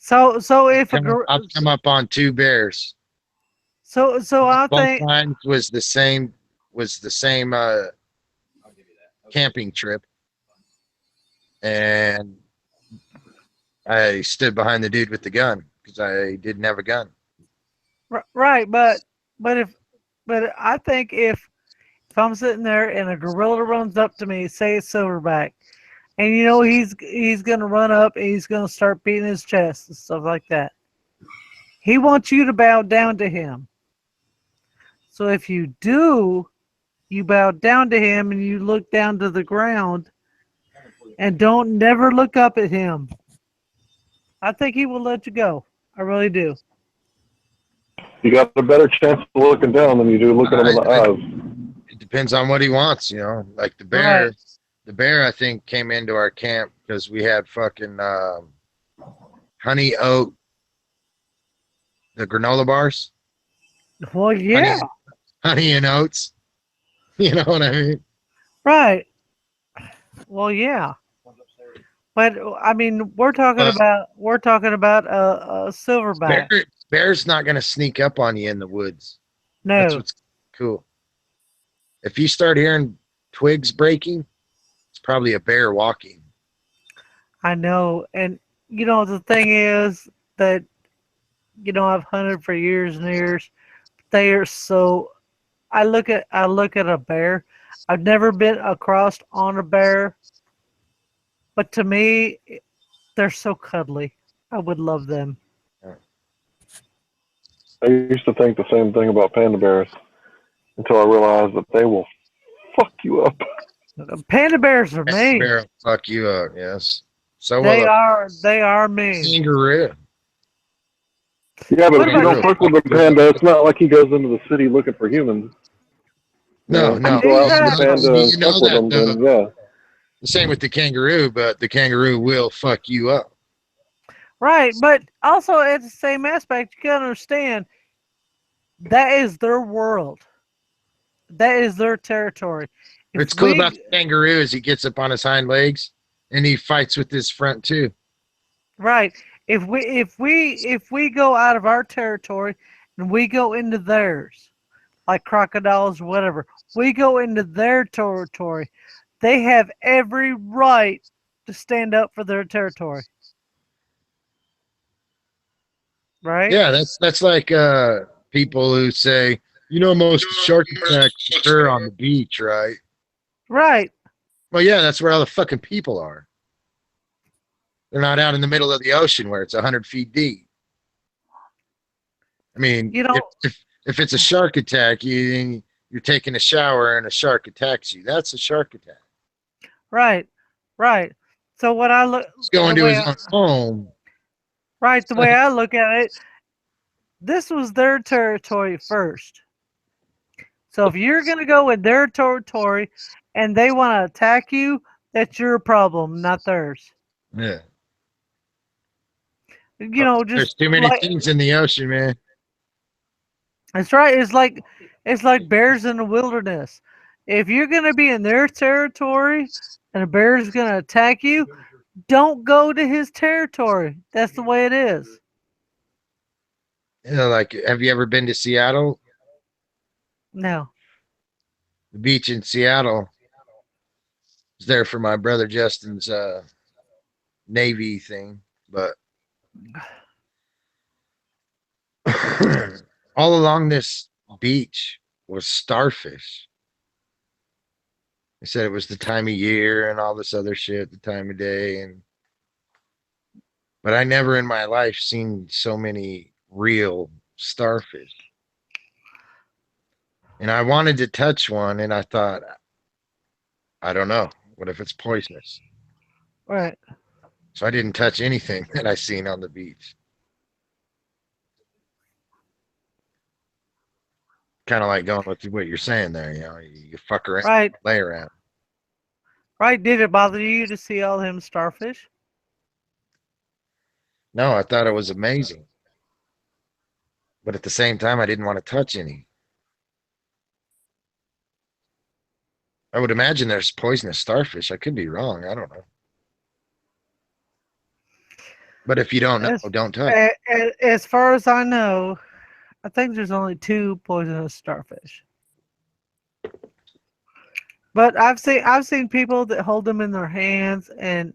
So if I've come up on 2 bears. So I Both think times was the same camping trip, and I stood behind the dude with the gun because I didn't have a gun. right, but I think if I'm sitting there and a gorilla runs up to me, say it's Silverback, and he's gonna run up and he's gonna start beating his chest and stuff like that. He wants you to bow down to him. So if you do, you bow down to him and you look down to the ground and don't never look up at him. I think he will let you go. I really do. You got a better chance of looking down than you do looking him in the eyes. It depends on what he wants, Like the bear, Right. the bear I think came into our camp because we had fucking honey oat, the granola bars. Well, yeah. Honey and oats. You know what I mean? Right. Well, yeah. But I mean, we're talking about a silverback. Bear's not going to sneak up on you in the woods. No. That's what's cool. If you start hearing twigs breaking, it's probably a bear walking. I know, and the thing is that I've hunted for years and years. They are so. I look at a bear. I've never been across on a bear, but to me, they're so cuddly. I would love them. I used to think the same thing about panda bears until I realized that they will fuck you up. Panda bears are mean. Bear will fuck you up, yes. So They will are mean. kangaroo. Yeah, but if you don't fuck with the panda, it's not like he goes into the city looking for humans. No. You go out with the panda and fuck with them, then yeah. The same with the kangaroo, but the kangaroo will fuck you up. Right, but also at the same aspect, you gotta understand that is their world. That is their territory. What's cool about the kangaroo is he gets up on his hind legs and he fights with his front too. Right. If we go out of our territory and we go into theirs, like crocodiles or whatever, we go into their territory, they have every right to stand up for their territory. Right? Yeah, that's like people who say, most shark attacks occur on the beach, right? Right. Well, yeah, that's where all the fucking people are. They're not out in the middle of the ocean where it's 100 feet deep. I mean, if it's a shark attack, you're taking a shower and a shark attacks you. That's a shark attack. Right. Right. So what I look, He's going to his own home. Right, the way I look at it, this was their territory first. So if you're going to go in their territory and they want to attack you, that's your problem, not theirs. Yeah. Just there's too many things in the ocean, man. That's right. It's like bears in the wilderness. If you're gonna be in their territory and a bear is gonna attack you, don't go to his territory. That's the way it is. You know, like, have you ever been to Seattle? No. The beach in Seattle was there for my brother Justin's Navy thing, but all along this beach was starfish. They said it was the time of year and all this other shit, the time of day, and but I never in my life seen so many real starfish. And I wanted to touch one, and I thought, I don't know, what if it's poisonous? Right. So I didn't touch anything that I seen on the beach. Kind of like going with what you're saying there, you know, you fuck around, Right. lay around. Right. Did it bother you to see all them starfish? No, I thought it was amazing. But at the same time, I didn't want to touch any. I would imagine there's poisonous starfish. I could be wrong. I don't know. But if you don't know, don't touch. As far as I know, I think there's only 2 poisonous starfish. But I've seen people that hold them in their hands, and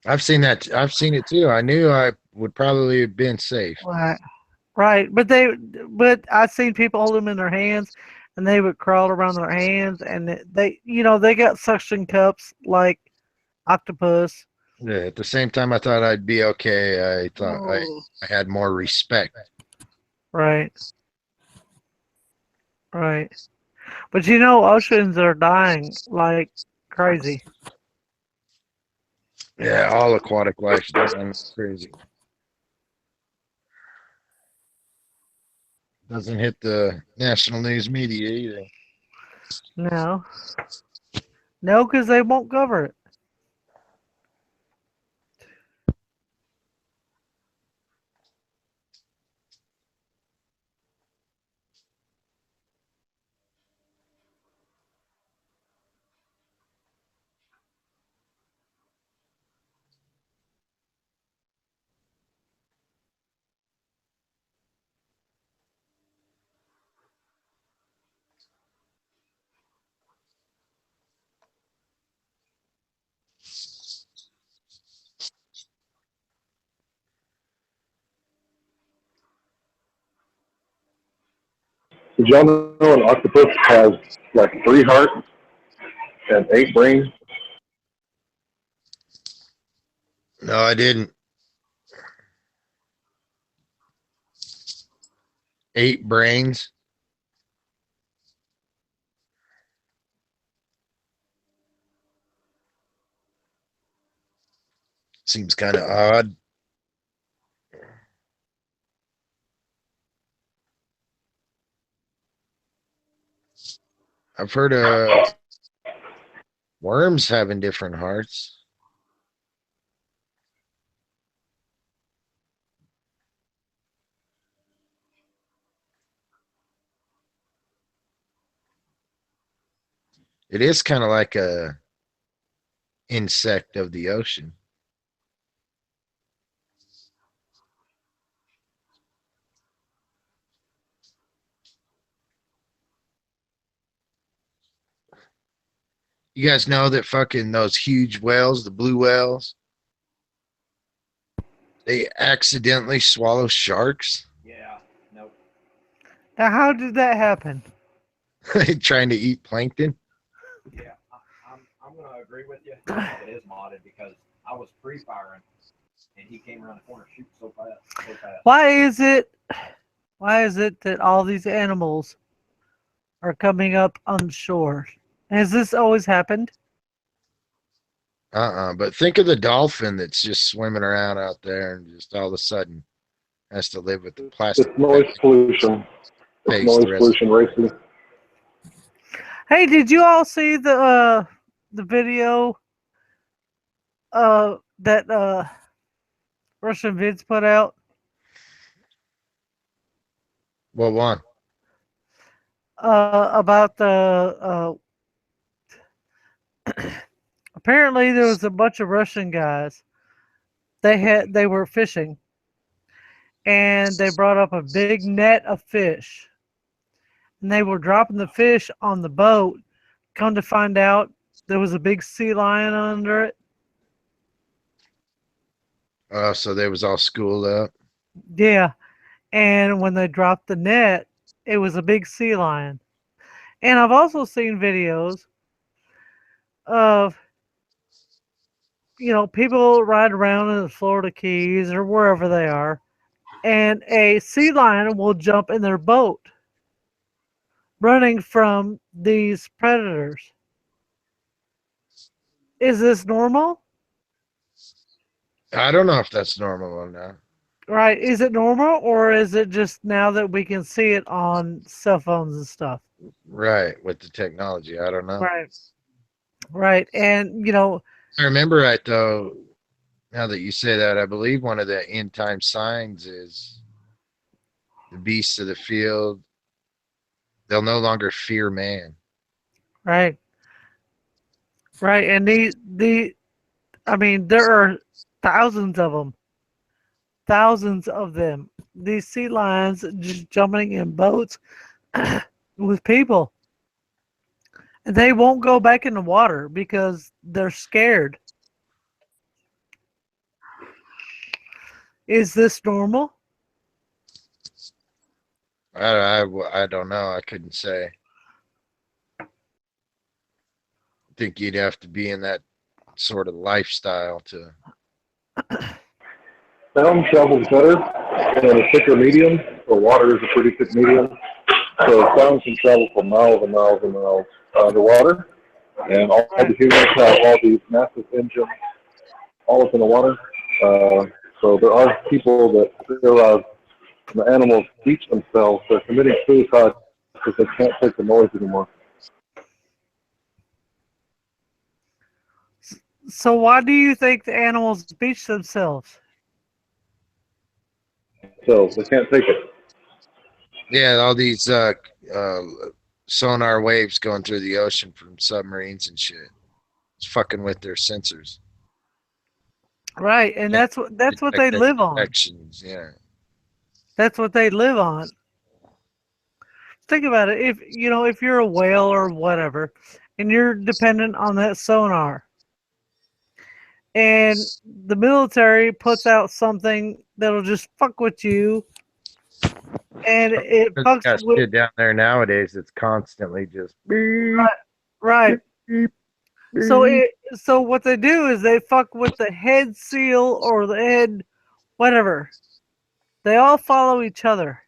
I've seen that. I've seen it too. I knew I would probably have been safe. right. But I've seen people hold them in their hands, and they would crawl around their hands, and they got suction cups like octopus. Yeah, at the same time, I thought I'd be okay. I thought I had more respect. Right. Right. But oceans are dying like crazy. Yeah, all aquatic life's dying crazy. Doesn't hit the national news media either. No. No, because they won't cover it. Did y'all know an octopus has like 3 hearts and 8 brains? No, I didn't. 8 brains. Seems kind of odd. I've heard of worms having different hearts. It is kind of like a insect of the ocean. You guys know that fucking those huge whales, the blue whales, they accidentally swallow sharks? Yeah, nope. Now, how did that happen? Trying to eat plankton? Yeah, I'm going to agree with you. I think it is modded because I was pre-firing and he came around the corner shooting so fast. Why is it that all these animals are coming up on shore? Has this always happened? But think of the dolphin that's just swimming around out there and just all of a sudden has to live with the plastic. It's noise pollution. It's noise pollution racing. Hey, did you all see the video that Russian Vids put out? What one? about the apparently there was a bunch of Russian guys. They were fishing, and they brought up a big net of fish, and they were dropping the fish on the boat. Come to find out, there was a big sea lion under it. Oh, so they was all schooled up. Yeah, and when they dropped the net, it was a big sea lion. And I've also seen videos of people ride around in the Florida Keys or wherever they are, and a sea lion will jump in their boat, running from these predators. Is this normal? I don't know if that's normal or not. Right? Is it normal, or is it just now that we can see it on cell phones and stuff? Right, with the technology, I don't know. Right. Right. And I remember right though. Now that you say that, I believe one of the end time signs is the beasts of the field. They'll no longer fear man. right. Right. And I mean, there are thousands of them. Thousands of them. These sea lions just jumping in boats with people. And they won't go back in the water because they're scared. Is this normal? I don't know. I couldn't say. I think you'd have to be in that sort of lifestyle to. Sound travels better in a thicker medium, so water is a pretty thick medium. So sound can travel for miles and miles and miles underwater. And all the humans have all these massive engines all up in the water. So there are people that realize the animals teach themselves. They're committing suicide because they can't take the noise anymore. So why do you think the animals beach themselves? So they can't take it. Yeah, all these sonar waves going through the ocean from submarines and shit. It's fucking with their sensors. Right, and that's what they live on. Yeah. That's what they live on. Think about it. If you're a whale or whatever, and you're dependent on that sonar, and the military puts out something that'll just fuck with you, and it There's fucks got with shit down there nowadays that's constantly just beep, right. beep, So beep. so what they do is they fuck with the head seal or the head whatever. They all follow each other.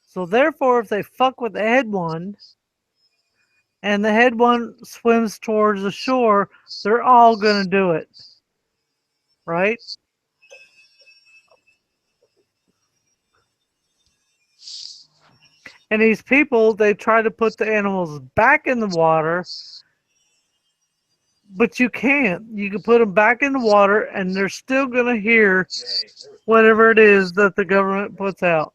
So therefore, if they fuck with the head one, and the head one swims towards the shore, they're all gonna do it, right? And these people, they try to put the animals back in the water, but you can't. You can put them back in the water, and they're still gonna hear whatever it is that the government puts out.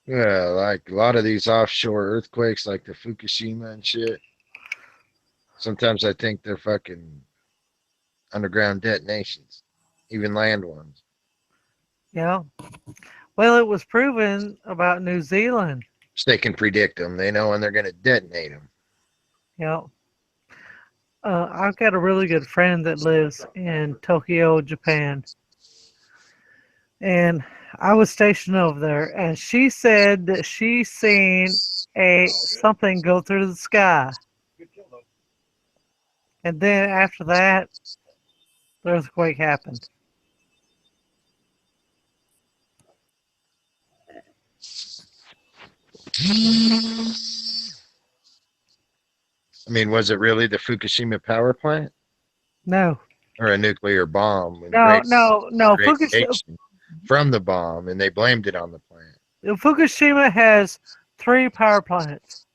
Yeah, like a lot of these offshore earthquakes, like the Fukushima and shit. Sometimes I think they're fucking underground detonations, even land ones. Yeah. Well, it was proven about New Zealand. So they can predict them. They know when they're going to detonate them. Yeah. I've got a really good friend that lives in Tokyo, Japan. And I was stationed over there, and she said that she seen something go through the sky. And then after that, the earthquake happened. I mean, was it really the Fukushima power plant? No. Or a nuclear bomb? No. Fukushima from the bomb, and they blamed it on the plant. Fukushima has 3 power plants.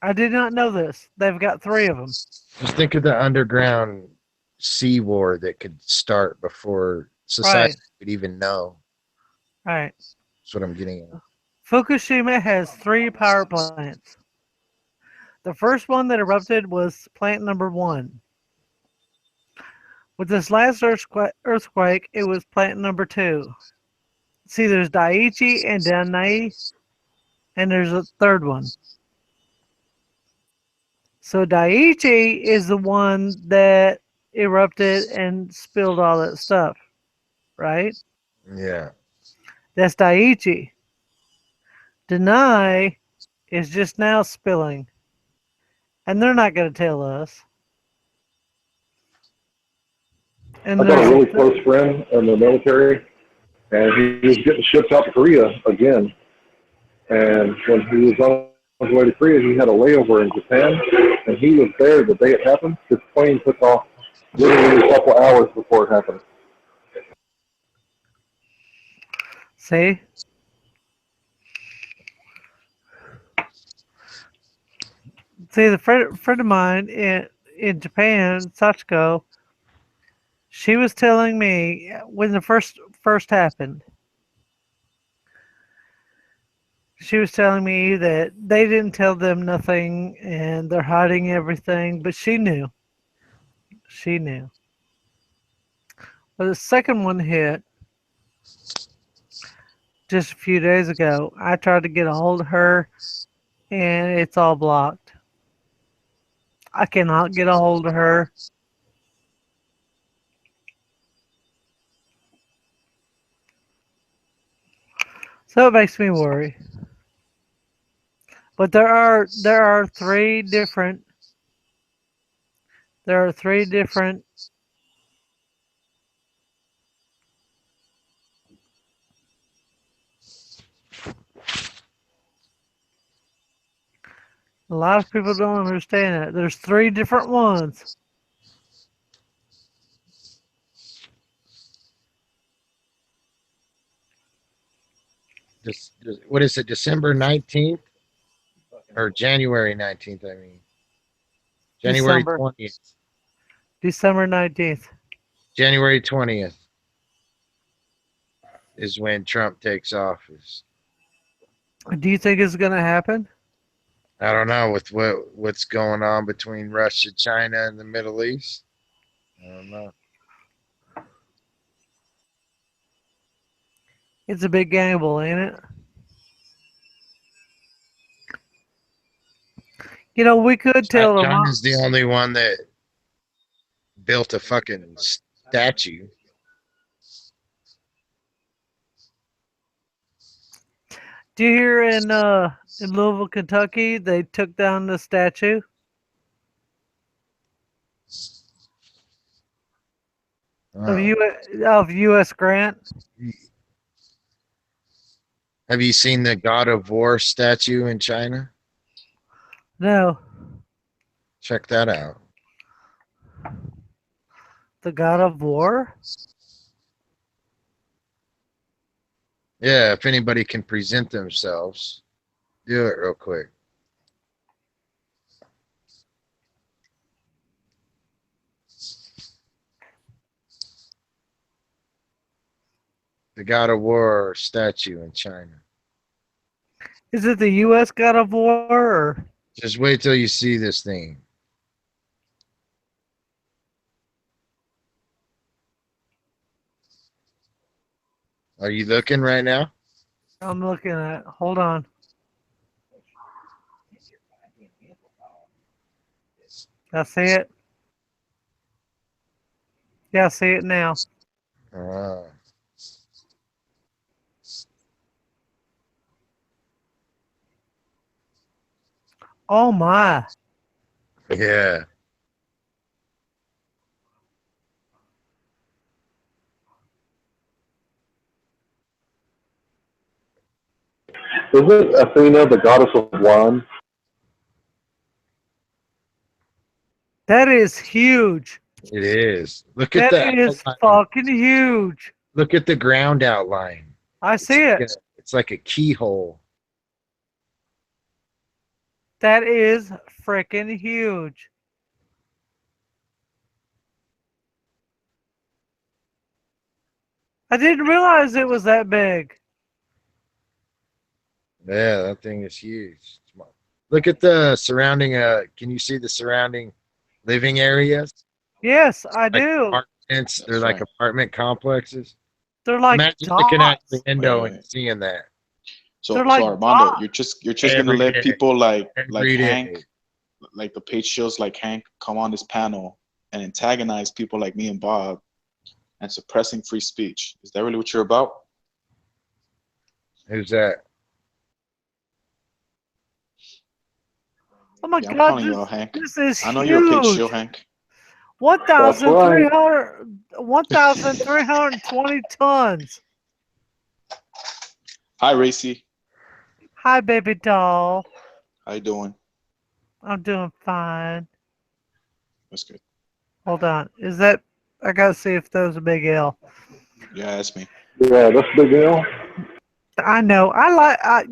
I did not know this. They've got 3 of them. Just think of the underground sea war that could start before society would even know. Right. That's what I'm getting at. Fukushima has 3 power plants. The first one that erupted was plant number 1. With this last earthquake, it was plant number 2. See, there's Daiichi and Danai, and there's a third one. So Daiichi is the one that erupted and spilled all that stuff, right? Yeah. That's Daiichi. Danai is just now spilling, and they're not going to tell us. And I got a really close friend in the military, and he was getting shipped out to Korea again. And when he was on his way to Korea, he had a layover in Japan, and he was there the day it happened. His plane took off literally a couple hours before it happened. See? See, the friend of mine in Japan, Sachiko, she was telling me when the first happened, she was telling me that they didn't tell them nothing and they're hiding everything, but she knew. She knew. But the second one hit just a few days ago. I tried to get a hold of her and it's all blocked. I cannot get a hold of her. So it makes me worry. But there are 3 different a lot of people don't understand that. There's 3 different ones. What is it, December 19th? Or January 19th, I mean. January 20th. December 19th. January 20th is when Trump takes office. Do you think it's going to happen? I don't know with what's going on between Russia, China, and the Middle East. I don't know. It's a big gamble, ain't it? You know, we could tell them. China's the only one that built a fucking statue. Do you hear in Louisville, Kentucky, they took down the statue? Of U.S. Grant. Have you seen the God of War statue in China? No. Check that out. The God of War? Yeah, if anybody can present themselves, do it real quick. The God of War statue in China. Is it the U.S. God of War? Or? Just wait till you see this thing. Are you looking right now? I'm looking at. Hold on. I see it. Yeah, I see it now. Oh my. Yeah. Isn't Athena the goddess of wine? That is huge. It is. Look at that. That is fucking huge. Look at the ground outline. I see it. It's like a keyhole. That is freaking huge. I didn't realize it was that big. Yeah, that thing is huge. Look at the surrounding. Can you see the surrounding living areas? Yes, I Like do. apartments. They're That's like right. apartment complexes. They're like Imagine looking out the dots. window Wait, and wait. seeing that So They're like Armando, dots. you're just gonna every let day. people like Every Hank, day. like the page shows like Hank, come on this panel and antagonize people like me and Bob and suppressing free speech. Is that really what you're about? Who's that? Oh my Yeah, I'm God, calling you out, Hank. this is I know you're a page show, huge. Hank. 1,320 tons. Hi, Racy. Hi, baby doll. How you doing? I'm doing fine. That's good. Hold on. Is that? I gotta see if that was a big L. Yeah, that's me. Yeah, that's Big L. I know. I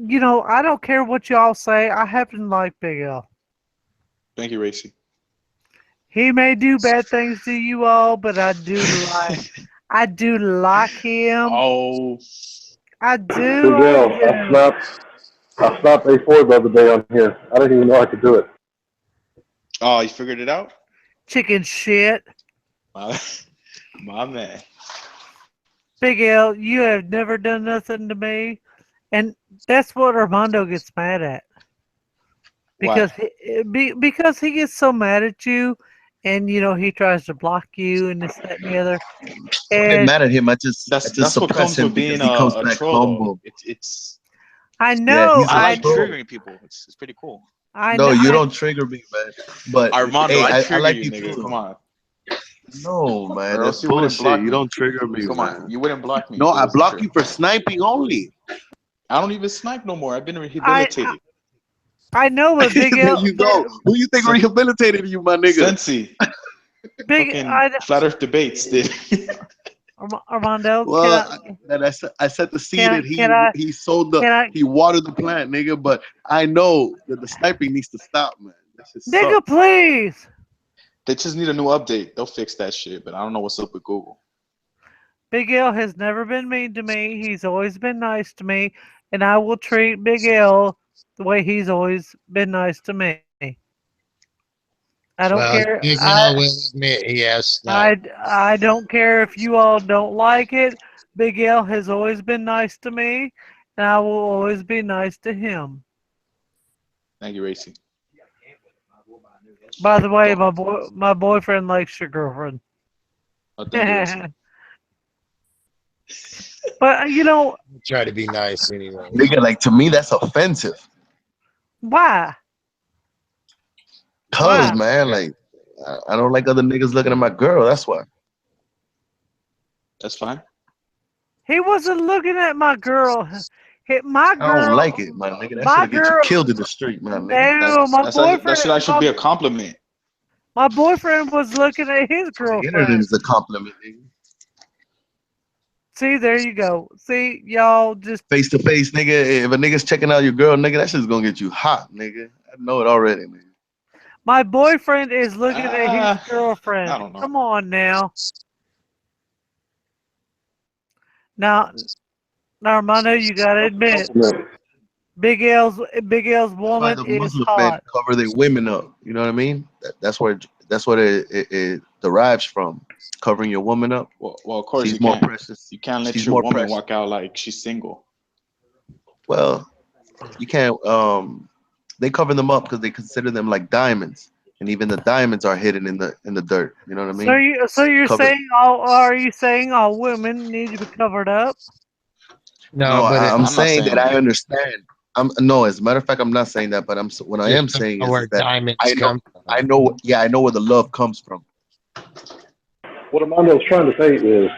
don't care what y'all say. I happen to like Big L. Thank you, Racy. He may do bad things to you all, but I do like him. Oh, I do. Big L. I do. I snapped A4 the other day on here. I didn't even know I could do it. oh, you figured it out? Chicken shit. My man. Big L, you have never done nothing to me. And that's what Armando gets mad at. Because because he gets so mad at you and he tries to block you and this, that, and the other. I don't get And mad at him. I just That's what suppress comes him with being because he comes a back troll, though. humble. It's. I Yeah, know, he's I a like troll. triggering people. It's pretty cool. I No, know. you don't trigger me, man. But Armando, hey, I I trigger like you, you nigga. too. Come on. No, man, Or that's else you wouldn't bullshit. block You me. don't trigger me, Come man. on. You wouldn't block me No, if it I wasn't block true. you for sniping only. I don't even snipe no more. I've been I rehabilitated. I know, but Big There L, you go. Who you think rehabilitated you, my nigga? Sensi. Big Fucking Flat Earth debates, dude. Armando, Well, I set the seed and he sowed he watered the plant, nigga. But I know that the sniping needs to stop, man. That shit nigga, sucks. please. They just need a new update. They'll fix that shit, but I don't know what's up with Google. Big L has never been mean to me. He's always been nice to me, and I will treat Big L the way he's always been nice to me. I don't care. Big L will admit he has sniped. I don't care if you all don't like it. Big L has always been nice to me, and I will always be nice to him. Thank you, Racy. By the way, my boyfriend likes your girlfriend. Oh, thank you, Racy. But Try to be nice anyway. Nigga, like to me, that's offensive. why? Cause Why? man, like I don't like other niggas looking at my girl. That's why. That's fine. He wasn't looking at my girl. My I don't girl. like it, my nigga. That My should get you girl. killed in the street, my nigga. No, my boyfriend. That should actually be a compliment. My boyfriend was looking at his The internet girlfriend. is a compliment, nigga. See, there you go. See, y'all just Face to face, nigga. If a nigga's checking out your girl, nigga, that shit's gonna get you hot, nigga. I know it already, nigga. my boyfriend is looking at his girlfriend. I don't know. Come on now. Now, Armando, you gotta admit, Big L's woman Why the is Muslim men hot. cover their women up? You know what I mean? That's what it derives from. Covering your woman up. Well, of course she's you more can't. precious. You can't let She's your more woman precious. walk out like she's single. Well, you can't. They cover them up because they consider them like diamonds, and even the diamonds are hidden in the dirt. You know what I mean? So you're Cover- saying are you saying all women need to be covered up? No, but I'm not saying saying that I that. understand. No, as a matter of fact, I'm not saying that, but what I am saying is where that diamonds I know, come from. I know, yeah, I know where the love comes from. What Armando's trying to say is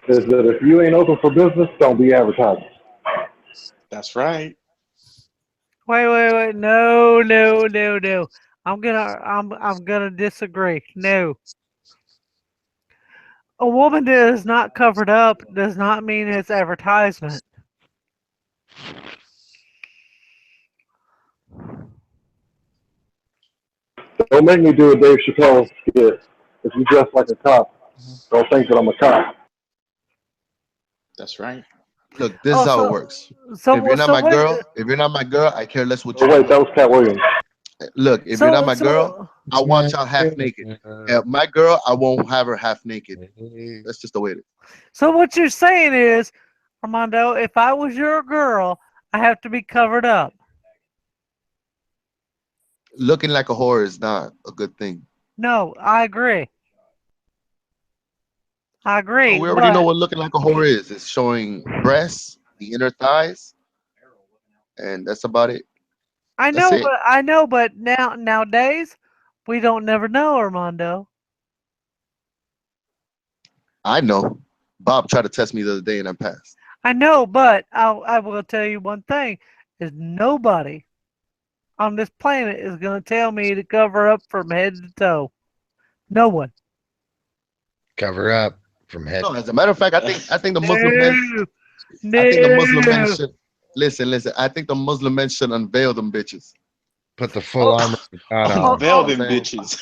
that if you ain't open for business, don't be advertising. That's right. Wait. No. I'm gonna disagree. No. A woman that is not covered up does not mean it's advertisement. Don't make me do a Dave Chappelle skit. If you dress like a cop, don't think that I'm a cop. That's right. Look, this is how it works. If you're not my girl, I care less what you. Oh wait, that was Cat Williams. Look, if you're not my girl, I want y'all half naked. My girl, I won't have her half naked. That's just the way it is. So what you're saying is, Armando, if I was your girl, I have to be covered up. Looking like a whore is not a good thing. No, I agree. I agree. We already know what looking like a whore is. It's showing breasts, the inner thighs, and that's about it. I know, but nowadays we don't never know, Armando. I know. Bob tried to test me the other day and I passed. I know, but I will tell you one thing: is nobody on this planet is going to tell me to cover up from head to toe. No one. Cover up from head. No, as a matter of fact, I think the Muslim men. I think the Muslim men should listen. I think the Muslim men should unveil them bitches. Put the full armor of God on. Unveil them bitches.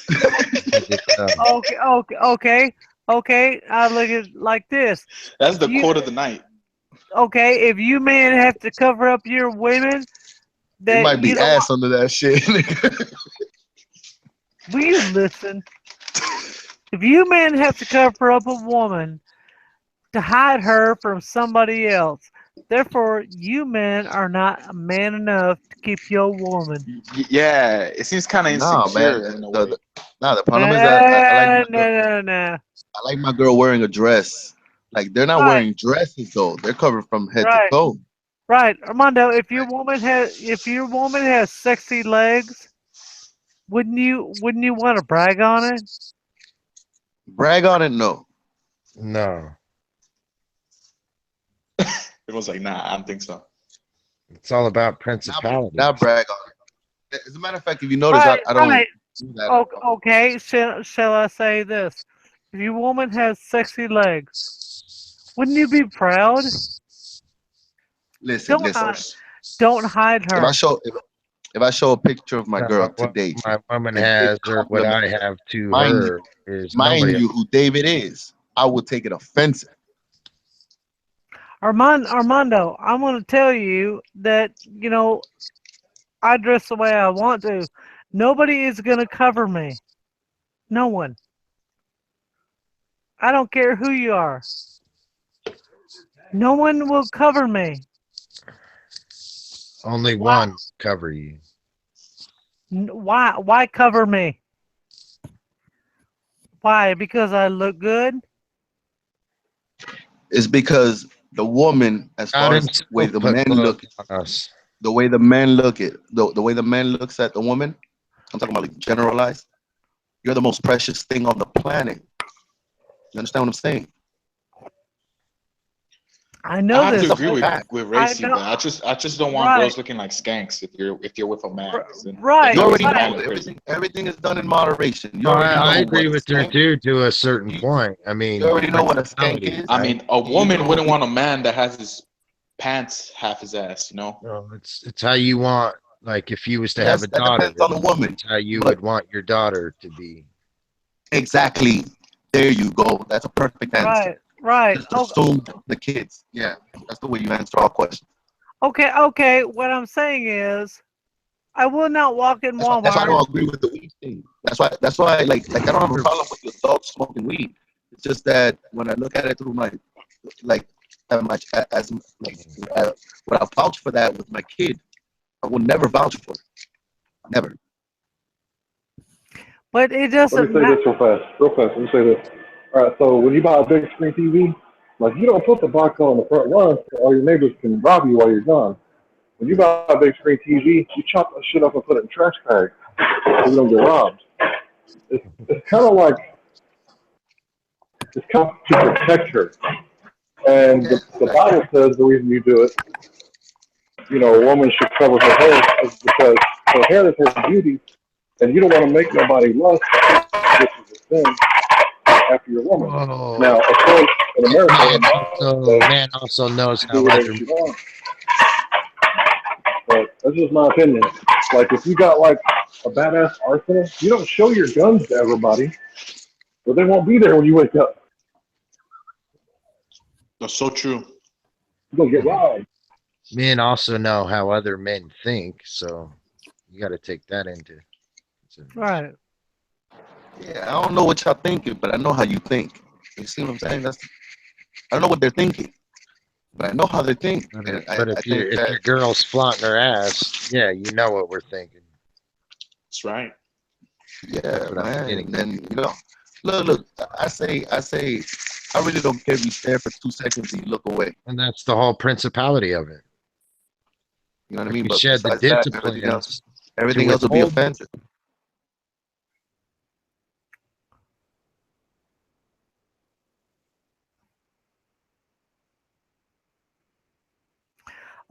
Okay. I look at it like this. That's the quote of the night. Okay, if you men have to cover up your women, that it might be ass under that shit. Will you listen? If you men have to cover up a woman to hide her from somebody else, therefore you men are not man enough to keep your woman. Yeah, it seems kind of insecure. The problem is that I like my girl wearing a dress. Like they're not wearing dresses though; they're covered from head to toe. Right, Armando. If your woman has sexy legs, wouldn't you want to brag on it? Brag on it? No. It was like, nah, I don't think so. It's all about principality. Not brag on it. As a matter of fact, if you notice, I don't do that. Okay, shall I say this? If your woman has sexy legs, wouldn't you be proud? Listen. Don't hide her. If I show a picture of my girl today, my woman has, or what I have to her, is mind you who David is, I would take it offensive. Armando, I'm going to tell you that, I dress the way I want to. Nobody is going to cover me. No one. I don't care who you are. No one will cover me. Only one cover you. Why cover me? Why? Because I look good? It's because the woman, as far as the way the men look at us, the way the men look at the way the man looks at the woman, I'm talking about like generalized. You're the most precious thing on the planet. You understand what I'm saying? I know I have this. to agree with Racy, but I just don't want girls looking like skanks if you're with a man. Right. You already know everything is done in moderation. You I agree with her too to a certain point. I mean, you already know what a skank is. I mean, a woman wouldn't want a man that has his pants half his ass, No, it's how you want. Like if you was to have a daughter, depends on the woman. It's how you would want your daughter to be. Exactly. There you go. That's a perfect answer. Right. Just assume the kids. Yeah, that's the way you answer all questions. Okay. What I'm saying is, I will not walk in Walmart. That's why I don't agree with the weed thing. That's why like I don't have a problem with the adults smoking weed. It's just that when I look at it through my what I vouch for that with my kid, I will never vouch for it. Never. But it doesn't matter. Let me say this real fast. Let me say this. All right, so when you buy a big screen TV, like you don't put the box on the front lawn so all your neighbors can rob you while you're gone. When you buy a big screen TV, you chop that shit up and put it in trash bag so you don't get robbed. It's kind of like to protect her. And the Bible says the reason you do it, a woman should cover her hair is because her hair is her beauty, and you don't want to make nobody lust, which is a sin, after your woman. Whoa. Now, of course, in America, man also knows how do whatever she wants. But that's just my opinion. Like, if you got like a badass arsenal, you don't show your guns to everybody, but they won't be there when you wake up. That's so true. You're gonna get robbed. Men also know how other men think, so you got to take that into consideration. Right. Yeah, I don't know what y'all thinking, but I know how you think. You see what I'm saying? I don't know what they're thinking, but I know how they think. But, And but I think if your girl's flaunting her ass, yeah, you know what we're thinking. That's right. yeah, That's what I'm man. getting. And you know, look. I say, I really don't care if you stare for 2 seconds and you look away. And that's the whole principality of it. You know what I If mean? you But shed the besides that, disciplines everything to else will be withhold- offensive.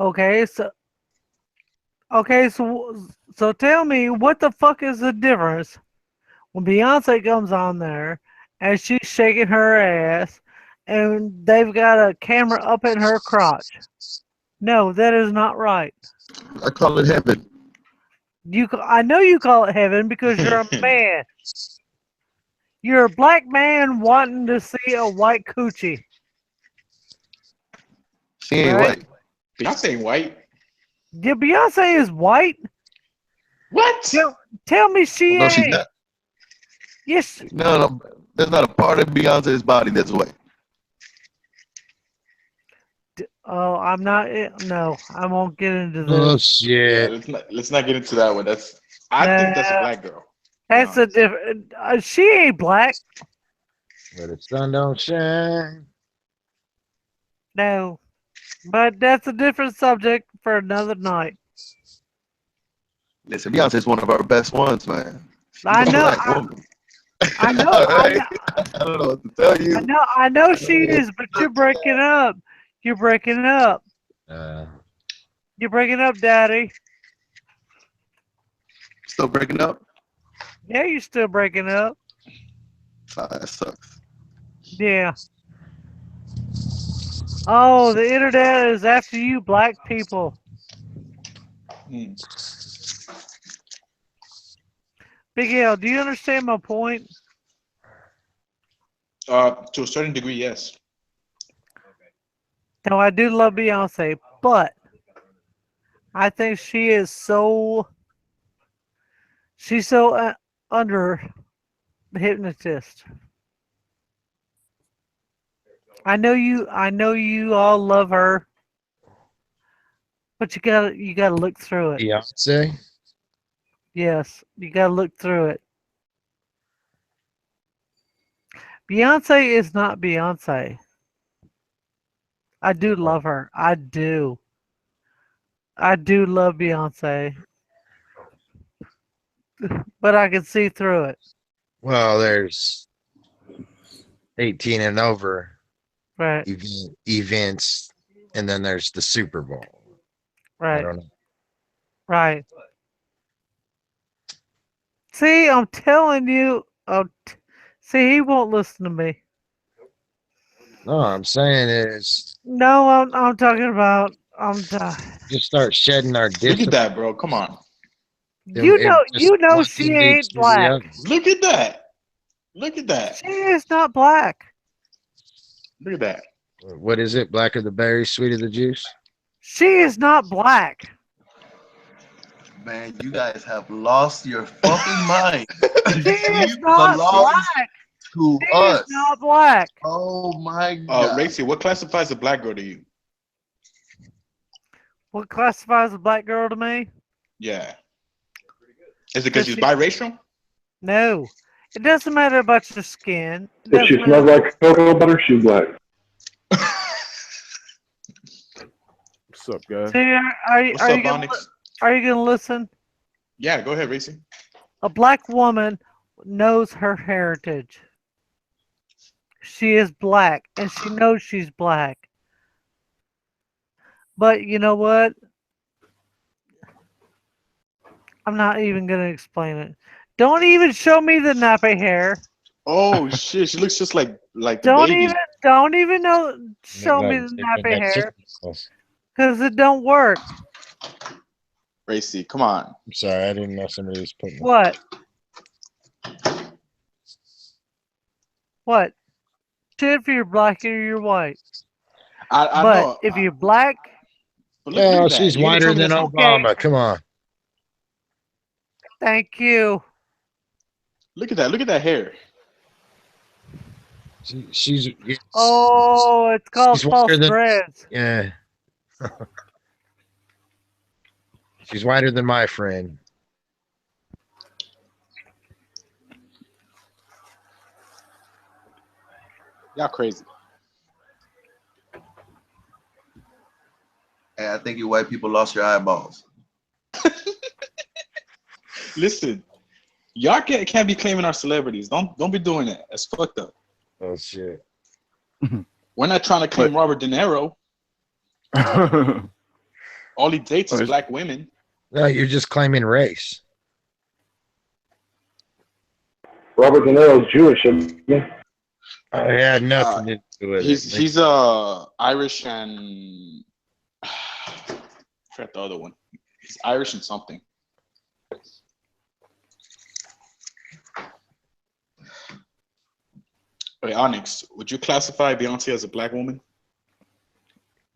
Okay, so tell me, what the fuck is the difference when Beyonce comes on there and she's shaking her ass and they've got a camera up in her crotch? No, that is not right. I call it heaven. I know you call it heaven because you're a man. You're a black man wanting to see a white coochie. She ain't right? white. Beyonce ain't white. Yeah, Beyonce is white. What? Tell me she No, she's ain't. not. Yes. No, there's not a part of Beyonce's body that's white. Oh, I'm not. No, I won't get into Oh this. Yeah, shit! let's not get into that one. I think that's a black girl. That's a different. She ain't black. Where the sun don't shine. No, but that's a different subject for another night. Listen, Beyonce's one of our best ones, man. She's I a know. black woman. I know. Right? I don't know what to tell you. I know she is, but you're breaking up. You're breaking up. You're breaking up, Daddy. Still breaking up? Yeah, you're still breaking up. That sucks. Yeah. Oh, the internet is after you, black people. Big L, do you understand my point? To a certain degree, yes. No, I do love Beyonce, but I think she's so under hypnotist. I know you all love her, but you gotta look through it. Beyonce. Yes, you gotta look through it. Beyonce is not Beyonce. I do love her. I do. I do love Beyonce. But I can see through it. Well, there's 18 and over Right. events, and then there's the Super Bowl. I Right. don't know. Right. See, I'm telling you. See, he won't listen to me. No, I'm saying is No, I'm talking about. just start shedding our Look discipline. at that, bro. Come on. You know she ain't black. Look at that. Look at that. She is not black. Look at that. What is it? Black of the berry, sweet of the juice? She is not black. Man, you guys have lost your fucking mind. She is not black. To She us. is not black. Oh my God. Racy, what classifies a black girl to you? What classifies a black girl to me? Yeah. Is it because she's biracial? No. It doesn't matter about your skin. If she smells like cocoa butter, she's black. What's up, guys? See, What's up, Onyx? are you gonna listen? Yeah, go ahead, Racy. A black woman knows her heritage. She is black, and she knows she's black. But you know what? I'm not even gonna explain it. Don't even show me the nappy hair. Oh shit, she looks just like the Don't baby. even show me the nappy hair. Because it don't work. Racy, come on. I'm sorry, I didn't know somebody was putting What? What? Shit if you're black or you're white. I but know. if you're black, But No, at that. she's You're gonna tell whiter me than that's not- Obama. Come on. thank you. Look at that. Look at that hair. She's Oh, it's called she's false whiter than dreads. yeah. She's whiter than my friend. Y'all crazy. Hey, I think you white people lost your eyeballs. Listen, y'all can't be claiming our celebrities. Don't be doing that. That's fucked up. Oh shit. We're not trying to claim Robert De Niro. All he dates is black women. No, you're just claiming race. Robert De Niro's Jewish, isn't he? I had nothing to do with it. He's Irish and I forgot the other one. He's Irish and something. Wait, Onyx, would you classify Beyonce as a black woman?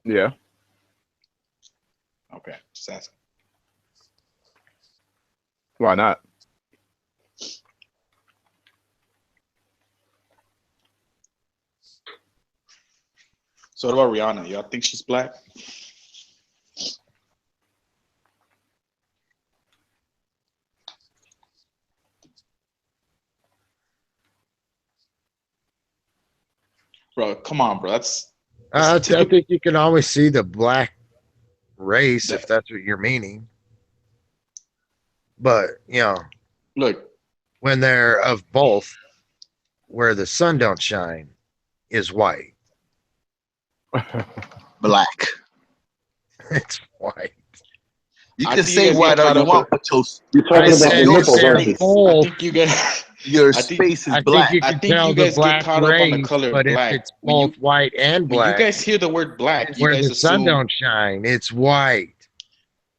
Yeah. Okay, just asking. Why not? So what about Rihanna? Y'all think she's black? Bro, come on, bro. That's I think you can always see the black race if that's what you're meaning. But, you know, look, when they're of both, where the sun don't shine is white. Black. It's white. You I can think say you guys white get all caught you up want, with- but your You're talking about the nipples, aren't you? I think you get your I think- space is I black. think you I can think tell you the guys get black caught up on the race, color but black. if it's When you- both white and When you black, guys hear the word black, you where guys the sun assume. don't shine, it's white.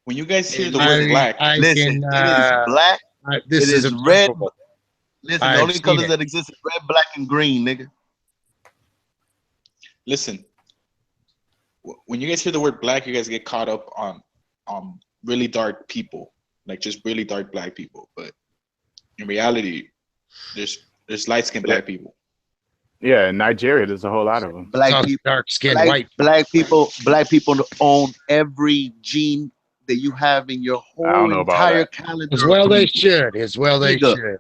When you guys hear Hey, the word black, I Listen, can, it is black. this it is is red. observable. Listen, the I've only seen colors it. that exist is red, black, and green, nigga. listen. When you guys hear the word black, you guys get caught up on really dark people, like just really dark black people. But in reality, there's light-skinned black people. Yeah, in Nigeria, there's a whole lot of them. Black people, dark-skinned white. Black people own every gene that you have in your I don't whole know about entire that. calendar. As well of they people. should. As well they Nigga, should.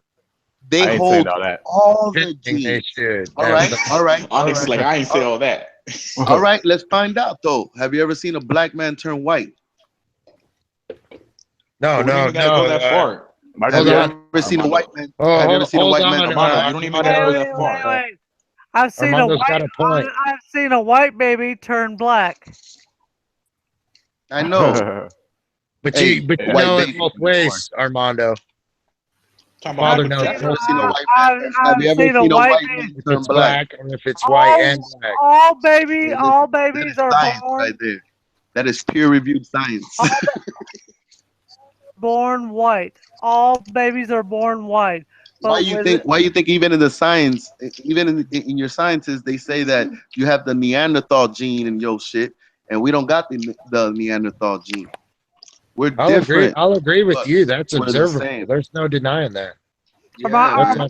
They I ain't hold saying all that. all the They genes. should. All right, all right. all Onyx is right. like, I ain't say all that. All right, let's find out though. Have you ever seen a black man turn white? No, We don't even gotta go that far. Have you ever seen a white man? Oh, Have you ever seen a hold white on, man? Armando, you don't even gotta go that far. Wait. I've seen Armando's got a point. I've seen a white baby turn black. I know. But Hey, you white know it baby both ways, Armando. Talking Father about knows Have you ever seen a white I've Have you ever seen a seen a white white baby. man If turn it's black? black or if it's white and black. All babies That is are science born right there. That is peer-reviewed science. born white. All babies are born white. Why you think even in the science, even in your sciences, they say that you have the Neanderthal gene in your shit, and we don't got the Neanderthal gene. We're different. I'll agree with but you. That's we're the observable. same. There's no denying that. Yeah,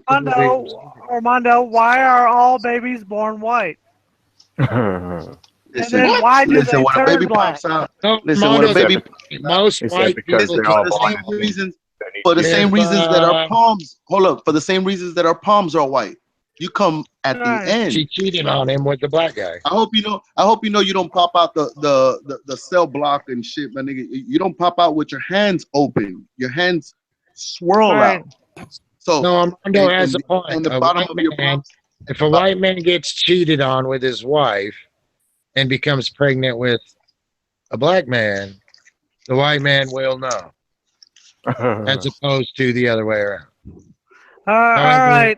Armando, why are all babies born white? Listen, then why do listen, they when a turn baby black? pops out, No, listen, when a baby most white because people they're all for the born same in the reasons, need for the to same be- reasons that our palms, for the same reasons that our palms are white. You come at the end. She cheated on him with the black guy. I hope you know you don't pop out the cell block and shit, my nigga. You don't pop out with your hands open. Your hands swirl Right. out. So No, Armando has a point. And the A bottom white of your man, palms. if a white man gets cheated on with his wife and becomes pregnant with a black man, the white man will know, as opposed to the other way around. All right.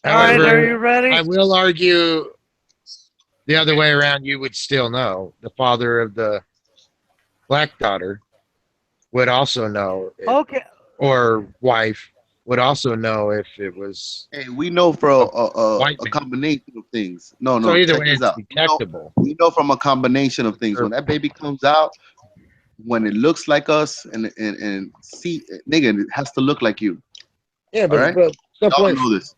All right, However, are you ready? I will argue the other way around. You would still know. The father of the black daughter would also know, Okay. or wife, would also know if it was. Hey, we know from white a man. combination of things. No, So no, either check way, this it's out. detectable. We know from a combination of things. When that baby comes out, when it looks like us, and see, nigga, it has to look like you. Yeah, All but right, stuff y'all like know this.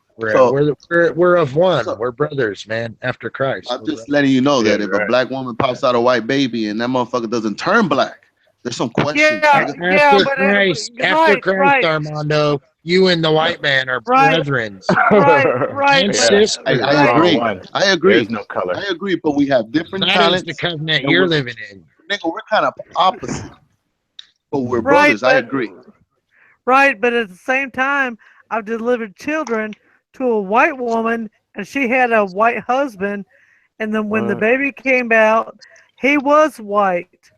we're of one. so We're brothers, man. After Christ, I'm we're just brothers. letting you know that Yeah, if a right. black woman pops out a white baby and that motherfucker doesn't turn black, there's some questions. Yeah, nigga. yeah, After but Christ, right, right, Armando, you and the white man are right, brethren right, and but Yeah. sisters. I We're all agree. one. I There's agree. no color. I agree. But we have different That is the talents, covenant and you're we're living in. nigga. We're kind of opposite, but we're right, brothers. I but agree. right, but at the same time, I've delivered children to a white woman, and she had a white husband, and then when the What? baby came out, he was white,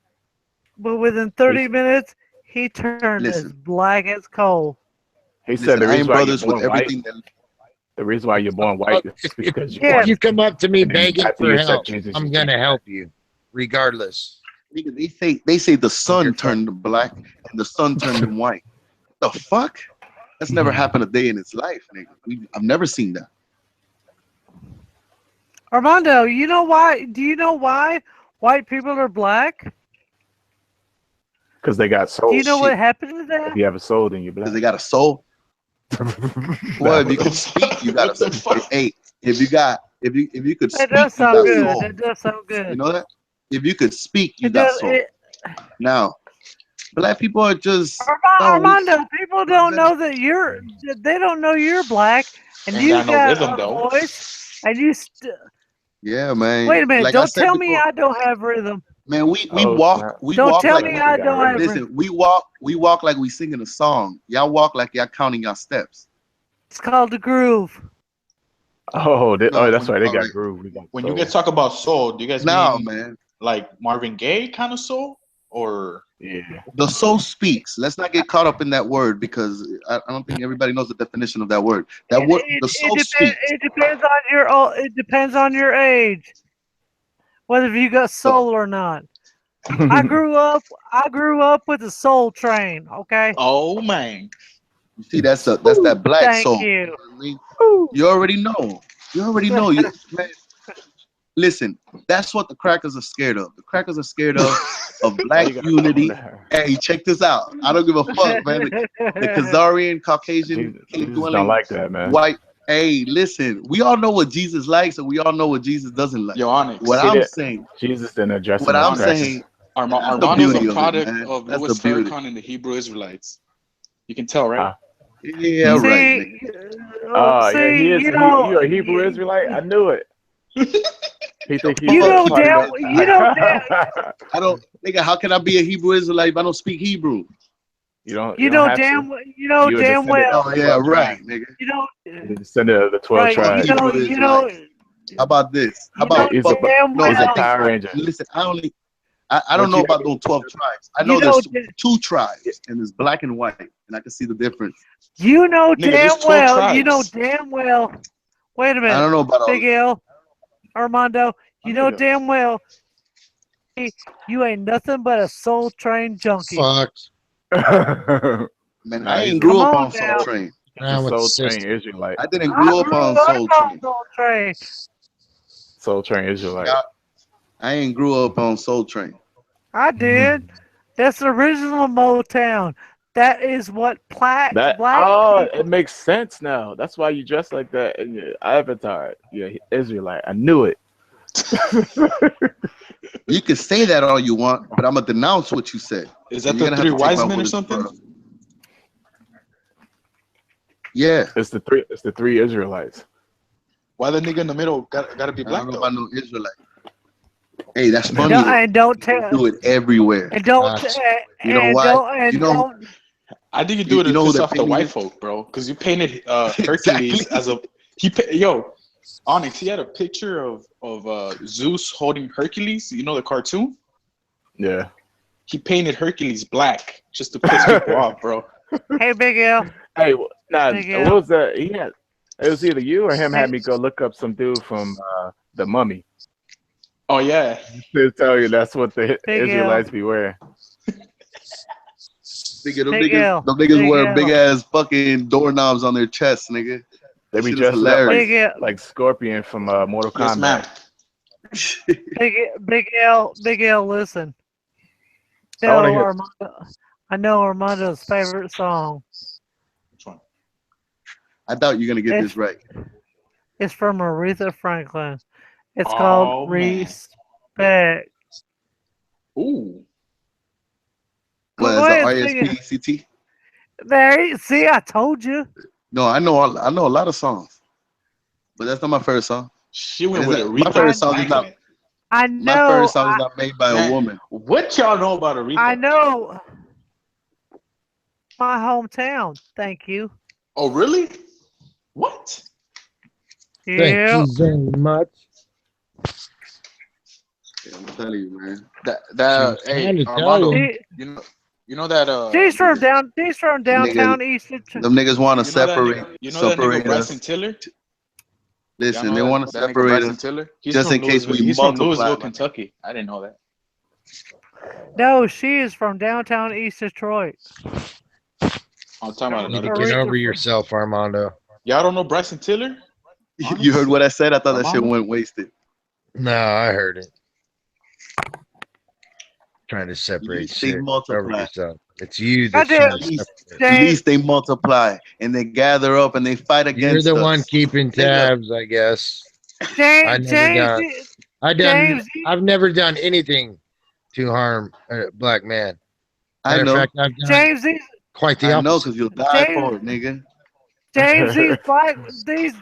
but within 30 minutes, he turned as Listen, black as coal. He said listen. the I reason am why you're brothers with born white, everything that. the reason why you're born white is because you're Yes, born, You come up to me and then begging after for you accept help, Jesus, I'm you gonna turn help you, regardless Nigga, they say the of your sun turned them black and the sun turned them white. The fuck? That's never happened a day in its life, nigga. I've never seen that. Armando, you know why? Do you know why white people are black? because they got Do you soul. know what Shit, happened to If that? you have a soul, then you're because black. they got a soul. Well, if you could speak, you got What the a. fuck? Hey, if you could That speak, does you sound got good. soul. That does sound You good. know that? If you could speak, you It got does. soul. Now, black people are just Armando, people don't know that you're. They don't know you're black, and Ain't you got no got rhythm a though. voice, and you. yeah, man. Wait a minute! Like I Don't said tell me before, I don't have rhythm. man, we Oh walk snap! we Don't walk tell like me We I got don't have rhythm. rhythm. listen, we walk like we singing a song. Y'all walk like y'all counting your steps. It's called the groove. Oh, No, that's why they all got right. groove. We got When you guys soul. talk about soul, do you guys Now, mean man, like Marvin Gaye kind of soul, or Yeah. the soul speaks. Let's not get caught up in that word because I don't think everybody knows the definition of that word. That word, the soul speaks. It depends on your. It depends on your age, whether you got So, soul or not. I grew up. I grew up with the soul train. Okay. oh man, you see, that's that black Thank soul. you. You know what I mean? You already know. You already know. You man, listen, that's what the crackers are scared of. The crackers are scared of Why black you gotta come unity. there? Hey, check this out. I don't give a fuck, man. The Khazarian, Caucasian, cave Jesus don't dwelling, like that, man. white. Hey, listen, we all know what Jesus likes, and we all know what Jesus doesn't like. yo Onyx, What See I'm that? saying, Jesus didn't address what them as I'm Onyx. crackers. saying, that's the Armando's a beauty of it, product man. of That's the Louis beauty. Farrakhan and the Hebrew Israelites. You can tell, right? Huh? Yeah, right, nigga. See, Yeah, he is. you know, You a Hebrew Israelite? I knew it. He think he's you so know smart. damn, you know damn, I don't, nigga. How can I be a Hebrew Israelite if I don't speak Hebrew? You don't you know have to. damn, you know You a damn descendant of well. Oh the yeah, 12 right, tribes. nigga. You know, You're a descendant of the 12 right? Fuck You tribes. know, Hebrew Israelites. How about this? How you know about He's a fuck? damn No, he's I a well. think. Power Ranger. Listen, I don't What know you? about those 12 tribes. I You know know, there's two tribes, and there's black and white, and I can see the difference. you know Nigga, there's damn 12 well. You know tribes. damn well. Wait a I minute, don't know about all. Big L, Armando. I You know know that. damn well you ain't nothing but a soul train junkie. Fuck. Man, I Nah, ain't Come grew up on on Soul now. Train. he's a Around with the Soul Train system. Israelite. I didn't I grow up grew on up Soul on Train. Soul Train. Soul Train Israelite. Yeah, I ain't grew up on Soul Train. I did. That's the original Motown. That is what black It people. makes sense now. That's why you dress like that in your avatar. You're Israelite. I knew it. You can say that all you want, but I'm gonna denounce what you said. Is that You're the gonna have three to take wise my men or words, something? bro. Yeah. It's the three Israelites. Why the nigga in the middle gotta be I black don't know though? about no Israelite. Hey, that's And funny don't, though. and don't They tell. do it everywhere. And don't. You know And why? don't. You And know, don't. I think you do it you to know who piss the off the painting white is? folk, bro. Because you painted Exactly. Hercules as a yo Onyx. He had a picture of Zeus holding Hercules. You know the cartoon? Yeah. He painted Hercules black just to piss people off, bro. Hey, Big L. Hey, nah, Big what L. was that? It was either you or him had Big, me go look up some dude from the Mummy. Oh yeah. To tell you that's what the Big L. Israelites be wearing. Nigga, Big L. them niggas Big wear L. big ass fucking doorknobs on their chests, nigga. They That be shit is dressed up hilarious. Big L. like Scorpion from Mortal Yes, ma'am. Kombat. Big L, listen. I wanna No, hear- Armando. I know Armando's favorite song. Which one? I thought you're gonna get this right. It's from Aretha Franklin. It's Oh, called man. Respect. Ooh. What Go is ahead, the sing it. RSPCT? There, see, I told you. No, I know a lot of songs, but that's not my favorite song. She went It's with not- Aretha my favorite song is not. Franklin. I My know. favorite song is not made by a Man, woman. what y'all know about Aretha? I know. My hometown. Thank you. Oh, really? What? Thank Yeah. you very much. Yeah, I'm telling you, man. That She's hey an Armando, Italian. you know that She's from downtown Niggas, Eastern. them niggas want to you know that separate, nigga, you know that nigga separate Bryson us. Tiller? Listen, Y'all they know want to that nigga separate Bryson us Tiller? He's just from in case we Louisville. He's from multiply. Louisville, man. Kentucky. I didn't know that. No, she is from downtown East Detroit. I'm talking about You need to another get person. over yourself, Armando. Y'all don't know Bryson Tiller? You heard what I said? I thought that shit Armando? went wasted. No, I heard it. Trying to separate Least they shit. Over multiply. yourself. It's you I that's trying did. to separate. James, Least they multiply and they gather up and they fight You're against the us. one keeping tabs, I guess. I James, never done. James, I've never done anything to harm a black man. I Matter of know. fact, I've done James, quite the I know, opposite. because you'll die James- for it, nigga. James,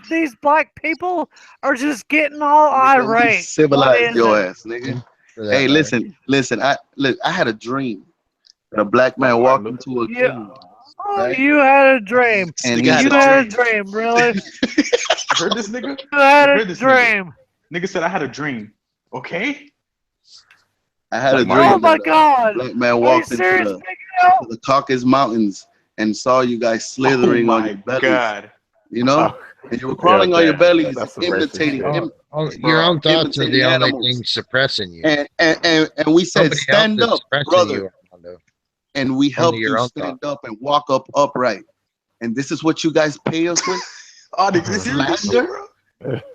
these black people are just getting all Nigga, we irate. What civilized is your it? ass, nigga. For that Hey, matter. listen. I had a dream that a black man walked into a Yeah. king, Oh, right? you had a dream. And Nigga he had You a had a dream. dream, really? You heard this nigga? You had You a heard this dream. Nigga said I had a dream. Okay? I had a Like dream Oh my that a God! black man Are you walked into serious, the, Big L? to the Caucasus Mountains and saw you guys slithering Oh on my your bellies, god. you know? Oh, And you were crawling on your man. bellies, That's some racist imitating shit. him, Your own thoughts are imitating the only animals. thing suppressing you. And we said, Nobody else stand is up, suppressing brother. you, Armando. And we Only helped your you own stand up and walk up upright. And this is what you guys pay us with? Oh, did you hear this shit, bro?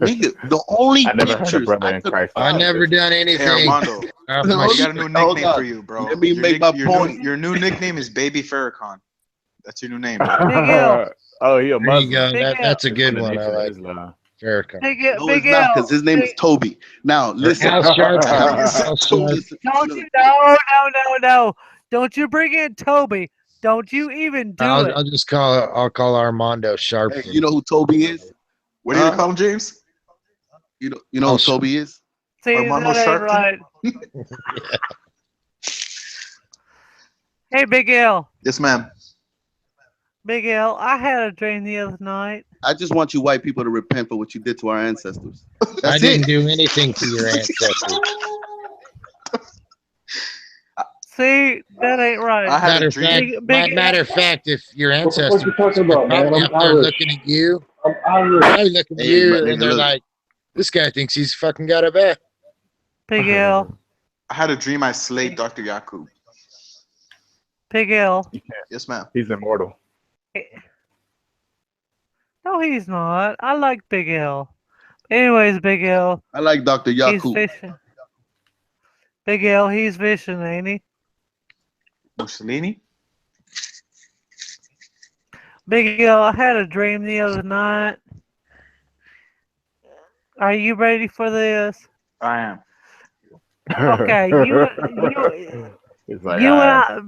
Nigga, the only I never heard a pictures brother I in could Christ. I never done Hey, anything. Armando, Off The my we only- got a new Hold nickname on. for you, bro. Let me make my point. Your new nickname is Baby Farrakhan. That's your new name, bro. Big L. Oh, he a There you Muslim. go. Big L. That's a He's good from the one. I Nation of like Islam. Farrakhan. Big No, Big it's not, L. because his name is Toby. Now, listen. Al Sharpton. Listen, Al Sharpton. Don't you? No. Don't you bring in Toby. Don't you even do it. I'll just I'll call Armando Sharpton. Hey, you know who Toby is? What do you call him, James? You know who Toby is? See, Armando that ain't Sharpton? right. Hey, Big L. Yes, ma'am. Big L, I had a dream the other night. I just want you white people to repent for what you did to our ancestors. I That's didn't it. do anything to your ancestors. See, that ain't right. I had Matter a of dream. fact, Big- matter of fact, if your ancestors What you talking about, man? probably I'm up there Irish. looking at you, I'm Irish. probably looking at Hey, you, but and nigga, they're look. like, "This guy thinks he's fucking got a bet." Big L. I had a dream I slayed Dr. Yakub. Big L. Yes, ma'am. He's immortal. No, he's not. I like Big L. Anyways, Big L. I like Dr. He's Yakub. fishing. Big L, he's fishing, ain't he? Mussolini? Big L, I had a dream the other night. Are you ready for this? I am. Okay, you He's like, and I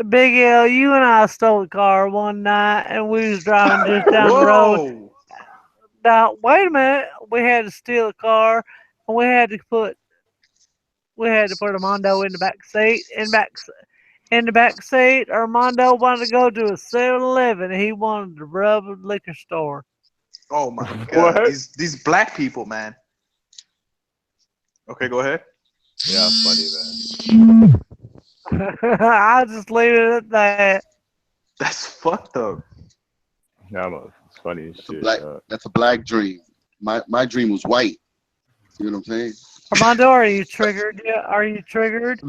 Big L, you and I stole a car one night, and we was driving just down the road. Whoa! Now, wait a minute. We had to steal a car, and we had to put Armando in the back seat. In the back seat, Armando wanted to go to a 7-Eleven. He wanted to rub a liquor store. Oh my god. What? These black people, man. Okay, go ahead. Yeah, funny, man. I'll just leave it at that. That's fucked up. Yeah, it's funny as shit. That's a black dream. My dream was white. You know what I'm saying? Armando, are you triggered yet? Are you triggered?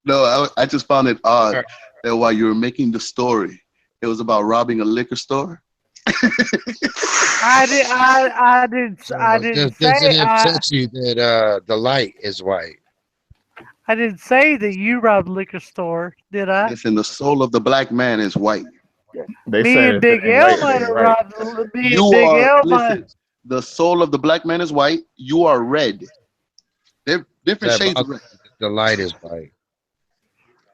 No, I just found it odd that while you were making the story, it was about robbing a liquor store? I didn't Does it upset you that the light is white? I didn't say that you robbed a liquor store, did I? Listen, the soul of the black man is white. They Me said and it Big in L white, might they have right. robbed. Me You and Big are, L might. listen, the soul of the black man is white. You are red. They're different shades of red. The light is white.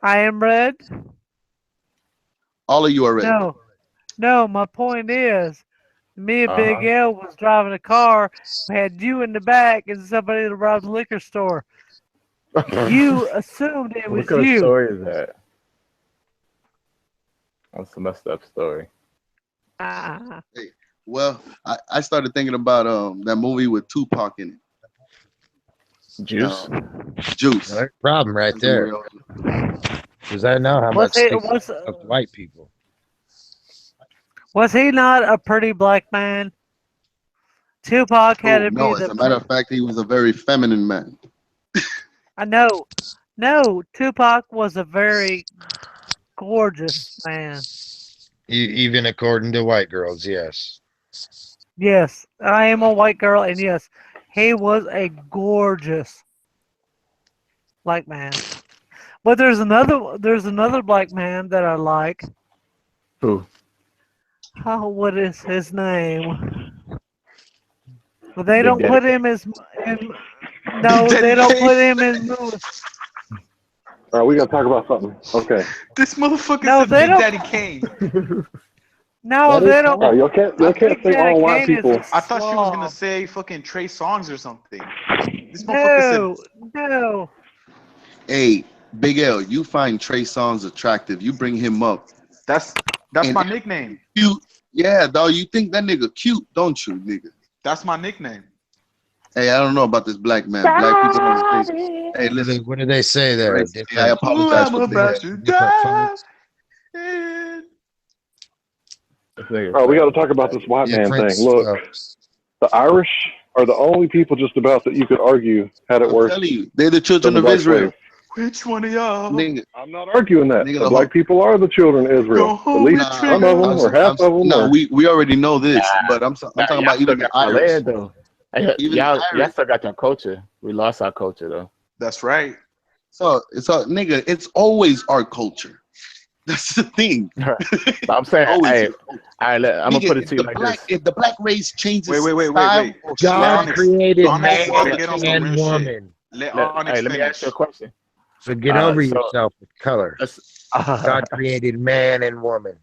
I am red. All of you are red. No. My point is, me and Big Uh-huh. L was driving a car. We had you in the back and somebody that robbed the liquor store. You assumed it was What kind you. of story is that? That's a messed up story. Hey, well, I started thinking about that movie with Tupac in it. Juice. Juice. No problem right That's the there. movie I was- Because I know how much they of white people. Was he not a pretty black man? Tupac had Oh, to no, be as a matter of fact, he was a very feminine man. I know. No, Tupac was a very gorgeous man. Even according to white girls, yes. Yes, I am a white girl, and yes, he was a gorgeous black man. But there's another black man that I like. Who? Oh, what is his name? Well, they Big don't Daddy put him as no, they don't put him in movies. All right, we got to talk about something. Okay. This motherfucker No, said they Big don't- Daddy Kane. No, That is they don't. fine. You can't Big say all Daddy white Kane is people. a I thought she was gonna slob. say fucking Trey Songz or something. This motherfucker No. Hey, Big L, you find Trey Songz attractive. You bring him up. said that's And my nickname. cute. Yeah, dog, you think that nigga cute, don't you, nigga? That's my nickname. Hey, I don't know about this black man. Black people don't think. Hey, listen. What did they say there? I apologize for different that. Oh, we got to talk about this white man thing. Look, the Irish are the only people just about that you could argue had it I'm worse. telling you, they're the children than of black Israel. slaves. Which one of y'all? Nigga, I'm not arguing that. Nigga, The the black people are the children of Israel. At least some of them, or half of them. No, or, we already know this, but I'm talking y'all about still even the got y'all Irish. land, though. Hey, Even y'all, the y'all Irish. still got your culture. We lost our culture, though. That's right. So nigga, it's always our culture. That's the thing. But I'm saying, Always hey, your culture. I'm Nigga, gonna put it if to you the like black, this. if the black race changes Wait. style, or God Onyx, created Onyx, man get on some and real shit. woman. Let Let Onyx me finish. ask you a question. So get over so- yourself with color. God created man and woman.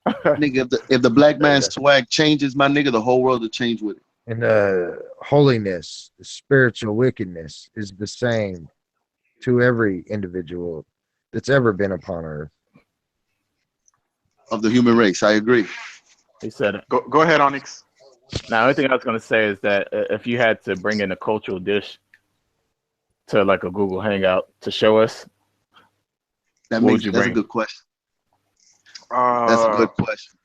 nigga, if the black man's swag changes, my nigga, the whole world will change with it. And the holiness, the spiritual wickedness is the same to every individual that's ever been upon earth. Of the human race, I agree. He said it. Go ahead, Onyx. Now, the only thing I was gonna say is that if you had to bring in a cultural dish to like a Google Hangout to show us, That's what would you a bring? good question. That's a good question.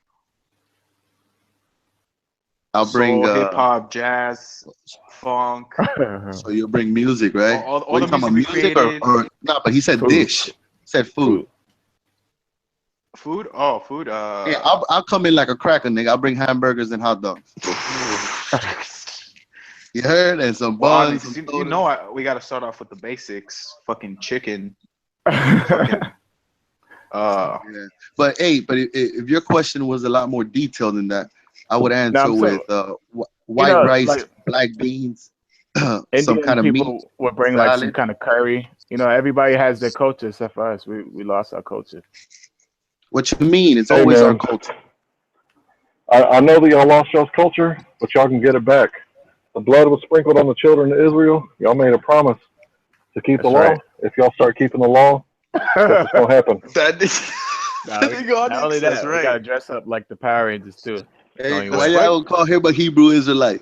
I'll bring soul, hip hop, jazz, funk. So you'll bring music, right? All What, the you talking about music we music created. or no? But he said Food. dish. He said food. Food? Oh, food. Yeah, I'll come in like a cracker, nigga. I'll bring hamburgers and hot dogs. You heard? And some Well, buns. Onyx, some you know we got to start off with the basics. Fucking chicken. Yeah. But hey, if your question was a lot more detailed than that, I would answer with white rice, like, black beans, some Indian kind of people meat. would bring like some salad. kind of curry. You know, everybody has their culture except for us. We lost our culture. What you mean? It's Hey, always man. our culture. I know that y'all lost y'all's culture, but y'all can get it back. The blood was sprinkled on the children of Israel. Y'all made a promise to keep the That's law. right. If y'all start keeping the law, that's what's going to happen. Not only that, we gotta dress up like the Power Rangers too. Hey, why y'all call him a Hebrew Israelite?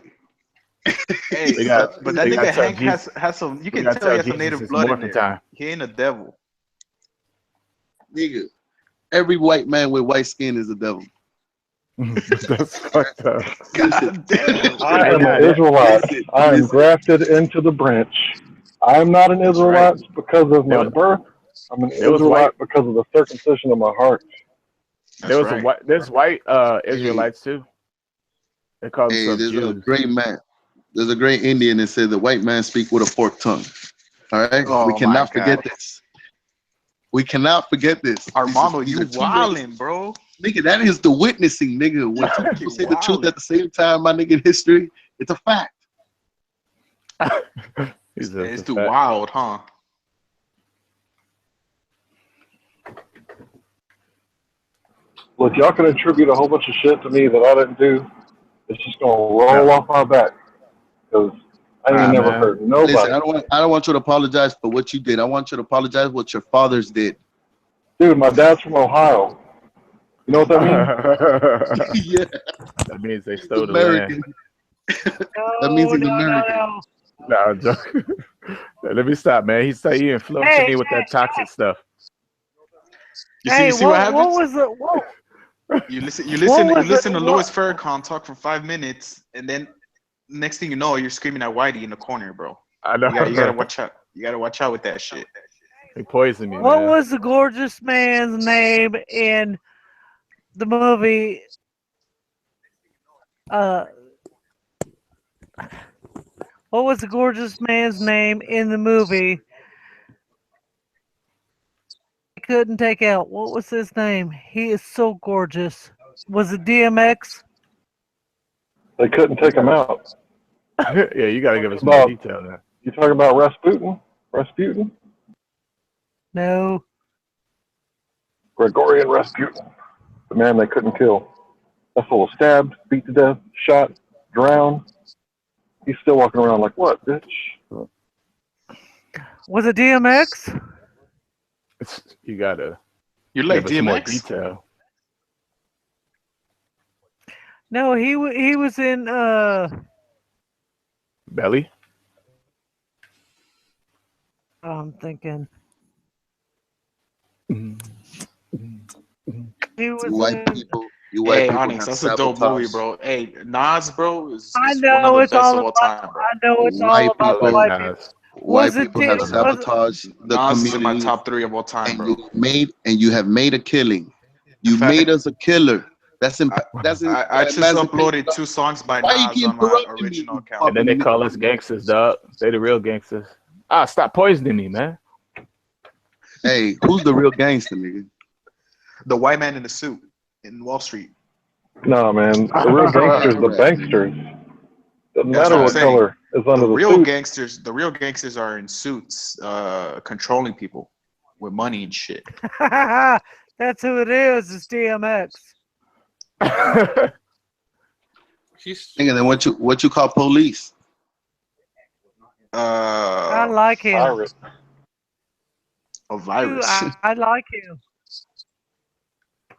Hey, We got- but that we nigga gotta tell Hank Jesus- has some. You we can gotta tell he tell has some Jesus native it's blood in morphin' there. time. He ain't a devil. Nigga, every white man with white skin is a devil. That's fucked up. God damn. I am an Israelite. I am grafted into the branch. I am not an Israelite because of my birth I'm an There was Israelite because of the circumcision of my heart. There's white Israelites too. They call Hey, themselves there's a Jews. great man. There's a great Indian that said the white man speak with a forked tongue. All right, we Oh my cannot forget God. this. We cannot forget this. Armando, These you are two ways- wildin', bro. Nigga, that is the witnessing, nigga. When two people say the truth at the same time, my nigga, in history, it's a fact. It's too wild, huh? Look, y'all can attribute a whole bunch of shit to me that I didn't do. It's just gonna roll off my back because I ain't never hurt nobody. Listen, I don't want you to apologize for what you did. I want you to apologize for what your fathers did. Dude, my dad's from Ohio. You know what that means? Yeah. That means they stole the American. land. That means he's American. No, I'm joking. Let me stop, man. He said you influencing me with that toxic stuff. You see what happens? What was the what? You listen to Louis Farrakhan talk for 5 minutes, and then next thing you know, you're screaming at Whitey in the corner, bro. I know. You gotta watch out. You gotta watch out with that shit. He poisoned me, What man. was the gorgeous man's name in the movie? What was the gorgeous man's name in the movie? I couldn't take out. What was his name? He is so gorgeous. Was it DMX? They couldn't take him out. Yeah, you got to give us more detail there. You talking about Rasputin? Rasputin? No. Gregorian Rasputin. The man they couldn't kill. That fool was stabbed, beat to death, shot, drowned. He's still walking around like, what, bitch? Was it DMX? You got to like give us more DMX? detail. No, he was in Belly? I'm thinking. You He was white in, people. You white Hey, people Onyx, have that's a dope movie, sabotage. bro. Hey, Nas, bro, is I one of know the it's best all of all about. time, bro. I know it's all White about the people, white people. white Was it people have was it, sabotaged the Nas is in my community, top 3 of all time, and bro. you have made a killing. You Fact. made us a killer. I just uploaded 2 songs by Why you Nas keep on my interrupting original me, account. And then they call us gangsters, dog. They the real gangsters. Stop poisoning me, man. Hey, who's the real gangster, nigga? The white man in the suit in Wall Street. No, man. The real gangsters, the banksters. Doesn't That's matter what I'm what saying. color is under the real suit. gangsters are in suits, controlling people with money and shit. that's who it is. It's DMX. Nigga, then what you call police? I like him. Virus. A virus. I like him.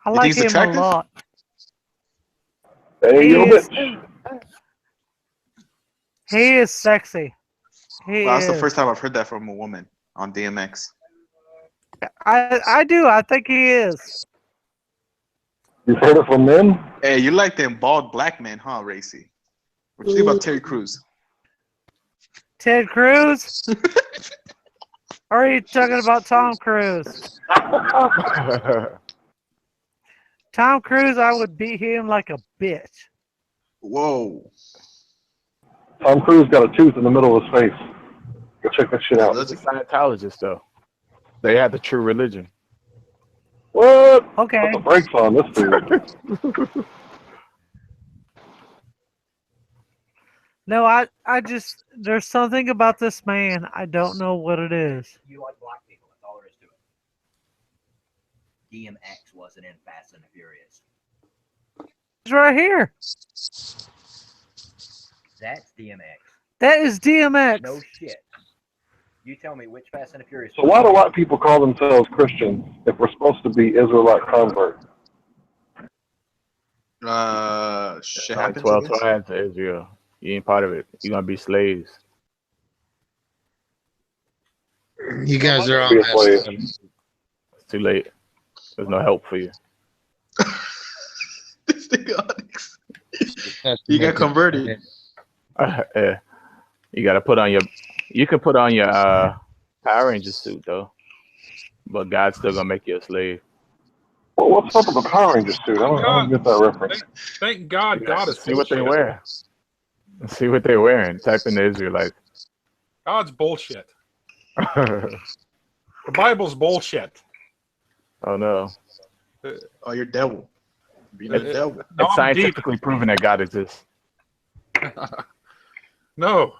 I You think like he's him attractive? a lot. Hey, He you is, bitch. he is sexy. He Wow, that's the is. first time I've heard that from a woman on DMX. I do. I think he is. You've heard it from men? Hey, you like them bald black men, huh, Racy? What you think about Terry Crews? Ted Cruz? Or are you talking about Tom Cruise? Tom Cruise, I would beat him like a bitch. Whoa. Tom Cruise got a tooth in the middle of his face. Go check that shit out. He's a Scientologist, though. They have the true religion. What? Okay. Put the brakes on this dude. No, I just, there's something about this man. I don't know what it is. You like black people. That's all there is to it. DMX wasn't in Fast and the Furious. He's right here. That's DMX. That is DMX. No shit. You tell me which Fast and the Furious. So why do white people call themselves Christians if we're supposed to be Israelite converts? Shit Like happens. 12 tribes to Israel. You ain't part of it. You're going to be slaves. You guys are all Be a messed slave. up. It's too late. There's no help for you. You got converted. Yeah. You got to put on your. You can put on your Power Ranger suit though. but God's still gonna make you a slave. Well, what's up with the Power Rangers suit? I don't get that reference. Thank God, God is See what they bullshit. wear. See what they're wearing. Type in the Israelites. God's bullshit. The Bible's bullshit. Oh no. Oh, you're devil. Being a devil. No, It's I'm deep. scientifically proven that God exists. No.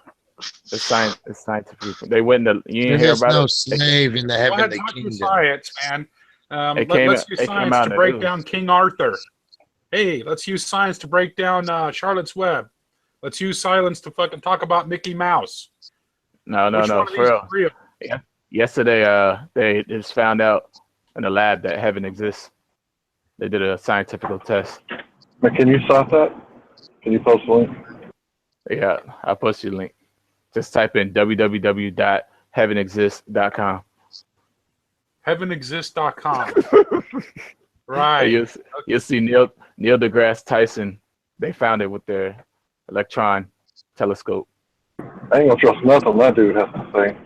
It's scientifically proven. They went to, you There didn't hear is about no it? slave in the Go ahead heavenly and talk your kingdom. science, man. Let's use it came science out to in the break news. down King Arthur. Hey, let's use science to break down Charlotte's Web. Let's use science to fucking talk about Mickey Mouse. No, Which one of for these real. is real? Yeah. Yesterday, they just found out in the lab that heaven exists. They did a scientific test. But can you stop that? Can you post a link? Yeah, I'll post you the link. Just type in www.heavenexist.com. Heavenexist.com. Right. You'll see Neil deGrasse Tyson. They found it with their electron telescope. I ain't gonna trust nothing that dude has to say.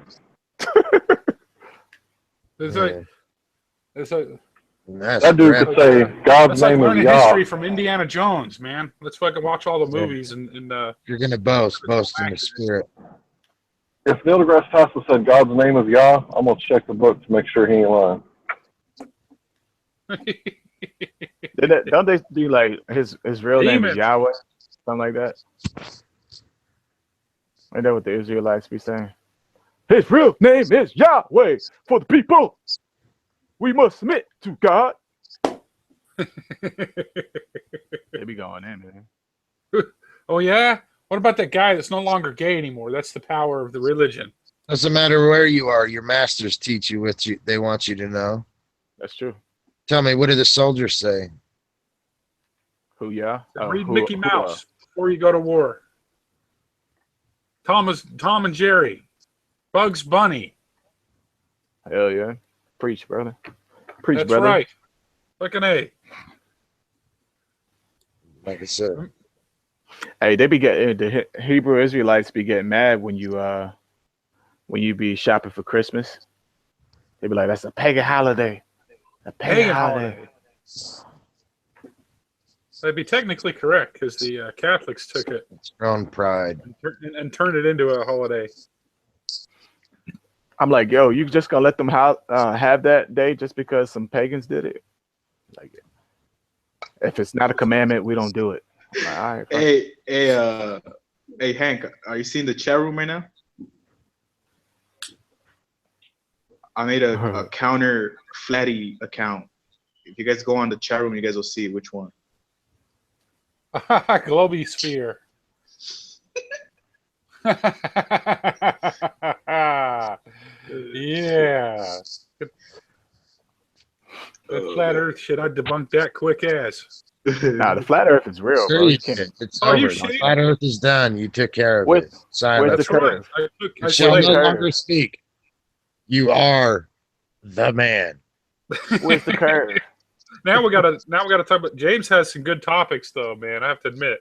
That dude could say God's It's like name is learning Yah. history from Indiana Jones, man. Let's fucking watch all the movies and You're gonna boast in the spirit. If Neil deGrasse Tyson said God's name is Yah, I'm gonna check the book to make sure he ain't lying. Don't they do like his real name is Yahweh? Something like that? Ain't that what the Israelites be saying? His real name is Yahweh for the people. We must submit to God. They be going in, man. Oh yeah? What about that guy that's no longer gay anymore? That's the power of the religion. Doesn't matter where you are, your masters teach you what they want you to know. That's true. Tell me, what do the soldiers say? Who, yeah? Read Mickey Mouse before you go to war. Tom and Jerry. Bugs Bunny. Hell yeah. Preach, brother. Preach, That's brother. right. Fucking A. Like I said. Hey, they be getting the Hebrew Israelites be getting mad when you be shopping for Christmas. They be like, "That's a pagan holiday." A pagan holiday. That'd be technically correct because the Catholics took it. It's their own pride. And turned it into a holiday. I'm like, yo, you just gonna let them have that day just because some pagans did it? Like, if it's not a commandment, we don't do it. Like, all right, Hey, Hank, are you seeing the chat room right now? I made a counter Flatty account. If you guys go on the chat room, you guys will see which one. Globy Sphere. Yeah. That flat Earth shit, I debunked that quick ass. Nah, the flat Earth is real, bro. You can't. It's Are you over. shitting? Flat Earth is done. You took care of Where's- it. Silence. where's the curve? You shall no longer speak. You are the man. Where's the curve? Now we gotta talk about. James has some good topics though, man. I have to admit,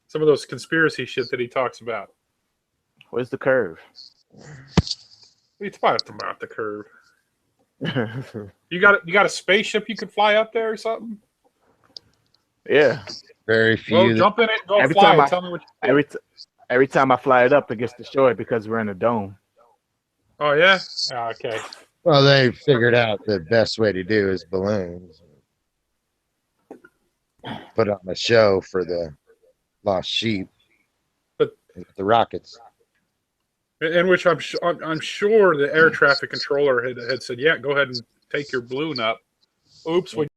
some of those conspiracy shit that he talks about. Where's the curve? It's about the curve. You got a spaceship you could fly up there or something? Yeah. Very few. Well, jump in it and go Every fly. time And tell me what you think. every time I fly it up, it gets destroyed because we're in a dome. Oh yeah. Ah, okay. Well, they figured out the best way to do is balloons. Put on a show for the lost sheep. But the rockets. In which I'm sure the air traffic controller had said, "Yeah, go ahead and take your balloon up." Oops, we